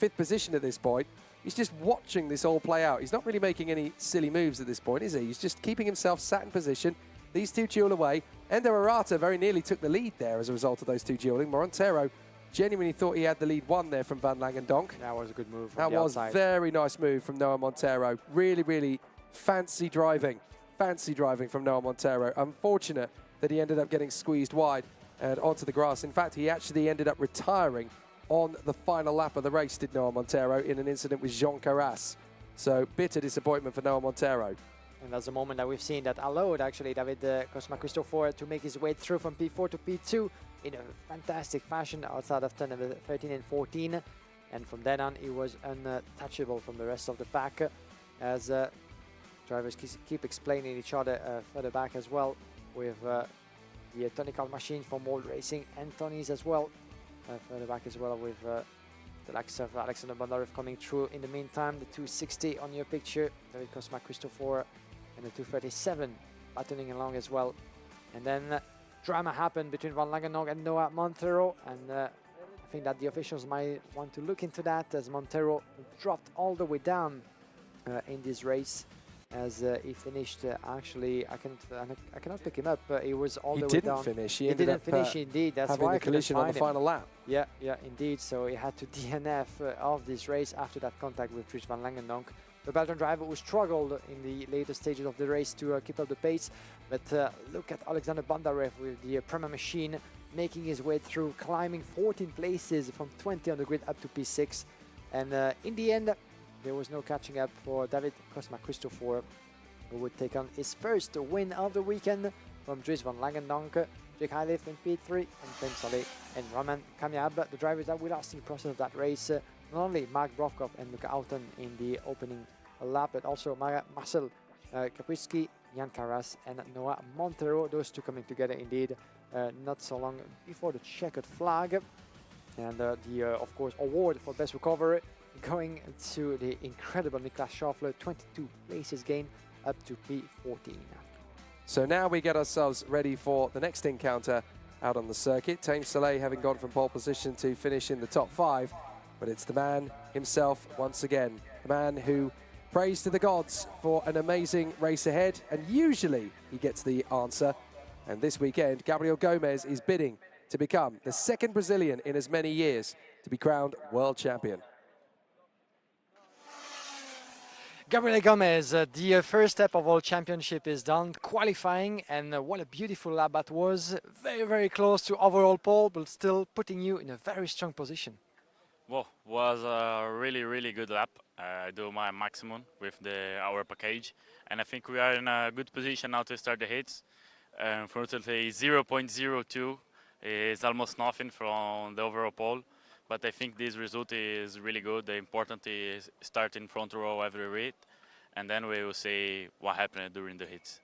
5th position at this point. He's just watching this all play out. He's not really making any silly moves at this point, is he? He's just keeping himself sat in position. These two duel away. Endo Arata very nearly took the lead there as a result of those two dueling. Montero genuinely thought he had the lead one there from Van Langendonk. That was a good move. That was a very nice move from Noah Montero. Really, really fancy driving. Fancy driving from Noah Montero. Unfortunate that he ended up getting squeezed wide and onto the grass. In fact, he actually ended up retiring on the final lap of the race, did Noah Montero, in an incident with Jean Carras. So bitter disappointment for Noah Montero. And that's the moment that we've seen that allowed actually David Kosma Christopher to make his way through from P4 to P2. in a fantastic fashion outside of turn number 13 and 14. And from then on, he was untouchable from the rest of the pack, as drivers keep explaining each other further back as well, with the Tony Kart machine from World Racing and Tony's as well, further back as well, with the likes of Alexander Bondarev coming through. In the meantime, the 260 on your picture, David Cosma Christopher, and the 237 battling along as well. And then drama happened between Van Langenhonk and Noah Montero, and I think that the officials might want to look into that, as Montero dropped all the way down in this race, as he finished. Actually, I cannot pick him up. He was all the way down. He didn't finish. He didn't finish indeed. That's having why the collision on the final lap. Yeah, indeed. So he had to DNF of this race after that contact with Dries Van Langenhonk, the Belgian driver who struggled in the later stages of the race to keep up the pace. But look at Alexander Bondarev with the Prema machine, making his way through, climbing 14 places from 20 on the grid up to P6. And in the end, there was no catching up for David Cosma Christopher, who would take on his first win of the weekend from Dries Van Langenhonk, Jake Highliff in P3, and Ben Saleh and Roman Kamiab, the drivers that we lost in the process of that race. Not only Mark Brovkov and Luca Houghton in the opening lap, but also Marcel Kaprisky, Jan Karas, and Noah Montero, those two coming together indeed not so long before the checkered flag. And of course, award for best recovery going to the incredible Niklas Schaffler, 22 places gained up to P14. So now we get ourselves ready for the next encounter out on the circuit. Tame Saleh having gone from pole position to finish in the top 5, but it's the man himself once again, the man who prays to the gods for an amazing race ahead, and usually he gets the answer. And this weekend, Gabriel Gomez is bidding to become the second Brazilian in as many years to be crowned world champion. Gabriel Gomez, the first step of World Championship is done, qualifying, and what a beautiful lap that was. Very, very close to overall pole, but still putting you in a very strong position. Well, was a really, really good lap. I do my maximum with our package, and I think we are in a good position now to start the hits. Unfortunately, 0.02 is almost nothing from the overall pole, but I think this result is really good. The important is starting front row every read, and then we will see what happened during the hits.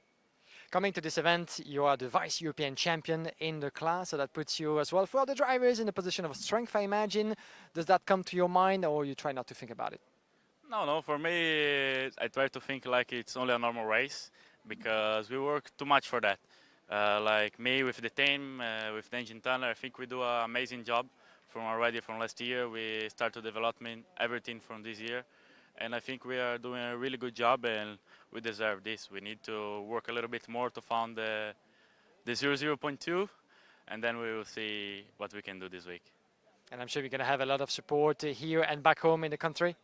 Coming to this event, you are the Vice European Champion in the class, so that puts you as well for the drivers in a position of strength, I imagine. Does that come to your mind, or you try not to think about it? No, for me, I try to think like it's only a normal race, because we work too much for that. Like me with the team, with the engine tunnel, I think we do an amazing job from last year. We started development everything from this year, and I think we are doing a really good job, and we deserve this. We need to work a little bit more to find the 0.2, and then we will see what we can do this week. And I'm sure you're going to have a lot of support here and back home in the country.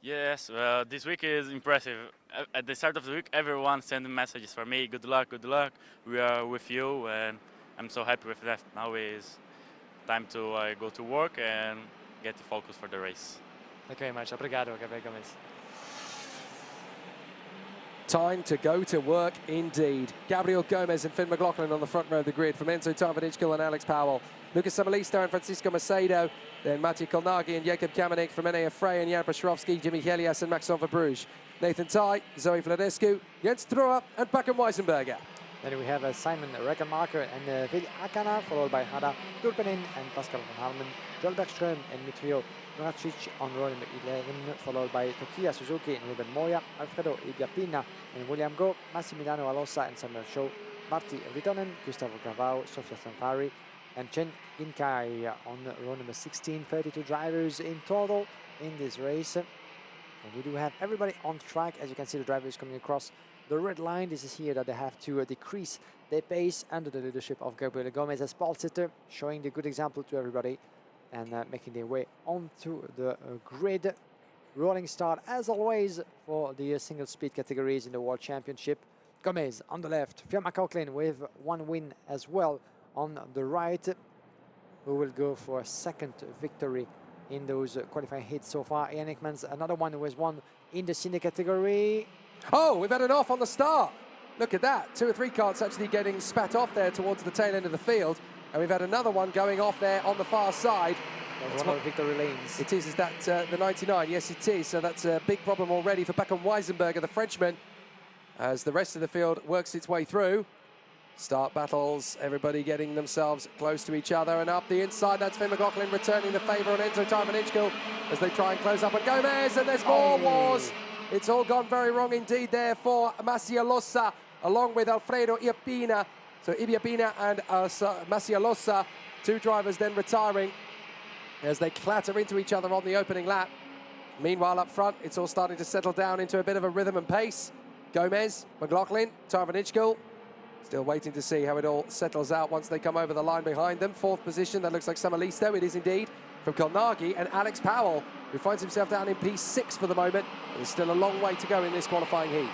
Yes, this week is impressive. At the start of the week, everyone sending messages for me. Good luck, we are with you, and I'm so happy with that. Now is time to go to work and get the focus for the race. Thank you very much. Obrigado, Gabriel Gomez. Time to go to work indeed. Gabriel Gomez and Finn McLaughlin on the front row of the grid, from Enzo Tarvadichkel and Alex Powell. Lucas Samalista and Francisco Macedo. Then Matej Kolnagi and Jakob Kamenik from NAF Frey, and Jan Paszrowski, Jimmy Helias and Maxon Verbruge. Nathan Tai, Zoe Vladescu, Jens Truha and Bakken Weisenberger. Then we have Simon Reckenmacher and Vili Akana, followed by Hada Turpenin and Pascal van Halmen, Joel Bergström and Mitrio Muracic on row number 11, followed by Tokia Suzuki and Ruben Moya, Alfredo Ibiapina and William Go, Massimiliano Alossa and Samuel Shaw, Marti Ritonen, Gustavo Gravao, Sofia Stanfari, and Chen Inkai on row number 16. 32 drivers in total in this race. And we do have everybody on track. As you can see, the drivers coming across the red line. This is here that they have to decrease their pace under the leadership of Gabriel Gomez as pole sitter, showing the good example to everybody and making their way onto the grid. Rolling start, as always, for the single speed categories in the World Championship. Gomez on the left, Fiona McLaughlin with one win as well on the right, who will go for a second victory in those qualifying hits so far. Ian Hickman's another one who has won in the senior category. Oh, we've had an off on the start. Look at that. 2 or 3 carts actually getting spat off there towards the tail end of the field. And we've had another one going off there on the far side. That's one of victory lanes. It is that the 99? Yes, it is. So that's a big problem already for Peckham Weisenberger, the Frenchman, as the rest of the field works its way through. Start battles, everybody getting themselves close to each other, and up the inside, that's Finn McLaughlin returning the favour on Enzo Tarvanichko as they try and close up on Gomez, and there's more wars. It's all gone very wrong indeed there for Macialosa, along with Alfredo Iapina. So Iapina and Macialosa, two drivers then retiring as they clatter into each other on the opening lap. Meanwhile, up front, it's all starting to settle down into a bit of a rhythm and pace. Gomez, McLaughlin, Tarvanichko, still waiting to see how it all settles out once they come over the line behind them. Fourth position, that looks like Samalisto. It is indeed from Kolnagi, and Alex Powell, who finds himself down in P6 for the moment. There's still a long way to go in this qualifying heat.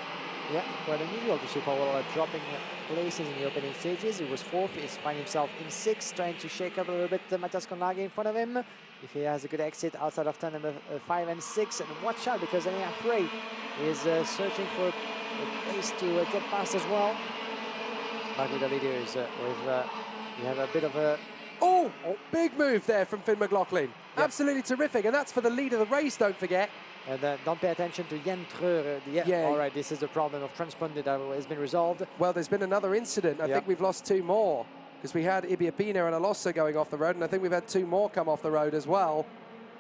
Yeah, quite unusual to see Powell dropping places in the opening stages. He was fourth, he's finding himself in sixth, trying to shake up a little bit Matthias Kolnagi in front of him. If he has a good exit outside of turn number 5 and 6, and watch out because Ania Frey is searching for a place to get past as well. Back with the leaders, we have a bit of a... Oh, big move there from Finn McLaughlin. Yep. Absolutely terrific, and that's for the lead of the race, don't forget. And don't pay attention to Jan Treur. Yeah, all right, this is the problem of transponder that has been resolved. Well, there's been another incident. I think we've lost two more, because we had Ibiapina and Alossa going off the road, and I think we've had two more come off the road as well,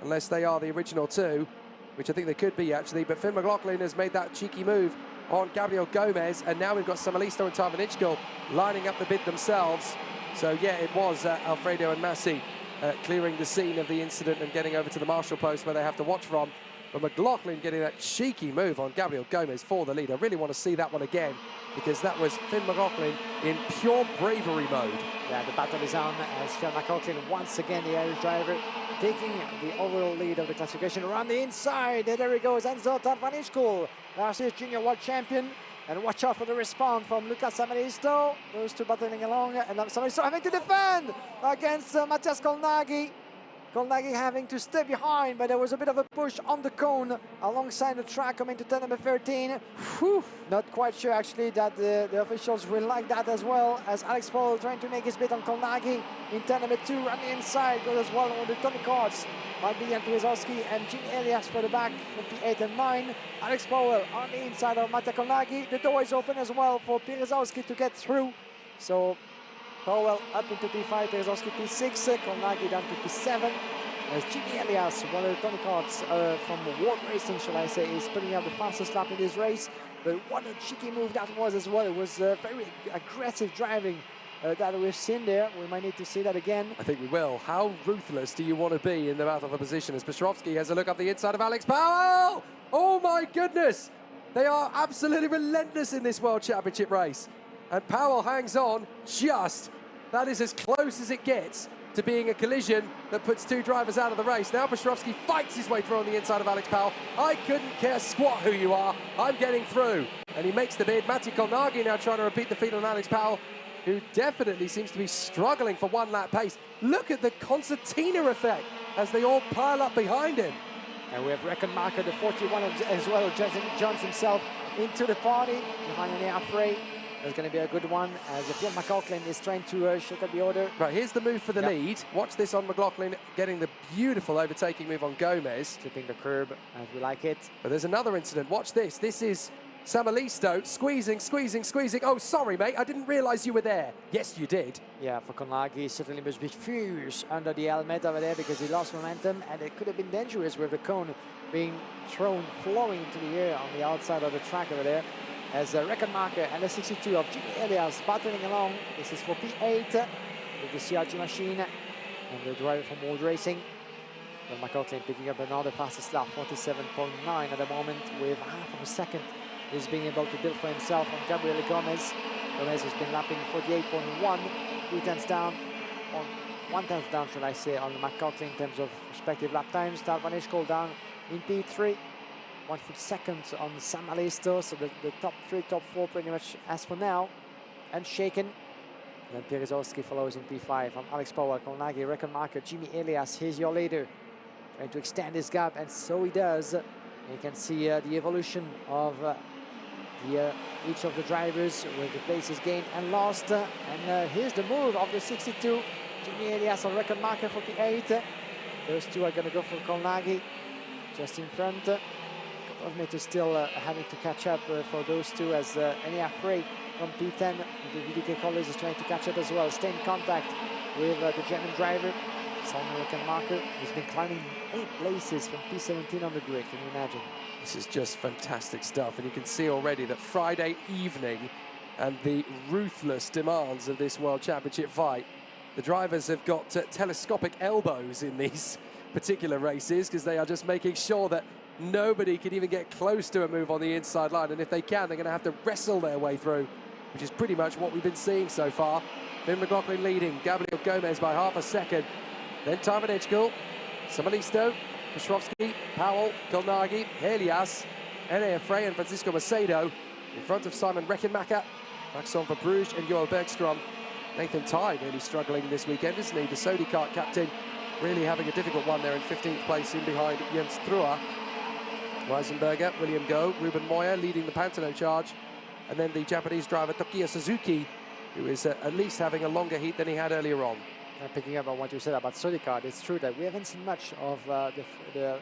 unless they are the original two, which I think they could be, actually. But Finn McLaughlin has made that cheeky move on Gabriel Gomez, and now we've got Samalisto and Tarvanichko lining up the bid themselves. So, yeah, it was Alfredo and Massi clearing the scene of the incident and getting over to the marshal post where they have to watch from. But McLaughlin getting that cheeky move on Gabriel Gomez for the lead. I really want to see that one again, because that was Finn McLaughlin in pure bravery mode. Yeah, the battle is on as Finn McLaughlin, once again, the Irish driver, taking the overall lead of the classification around the inside. There he goes, Enzo Tarvanichko, last year's junior world champion. And watch out for the respawn from Lucas Samalisto. Those two battling along, and Samalisto having to defend against Matthias Kolnagi. Kolnagi having to stay behind, but there was a bit of a push on the cone alongside the track coming to turn number 13. Whew. Not quite sure actually that the officials will like that as well, as Alex Powell trying to make his bid on Kolnagi in turn number 2, on the inside, goes as well on the Tony Cards. Might be Jan Pierzowski and Jimmy Elias for the back for P8 and 9. Alex Powell on the inside of Matthias Kolnagi. The door is open as well for Pierzowski to get through. So Powell up into P5, Pierzowski P6, Kolnagi down to P7. As Jimmy Elias, one of the Tony Cards from World Racing, shall I say, is putting out the fastest lap in this race. But what a cheeky move that was as well. It was very aggressive driving that we've seen there. We might need to see that again. I think we will. How ruthless do you want to be in the battle for position as Pestrovsky has a look up the inside of Alex Powell? Oh my goodness! They are absolutely relentless in this World Championship race. And Powell hangs on just. That is as close as it gets to being a collision that puts two drivers out of the race. Now Pestrovsky fights his way through on the inside of Alex Powell. I couldn't care squat who you are. I'm getting through. And he makes the bid. Matti Kolnagi now trying to repeat the feat on Alex Powell, who definitely seems to be struggling for one lap pace. Look at the concertina effect as they all pile up behind him. And we have record marker, the 41 as well, Jason Jones himself into the party behind Ania Frey. There's going to be a good one as Finn McLaughlin is trying to shake up the order. Right, here's the move for the lead. Watch this on McLaughlin getting the beautiful overtaking move on Gomez. Tipping the curb as we like it. But there's another incident. Watch this. This is Samalisto squeezing. Oh, sorry, mate. I didn't realise you were there. Yes, you did. Yeah, for Kolnagi, certainly must be furious under the helmet over there because he lost momentum, and it could have been dangerous with the cone being thrown, flowing into the air on the outside of the track over there. As a record marker and the 62 of Jimmy Elias battling along. This is for P8 with the CRG machine and the driver from World Racing. Then McLaughlin picking up another fastest lap, 47.9 at the moment, with half of a second. He's being able to build for himself on Gabriel Gomez. Gomez has been lapping 48.1, 2/10 down, on 1/10 down, shall I say, on McLaughlin in terms of respective lap times. Tarvanichko down in P3. 1 second on Samalisto, so the top 3, top 4 pretty much as for now, and shaken. And then Pierzowski follows in P5 from Alex Powell, Kolnagi, record marker, Jimmy Elias, here's your leader, trying to extend his gap, and so he does. And you can see the evolution of each of the drivers with the places gained and lost. And here's the move of the 62, Jimmy Elias on record marker 48. Those two are going to go for Kolnagi just in front. A couple of meters still having to catch up for those two, as Elia Frey from P10, the VDK colors, is trying to catch up as well. Stay in contact with the German driver, Simon record marker. He's been climbing 8 places from P17 on the grid. Can you imagine? This is just fantastic stuff, and you can see already that Friday evening and the ruthless demands of this World Championship fight. The drivers have got telescopic elbows in these particular races, because they are just making sure that nobody can even get close to a move on the inside line, and if they can, they're going to have to wrestle their way through, which is pretty much what we've been seeing so far. Finn McLaughlin leading, Gabriel Gomez by half a second, then Taiwan Edgecombe, Samalisto, Petrovsky, Powell, Kolnagi, Elias, Elia Frey and Francisco Macedo in front of Simon Reckenmacher, Maxon Verbruge and Joel Bergstrom. Nathan Tye really struggling this weekend, isn't he? The Sodi Kart captain really having a difficult one there in 15th place in behind Jens Truer. Weisenberger, William Go, Ruben Moya leading the Pantano charge. And then the Japanese driver Tokiya Suzuki, who is at least having a longer heat than he had earlier on. Picking up on what you said about Sodi Kart, it's true that we haven't seen much of the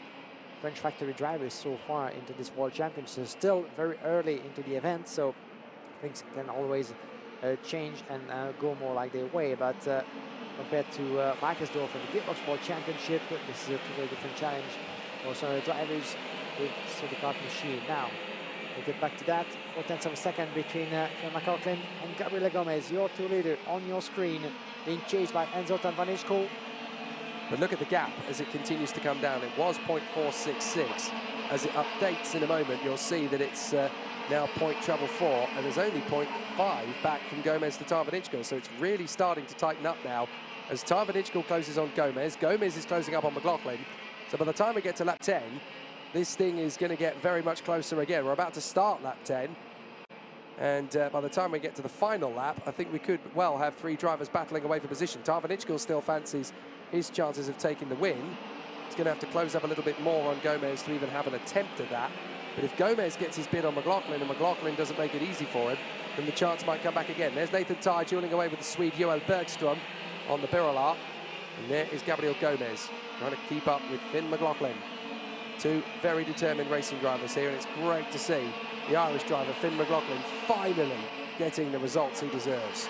French factory drivers so far into this World Championship. It's still very early into the event, so things can always change and go more like their way. But compared to Weikersdorf and the Gearbox World Championship, this is a totally different challenge for some of the drivers with Sodi Kart machine. Now, we'll get back to that. 0.4 of a second between Phil McLaughlin and Gabriele Gomez, your two leader on your screen, being chased by Enzo Tanvanishko. But look at the gap as it continues to come down. It was 0.466. As it updates in a moment, you'll see that it's now 0.4, and there's only 0.5 back from Gomez to Tanvanishko. So it's really starting to tighten up now as Tanvanishko closes on Gomez. Gomez is closing up on McLaughlin. So by the time we get to lap 10, this thing is going to get very much closer again. We're about to start lap 10. And by the time we get to the final lap, I think we could well have 3 drivers battling away for position. Tanvanishko still fancies his chances of taking the win. He's going to have to close up a little bit more on Gomez to even have an attempt at that. But if Gomez gets his bid on McLaughlin and McLaughlin doesn't make it easy for him, then the chance might come back again. There's Nathan Tye dueling away with the Swede Joel Bergstrom on the Birolard. And there is Gabriel Gomez trying to keep up with Finn McLaughlin. 2 very determined racing drivers here, and it's great to see the Irish driver Finn McLaughlin finally getting the results he deserves.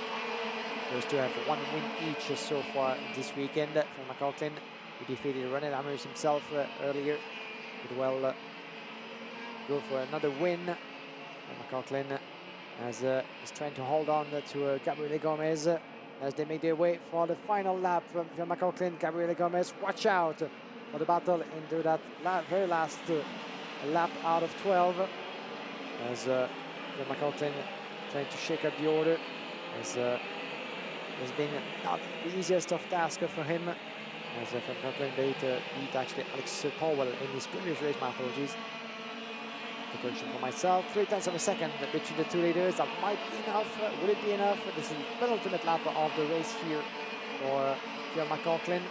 Those two have 1 win each so far this weekend. Phil McLaughlin, who defeated René Lammers himself earlier, could well go for another win. Phil McLaughlin is trying to hold on to Gabriele Gomez as they make their way for the final lap. Phil McLaughlin, Gabriele Gomez, watch out for the battle into that very last lap out of 12. As Phil McLaughlin trying to shake up the order, as has been not the easiest of tasks for him, as Phil McLaughlin beat actually Alex Powell in his previous race. My apologies. The correction for myself. 0.3 of a second between the 2 leaders. That might be enough. Will it be enough? This is the penultimate lap of the race here for Phil McLaughlin.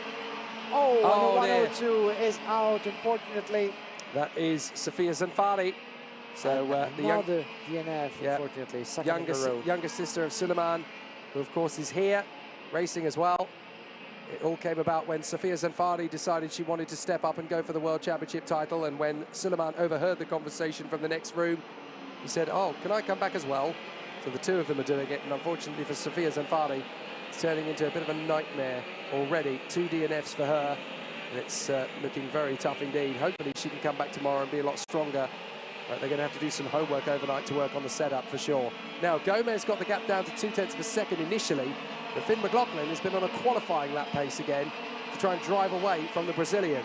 Oh, and the 102 is out, unfortunately. That is Sofia Zanfari. So the another DNF, unfortunately, second in a row. Younger sister of Suleiman, who of course is here racing as well. It all came about when Sofia Zanfari decided she wanted to step up and go for the World Championship title, and when Suleiman overheard the conversation from the next room, he said, "Oh, can I come back as well?" So the 2 of them are doing it, and unfortunately for Sofia Zanfari, it's turning into a bit of a nightmare already. 2 DNFs for her, and it's looking very tough indeed. Hopefully she can come back tomorrow and be a lot stronger. But they're going to have to do some homework overnight to work on the setup for sure. Now, Gomez got the gap down to 0.2 of a second initially, but Finn McLaughlin has been on a qualifying lap pace again to try and drive away from the Brazilian.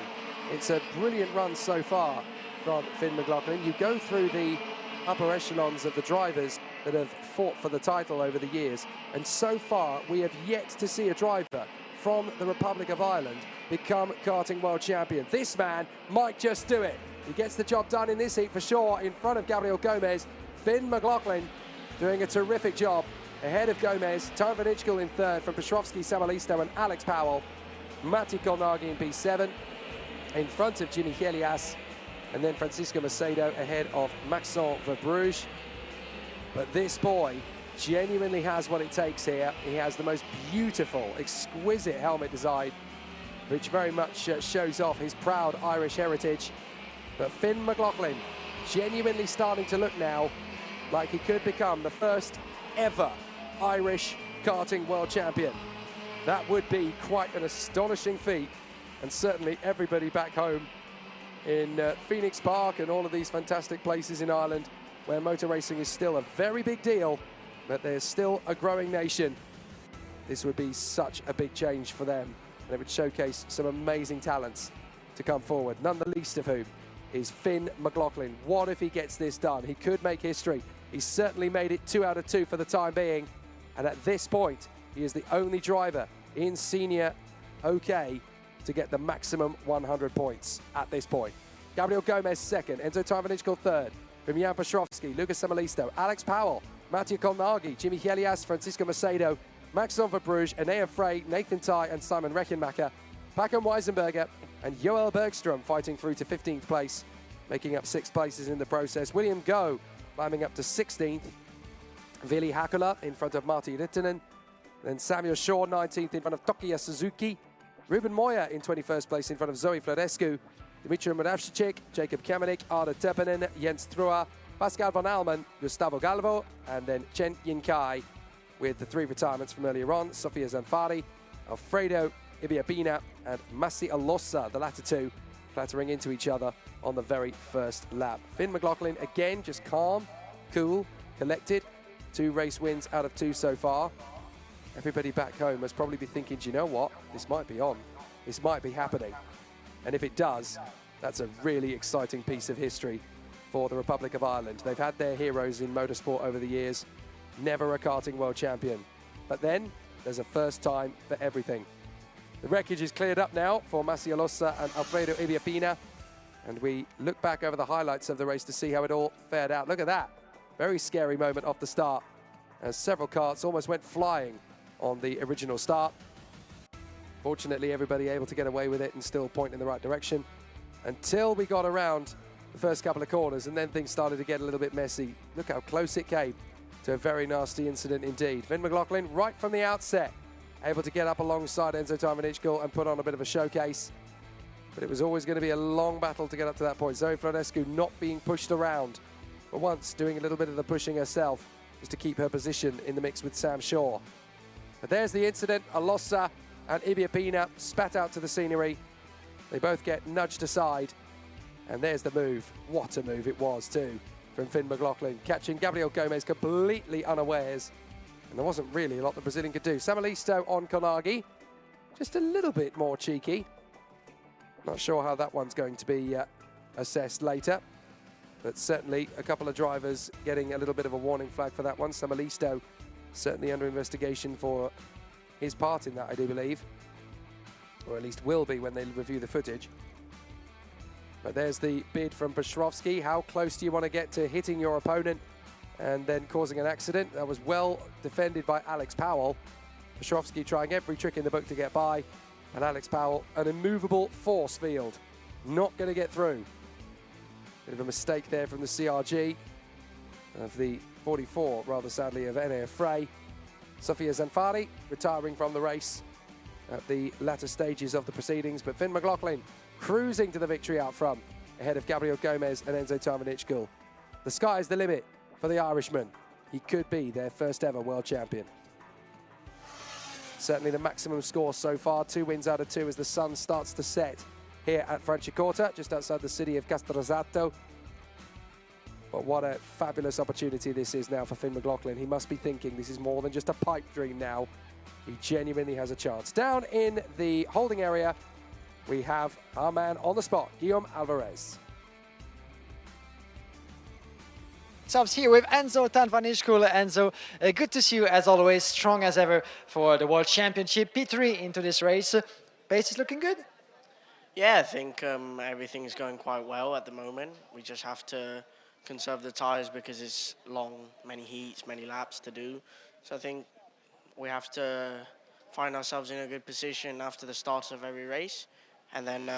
It's a brilliant run so far from Finn McLaughlin. You go through the upper echelons of the drivers that have fought for the title over the years, and so far we have yet to see a driver from the Republic of Ireland become karting world champion. This man might just do it. He gets the job done in this heat for sure in front of Gabriel Gomez. Finn McLaughlin doing a terrific job ahead of Gomez. Tanvanishko in 3rd from Petrovsky, Samalisto and Alex Powell. Matti Kolnagi in P7 in front of Jimmy Elias, and then Francisco Macedo ahead of Maxon Verbruge. But this boy genuinely has what it takes here. He has the most beautiful, exquisite helmet design, which very much shows off his proud Irish heritage. But Finn McLaughlin genuinely starting to look now like he could become the first ever Irish karting world champion. That would be quite an astonishing feat, and certainly everybody back home in Phoenix Park and all of these fantastic places in Ireland where motor racing is still a very big deal, but there's still a growing nation. This would be such a big change for them, and it would showcase some amazing talents to come forward, none the least of whom is Finn McLaughlin. What if he gets this done? He could make history. He's certainly made it 2 out of 2 for the time being, and at this point, he is the only driver in senior OK to get the maximum 100 points at this point. Gabriel Gomez second, Enzo Tarvanichkul third, from Jan Piotrowski, Lucas Samalisto, Alex Powell, Mathieu Kolnagi, Jimmy Helias, Francisco Macedo, Maxon Verbruge, Enea Frey, Nathan Ty and Simon Rechenmacher, Paco Weisenberger and Joel Bergstrom fighting through to 15th place, making up 6 places in the process. William Go climbing up to 16th. Vili Hakula in front of Marty Rittinen. Then Samuel Shaw 19th in front of Tokiya Suzuki. Ruben Moya in 21st place in front of Zoe Florescu. Dimitri Moravchik, Jacob Kamenik, Arda Teppanen, Jens Trua, Pascal van Almen, Gustavo Galvo, and then Chen Yinkai with the 3 retirements from earlier on. Sofia Zanfari, Alfredo Ibiapina, and Massi Alossa, the latter 2 clattering into each other on the very first lap. Finn McLaughlin again just calm, cool, collected. 2 race wins out of 2 so far. Everybody back home must probably be thinking, do you know what? This might be on. This might be happening. And if it does, that's a really exciting piece of history for the Republic of Ireland. They've had their heroes in motorsport over the years, never a karting world champion. But then there's a first time for everything. The wreckage is cleared up now for Massi Alossa and Alfredo Ibiapina. And we look back over the highlights of the race to see how it all fared out. Look at that. Very scary moment off the start, as several karts almost went flying on the original start. Fortunately, everybody able to get away with it and still point in the right direction until we got around the first couple of corners, and then things started to get a little bit messy. Look how close it came to a very nasty incident indeed. Finn McLaughlin, right from the outset, able to get up alongside Enzo Tarvanichkul and put on a bit of a showcase. But it was always going to be a long battle to get up to that point. Zoe Florescu not being pushed around, but once doing a little bit of the pushing herself just to keep her position in the mix with Sam Shaw. But there's the incident. Alossa and Ibiapina spat out to the scenery. They both get nudged aside. And there's the move. What a move it was too from Finn McLaughlin, catching Gabriel Gomez completely unawares. And there wasn't really a lot the Brazilian could do. Samalisto on Konagi, just a little bit more cheeky. Not sure how that one's going to be assessed later. But certainly a couple of drivers getting a little bit of a warning flag for that one. Samalisto certainly under investigation for his part in that, I do believe. Or at least will be when they review the footage. But there's the bid from Piotrowski. How close do you want to get to hitting your opponent and then causing an accident? That was well defended by Alex Powell. Piotrowski trying every trick in the book to get by. And Alex Powell, an immovable force field. Not going to get through. Bit of a mistake there from the CRG of the 44, rather sadly, of Enea Frey. Sofia Zanfari retiring from the race at the latter stages of the proceedings, but Finn McLaughlin cruising to the victory out front ahead of Gabriel Gomez and Enzo Tarvanichkul. The sky's the limit for the Irishman. He could be their first ever world champion. Certainly the maximum score so far, 2 wins out of 2 as the sun starts to set here at Franciacorta, just outside the city of Castrozzato. But what a fabulous opportunity this is now for Finn McLaughlin. He must be thinking this is more than just a pipe dream now. He genuinely has a chance. Down in the holding area, we have our man on the spot, Guillaume Alvarez. Subs here with Enzo Tarvanichkul. Enzo, good to see you as always, strong as ever for the World Championship. P3 into this race. Pace is looking good? Yeah, I think everything is going quite well at the moment. We just have to conserve the tyres because it's long, many heats, many laps to do. So I think we have to find ourselves in a good position after the start of every race, and then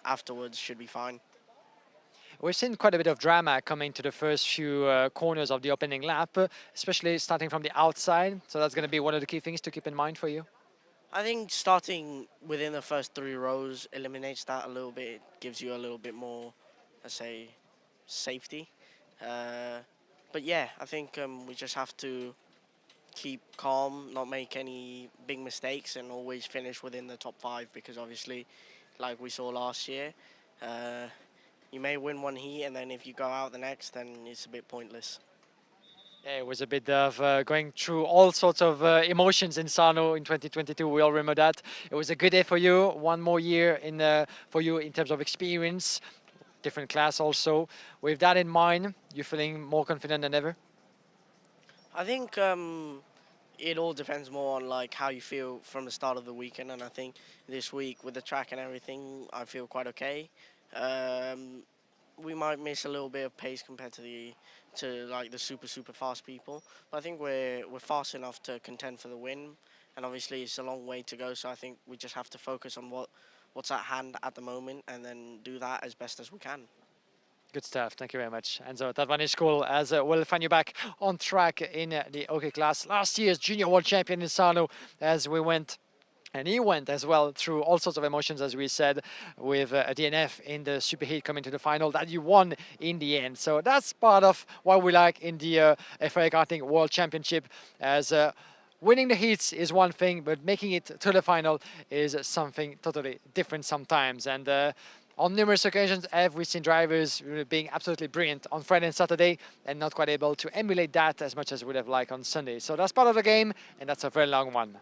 afterwards should be fine. We've seen quite a bit of drama coming to the first few corners of the opening lap, especially starting from the outside. So that's going to be one of the key things to keep in mind for you. I think starting within the first 3 rows eliminates that a little bit. It gives you a little bit more, let's say, safety. But yeah, I think we just have to keep calm, not make any big mistakes, and always finish within the top 5, because obviously, like we saw last year, you may win one heat, and then if you go out the next, then it's a bit pointless. Yeah, it was a bit of going through all sorts of emotions in Sarno in 2022. We all remember that. It was a good day for you. One more year for you in terms of experience, different class also. With that in mind, you're feeling more confident than ever? I think it all depends more on like how you feel from the start of the weekend, and I think this week with the track and everything, I feel quite okay. We might miss a little bit of pace compared to like the super fast people, but I think we're fast enough to contend for the win, and obviously it's a long way to go, so I think we just have to focus on what's at hand at the moment and then do that as best as we can. Good stuff. Thank you very much, Enzo. That one is cool, as we'll find you back on track in the OK class. Last year's junior world champion in Sarno, as we went, and he went as well through all sorts of emotions, as we said, with a DNF in the superheat coming to the final that you won in the end. So that's part of what we like in the FIA Karting World Championship, as winning the heats is one thing, but making it to the final is something totally different sometimes. And on numerous occasions, we've seen drivers being absolutely brilliant on Friday and Saturday and not quite able to emulate that as much as we would have liked on Sunday. So that's part of the game, and that's a very long one.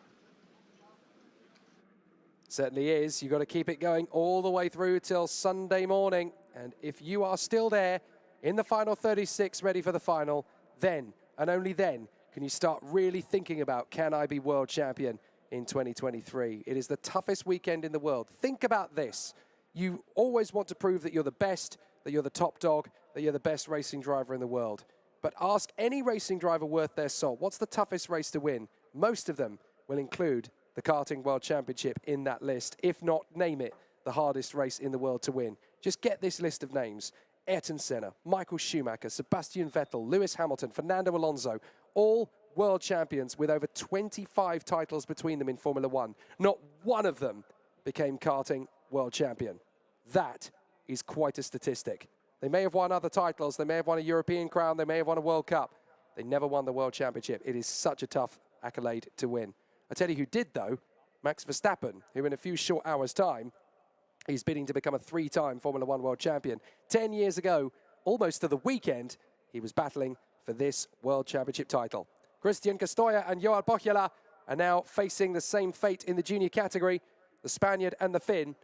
Certainly is. You've got to keep it going all the way through till Sunday morning. And if you are still there in the final 36, ready for the final, then and only then can you start really thinking about, can I be world champion in 2023? It is the toughest weekend in the world. Think about this. You always want to prove that you're the best, that you're the top dog, that you're the best racing driver in the world. But ask any racing driver worth their salt, what's the toughest race to win? Most of them will include the Karting World Championship in that list, if not, name it, the hardest race in the world to win. Just get this list of names. Ayrton Senna, Michael Schumacher, Sebastian Vettel, Lewis Hamilton, Fernando Alonso, all world champions with over 25 titles between them in Formula One. Not one of them became karting world champion. That is quite a statistic. They may have won other titles, they may have won a European crown, they may have won a World Cup. They never won the World Championship. It is such a tough accolade to win. I tell you who did, though, Max Verstappen, who in a few short hours' time, he's bidding to become a 3-time Formula One world champion. 10 years ago, almost to the weekend, he was battling for this world championship title. Christian Castoya and Joao Bocchiola are now facing the same fate in the junior category. The Spaniard and the Finn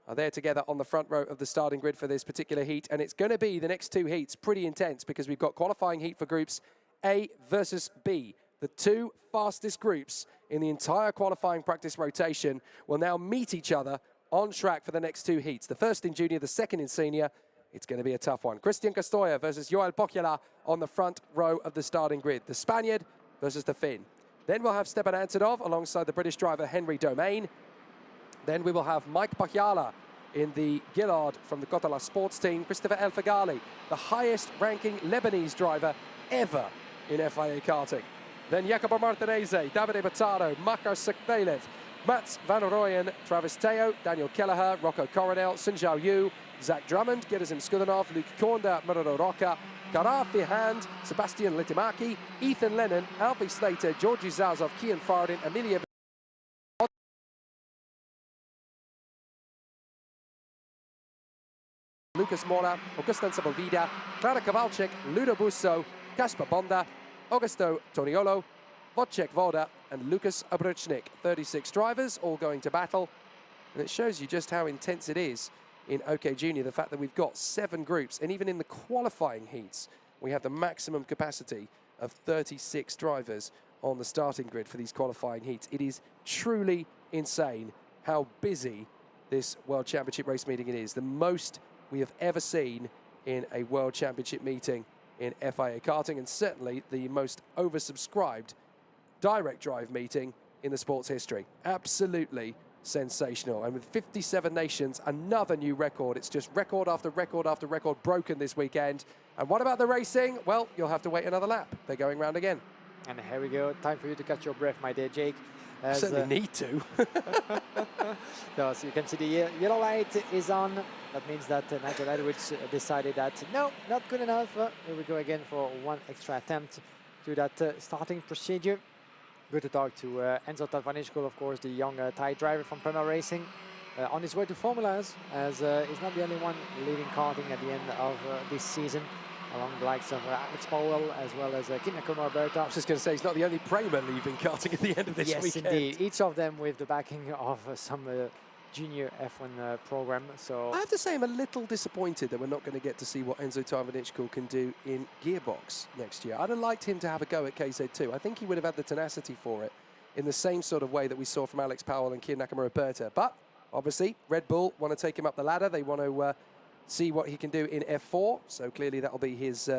are there together on the front row of the starting grid for this particular heat, and it's going to be the next 2 heats pretty intense, because we've got qualifying heat for groups A versus B. The 2 fastest groups in the entire qualifying practice rotation will now meet each other on track for the next 2 heats. The first in junior, the second in senior. It's going to be a tough one. Christian Castoya versus Joao Bocchiola on the front row of the starting grid. The Spaniard versus the Finn. Then we'll have Stepan Antonov alongside the British driver Henry Domain. Then we will have Mike Pachiala in the Gillard from the Kotala sports team. Christopher El Faghali, the highest ranking Lebanese driver ever in FIA karting. Then Jacopo Martinez, Davide Battaro, Makar Sakvelev, Mats Van Rooyen, Travis Teo, Daniel Kelleher, Rocco Coronel, Sun Zhao Yu, Zach Drummond, Gerazim Skudanov, Luke Korda, Muraro Rocca, Karafi Hand, Sebastian Litimaki, Ethan Lennon, Alfie Slater, Georgi Zazov, Kian Fardin, Amelia Lucas Mora, Augustin Sepulveda, Clara Kowalczyk, Ludo Busso, Kasper Bonda, Augusto Toniolo, Wojciech Woda, and Lucas Obrycznik. 36 drivers all going to battle. And it shows you just how intense it is in OK Junior, the fact that we've got 7 groups. And even in the qualifying heats, we have the maximum capacity of 36 drivers on the starting grid for these qualifying heats. It is truly insane how busy this World Championship race meeting it is. The most we have ever seen in a World Championship meeting in FIA karting, and certainly the most oversubscribed direct drive meeting in the sport's history. Absolutely sensational. And with 57 nations, another new record. It's just record after record after record broken this weekend. And what about the racing? Well, you'll have to wait another lap. They're going round again. And here we go. Time for you to catch your breath, my dear Jake. Certainly need to. So you can see the yellow light is on. That means that Nigel Edwards decided that, no, not good enough. Here we go again for one extra attempt to that starting procedure. Good to talk to Enzo Tavanichkul, of course, the young Thai driver from Premier Racing. On his way to Formulas, as he's not the only one leaving karting at the end of this season, along the likes of Alex Powell, as well as Kim Roberta. I was just going to say, he's not the only Premier leaving karting at the end of this weekend. Yes, indeed. Each of them with the backing of some junior F1 program. So I have to say I'm a little disappointed that we're not going to get to see what Enzo Tavanichkul can do in gearbox next year. I'd have liked him to have a go at KZ2. I think he would have had the tenacity for it in the same sort of way that we saw from Alex Powell and Kian Nakamura-Berta. But obviously, Red Bull want to take him up the ladder. They want to see what he can do in F4. So clearly that'll be his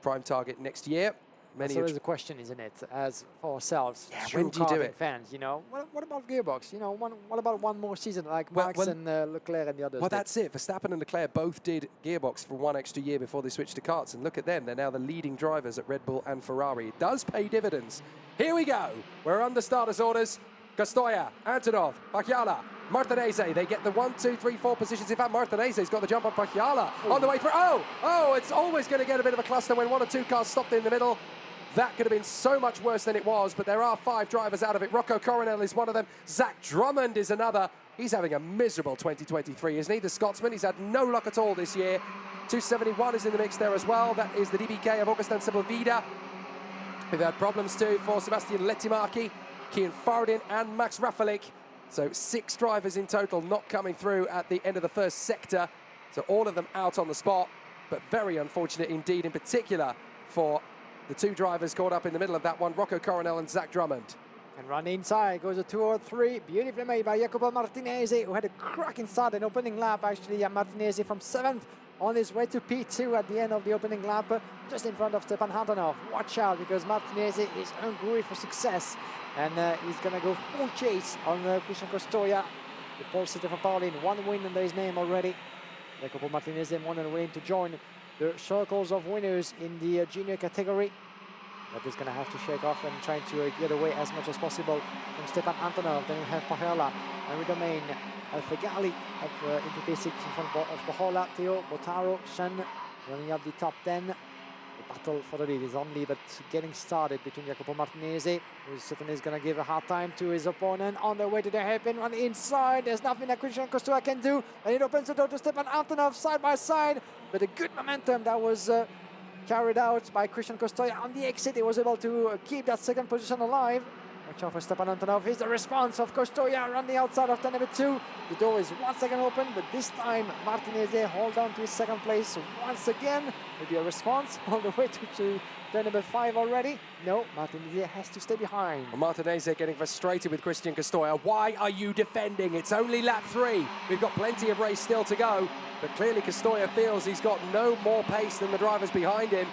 prime target next year. That's always the question, isn't it? As for ourselves, when do you do it? Fans, you know, what about gearbox? You know, what about one more season like Max and Leclerc and the others? Well, that's it. Verstappen and Leclerc both did gearbox for one extra year before they switched to karts. And look at them. They're now the leading drivers at Red Bull and Ferrari. It does pay dividends. Here we go. We're under starters orders. Castoya, Antonov, Pachiala, Martinez. They get the 1, 2, 3, 4 positions. In fact, Martinez's got the jump on Pachiala on the way through. Oh, it's always going to get a bit of a cluster when one or two cars stopped in the middle. That could have been so much worse than it was, but there are 5 drivers out of it. Rocco Coronel is one of them. Zach Drummond is another. He's having a miserable 2023, isn't he? The Scotsman, he's had no luck at all this year. 271 is in the mix there as well. That is the DBK of Augustin Sepulveda. We've had problems too for Sebastian Lettimarchi, Kian Fardin and Max Rafalik. So 6 drivers in total not coming through at the end of the first sector. So all of them out on the spot, but very unfortunate indeed, in particular for the 2 drivers caught up in the middle of that one, Rocco Coronel and Zach Drummond. And run inside goes a 203, beautifully made by Jacopo Martinez, who had a cracking start in opening lap. Actually, Martinez from 7th on his way to P2 at the end of the opening lap, just in front of Stepan Antonov. Watch out, because Martinez is hungry for success, and he's going to go full chase on Christian Costoya, the pole sitter from Paulin. 1 win under his name already. Jacopo Martinez more than willing to join the circles of winners in the junior category. But he's going to have to shake off and trying to get away as much as possible from Stepan Antonov. Then we have Pajola and Domain Alfegali up into P6 in front of Pajola, Theo, Botaro, Shen running up the top 10. The battle for the lead is only but getting started between Jacopo Martinez, who certainly is going to give a hard time to his opponent. On the way to the hairpin, on the inside, there's nothing that Christian Costoya can do, and it opens the door to Stepan Antonov side by side. But a good momentum that was carried out by Christian Costoya on the exit. He was able to keep that 2nd position alive. Watch out for Stepan Antonov. Here's the response of Costoya on the outside of turn number 2. The door is 1 second open, but this time Martinez hold on to his 2nd place once again. Maybe a response all the way to turn number 5 already. No, Martinez has to stay behind. Well, Martinez getting frustrated with Christian Costoya. Why are you defending? It's only lap 3. We've got plenty of race still to go. But clearly Costoya feels he's got no more pace than the drivers behind him.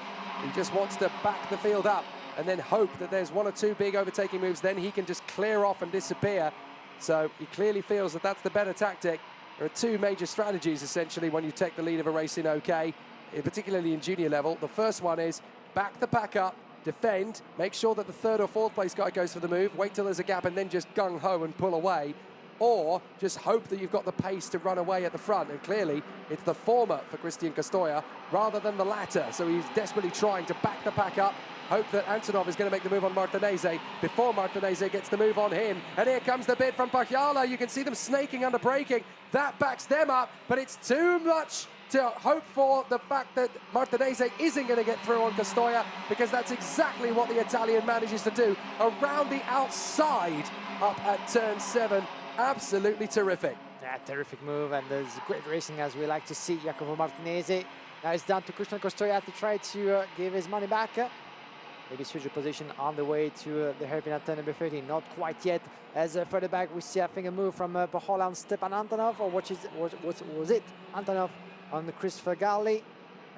He just wants to back the field up and then hope that there's 1 or 2 big overtaking moves. Then he can just clear off and disappear. So he clearly feels that that's the better tactic. There are 2 major strategies, essentially, when you take the lead of a race in OK, particularly in junior level. The first one is back the pack up, defend, make sure that the 3rd or 4th place guy goes for the move, wait till there's a gap and then just gung-ho and pull away. Or just hope that you've got the pace to run away at the front. And clearly, it's the former for Christian Costoya rather than the latter. So he's desperately trying to back the pack up, hope that Antonov is going to make the move on Martinez before Martinez gets the move on him. And here comes the bid from Pachiala. You can see them snaking under braking. That backs them up, but it's too much to hope for the fact that Martinez isn't going to get through on Costoya, because that's exactly what the Italian manages to do around the outside up at turn 7. Absolutely terrific. Yeah, terrific move, and there's great racing as we like to see. Jacopo Martinez. Now it's down to Christian Costoya to try to give his money back. Maybe switch the position on the way to the hairpin at turn number 13. Not quite yet. As further back, we see I think a move from Pajola on Stepan Antonov, or what was it? Antonov on Christopher Galli.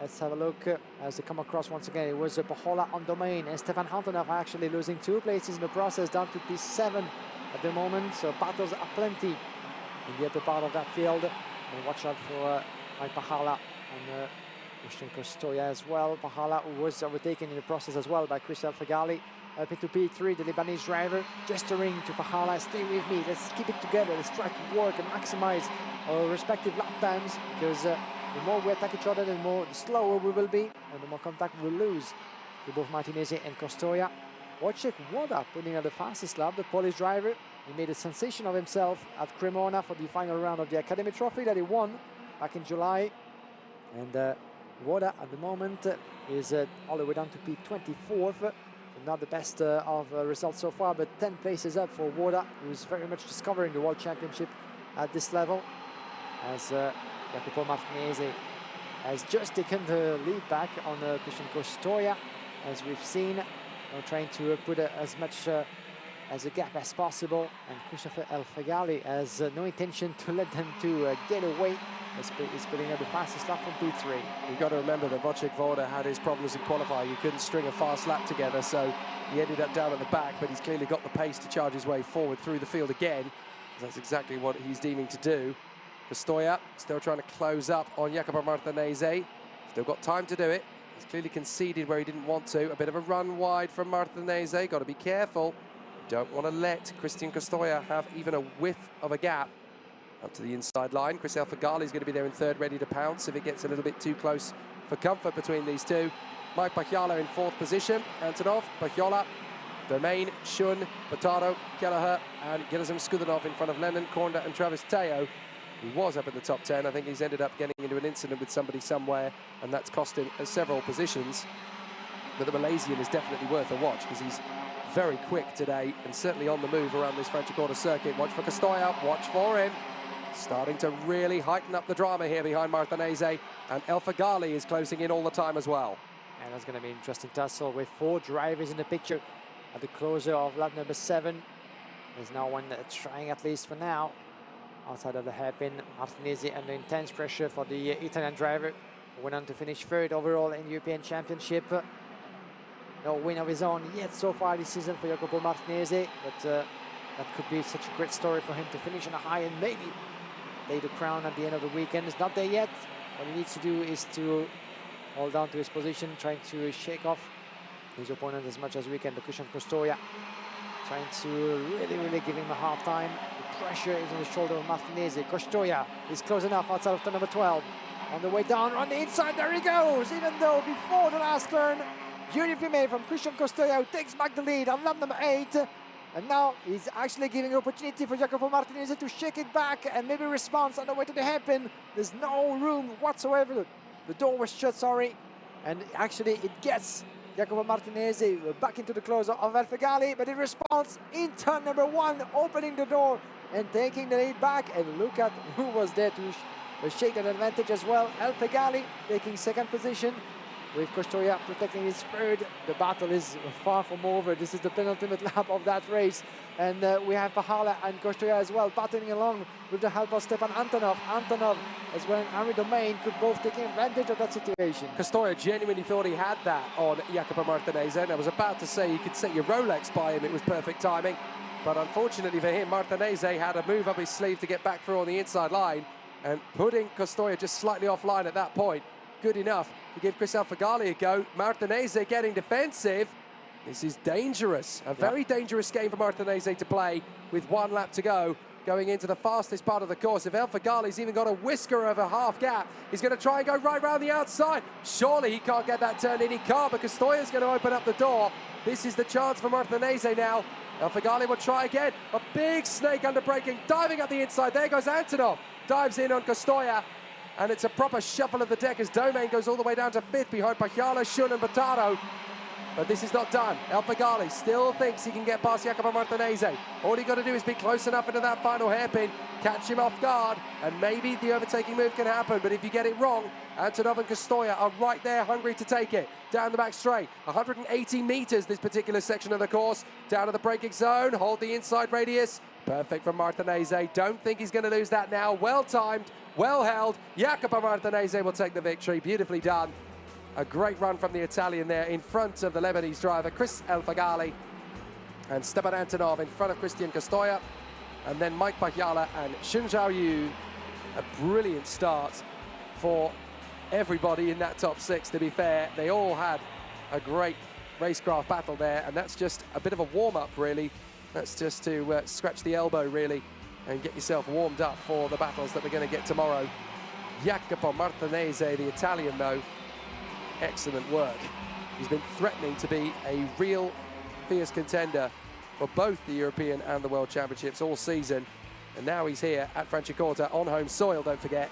Let's have a look as they come across once again. It was Pajola on Domain, and Stepan Antonov actually losing 2 places in the process, down to P7 at the moment. So battles are plenty in the upper part of that field. And watch out for Mike Pahala and Christian Costoia as well. Pahala, who was overtaken in the process as well by Chris Alfagali. Up into P3, the Lebanese driver, gesturing to Pahala, stay with me, let's keep it together, let's try to work and maximize our respective lap times, because the more we attack each other, the slower we will be, and the more contact we will lose to both Martinez and Costoia. Wojciech Woda putting out the fastest lap, the Polish driver. He made a sensation of himself at Cremona for the final round of the Academy Trophy that he won back in July. And Woda at the moment is all the way down to P24th. Not the best of results so far, but 10 places up for Woda, who's very much discovering the World Championship at this level, as Jacopo Martinez has just taken the lead back on Christian Costoia, as we've seen, trying to put as much as a gap as possible, and Christopher Alfagali has no intention to let them to get away. He's putting out the fastest lap from P3. You've got to remember that Wojciech Woda had his problems in qualifying. He couldn't string a fast lap together, so he ended up down at the back, but he's clearly got the pace to charge his way forward through the field again. That's exactly what he's deeming to do. Costoia still trying to close up on Jacopo Martinez. Still got time to do it. He's clearly conceded where he didn't want to. A bit of a run wide from Martinez. Got to be careful. Don't want to let Christian Costoia have even a whiff of a gap. Up to the inside line. Chris Alfagali is going to be there in third, ready to pounce if it gets a little bit too close for comfort between these two. Mike Pachiala in fourth position. Antonov, Pachiola, Domain, Shun, Bataro, Kelleher, and Gilazim Skudanov in front of Lennon, Kornda, and Travis Teo. He was up in the top 10. I think he's ended up getting into an incident with somebody somewhere, and that's cost him several positions. But the Malaysian is definitely worth a watch, because he's very quick today and certainly on the move around this Franciacorta circuit. Watch for Costoia, watch for him. Starting to really heighten up the drama here behind Martinez, and Alfagali is closing in all the time as well. And that's going to be an interesting tussle with 4 drivers in the picture at the closer of lap number 7. There's no one trying, at least for now, outside of the hairpin. Martinez under intense pressure for the Italian driver, who went on to finish third overall in the European Championship. No win of his own yet so far this season for Jacopo Martinez, but that could be such a great story for him to finish on a high and maybe lay the crown at the end of the weekend. It's not there yet. What he needs to do is to hold on to his position, trying to shake off his opponent as much as we can. The Christian Costoia trying to really give him a hard time. The pressure is on the shoulder of Martinez. Costoia is close enough outside of turn number 12. On the way down, on the inside, there he goes! Even though before the last turn, beautifully made from Christian Costoia, who takes back the lead on lap number 8. And now he's actually giving an opportunity for Jacopo Martinez to shake it back and maybe respond on the way to the hairpin. There's no room whatsoever. The door was shut, sorry. And actually it gets Jacopo Martinez back into the closer of Alfagali, but he responds in turn number 1, opening the door and taking the lead back. And look at who was there to shake that advantage as well. Alfagali taking second position, with Costoia protecting his third. The battle is far from over. This is the penultimate lap of that race. And we have Pahala and Costoia as well, battling along with the help of Stepan Antonov. Antonov, as well as Henri Domain, could both take advantage of that situation. Costoia genuinely thought he had that on Jacopo Martinez, and I was about to say you could set your Rolex by him. It was perfect timing. But unfortunately for him, Martinez had a move up his sleeve to get back through on the inside line, and putting Costoia just slightly offline at that point, good enough to give Chris Alfagali a go. Martinez getting defensive. This is dangerous. A very dangerous game for Martinez to play with 1 lap to go, going into the fastest part of the course. If Alfagali's even got a whisker of a half gap, he's going to try and go right round the outside. Surely he can't get that turn in. He can't, but Costoia's going to open up the door. This is the chance for Martinez now. Alfagali will try again. A big snake under braking, diving up the inside. There goes Antonov. Dives in on Costoia. And it's a proper shuffle of the deck as Domain goes all the way down to 5th behind Pachiala, Shun and Bataro. But this is not done. Alfagali still thinks he can get past Jacopo Martinez. All he got to do is be close enough into that final hairpin, catch him off guard, and maybe the overtaking move can happen. But if you get it wrong, Antonov and Costoia are right there, hungry to take it. Down the back straight, 180 meters this particular section of the course. Down to the braking zone, hold the inside radius. Perfect from Martinez. Don't think he's going to lose that now. Well timed, well held. Jacopo Martinez will take the victory. Beautifully done. A great run from the Italian there in front of the Lebanese driver, Chris Alfagali. And Stepan Antonov in front of Christian Costoia. and then Mike Pakyala and Shun Zhaoyu. A brilliant start for everybody in that top 6, to be fair. They all had a great racecraft battle there, and that's just a bit of a warm-up, really. That's just to scratch the elbow, really, and get yourself warmed up for the battles that we're going to get tomorrow. Jacopo Martinez, the Italian, though, excellent work. He's been threatening to be a real fierce contender for both the European and the World Championships all season. And now he's here at Franciacorta on home soil, don't forget.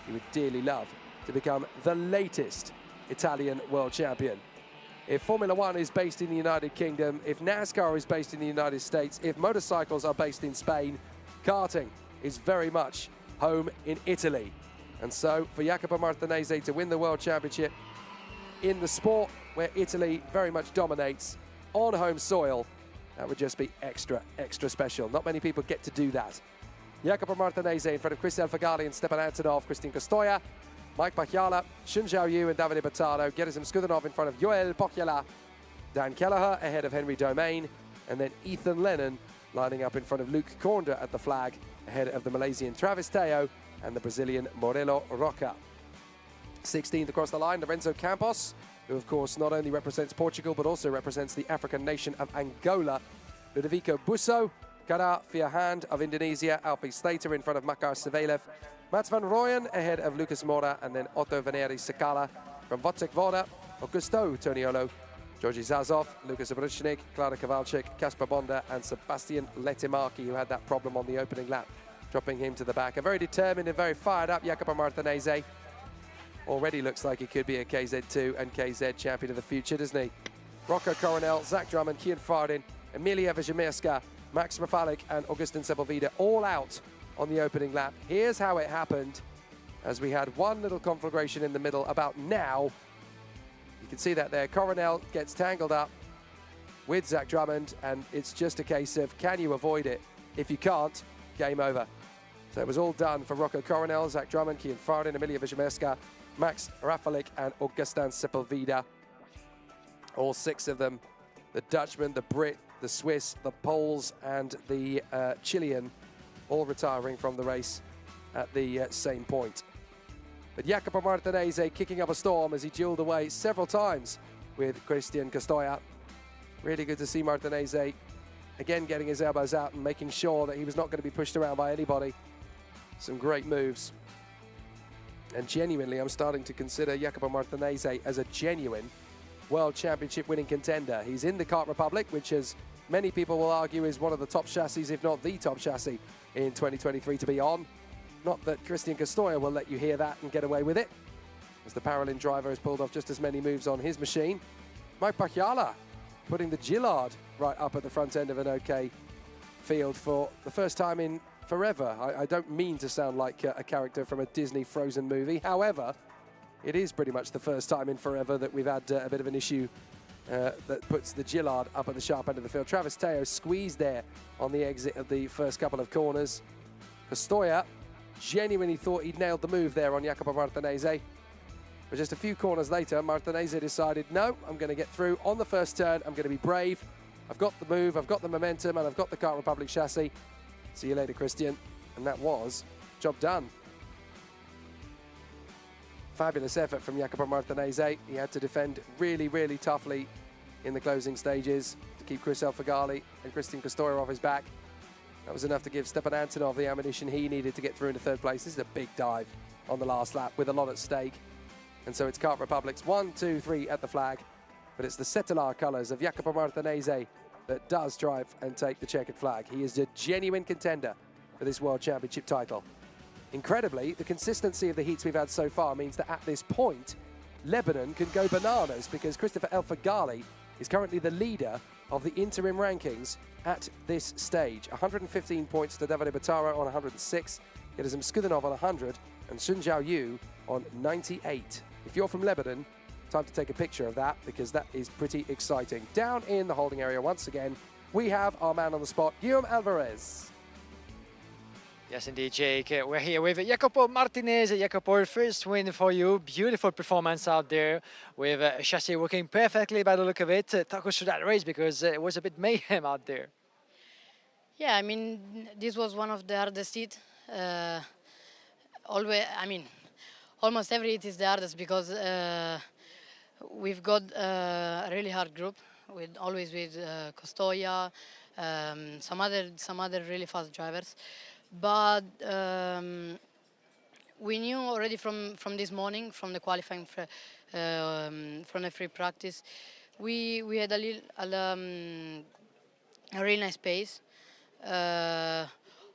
He would dearly love to become the latest Italian world champion. If Formula One is based in the United Kingdom, if NASCAR is based in the United States, if motorcycles are based in Spain, karting is very much home in Italy. And so for Jacopo Martinez to win the World Championship in the sport where Italy very much dominates on home soil, that would just be extra, extra special. Not many people get to do that. Jacopo Martinez in front of Chris Elfagali and Stepan Antonov, Christian Costoia, Mike Pakyala, Shun Zhaoyu and Davide Battano, Gerasim Skudanov in front of Joel Pokyala, Dan Kelleher ahead of Henry Domain, and then Ethan Lennon lining up in front of Luke Kornda at the flag, ahead of the Malaysian Travis Teo and the Brazilian Morello Roca. 16th across the line, Lorenzo Campos, who of course not only represents Portugal but also represents the African nation of Angola. Ludovico Busso, Kara Fiahand of Indonesia, Alfie Slater in front of Makar Sevelev, Mats van Rooyen ahead of Lucas Mora, and then Otto Veneri Sakala from Wojciech Woda, Augusto Toniolo, Georgi Zazov, Lucas Abruchnik, Klara Kowalczyk, Kasper Bonda and Sebastian Letimaki, who had that problem on the opening lap, dropping him to the back. A very determined and very fired up Jacopo Martinez. Already looks like he could be a KZ2 and KZ champion of the future, doesn't he? Rocco Coronel, Zach Drummond, Kian Fardin, Emilia Wierzmierska, Max Rafalik and Augustin Sepulveda all out on the opening lap. Here's how it happened, as we had one little conflagration in the middle about now. You can see that there. Coronel gets tangled up with Zach Drummond, and it's just a case of, can you avoid it? If you can't, game over. So it was all done for Rocco Coronel, Zach Drummond, Kian Fardin, Emilia Wierzmierska, Max Rafalik and Augustin Sepulveda. All 6 of them, the Dutchman, the Brit, the Swiss, the Poles and the Chilean, all retiring from the race at the same point. But Jacopo Martinez kicking up a storm as he duelled away several times with Christian Costoia. Really good to see Martinez again getting his elbows out and making sure that he was not going to be pushed around by anybody. Some great moves. And genuinely, I'm starting to consider Jacopo Martinez as a genuine World Championship winning contender. He's in the Kart Republic, which, as many people will argue, is one of the top chassis, if not the top chassis in 2023 to be on. Not that Christian Costoia will let you hear that and get away with it, as the Paralin driver has pulled off just as many moves on his machine. Mike Pakyala putting the Gillard right up at the front end of an OK field for the first time in forever. I don't mean to sound like a character from a Disney Frozen movie. However, it is pretty much the first time in forever that we've had a bit of an issue that puts the Gillard up at the sharp end of the field. Travis Teo squeezed there on the exit of the first couple of corners. Costoia genuinely thought he'd nailed the move there on Jacopo Martinez. But just a few corners later, Martinez decided, no, I'm going to get through on the first turn. I'm going to be brave. I've got the move, I've got the momentum, and I've got the Kart Republic chassis. See you later, Christian. And that was job done. Fabulous effort from Jacopo Martinez. He had to defend really, really toughly in the closing stages to keep Chris Elfagali and Christian Costoia off his back. That was enough to give Stepan Antonov the ammunition he needed to get through into third place. This is a big dive on the last lap with a lot at stake. And so it's Kart Republic's 1, 2, 3 at the flag. But it's the Setelar colours of Jacopo Martinez that does drive and take the checkered flag. He is a genuine contender for this World Championship title. Incredibly, the consistency of the heats we've had so far means that at this point, Lebanon can go bananas, because Christopher Elfagali is currently the leader of the interim rankings at this stage. 115 points to Davide Battaro on 106, Gerasim Skudanov on 100, and Shun Zhaoyu on 98. If you're from Lebanon, time to take a picture of that, because that is pretty exciting. Down in the holding area once again, we have our man on the spot, Guillaume Alvarez. Yes, indeed, Jake. We're here with Jacopo Martinez. Jacopo, first win for you. Beautiful performance out there with a chassis working perfectly by the look of it. Talk us through that race, because it was a bit mayhem out there. Yeah, I mean, this was one of the hardest hits. Almost every hit is the hardest because we've got a really hard group always with Costoia, some other really fast drivers, but we knew already from this morning, from the qualifying, from the free practice, we had a really nice pace.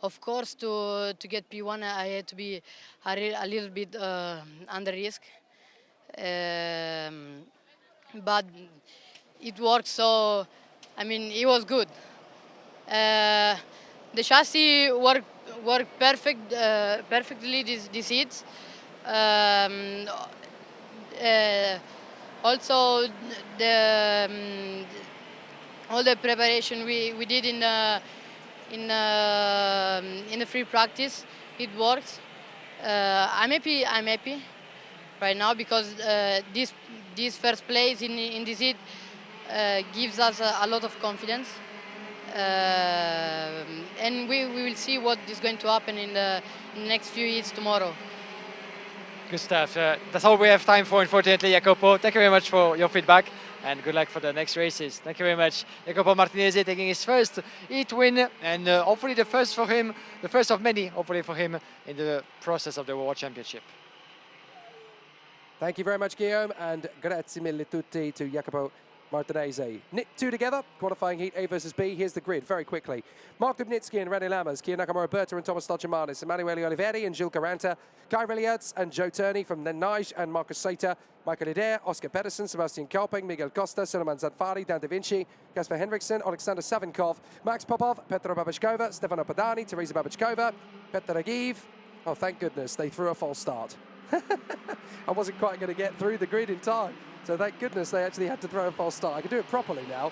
Of course, to get P1, I had to be a little bit under risk, but it worked. So, I mean, it was good. The chassis worked perfectly this heat. Also, all the preparation we did in the free practice, it worked. I'm happy right now because this first place in this heat gives us a lot of confidence. And we will see what is going to happen in the next few heats tomorrow. Good stuff. That's all we have time for, unfortunately, Jacopo. Thank you very much for your feedback and good luck for the next races. Thank you very much. Jacopo Martinez taking his first heat win and hopefully the first for him, the first of many, hopefully for him in the process of the World Championship. Thank you very much, Guillaume, and grazie mille tutti to Jacopo Martinez. Knit two together, qualifying heat A versus B. Here's the grid very quickly. Mark Dubnitsky and René Lammers, Kia Nakamura, Berta and Thomas Stolchemanis, Emanuele Olivieri and Gilles Caranta, Kai Rilliards and Joe Turney from Nenage and Marcus Sater, Michael Adair, Oscar Pedersen, Sebastian Kalping, Miguel Costa, Suleiman Zadfari, Dan Da Vinci, Kasper Henriksen, Alexander Savinkov, Max Popov, Petra Babachkova, Stefano Padani, Teresa Babachkova, Petra Agiv. Oh, thank goodness, they threw a false start. I wasn't quite going to get through the grid in time. So thank goodness they actually had to throw a false start. I can do it properly now.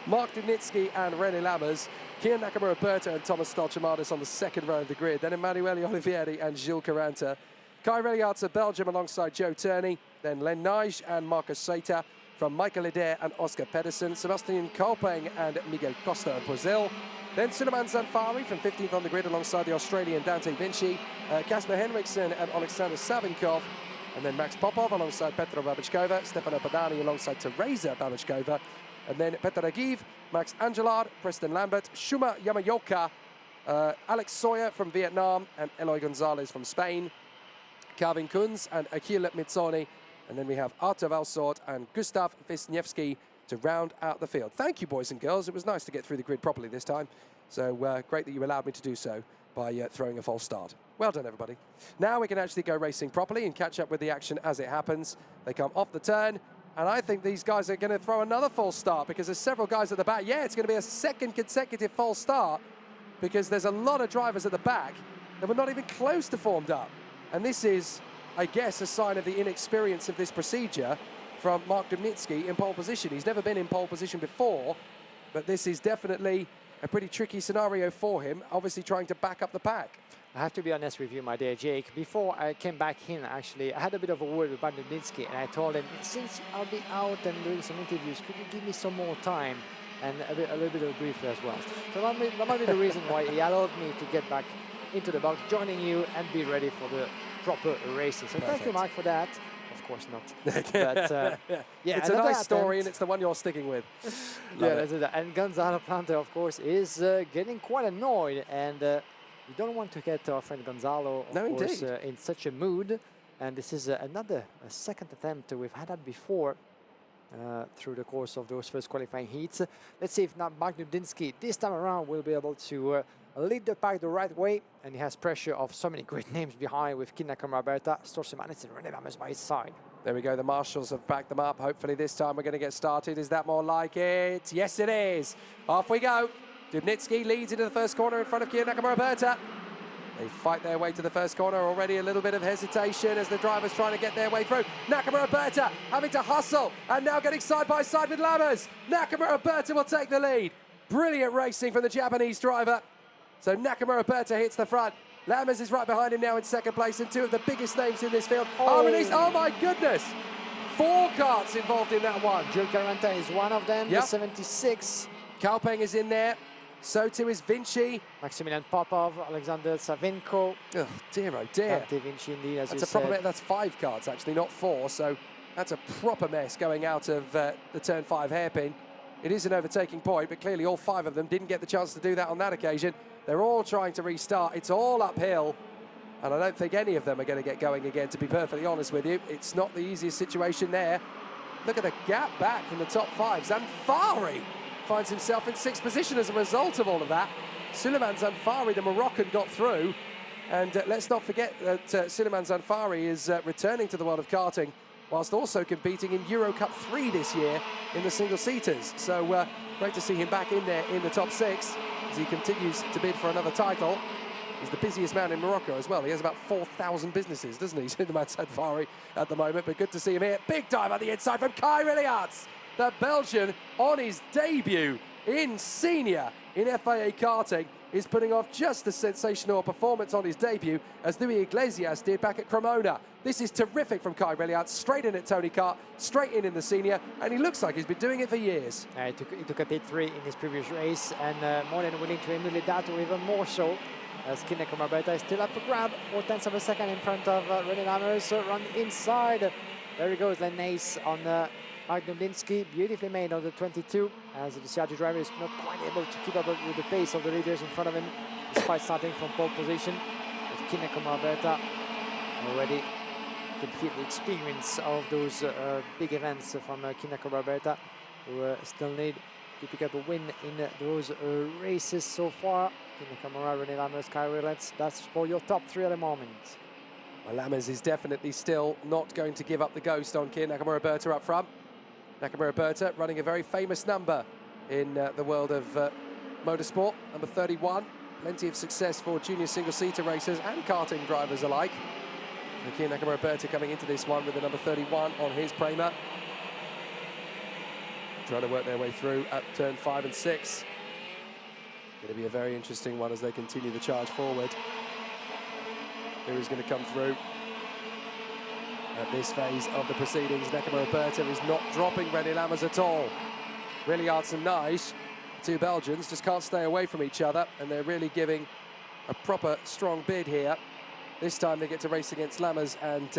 Mark Dubnitsky and René Lammers, Kia Nakamura, Berta and Thomas Stolchemanis on the second row of the grid. Then Emanuele Olivieri and Gilles Caranta. Kai Rilliards of Belgium alongside Joe Turney. Then Len Nige and Marcus Sater from Michael Adair and Oscar Pedersen. Sebastian Kolping and Miguel Costa of Brazil. Then Suleiman Zanfari from 15th on the grid alongside the Australian Dante Vinci. Kasper Henriksen and Alexander Savinkov. And then Max Popov alongside Petra Babachkova, Stefano Padani alongside Teresa Babachkova, and then Petra Agiv, Max Angelard, Preston Lambert, Shuma Yamayoka, Alex Sawyer from Vietnam, and Eloy Gonzalez from Spain, Calvin Kunz and Akil Mitsoni, and then we have Artur Valsort and Gustav Wisniewski to round out the field. Thank you, boys and girls. It was nice to get through the grid properly this time, so great that you allowed me to do so by throwing a false start. Well done, everybody. Now we can actually go racing properly and catch up with the action as it happens. They come off the turn, and I think these guys are going to throw another false start because there's several guys at the back. Yeah, it's going to be a second consecutive false start because there's a lot of drivers at the back that were not even close to formed up. And this is, I guess, a sign of the inexperience of this procedure from Mark Dubnitsky in pole position. He's never been in pole position before, but this is definitely a pretty tricky scenario for him, obviously trying to back up the pack. I have to be honest with you, my dear Jake. Before I came back in, actually, I had a bit of a word with Dubnitsky, and I told him, since I'll be out and doing some interviews, could you give me some more time and a little bit of a brief as well? So that might be the reason why he allowed me to get back into the box, joining you, and be ready for the proper races. So thank you, Mark, for that. Of course not. But, yeah, it's a nice story, and it's the one you're sticking with. Yeah, and Gonzalo Planta, of course, is getting quite annoyed, and you don't want to get our friend Gonzalo, of course, in such a mood. And this is a second attempt. We've had that before through the course of those first qualifying heats. Let's see if now Mark Dubnitsky this time around will be able to lead the pack the right way. And he has pressure of so many great names behind with Kia Nakamura, Berta Stolchemanis and René Lammers by his side. There we go. The marshals have backed them up. Hopefully this time we're going to get started. Is that more like it? Yes, it is. Off we go. Dubnitsky leads into the first corner in front of Kia Nakamura, Berta. They fight their way to the first corner. Already a little bit of hesitation as the drivers trying to get their way through. Nakamura, Berta having to hustle and now getting side by side with Lammers. Nakamura, Berta will take the lead. Brilliant racing from the Japanese driver. So Nakamura, Berta hits the front. Lammers is right behind him now in second place, and two of the biggest names in this field are released. Oh my goodness! 4 karts involved in that one. Gilles Caranta is one of them, the 76. Kalpeng is in there. So too is Vinci. Maximilian Popov, Alexander Savinko. Oh dear, oh dear. Dante Vinci indeed, as That's you a proper said. mess. That's 5 cards actually, not 4. So that's a proper mess going out of the turn 5 hairpin. It is an overtaking point, but clearly all 5 of them didn't get the chance to do that on that occasion. They're all trying to restart. It's all uphill. And I don't think any of them are going to get going again, to be perfectly honest with you. It's not the easiest situation there. Look at the gap back from the top 5. Zanfari finds himself in 6th position as a result of all of that. Suleiman Zanfari, the Moroccan, got through. And let's not forget that Suleiman Zanfari is returning to the world of karting, whilst also competing in Euro Cup 3 this year in the single-seaters. So great to see him back in there in the top 6 as he continues to bid for another title. He's the busiest man in Morocco as well. He has about 4,000 businesses, doesn't he, Suleiman Zanfari at the moment, but good to see him here. Big dive on the inside from Kai Rilliarts, the Belgian, on his debut in senior in FIA Karting, is putting off just as sensational a performance on his debut as Louis Iglesias did back at Cremona. This is terrific from Kai Rilliarts, straight in at Tony Kart, straight in the senior, and he looks like he's been doing it for years. He took a P3 in his previous race, and more than willing to emulate that, or even more so. As Kineko Marbeta is still up for grab, 4/10 of a second in front of René Lammers. Run inside. There he goes, Len Nace on Magnum Linsky, beautifully made on the 22, as the CRG driver is not quite able to keep up with the pace of the leaders in front of him, despite starting from pole position. With Kineko Marbeta already can feel the experience of those big events from Kineko Marbeta, who still need to pick up a win in those races so far. Kineko Marbeta, René Lammers, Kai Rilliarts, that's for your top 3 at the moment. Well, Lammers is definitely still not going to give up the ghost on Kier Nakamura-Berta up front. Nakamura-Berta running a very famous number in the world of motorsport, number 31. Plenty of success for junior single-seater racers and karting drivers alike. So Kier Nakamura-Berta coming into this one with the number 31 on his Prema. Trying to work their way through at turn 5 and 6. Going to be a very interesting one as they continue the charge forward. Who is going to come through at this phase of the proceedings? Nakamura-Berta is not dropping René Lammers at all. Rilliarts and Nige, the 2 Belgians, just can't stay away from each other, and they're really giving a proper strong bid here. This time they get to race against Lammers and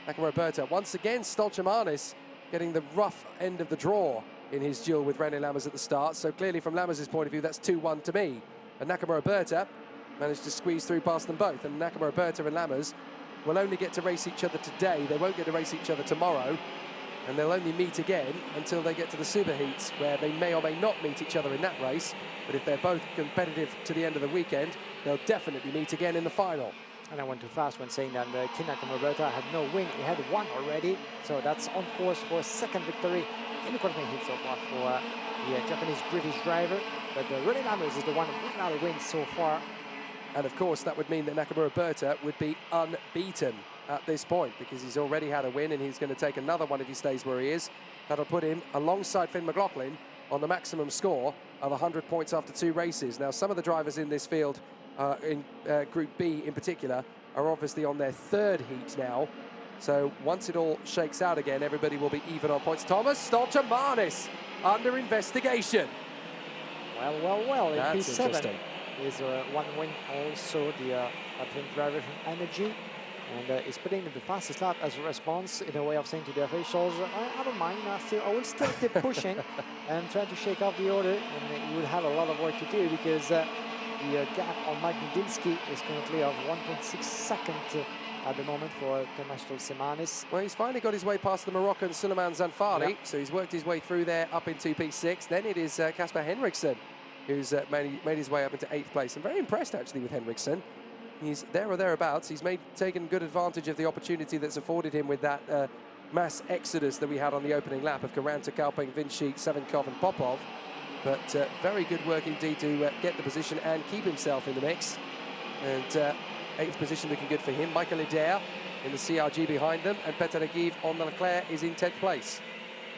Nakamura-Berta. Once again, Stolchamanis getting the rough end of the draw in his duel with René Lammers at the start. So clearly from Lammers' point of view, that's 2-1 to me. And Nakamura-Berta managed to squeeze through past them both. And Nakamura-Berta and Lammers will only get to race each other today. They won't get to race each other tomorrow. And they'll only meet again until they get to the super heats, where they may or may not meet each other in that race. But if they're both competitive to the end of the weekend, they'll definitely meet again in the final. And I went too fast when saying that Kier Nakamura-Berta had no win. He had 1 already, so that's on course for a 2nd victory in the qualifying heat so far for the Japanese-British driver. But René Lammers is the one without a win so far. And of course, that would mean that Nakamura-Berta would be unbeaten at this point, because he's already had a win and he's going to take another one if he stays where he is. That'll put him alongside Finn McLaughlin on the maximum score of 100 points after 2 races. Now, some of the drivers in this field, in Group B in particular, are obviously on their 3rd heat now. So once it all shakes out again, everybody will be even on points. Thomas Stolchamanis under investigation. Well, in That's P7 interesting. is 1 win also, the Latin driver from Energy. And is putting in the fastest lap as a response, in a way of saying to the officials, I don't mind, I will still keep pushing and trying to shake off the order. And you will have a lot of work to do, because the gap on Magnum Linsky is currently of 1.6 seconds at the moment for Tomas Stolchamanis. Well, he's finally got his way past the Moroccan Suleiman Zanfari, Yep. so he's worked his way through there up into P6. Then it is Casper Henriksen who's made his way up into 8th place. I'm very impressed, actually, with Henriksen. He's there or thereabouts. He's taken good advantage of the opportunity that's afforded him with that mass exodus that we had on the opening lap of Karanta, Kalping, Vinci, Savinkov and Popov. But very good work indeed to get the position and keep himself in the mix. And 8th position looking good for him. Michael Adair in the CRG behind them, and Peter Aguiv on the Leclerc is in 10th place.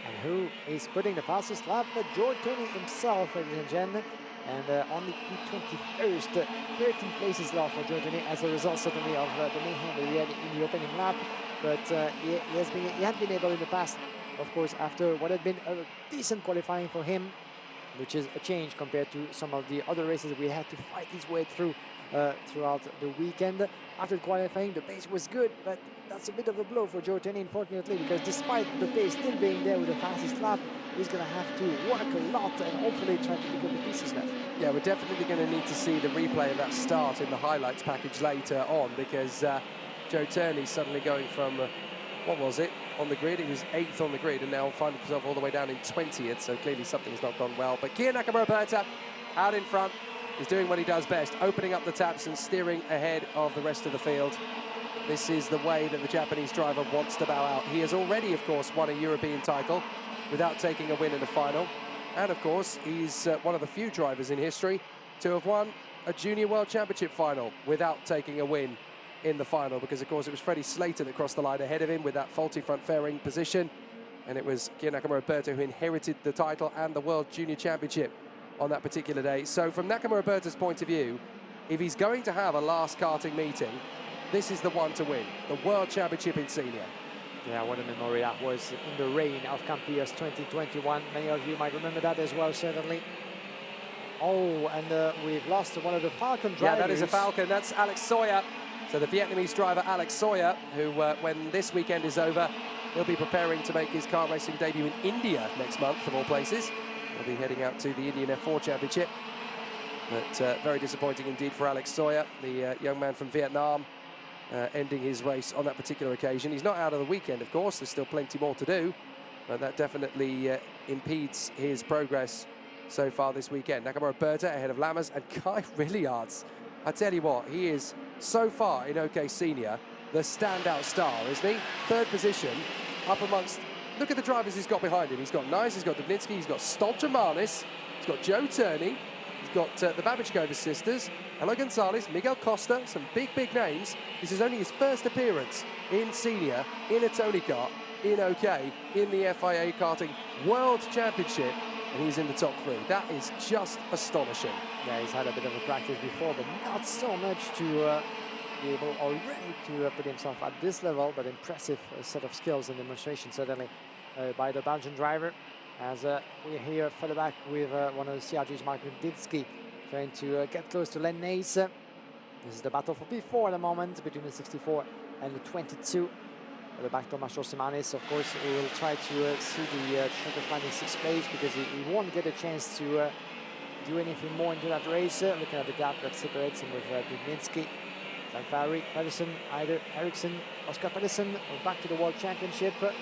And who is putting the fastest lap? George Tony himself, ladies and gentlemen. And only P21st, 13 places left for George Tony as a result, certainly, of the mayhem that we had in the opening lap. But he had been able in the past, of course, after what had been a decent qualifying for him. which is a change compared to some of the other races we had to fight his way through throughout the weekend. After qualifying, the pace was good, but that's a bit of a blow for Joe Tenney, unfortunately, because despite the pace still being there with the fastest lap, he's going to have to work a lot and hopefully try to pick up the pieces left. Yeah, we're definitely going to need to see the replay of that start in the highlights package later on, because Joe Turney suddenly going from, what was it, on the grid? He was 8th on the grid and now finding himself all the way down in 20th, so clearly something's not gone well. But Kia Nakamura out in front is doing what he does best, opening up the taps and steering ahead of the rest of the field. This is the way that the Japanese driver wants to bow out. He has already, of course, won a European title without taking a win in the final. And, of course, he's one of the few drivers in history to have won a Junior World Championship final without taking a win in the final, because, of course, it was Freddie Slater that crossed the line ahead of him with that faulty front fairing position. And it was Kia Nakamura who inherited the title and the World Junior Championship on that particular day. So from Nakamura-Berta's point of view, if he's going to have a last karting meeting, this is the one to win, the World Championship in Senior. Yeah, what a memory that was in the reign of Campias 2021. Many of you might remember that as well, certainly. Oh, and we've lost one of the Falcon drivers. Yeah, that is a Falcon. That's Alex Sawyer. So the Vietnamese driver, Alex Sawyer, who, when this weekend is over, he'll be preparing to make his car racing debut in India next month, of all places. He'll be heading out to the Indian F4 Championship. But very disappointing indeed for Alex Sawyer, the young man from Vietnam, ending his race on that particular occasion. He's not out of the weekend, of course. There's still plenty more to do, but that definitely impedes his progress so far this weekend. Nakamura-Berta ahead of Lammers and Kai Rilliards. I tell you what, he is so far in OK Senior the standout star, isn't he? 3rd position, up amongst... Look at the drivers he's got behind him. He's got Nice, he's got Dubnitsky, he's got Stolchamanis, he's got Joe Turney, he's got the Babichkova sisters, Ella Gonzalez, Miguel Costa, some big names. This is only his first appearance in Senior, in a Tony kart, in OK, in the FIA Karting World Championship, and he's in the top 3. That is just astonishing. Yeah, he's had a bit of a practice before, but not so much to be able already to put himself at this level, but impressive set of skills and demonstration, certainly, by the Belgian driver. As we're here further back with one of the CRG's, Mark Ruditsky, trying to get close to Len Nace. This is the battle for P4 at the moment, between the 64 and the 22. At the back, Tomas Rosimanis, of course, we will try to see the checker flag in 6th place, because he won't get a chance to do anything more into that race. Looking at the gap that separates him with Dubnitsky, Zanfari, Pedersen, Eider, Eriksson, Oscar Pedersen, back to the World Championship. 4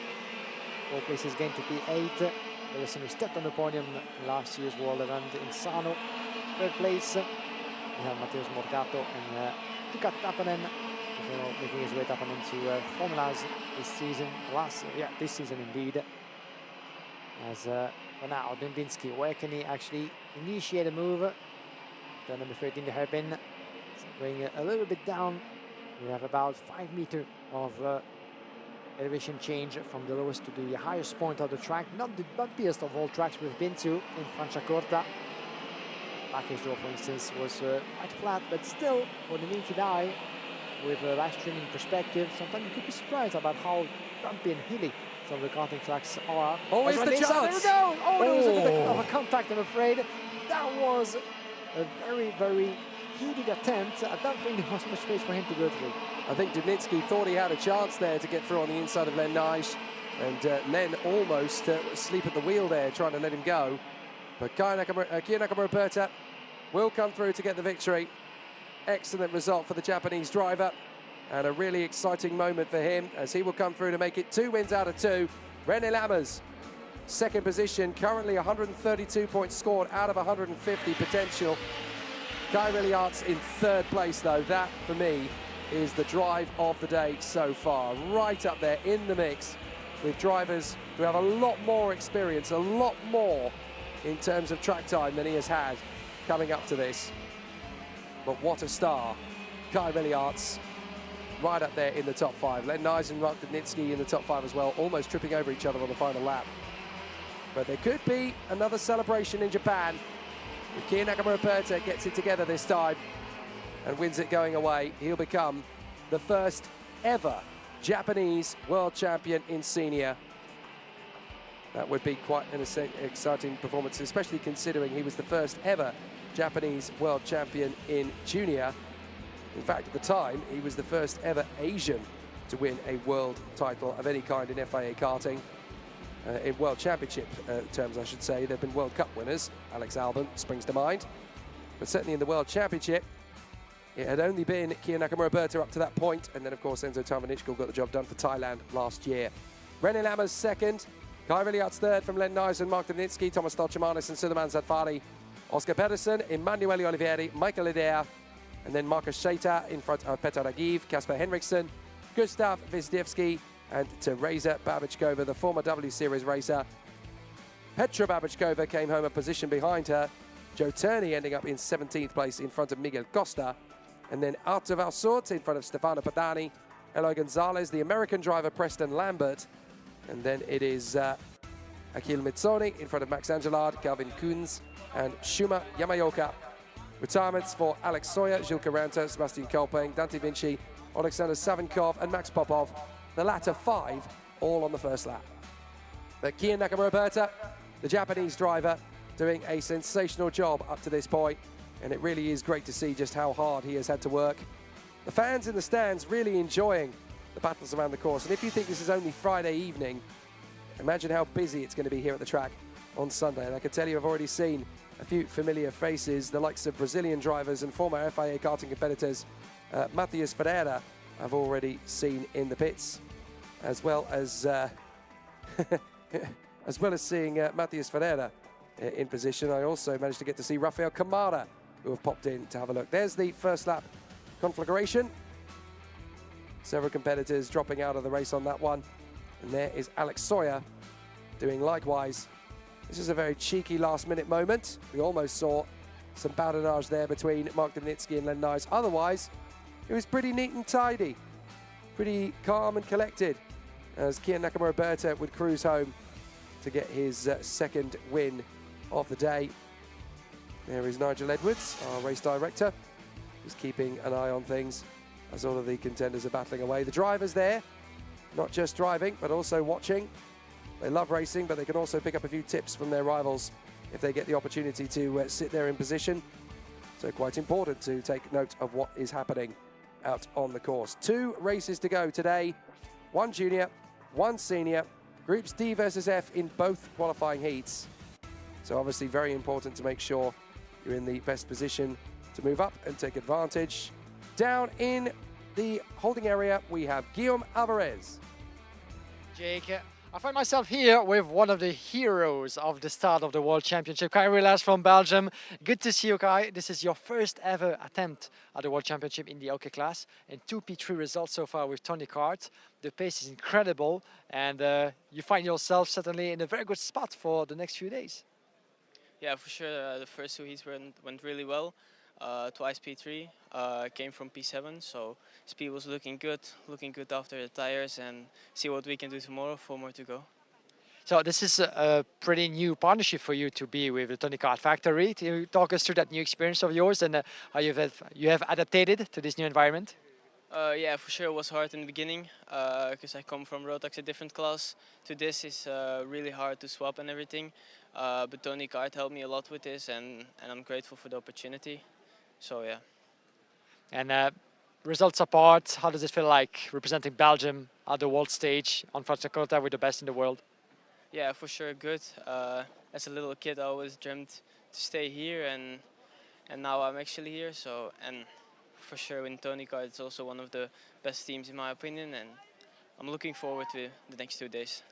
places gained to P8. Pedersen, who stepped on the podium in last year's World event in Sano. 3rd place. We have Mateusz Morgato and Tuka Tapanen, making his way Tapanen to formulas this season. This season indeed. As for now, Dubnitsky, where can he actually initiate a move? Turn number 13, the hairpin. Going a little bit down. We have about 5 meters of elevation change from the lowest to the highest point of the track. Not the bumpiest of all tracks we've been to in Franciacorta. Package door, for instance, was quite flat, but still, for the naked eye, with a live streaming perspective, sometimes you could be surprised about how bumpy and hilly some of the karting tracks are. Oh, it's the chance! There we go! Oh, there was a bit of a contact, I'm afraid. That was a very heated attempt. I don't think there was much space for him to go through. I think Dubnitsky thought he had a chance there to get through on the inside of Len Nige, and Len almost asleep at the wheel there, trying to let him go. But Kia Nakamura-Berta will come through to get the victory. Excellent result for the Japanese driver, and a really exciting moment for him, as he will come through to make it 2 wins out of 2. René Lammers, 2nd position, currently 132 points scored out of 150 potential. Kai Rilliards in 3rd place, though. That, for me, is the drive of the day so far. Right up there in the mix with drivers who have a lot more experience, a lot more in terms of track time than he has had coming up to this. But what a star. Kai Rilliards right up there in the top 5. Len Nise and Mark Dubnitsky in the top 5 as well, almost tripping over each other on the final lap. But there could be another celebration in Japan. If Kia Nakamura-Berta gets it together this time and wins it going away, he'll become the first ever Japanese world champion in Senior. That would be quite an exciting performance, especially considering he was the first ever Japanese world champion in junior. In fact, at the time, he was the first ever Asian to win a world title of any kind in FIA karting. In World Championship terms, I should say. There have been World Cup winners. Alex Albon springs to mind. But certainly in the World Championship, it had only been Kia Nakamura up to that point. And then, of course, Enzo Tarmanichkul got the job done for Thailand last year. René Lammers second. Kai Villiart's third from Len Nysen, Mark Dubnitsky, Thomas Stolchemanis and Suleiman Zadfari. Oscar Pedersen, Emanuele Olivieri, Michael Adair, and then Marcus Scheiter in front of Petar Agiv, Kasper Henriksen, Gustav Wisniewski, and Teresa Babichkova, the former W Series racer. Petra Babichkova came home a position behind her. Joe Turney ending up in 17th place in front of Miguel Costa. And then Artur Valsort in front of Stefano Padani. Eloy Gonzalez, the American driver Preston Lambert. And then it is Akil Mitsoni in front of Max Angelard, Calvin Kunz, and Shuma Yamaoka. Retirements for Alex Sawyer, Gilles Caranta, Sebastian Kolping, Dante Vinci, Alexander Savinkov, and Max Popov. The latter 5 all on the first lap. But Kia Nakamura, the Japanese driver, doing a sensational job up to this point, and it really is great to see just how hard he has had to work. The fans in the stands really enjoying the battles around the course, and if you think this is only Friday evening, imagine how busy it's going to be here at the track on Sunday. And I can tell you I've already seen a few familiar faces, the likes of Brazilian drivers and former FIA karting competitors. Matheus Ferreira I've already seen in the pits, as well as seeing Matheus Ferreira in position. I also managed to get to see Rafael Camara, who have popped in to have a look. There's the first lap conflagration. Several competitors dropping out of the race on that one. And there is Alex Sawyer doing likewise. This is a very cheeky last-minute moment. We almost saw some badinage there between Mark Dubnitsky and Len Nyes. Otherwise, it was pretty neat and tidy, pretty calm and collected, as Kia Nakamura would cruise home to get his second win of the day. There is Nigel Edwards, our race director, who's keeping an eye on things as all of the contenders are battling away. The drivers there, not just driving, but also watching. They love racing, but they can also pick up a few tips from their rivals if they get the opportunity to sit there in position. So quite important to take note of what is happening out on the course. 2 races to go today, 1 junior, 1 senior, groups D versus F in both qualifying heats. So obviously very important to make sure you're in the best position to move up and take advantage. Down in the holding area, we have Guillaume Alvarez. Jake, I find myself here with one of the heroes of the start of the World Championship, Kai Rilas from Belgium. Good to see you, Kai. This is your first ever attempt at the World Championship in the OK class, and 2 P3 results so far with Tony Kart. The pace is incredible, and you find yourself certainly in a very good spot for the next few days. Yeah, for sure. The first 2 heats went really well. Twice P3, came from P7, so speed was looking good after the tires, and see what we can do tomorrow. 4 more to go. So this is a pretty new partnership for you to be with the Tony Kart factory. Can you talk us through that new experience of yours and how you have adapted to this new environment? Yeah, for sure it was hard in the beginning because I come from Rotax, a different class, to this is really hard to swap and everything. But Tony Kart helped me a lot with this, and I'm grateful for the opportunity. So yeah. And results apart, how does it feel like representing Belgium at the world stage on Franciacorta with the best in the world? Yeah, for sure good. As a little kid, I always dreamed to stay here, and now I'm actually here. So, and for sure in Tony Kart, it's also one of the best teams in my opinion, and I'm looking forward to the next 2 days.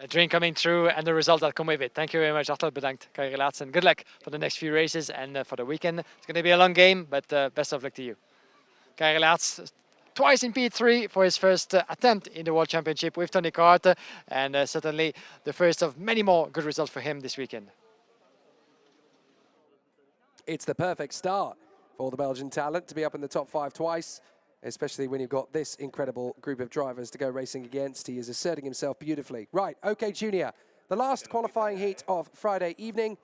A dream coming true and the results that come with it. Thank you very much, Hartelijk bedankt, Kai Rilas, and good luck for the next few races and for the weekend. It's going to be a long game, but best of luck to you. Kai Rilas, twice in P3 for his first attempt in the World Championship with Tony Kart, and certainly the first of many more good results for him this weekend. It's the perfect start for the Belgian talent to be up in the top 5 twice, especially when you've got this incredible group of drivers to go racing against. He is asserting himself beautifully. Right, OK Junior, the last qualifying heat of Friday evening.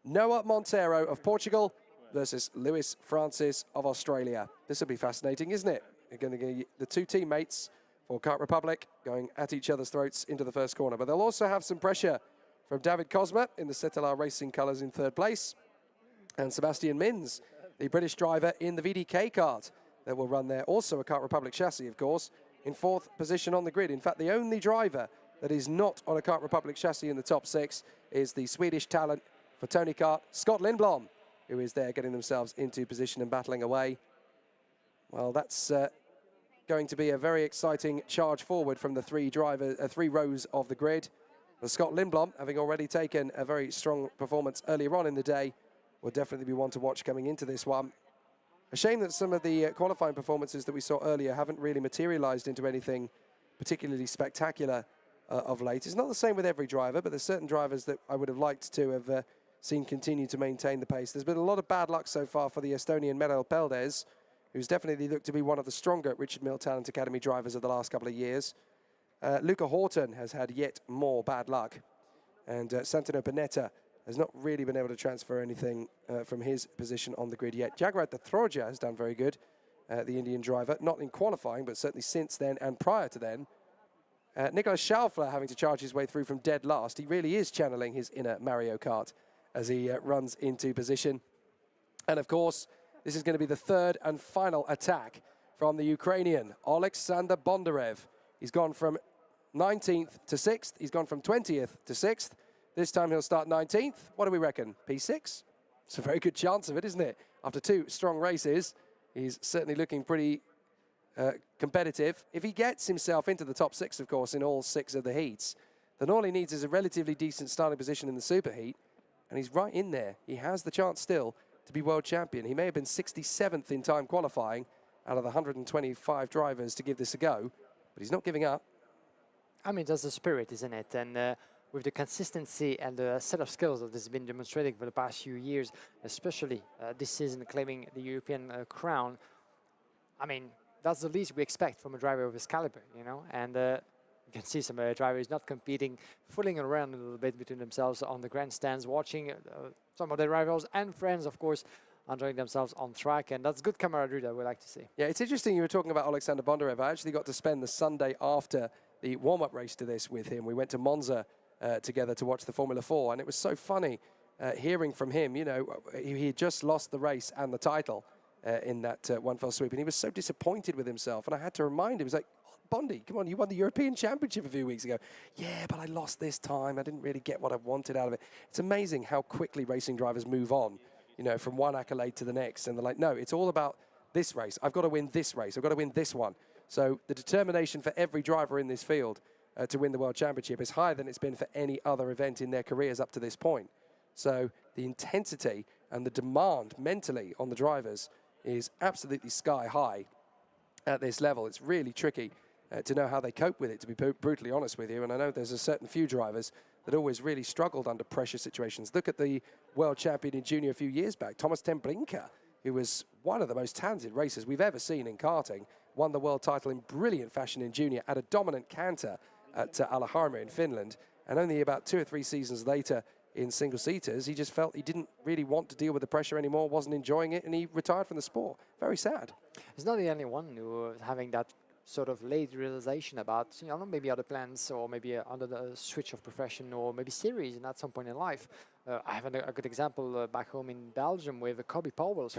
Noah Monteiro of Portugal versus Luis Francis of Australia. This will be fascinating, isn't it? You're going to get the 2 teammates for Kart Republic, going at each other's throats into the first corner. But they'll also have some pressure from David Cosma in the Cetelar Racing colours in third place. And Sebastian Mins, the British driver in the VDK kart that will run there. Also a Kart Republic chassis, of course, in fourth position on the grid. In fact, the only driver that is not on a Kart Republic chassis in the top 6 is the Swedish talent for Tony Kart, Scott Lindblom, who is there getting themselves into position and battling away. Well, that's going to be a very exciting charge forward from the three rows of the grid. Well, Scott Lindblom, having already taken a very strong performance earlier on in the day, will definitely be one to watch coming into this one. A shame that some of the qualifying performances that we saw earlier haven't really materialized into anything particularly spectacular of late. It's not the same with every driver, but there's certain drivers that I would have liked to have seen continue to maintain the pace. There's been a lot of bad luck so far for the Estonian Merel Peldes, who's definitely looked to be one of the stronger Richard Mille Talent Academy drivers of the last couple of years. Luca Horton has had yet more bad luck, and Santino Panetta has not really been able to transfer anything from his position on the grid yet. Jagrat Throja has done very good, the Indian driver, not in qualifying, but certainly since then and prior to then. Nicolas Schaufler having to charge his way through from dead last. He really is channeling his inner Mario Kart as he runs into position. And of course, this is going to be the third and final attack from the Ukrainian, Alexander Bondarev. He's gone from 19th to 6th. He's gone from 20th to 6th. This time he'll start 19th. What do we reckon? P6? It's a very good chance of it, isn't it? After 2 strong races, he's certainly looking pretty competitive. If he gets himself into the top 6, of course, in all 6 of the heats, then all he needs is a relatively decent starting position in the superheat, and he's right in there. He has the chance still to be world champion. He may have been 67th in time qualifying out of the 125 drivers to give this a go, but he's not giving up. I mean, that's the spirit, isn't it? And with the consistency and the set of skills that has been demonstrated for the past few years, especially this season claiming the European crown, I mean, that's the least we expect from a driver of his caliber, you know? And you can see some drivers not competing, fooling around a little bit between themselves on the grandstands, watching some of their rivals and friends, of course, enjoying themselves on track, and that's good camaraderie that we like to see. Yeah, it's interesting you were talking about Alexander Bondarev. I actually got to spend the Sunday after the warm-up race to this with him. We went to Monza together to watch the Formula 4, and it was so funny hearing from him. You know, he had just lost the race and the title in that one fell swoop, and he was so disappointed with himself, and I had to remind him, he was like, Bondi, come on, you won the European Championship a few weeks ago. Yeah, but I lost this time. I didn't really get what I wanted out of it. It's amazing how quickly racing drivers move on, you know, from one accolade to the next. And they're like, no, it's all about this race. I've got to win this race. I've got to win this one. So the determination for every driver in this field to win the World Championship is higher than it's been for any other event in their careers up to this point. So the intensity and the demand mentally on the drivers is absolutely sky high at this level. It's really tricky to know how they cope with it, to be brutally honest with you. And I know there's a certain few drivers that always really struggled under pressure situations. Look at the world champion in junior a few years back, Thomas ten Brinker, who was one of the most talented racers we've ever seen in karting, won the world title in brilliant fashion in junior at a dominant canter at Alaharma in Finland. And only about 2 or 3 seasons later in single-seaters, he just felt he didn't really want to deal with the pressure anymore, wasn't enjoying it, and he retired from the sport. Very sad. He's not the only one who is having that sort of late realization about, you know, maybe other plans, or maybe under the switch of profession, or maybe series, and at some point in life. I have a good example back home in Belgium with Kobe Powell,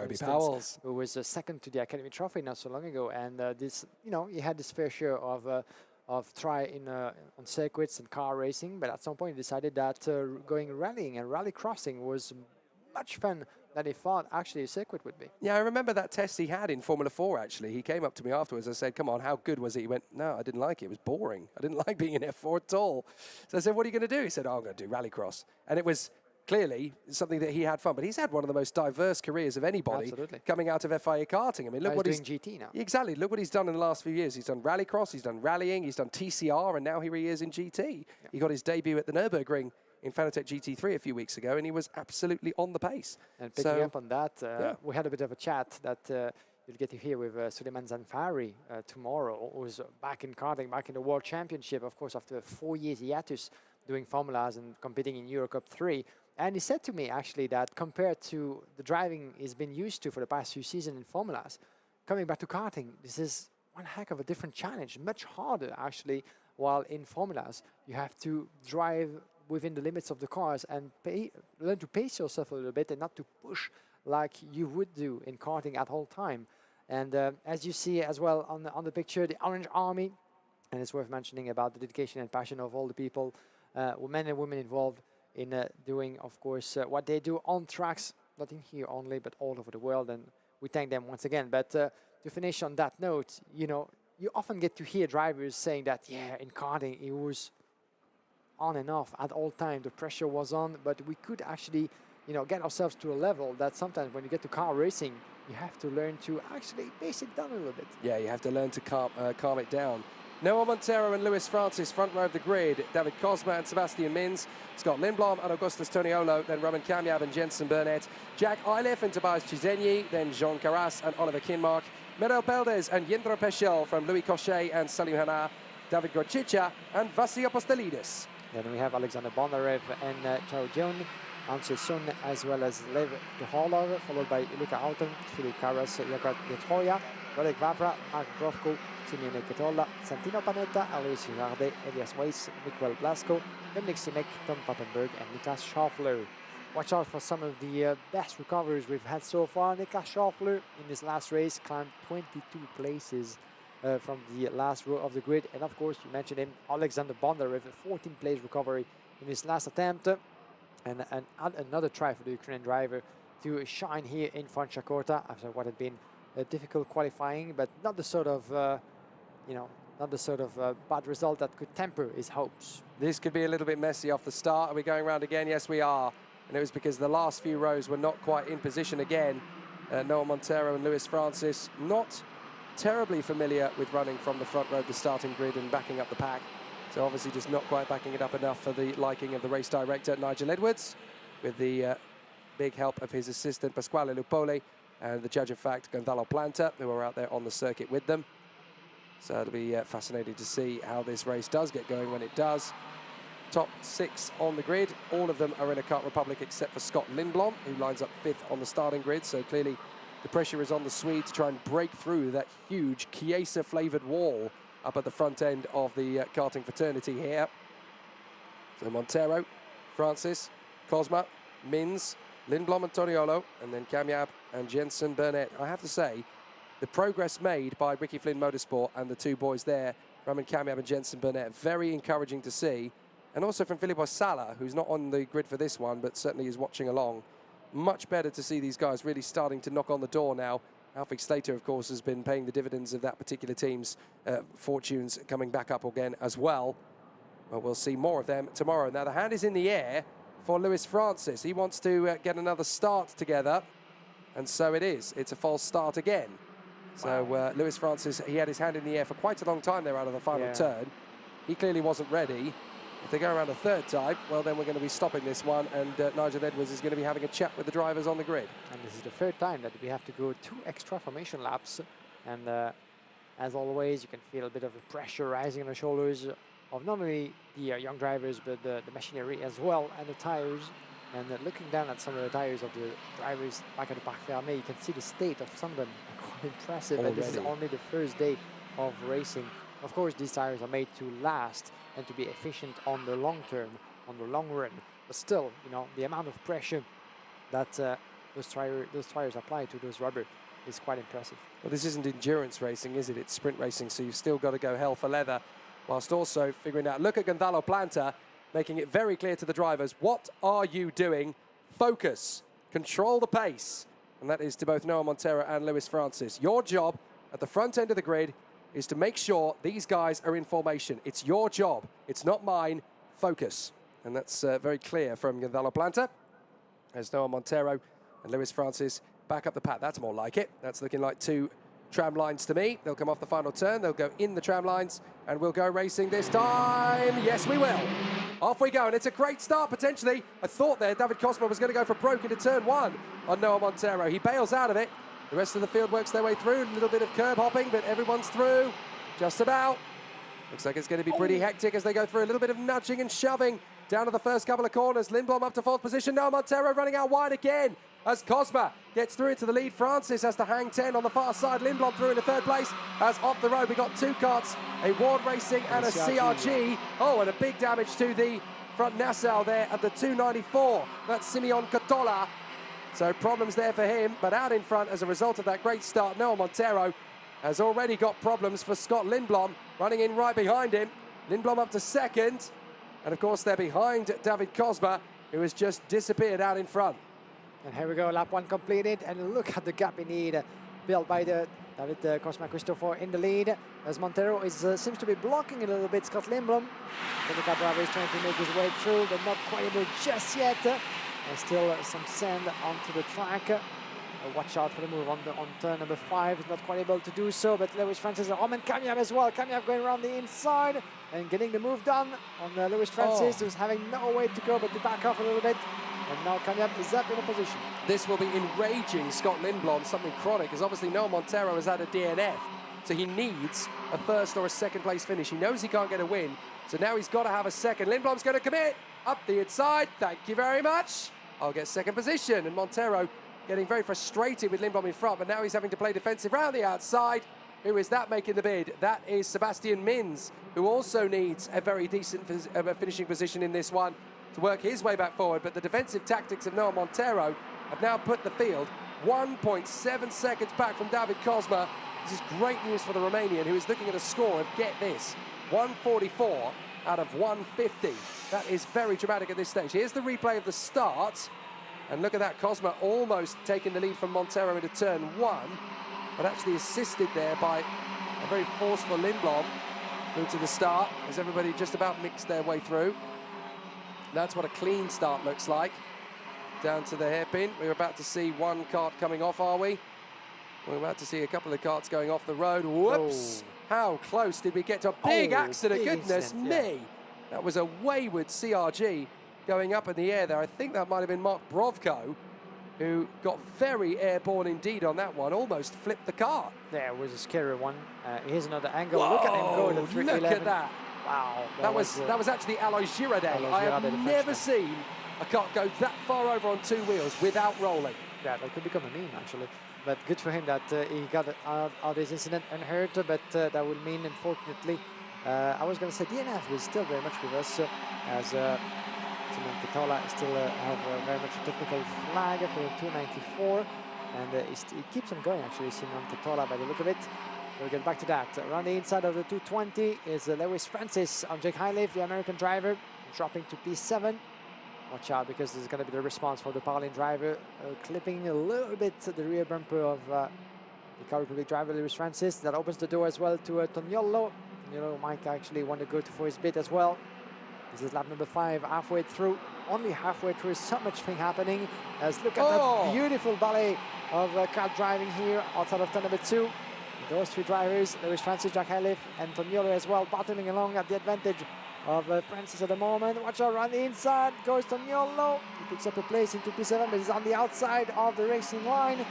who was second to the Academy Trophy not so long ago, and this, you know, he had his fair share of try in on circuits and car racing, but at some point he decided that going rallying and rally crossing was much fun than he thought actually a circuit would be. Yeah, I remember that test he had in Formula 4, actually. He came up to me afterwards. I said, come on, how good was it? He went, no, I didn't like it. It was boring. I didn't like being in F4 at all. So I said, what are you going to do? He said, oh, I'm going to do rallycross. And it was clearly something that he had fun. But he's had one of the most diverse careers of anybody coming out of FIA Karting. I mean, look what he's doing GT now. Exactly. Look what he's done in the last few years. He's done rallycross, he's done rallying, he's done TCR, and now here he is in GT. Yeah. He got his debut at the Nürburgring in Fanatec GT3 a few weeks ago, and he was absolutely on the pace. And picking up on that, we had a bit of a chat that you'll get to hear with Suleiman Zanfari tomorrow, who's back in karting, back in the World Championship, of course, after 4 years hiatus doing formulas and competing in Eurocup 3. And he said to me, actually, that compared to the driving he's been used to for the past few seasons in formulas, coming back to karting, this is one heck of a different challenge, much harder actually. While in formulas, you have to drive within the limits of the cars and learn to pace yourself a little bit and not to push like you would do in karting at all time. And as you see as well on the picture, the Orange Army, and it's worth mentioning about the dedication and passion of all the people, men and women involved in doing, of course, what they do on tracks, not in here only, but all over the world. And we thank them once again. But to finish on that note, you know, you often get to hear drivers saying that, yeah, in karting, it was on and off at all time. The pressure was on, but we could actually, you know, get ourselves to a level that sometimes when you get to car racing, you have to learn to actually pace it down a little bit. Yeah, you have to learn to calm it down. Noah Montero and Luis Francis, front row of the grid. David Cosma and Sebastian Mins. Scott Lindblom and Augustus Toniolo. Then Roman Kamyab and Jensen Burnett. Jack Eilif and Tobias Chizenyi. Then Jean Carras and Oliver Kinmark. Medel Peldes and Jindro Peschel from Louis Cochet and Salim Hana. David Gorchicha and Vasily Apostolidis. Then we have Alexander Bondarev and Chao Jun, Ansel Sun, as well as Lev Deholov, followed by Luca Alton, Philip Carras, Jakob Detoya, Rodek Vavra, Mark Brovko, Simeone Ketola, Santino Panetta, Alois Girardet, Elias Weiss, Miguel Blasco, Dominic Simek, Tom Pappenberg, and Niklas Schaffler. Watch out for some of the best recoveries we've had so far. Niklas Schaffler in his last race climbed 22 places from the last row of the grid. And of course, you mentioned him, Alexander Bondarev, a 14th-place recovery in his last attempt. And another try for the Ukrainian driver to shine here in Franciacorta after what had been a difficult qualifying, but not the sort of, not the sort of bad result that could temper his hopes. This could be a little bit messy off the start. Are we going around again? Yes, we are. And it was because the last few rows were not quite in position again. Noah Montero and Luis Francis not terribly familiar with running from the front row of the starting grid and backing up the pack. So obviously just not quite backing it up enough for the liking of the race director, Nigel Edwards, with the big help of his assistant, Pasquale Lupoli, and the judge of fact, Gonzalo Planta, who are out there on the circuit with them. So it'll be fascinating to see how this race does get going when it does. Top 6 on the grid. All of them are in a Kart Republic except for Scott Lindblom, who lines up 5th on the starting grid. So clearly the pressure is on the Swede to try and break through that huge Chiesa-flavoured wall up at the front end of the karting fraternity here. So Montero, Francis, Cosma, Mins, Lindblom and Toniolo, and then Kamyab and Jensen Burnett. I have to say, the progress made by Ricky Flynn Motorsport and the two boys there, Roman Kamyab and Jensen Burnett, very encouraging to see. And also from Filippo Sala, who's not on the grid for this one, but certainly is watching along. Much better to see these guys really starting to knock on the door now. Alfie Slater, of course, has been paying the dividends of that particular team's fortunes coming back up again as well. Well, we'll see more of them tomorrow. Now, the hand is in the air for Luis Francis. He wants to get another start together, and so it is. It's a false start again. Wow. So Luis Francis, he had his hand in the air for quite a long time there out of the final turn. He clearly wasn't ready. If they go around a third time, well, then we're going to be stopping this one, and Nigel Edwards is going to be having a chat with the drivers on the grid. And this is the third time that we have to go 2 extra formation laps. And as always, you can feel a bit of the pressure rising on the shoulders of not only the young drivers, but the machinery as well, and the tires. And looking down at some of the tires of the drivers back at the Parc Fermé, you can see the state of some of them are quite impressive. And this is only the first day of racing. Of course, these tires are made to last and to be efficient on the long term, on the long run. But still, you know, the amount of pressure that those tires apply to those rubber is quite impressive. Well, this isn't endurance racing, is it? It's sprint racing, so you've still got to go hell for leather, whilst also figuring out, look at Gonzalo Planta, making it very clear to the drivers, what are you doing? Focus, control the pace. And that is to both Noah Montero and Luis Francis. Your job at the front end of the grid is to make sure these guys are in formation. It's your job. It's not mine. Focus. And that's very clear from Gonzalo Planta. As Noah Montero and Luis Francis back up the path. That's more like it. That's looking like 2 tram lines to me. They'll come off the final turn. They'll go in the tram lines, and we'll go racing this time. Yes, we will. Off we go, and it's a great start, potentially. I thought there David Cosma was going to go for broke into turn 1 on Noah Montero. He bails out of it. The rest of the field works their way through. A little bit of curb hopping, but everyone's through. Just about. Looks like it's going to be pretty hectic as they go through. A little bit of nudging and shoving down to the first couple of corners. Lindblom up to fourth position. Now Montero running out wide again as Cosma gets through into the lead. Francis has to hang 10 on the far side. Lindblom through into third place as off the road we got two karts, a Ward Racing and a CRG. Oh, and a big damage to the front Nassau there at the 294. That's Simeon Catola. So problems there for him, but out in front as a result of that great start. Noah Montero has already got problems for Scott Lindblom, running in right behind him. Lindblom up to second. And of course, they're behind David Cosma, who has just disappeared out in front. And here we go, lap one completed. And look at the gap in need built by the David Cosma Christopher in the lead. As Montero seems to be blocking a little bit Scott Lindblom. The driver is trying to make his way through, but not quite able just yet. There's still some sand onto the track. Watch out for the move on turn number 5. He's not quite able to do so, but Lewis Francis and Roman Kamiab as well. Kamiab going around the inside and getting the move done on Lewis Francis, who's having no way to go but to back off a little bit. And now Kamiab is up in a position. This will be enraging Scott Lindblom, something chronic, because obviously Noah Montero has had a DNF, so he needs a first or a second place finish. He knows he can't get a win, so now he's got to have a second. Lindblom's going to commit up the inside. Thank you very much. I'll get second position. And Montero getting very frustrated with Lindblom in front, but now he's having to play defensive round the outside. Who is that making the bid? That is Sebastian Mins, who also needs a very decent finishing position in this one to work his way back forward. But the defensive tactics of Noah Montero have now put the field 1.7 seconds back from David Cosma. This is great news for the Romanian, who is looking at a score of, get this, 144 out of 150. That is very dramatic at this stage. Here's the replay of the start. And look at that, Cosma almost taking the lead from Montero into turn 1, but actually assisted there by a very forceful Lindblom through to the start, as everybody just about mixed their way through. That's what a clean start looks like. Down to the hairpin. We're about to see one kart coming off, are we? We're about to see a couple of karts going off the road. Whoops! Oh. How close did we get to a big accident? Big Goodness me! Yeah. That was a wayward CRG going up in the air there. I think that might have been Mark Brovko, who got very airborne indeed on that one, almost flipped the car. Yeah, it was a scary one. Here's another angle. Whoa, look at him go to 311. Look at that. Wow. That was actually Alois Girardet. I have never seen a car go that far over on two wheels without rolling. Yeah, that could become a meme, actually. But good for him that he got out of this incident unhurt, but that would mean, unfortunately, I was going to say DNF is still very much with us, as Simon Catola still have very much a technical flag for the 294, and he keeps on going, actually, Simon Catola, by the look of it. We'll get back to that. Around the inside of the 220 is Lewis Francis on Jake Highliff, the American driver, dropping to P7. Watch out, because this is going to be the response for the Parlin driver, clipping a little bit the rear bumper of the Car Republic driver, Lewis Francis. That opens the door as well to Toniolo. Toniolo might actually want to go for his bit as well. This is lap number 5, halfway through. Only halfway through, so much thing happening. As look at that beautiful ballet of kart driving here outside of turn number 2. Those three drivers, Lewis Francis, Jack Highliff, and Toniolo as well, battling along at the advantage of Francis at the moment. Watch out, around the inside goes Toniolo. He picks up a place into P7, but he's on the outside of the racing line.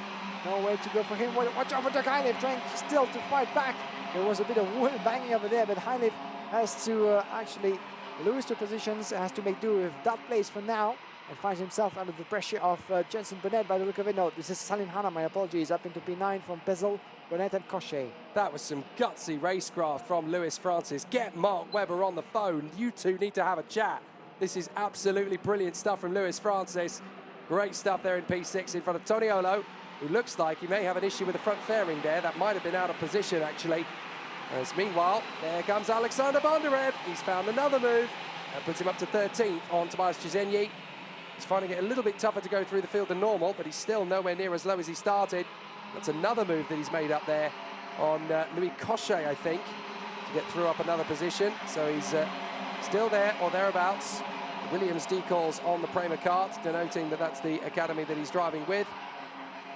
No way to go for him. Watch out for Jack Highliff, trying still to fight back. There was a bit of wood banging over there, but Highliff has to actually lose 2 positions, has to make do with that place for now, and finds himself under the pressure of Jensen Burnett by the look of it. No, this is Salim Hanna, my apologies, up into P9 from Pezel, Burnett and Cochet. That was some gutsy racecraft from Lewis Francis. Get Mark Webber on the phone. You two need to have a chat. This is absolutely brilliant stuff from Lewis Francis. Great stuff there in P6 in front of Toniolo, who looks like he may have an issue with the front fairing there. That might have been out of position, actually. As meanwhile, there comes Alexander Bondarev. He's found another move. That puts him up to 13th on Tobias Chizenyi. He's finding it a little bit tougher to go through the field than normal, but he's still nowhere near as low as he started. That's another move that he's made up there on Louis Cochet, I think, to get through up another position. So he's still there or thereabouts. Williams decals on the Prema kart, denoting that that's the academy that he's driving with,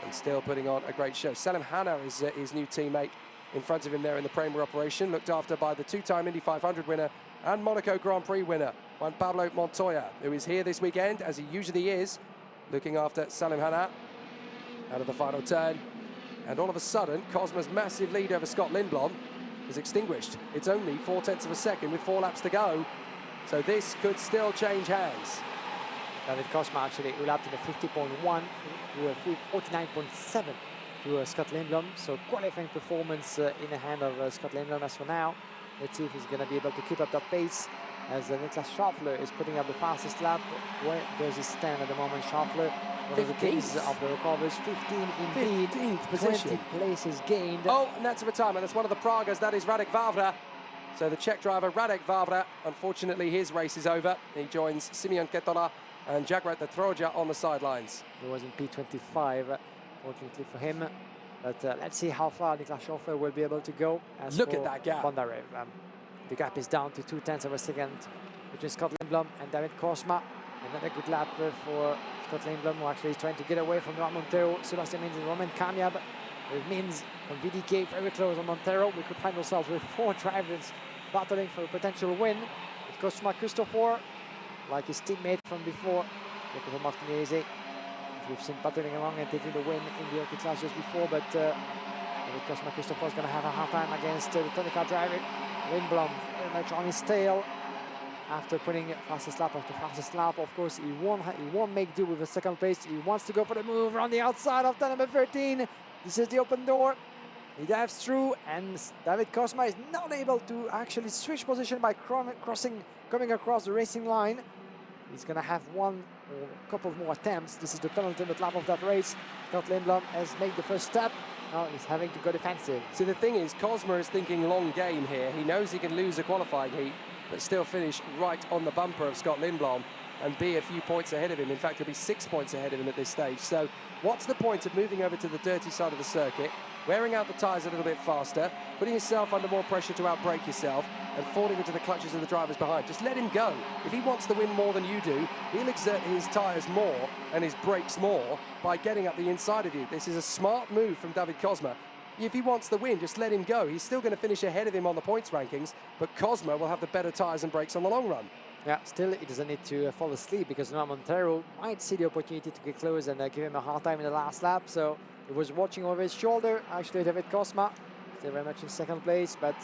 and still putting on a great show. Selim Hanna is his new teammate in front of him there in the Prema operation, looked after by the 2-time Indy 500 winner and Monaco Grand Prix winner, Juan Pablo Montoya, who is here this weekend, as he usually is, looking after Salim Hanna out of the final turn. And all of a sudden, Cosma's massive lead over Scott Lindblom is extinguished. It's only 0.4 of a second with 4 laps to go. So this could still change hands. David Cosma actually who lapped in a 50.1 to a 49.7 to Scott Lindblom. So qualifying performance in the hand of Scott Lindblom as for now. Let's see if he's going to be able to keep up that pace as Niklas Schaffler is putting up the fastest lap. Where does he stand at the moment? Schaffler, one of the kings of the recovers, 15 indeed, 15th position. 20 places gained. Oh, and that's a retirement. That's one of the Pragas. That is Radek Vavra. So the Czech driver, Radek Vavra, unfortunately his race is over. He joins Simeon Ketola and Jagrat Troja on the sidelines. He was in P25, fortunately for him. But let's see how far Niklas Schaffler will be able to go. As Look for at that gap. Bondarev. The gap is down to 0.2 of a second between Scott Lindblom and David Cosma. Another good lap for Scott Lindblom, who actually is trying to get away from Joan Montero, Sebastian Mins and Roman Kamiab. With Mins from VDK very close on Montero. We could find ourselves with 4 drivers battling for a potential win. With Cosma Christopher, like his teammate from before, Jacopo Martinez. We've seen battling along and taking the win in the Hockey class just before, but Cosma Christopher is going to have a hard time against the Tony Car driver. Lindblom very much on his tail after putting fastest lap after fastest lap. Of course, he won't make do with the second place. He wants to go for the move around the outside of number 13. This is the open door. He dives through, and David Cosma is not able to actually switch position by coming across the racing line. He's going to have one or a couple more attempts. This is the penultimate lap of that race. Scott Lindblom has made the first step. Now he's having to go defensive. See, the thing is, Cosma is thinking long game here. He knows he can lose a qualifying heat, but still finish right on the bumper of Scott Lindblom and be a few points ahead of him. In fact, he'll be 6 points ahead of him at this stage. So what's the point of moving over to the dirty side of the circuit, wearing out the tyres a little bit faster, putting yourself under more pressure to outbrake yourself, and falling into the clutches of the drivers behind? Just let him go. If he wants to win more than you do, he'll exert his tyres more and his brakes more by getting up the inside of you. This is a smart move from David Cosma. If he wants the win, just let him go. He's still going to finish ahead of him on the points rankings, but Cosma will have the better tyres and brakes on the long run. Yeah, still he doesn't need to fall asleep, because Joan Montero might see the opportunity to get close and give him a hard time in the last lap. So he was watching over his shoulder. Actually, David Cosma still very much in second place, but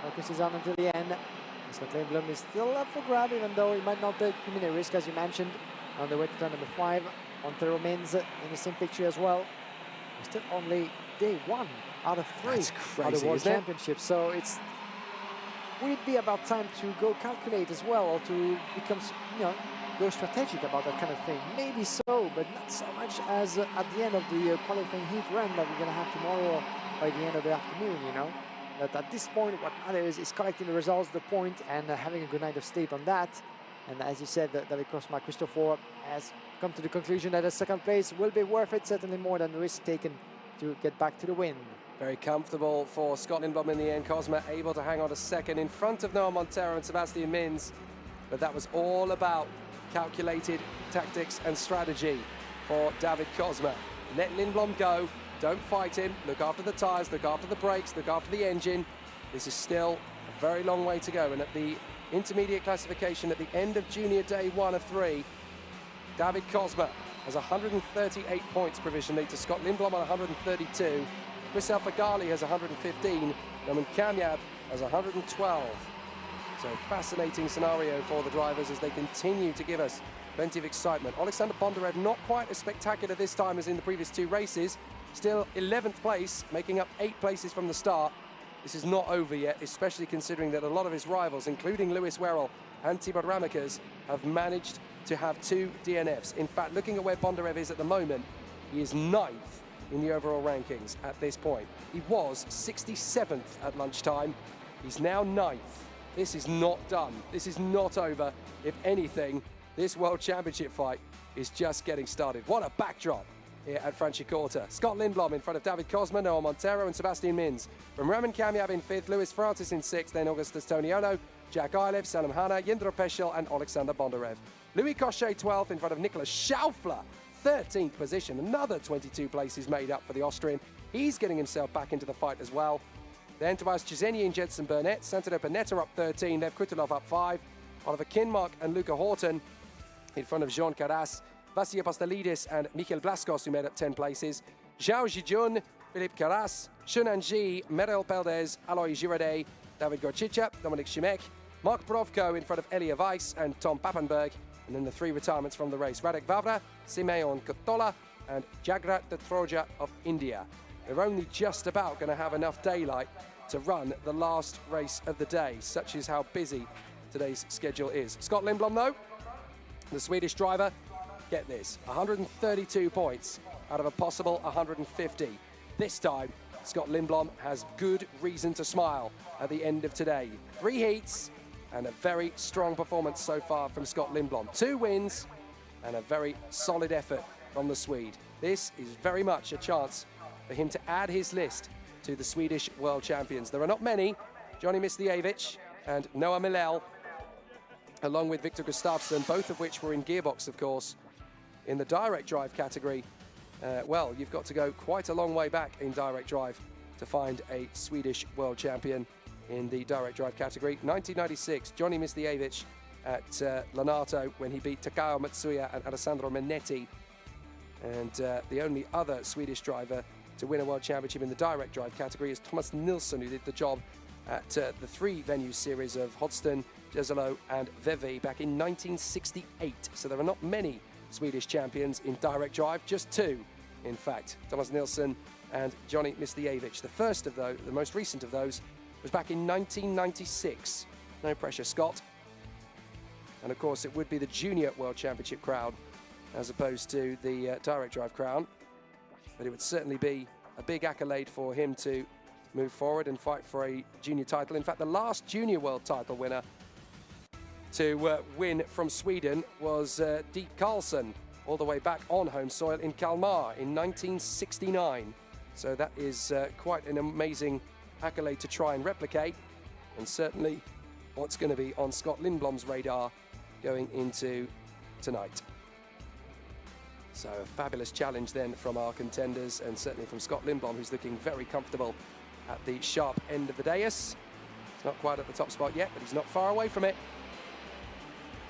focus is on until the end. Scott Lindblom is still up for grab, even though he might not take too many risks, as you mentioned, on the way to turn number 5. Montero Mins in the same picture as well. We're still only day 1 out of 3 That's crazy, of the World isn't it? Championship. So it's would it be about time to go calculate as well, or to become, go strategic about that kind of thing? Maybe so, but not so much as at the end of the qualifying heat run that we're going to have tomorrow by the end of the afternoon, But at this point, what matters is collecting the results, the point, and having a good night of sleep on that. And as you said, David Cosma Christopher has come to the conclusion that a second place will be worth it, certainly more than the risk taken to get back to the win. Very comfortable for Scott Lindblom in the end. Cosma able to hang on to second in front of Noah Montero and Sebastian Mins. But that was all about calculated tactics and strategy for David Cosma. Let Lindblom go. Don't fight him. Look after the tyres, look after the brakes, look after the engine. This is still a very long way to go. And at the intermediate classification at the end of junior day 1 of 3, David Cosma has 138 points provisionally to Scott Lindblom on 132. Chris Alfagali has 115. Roman Kamiab has 112. So fascinating scenario for the drivers as they continue to give us plenty of excitement. Alexander Bondarev not quite as spectacular this time as in the previous 2 races. Still 11th place, making up 8 places from the start. This is not over yet, especially considering that a lot of his rivals, including Lewis Werrell and Tibor Ramekers, have managed to have 2 DNFs. In fact, looking at where Bondarev is at the moment, he is 9th in the overall rankings at this point. He was 67th at lunchtime. He's now 9th. This is not done. This is not over. If anything, this World Championship fight is just getting started. What a backdrop here at Franciacorta. Scott Lindblom in front of David Cosma, Noah Montero and Sebastian Mins. From Roman Kamiab in 5th, Lewis Francis in 6th, then Augustus Toniolo, Jack Ilev, Salam Hanna, Jindro Peschel and Alexander Bondarev. Louis Cochet 12th in front of Nicolas Schaufler, 13th position. Another 22 places made up for the Austrian. He's getting himself back into the fight as well. Then Tobias Ceseni and Jensen Burnett. Santino Panetta up 13. Lev Kutilov up 5. Oliver Kinmark and Luca Horton in front of Jean Carras, Vassia Pastalidis and Michael Blaskos, who made up 10 places. Zhao Zijun, Philippe Carras, Shunan Ji, Merel Peldes, Alois Girardet, David Gorchicha, Dominic Shimek, Mark Brovko in front of Elia Weiss and Tom Pappenberg. And then the 3 retirements from the race: Radek Vavra, Simeon Kotola, and Jagrat Troja of India. They're only just about going to have enough daylight to run the last race of the day. Such is how busy today's schedule is. Scott Lindblom, though, the Swedish driver, get this, 132 points out of a possible 150. This time, Scott Lindblom has good reason to smile at the end of today. 3 heats and a very strong performance so far from Scott Lindblom. 2 wins and a very solid effort from the Swede. This is very much a chance for him to add his list to the Swedish World Champions. There are not many. Johnny Mistievich and Noah Milell, along with Victor Gustafsson, both of which were in gearbox, of course, in the direct drive category. Well, you've got to go quite a long way back in direct drive to find a Swedish World Champion in the direct drive category. 1996, Johnny Mistievich at Lonato when he beat Takao Matsuya and Alessandro Menetti. And the only other Swedish driver to win a World Championship in the direct drive category is Thomas Nilsson, who did the job at the 3-venue series of Hodston, Jesolo and Vevey back in 1968. So there are not many Swedish champions in direct drive, just 2, in fact, Thomas Nilsson and Johnny Mistievich. The first of those, the most recent of those, was back in 1996. No pressure, Scott. And of course, it would be the Junior World Championship crown as opposed to the direct drive crown. But it would certainly be a big accolade for him to move forward and fight for a junior title. In fact, the last junior world title winner to win from Sweden was Diek Karlsson, all the way back on home soil in Kalmar in 1969. So that is quite an amazing accolade to try and replicate, and certainly what's going to be on Scott Lindblom's radar going into tonight. So a fabulous challenge then from our contenders, and certainly from Scott Lindblom, who's looking very comfortable at the sharp end of the dais. He's not quite at the top spot yet, but he's not far away from it.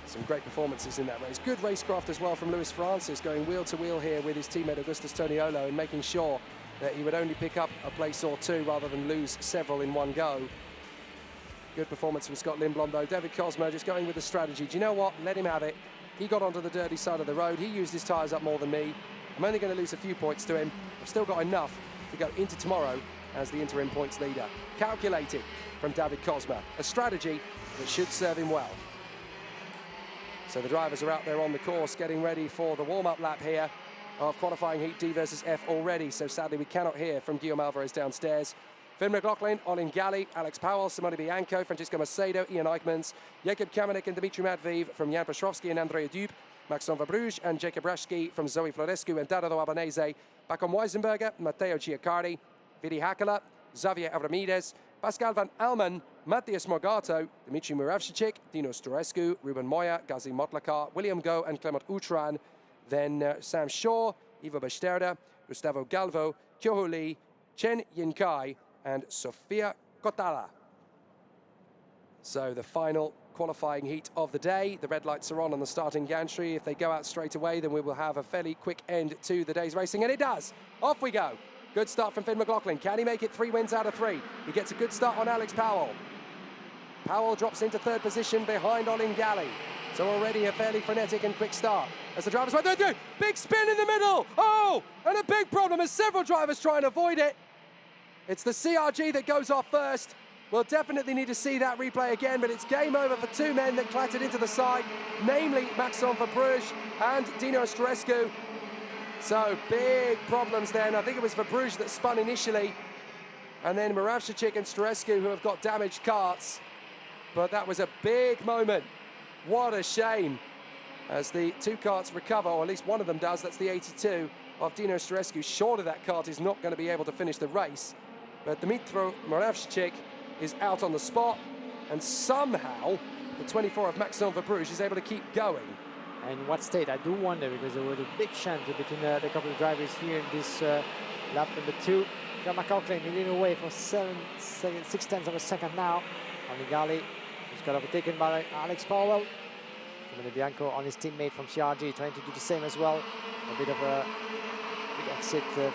Some great performances in that race. Good racecraft as well from Luis Francis, going wheel to wheel here with his teammate Augustus Toniolo and making sure that he would only pick up a place or 2 rather than lose several in one go. Good performance from Scott Lindblom, though. David Cosmo just going with the strategy. Do you know what? Let him have it. He got onto the dirty side of the road. He used his tyres up more than me. I'm only going to lose a few points to him. I've still got enough to go into tomorrow as the interim points leader. Calculated from David Cosmo. A strategy that should serve him well. So the drivers are out there on the course getting ready for the warm-up lap here of qualifying heat D versus F already. So sadly we cannot hear from Guillaume Alvarez downstairs. Finn McLaughlin, Olin Galli, Alex Powell, Simone Bianco, Francisco Macedo, Ian Eichmans, Jakob Kamenik and Dmitry Matveev from Jan Petrovski and Andrea Dube, Maxon Verbruge and Jacob Rashki from Zoe Florescu and Dardo Albanese, Bacon Weisenberger, Matteo Giacardi, Vidi Hakala, Xavier Avramides, Pascal Van Almen, Matthias Morgato, Dmitry Muravchik, Dino Storescu, Ruben Moya, Gazi Motlakar, William Go and Clement Outram, then Sam Shaw, Ivo Besterda, Gustavo Galvo, Kyoho Lee, Chen Yinkai, and Sofia Kotala. So the final qualifying heat of the day. The red lights are on the starting gantry. If they go out straight away, then we will have a fairly quick end to the day's racing, and it does. Off we go. Good start from Finn McLaughlin. Can he make it 3 wins out of 3? He gets a good start on Alex Powell. Powell drops into 3rd position behind Olin Galli. So already a fairly frenetic and quick start as the drivers went through. Big spin in the middle. Oh, and a big problem as several drivers try and avoid it. It's the CRG that goes off first. We'll definitely need to see that replay again, but it's game over for 2 men that clattered into the side, namely Maxon Verbruge and Dino Storescu. So big problems then. I think it was Verbruge that spun initially, and then Muravchik and Storescu who have got damaged karts. But that was a big moment. What a shame. As the 2 karts recover, or at least one of them does, that's the 82 of Dino Storescu. Surely that kart is not going to be able to finish the race. But Dmitro Muravchik is out on the spot, and somehow the 24 of Maxon Verbruge is able to keep going. And what state? I do wonder, because there was a big chance between the couple of drivers here in this lap number 2. John McLaughlin leading away for 6/10 of a second now. Olin Galli is got overtaken by Alex Powell. Simone Bianco on his teammate from CRG trying to do the same as well. A bit of a big exit from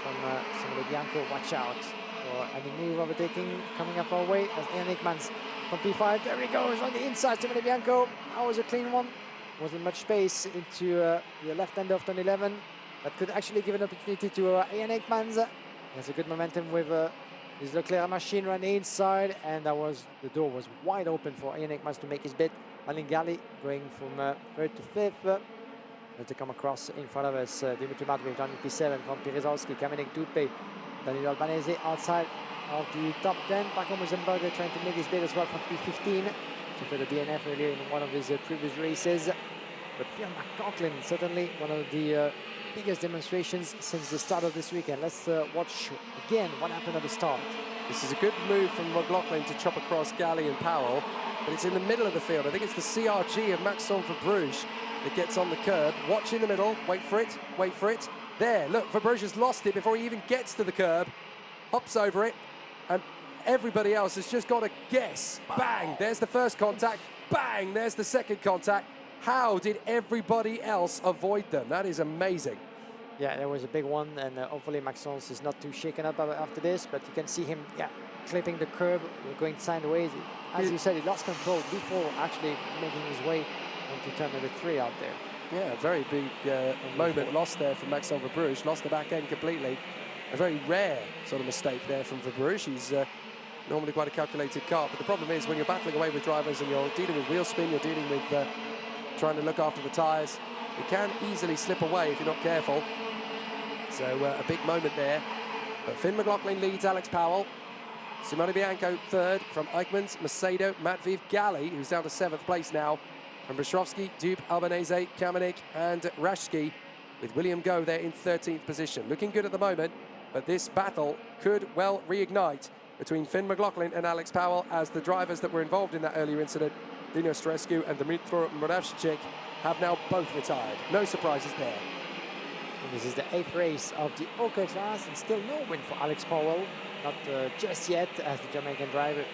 Simone Bianco. Watch out for or any move overtaking coming up our way as Ian Ekmans from P5. There he goes on the inside, Simone Bianco. That was a clean one. Wasn't much space into the left end of turn 11. That could actually give an opportunity to Ian Ekmans. He has a good momentum with his Leclerc machine around the inside, and the door was wide open for Ian Ekmans to make his bid. Malin Gali going from 3rd to 5th. To come across in front of us, Dimitri Matveev down in P7 from Pierzowski, Kamenik Dupe, Danilo Albanese outside of the top 10. Paco Mozambique trying to make his bid as well from P15 to for the DNF earlier in one of his previous races. But Phil McLaughlin, certainly one of the biggest demonstrations since the start of this weekend. Let's watch again what happened at the start. This is a good move from McLaughlin to chop across Gali and Powell, but it's in the middle of the field. I think it's the CRG of Maxime Verbruge that gets on the curb. Watch in the middle, wait for it, wait for it. There, look, Verbruge has lost it before he even gets to the curb, hops over it, and everybody else has just got to guess. Bang, there's the first contact. Bang, there's the second contact. How did everybody else avoid them? That is amazing. Yeah, there was a big one, and hopefully Maxence is not too shaken up after this, but you can see him, clipping the curb, going sideways. As you said, he lost control before actually making his way into turn number 3 out there. Yeah, very big moment lost there from Maxime Verbruge. Lost the back end completely. A very rare sort of mistake there from Verbruge. He's normally quite a calculated car, but the problem is when you're battling away with drivers and you're dealing with wheel spin, you're dealing with trying to look after the tyres, you can easily slip away if you're not careful. So a big moment there. But Finn McLaughlin leads Alex Powell. Simone Bianco 3rd from Eichmanns, Macedo, Matveev, Gali, who's down to 7th place now. From Brzezowski, Dupe, Albanese, Kamenik and Rashki, with William Go there in 13th position. Looking good at the moment, but this battle could well reignite between Finn McLaughlin and Alex Powell as the drivers that were involved in that earlier incident, Dino Strescu and Dmitro Moravchik, have now both retired. No surprises there. And this is the 8th race of the OK class, and still no win for Alex Powell. Not just yet, as the Jamaican driver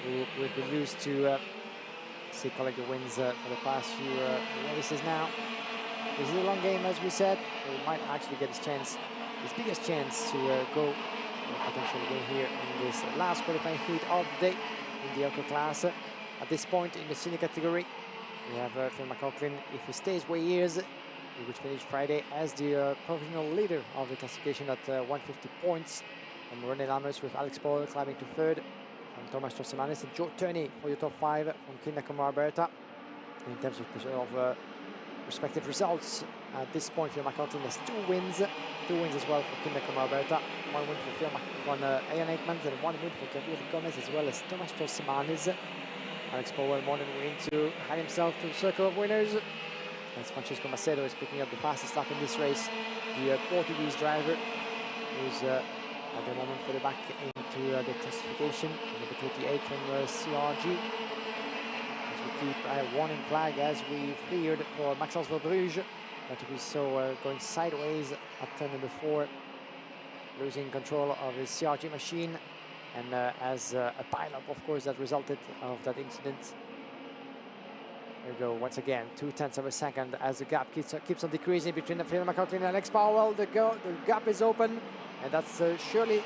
who we've been used to collect the wins for the past few races now. This is a long game, as we said. He might actually get his biggest chance to go potentially win here in this last qualifying heat of the day in the OK class. At this point in the senior category, we have Phil McLaughlin. If he stays where he is, he would finish Friday as the provisional leader of the classification at 150 points. And René Lammers with Alex Powell climbing to 3rd. From Thomas Trossemanis and Joe Turney for your top 5 from Kinda Alberta. In terms of respective results, at this point, Phil McLaughlin has 2 wins as well for Kinda Alberta. 1 win for Ian Ekmans and 1 win for Gabriel Gomez as well as Thomas Trossemanis. Alex Powell more than willing to add himself to the circle of winners. As Francisco Macedo is picking up the fastest lap in this race, the Portuguese driver who's at the moment for the back into the classification, number 38 from CRG. As we keep a warning flag as we feared for Maxence Verbruge, that to be so going sideways at turn number 4, losing control of his CRG machine, and as a pile-up, of course, that resulted of that incident. There we go, once again, 0.2 of a second as the gap keeps on decreasing between Phil McLaughlin and Alex Powell. The gap is open, and that's surely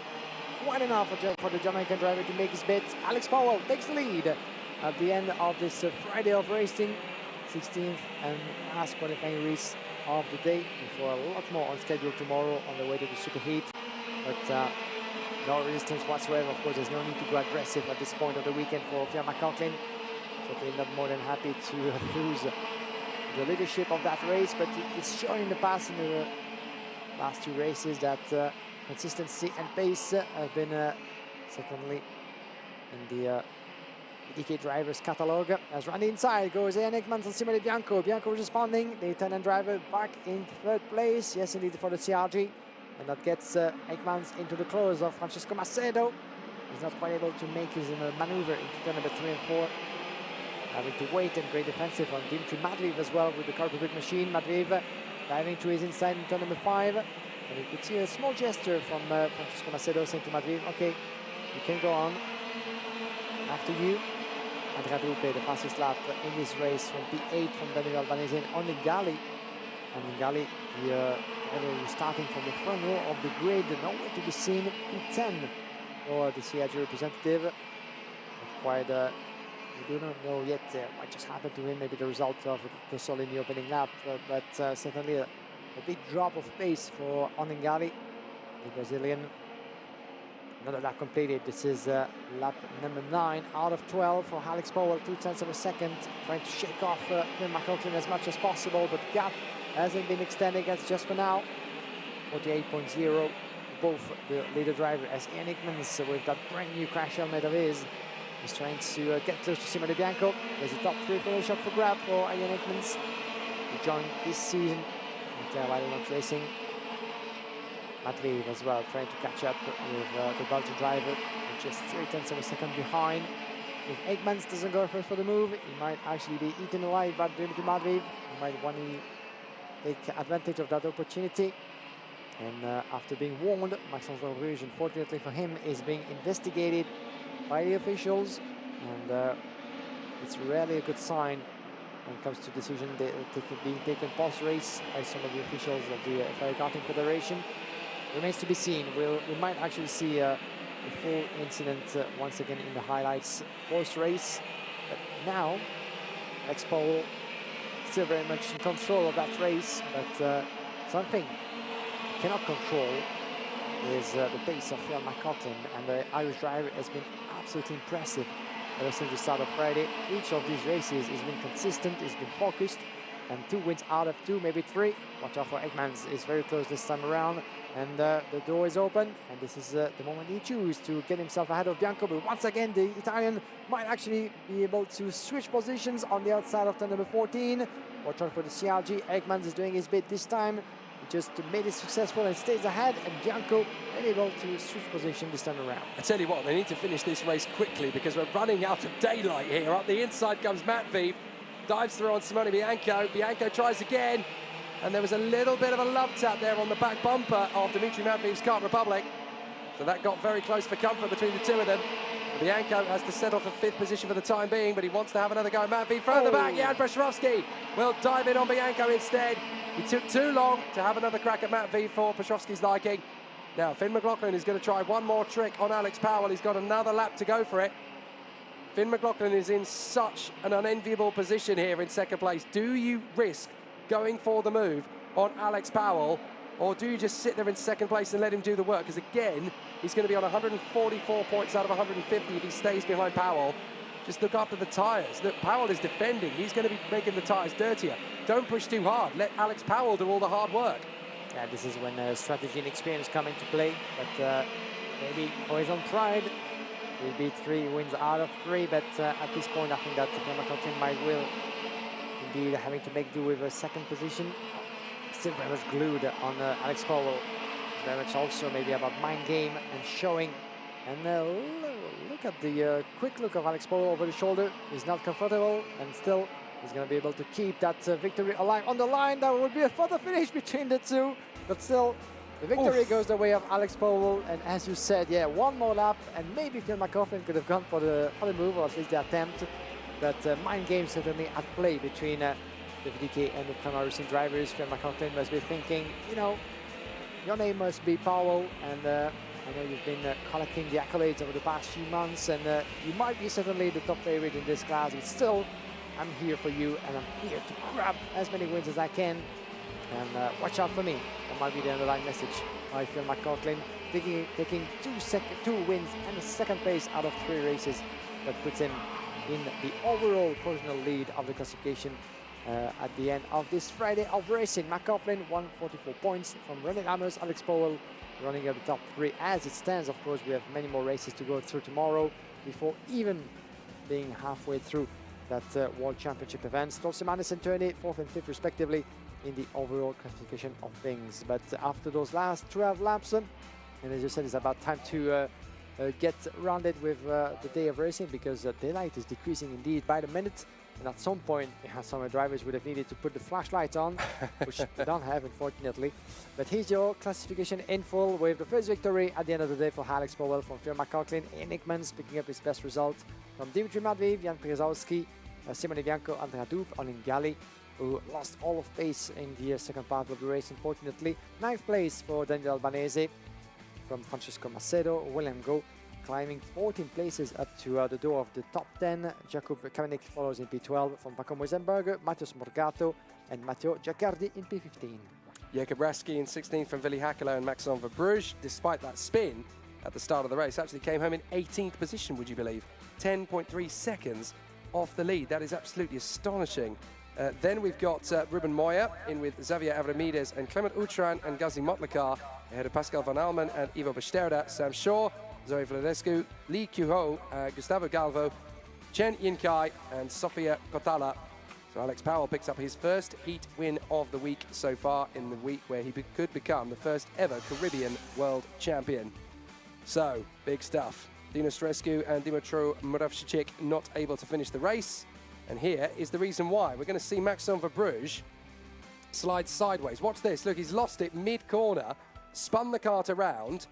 quite enough for the Jamaican driver to make his bid. Alex Powell takes the lead at the end of this Friday of racing, 16th and last qualifying race of the day, before a lot more on schedule tomorrow on the way to the superheat. But no resistance whatsoever. Of course, there's no need to go aggressive at this point of the weekend for Phil McLaughlin. Certainly not more than happy to lose the leadership of that race, but it's shown in the past, in the last 2 races, that consistency and pace have been certainly in the DK drivers catalogue. As round the inside goes Ian Ekmans and Simone Bianco. Bianco responding, the Italian driver back in 3rd place. Yes, indeed, for the CRG. And that gets Ekmans into the close of Francisco Macedo. He's not quite able to make his maneuver into turn number 3 and 4. Having to wait and great defensive on Dimitri Matveev as well with the carpet machine. Matveev diving to his inside in turn number 5. And you could see a small gesture from Francisco Macedo saying to Matveev, okay, you can go on. After you. Andrea Dupe, the fastest lap in this race from P8 from Danilo Albanese and only Gali. And Gali, the driver starting from the front row of the grid, nowhere to be seen. P10 for the CIG representative. Not quite, we do not know yet what just happened to him, maybe the result of the Sol in the opening lap, but certainly a big drop of pace for Oningali, the Brazilian. Another lap completed. This is lap number 9 out of 12 for Alex Powell, 0.2 of a second, trying to shake off Phil McLaughlin as much as possible, but gap hasn't been extended as just for now. 48.0. Both the leader driver as Ian Hickmans with that brand new crash helmet of his is trying to get close to Simone Bianco. There's a top 3 finish up for grab for Ian Hickmans, who joined this season at Violent Racing. Matveev as well, trying to catch up with the Belgian driver, just 0.3 of a second behind. If Hickmans doesn't go for the move, he might actually be eaten alive by Dimitri Matveev. He might want to take advantage of that opportunity. And after being warned, Maxence Rouge, unfortunately for him, is being investigated by the officials, and it's rarely a good sign when it comes to decision being taken post-race by some of the officials of the FIA Karting Federation. Remains to be seen. We might actually see the full incident once again in the highlights post-race. But now, Alex Powell still very much in control of that race, but something he cannot control is the pace of Phil McLaughlin, and the Irish driver has been absolutely impressive ever since the start of Friday. Each of these races has been consistent, has been focused, and 2 wins out of 2, maybe 3. Watch out for Hickmans, is very close this time around, and the door is open, and this is the moment he chooses to get himself ahead of Bianco. But once again, the Italian might actually be able to switch positions on the outside of turn number 14. Watch out for the CRG. Hickmans is doing his bit this time. He just made it successful and stays ahead, and Bianco unable to switch position this time around. I tell you what, they need to finish this race quickly because we're running out of daylight here. Up the inside comes Matveev, dives through on Simone Bianco. Bianco tries again, and there was a little bit of a love tap there on the back bumper of Dimitri Matveev's Kart Republic. So that got very close for comfort between the two of them. Bianco has to settle for 5th position for the time being, but he wants to have another go. Matveev from the back. Jan Petrowski will dive in on Bianco instead. He took too long to have another crack at Matveev for Petrowski's liking. Now, Finn McLaughlin is going to try one more trick on Alex Powell. He's got another lap to go for it. Finn McLaughlin is in such an unenviable position here in second place. Do you risk going for the move on Alex Powell, or do you just sit there in second place and let him do the work? Because again, he's going to be on 144 points out of 150 if he stays behind Powell. Just look after the tyres. Look, Powell is defending. He's going to be making the tyres dirtier. Don't push too hard. Let Alex Powell do all the hard work. Yeah, this is when strategy and experience come into play. But maybe for his own pride, he'll be 3 wins out of 3. But at this point, I think that Phil McLaughlin might will indeed having to make do with a second position. Still very much glued on Alex Powell. Very much also maybe about mind game and showing. And look at the quick look of Alex Powell over the shoulder. He's not comfortable, and still he's going to be able to keep that victory alive on the line. That would be a further finish between the two, but still the victory goes the way of Alex Powell. And as you said, yeah, one more lap and maybe Phil McLaughlin could have gone for the move, or at least the attempt. But mind game certainly at play between the VDK and the Prema Racing drivers. Phil McLaughlin must be thinking, you know, your name must be Powell, and I know you've been collecting the accolades over the past few months, and you might be certainly the top favorite in this class, but still, I'm here for you, and I'm here to grab as many wins as I can, and watch out for me. That might be the underlying message by Phil McLaughlin, taking 2 wins and a second place out of 3 races. That puts him in the overall provisional lead of the classification at the end of this Friday of racing. McLaughlin 144 points from René Lammers, Alex Powell running at the top 3 as it stands. Of course, we have many more races to go through tomorrow before even being halfway through that World Championship event. Stolze Madison turned 4th and 5th respectively in the overall classification of things. But after those last 12 laps, and as you said, it's about time to get rounded with the day of racing, because daylight is decreasing indeed by the minute. And at some point, some drivers would have needed to put the flashlights on, which they don't have, unfortunately. But here's your classification in full, with the first victory at the end of the day for Alex Powell, from Phil McLaughlin. Ian Hickmans picking up his best result from Dimitri Matveev, Jan Petrzowski, Simone Bianco, Andrea Dub, Oningali, who lost all of pace in the second part of the race, unfortunately. 9th place for Daniel Albanese, from Francesco Macedo, William Go, climbing 14 places up to the door of the top 10. Jakub Kamenik follows in P12 from Paco Moisenberger, Matheus Morgato and Matteo Giacardi in P15. Jakob Raski in 16th from Willy Hakkelo and Maxime Verbrugge, despite that spin at the start of the race, actually came home in 18th position, would you believe? 10.3 seconds off the lead. That is absolutely astonishing. Then we've got Ruben Moya in with Xavier Avramides and Clement Outram and Gazi Motlekar ahead of Pascal Van Almen and Ivo Besterda, Sam Shaw, Zoe Vladescu, Lee Kuho, Gustavo Galvo, Chen Yinkai and Sofia Kotala. So Alex Powell picks up his first heat win of the week so far, in the week where he could become the first ever Caribbean world champion. So, big stuff. Dino Strescu and Dimitro Muravchik not able to finish the race. And here is the reason why. We're going to see Maxime Verbrugge slide sideways. Watch this. Look, he's lost it mid-corner, spun the kart around,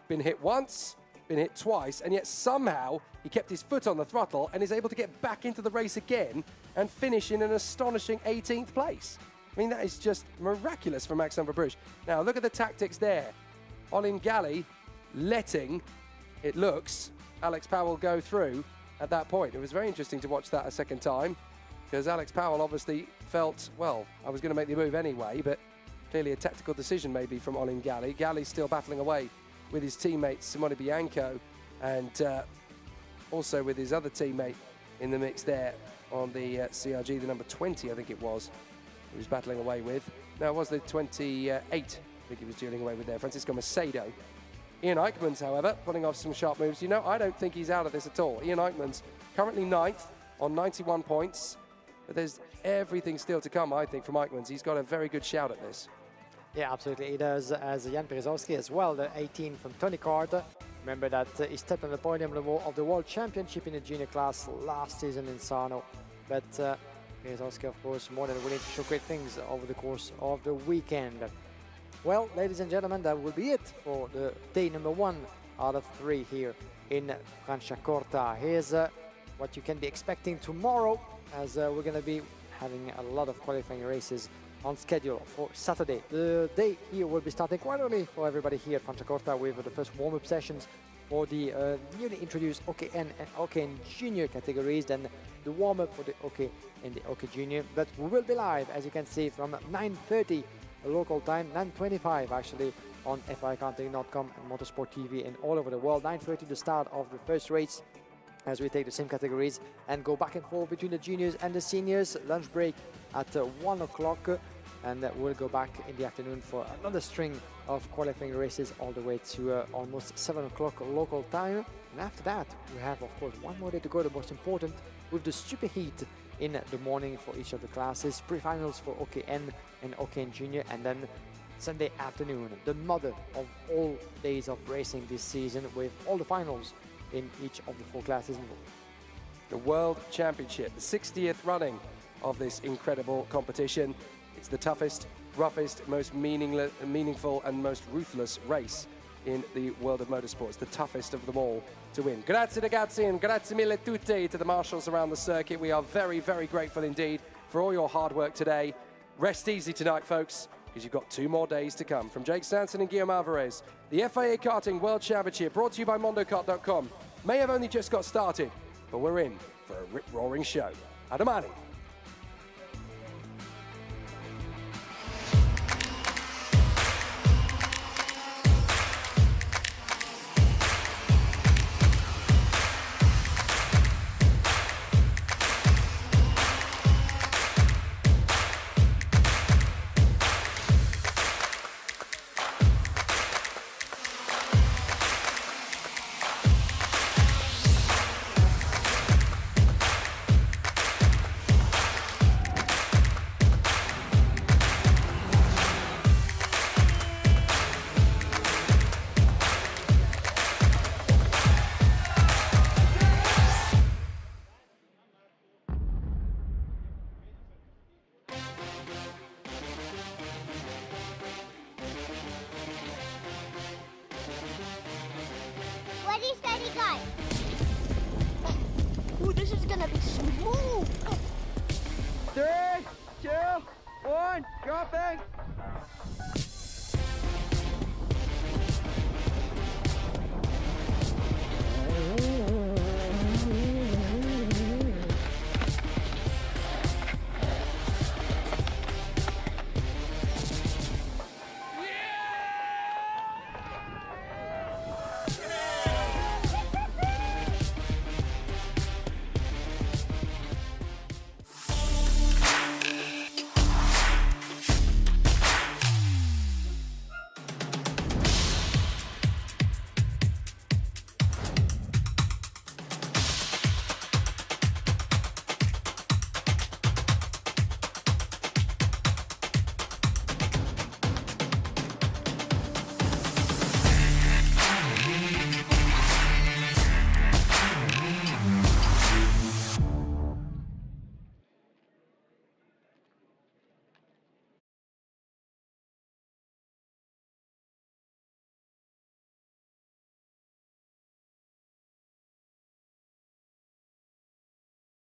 been hit once, been hit twice, and yet somehow he kept his foot on the throttle and is able to get back into the race again and finish in an astonishing 18th place. I mean, that is just miraculous for Maxime Verbrugge. Now, look at the tactics there. Olin Gali letting, it looks, Alex Powell go through at that point. It was very interesting to watch that a second time, because Alex Powell obviously felt, well, I was going to make the move anyway, but clearly a tactical decision maybe from Olin Gali. Gali's still battling away with his teammate Simone Bianco, and also with his other teammate in the mix there on the CRG, the number 20, I think it was, he was battling away with. No, it was the 28, I think he was dealing away with there, Francisco Macedo. Ian Eichmans, however, pulling off some sharp moves. You know, I don't think he's out of this at all. Ian Eichmans currently 9th on 91 points, but there's everything still to come, I think, from Eichmans. He's got a very good shout at this. Yeah, absolutely. He does, as Jan Berezowski as well, the 18 from Tony Carter. Remember that he stepped on the podium of the World Championship in the junior class last season in Sarno. But Berezowski, of course, more than willing to show great things over the course of the weekend. Well, ladies and gentlemen, that will be it for the day number 1 out of 3 here in Franciacorta. Here's what you can be expecting tomorrow, as we're going to be having a lot of qualifying races on schedule for Saturday. The day here will be starting quite early for everybody here at Franciacorta with the first warm-up sessions for the newly introduced OKN and OKN Junior categories, then the warm-up for the OK and the OK Junior. But we will be live, as you can see, from 9:30 local time, 9:25 actually, on FIAKarting.com and Motorsport TV and all over the world. 9:30 the start of the first race, as we take the same categories and go back and forth between the juniors and the seniors. Lunch break at 1 o'clock, and we'll go back in the afternoon for another string of qualifying races all the way to almost 7 o'clock local time. And after that, we have, of course, one more day to go, the most important, with the super heat in the morning for each of the classes, pre-finals for OKN and OKN Junior, and then Sunday afternoon, the mother of all days of racing this season, with all the finals in each of the 4 classes involved. The World Championship, the 60th running of this incredible competition. It's the toughest, roughest, most meaningful and most ruthless race in the world of motorsports, the toughest of them all to win. Grazie ragazzi, and grazie mille tutti to the marshals around the circuit. We are very, very grateful indeed for all your hard work today. Rest easy tonight, folks, because you've got 2 more days to come. From Jake Sanson and Guillaume Alvarez, the FIA Karting World Championship, brought to you by mondokart.com, may have only just got started, but we're in for a rip-roaring show. A domani. Ready, steady, go. Ooh, this is gonna be smooth. 3, 2, 1, dropping.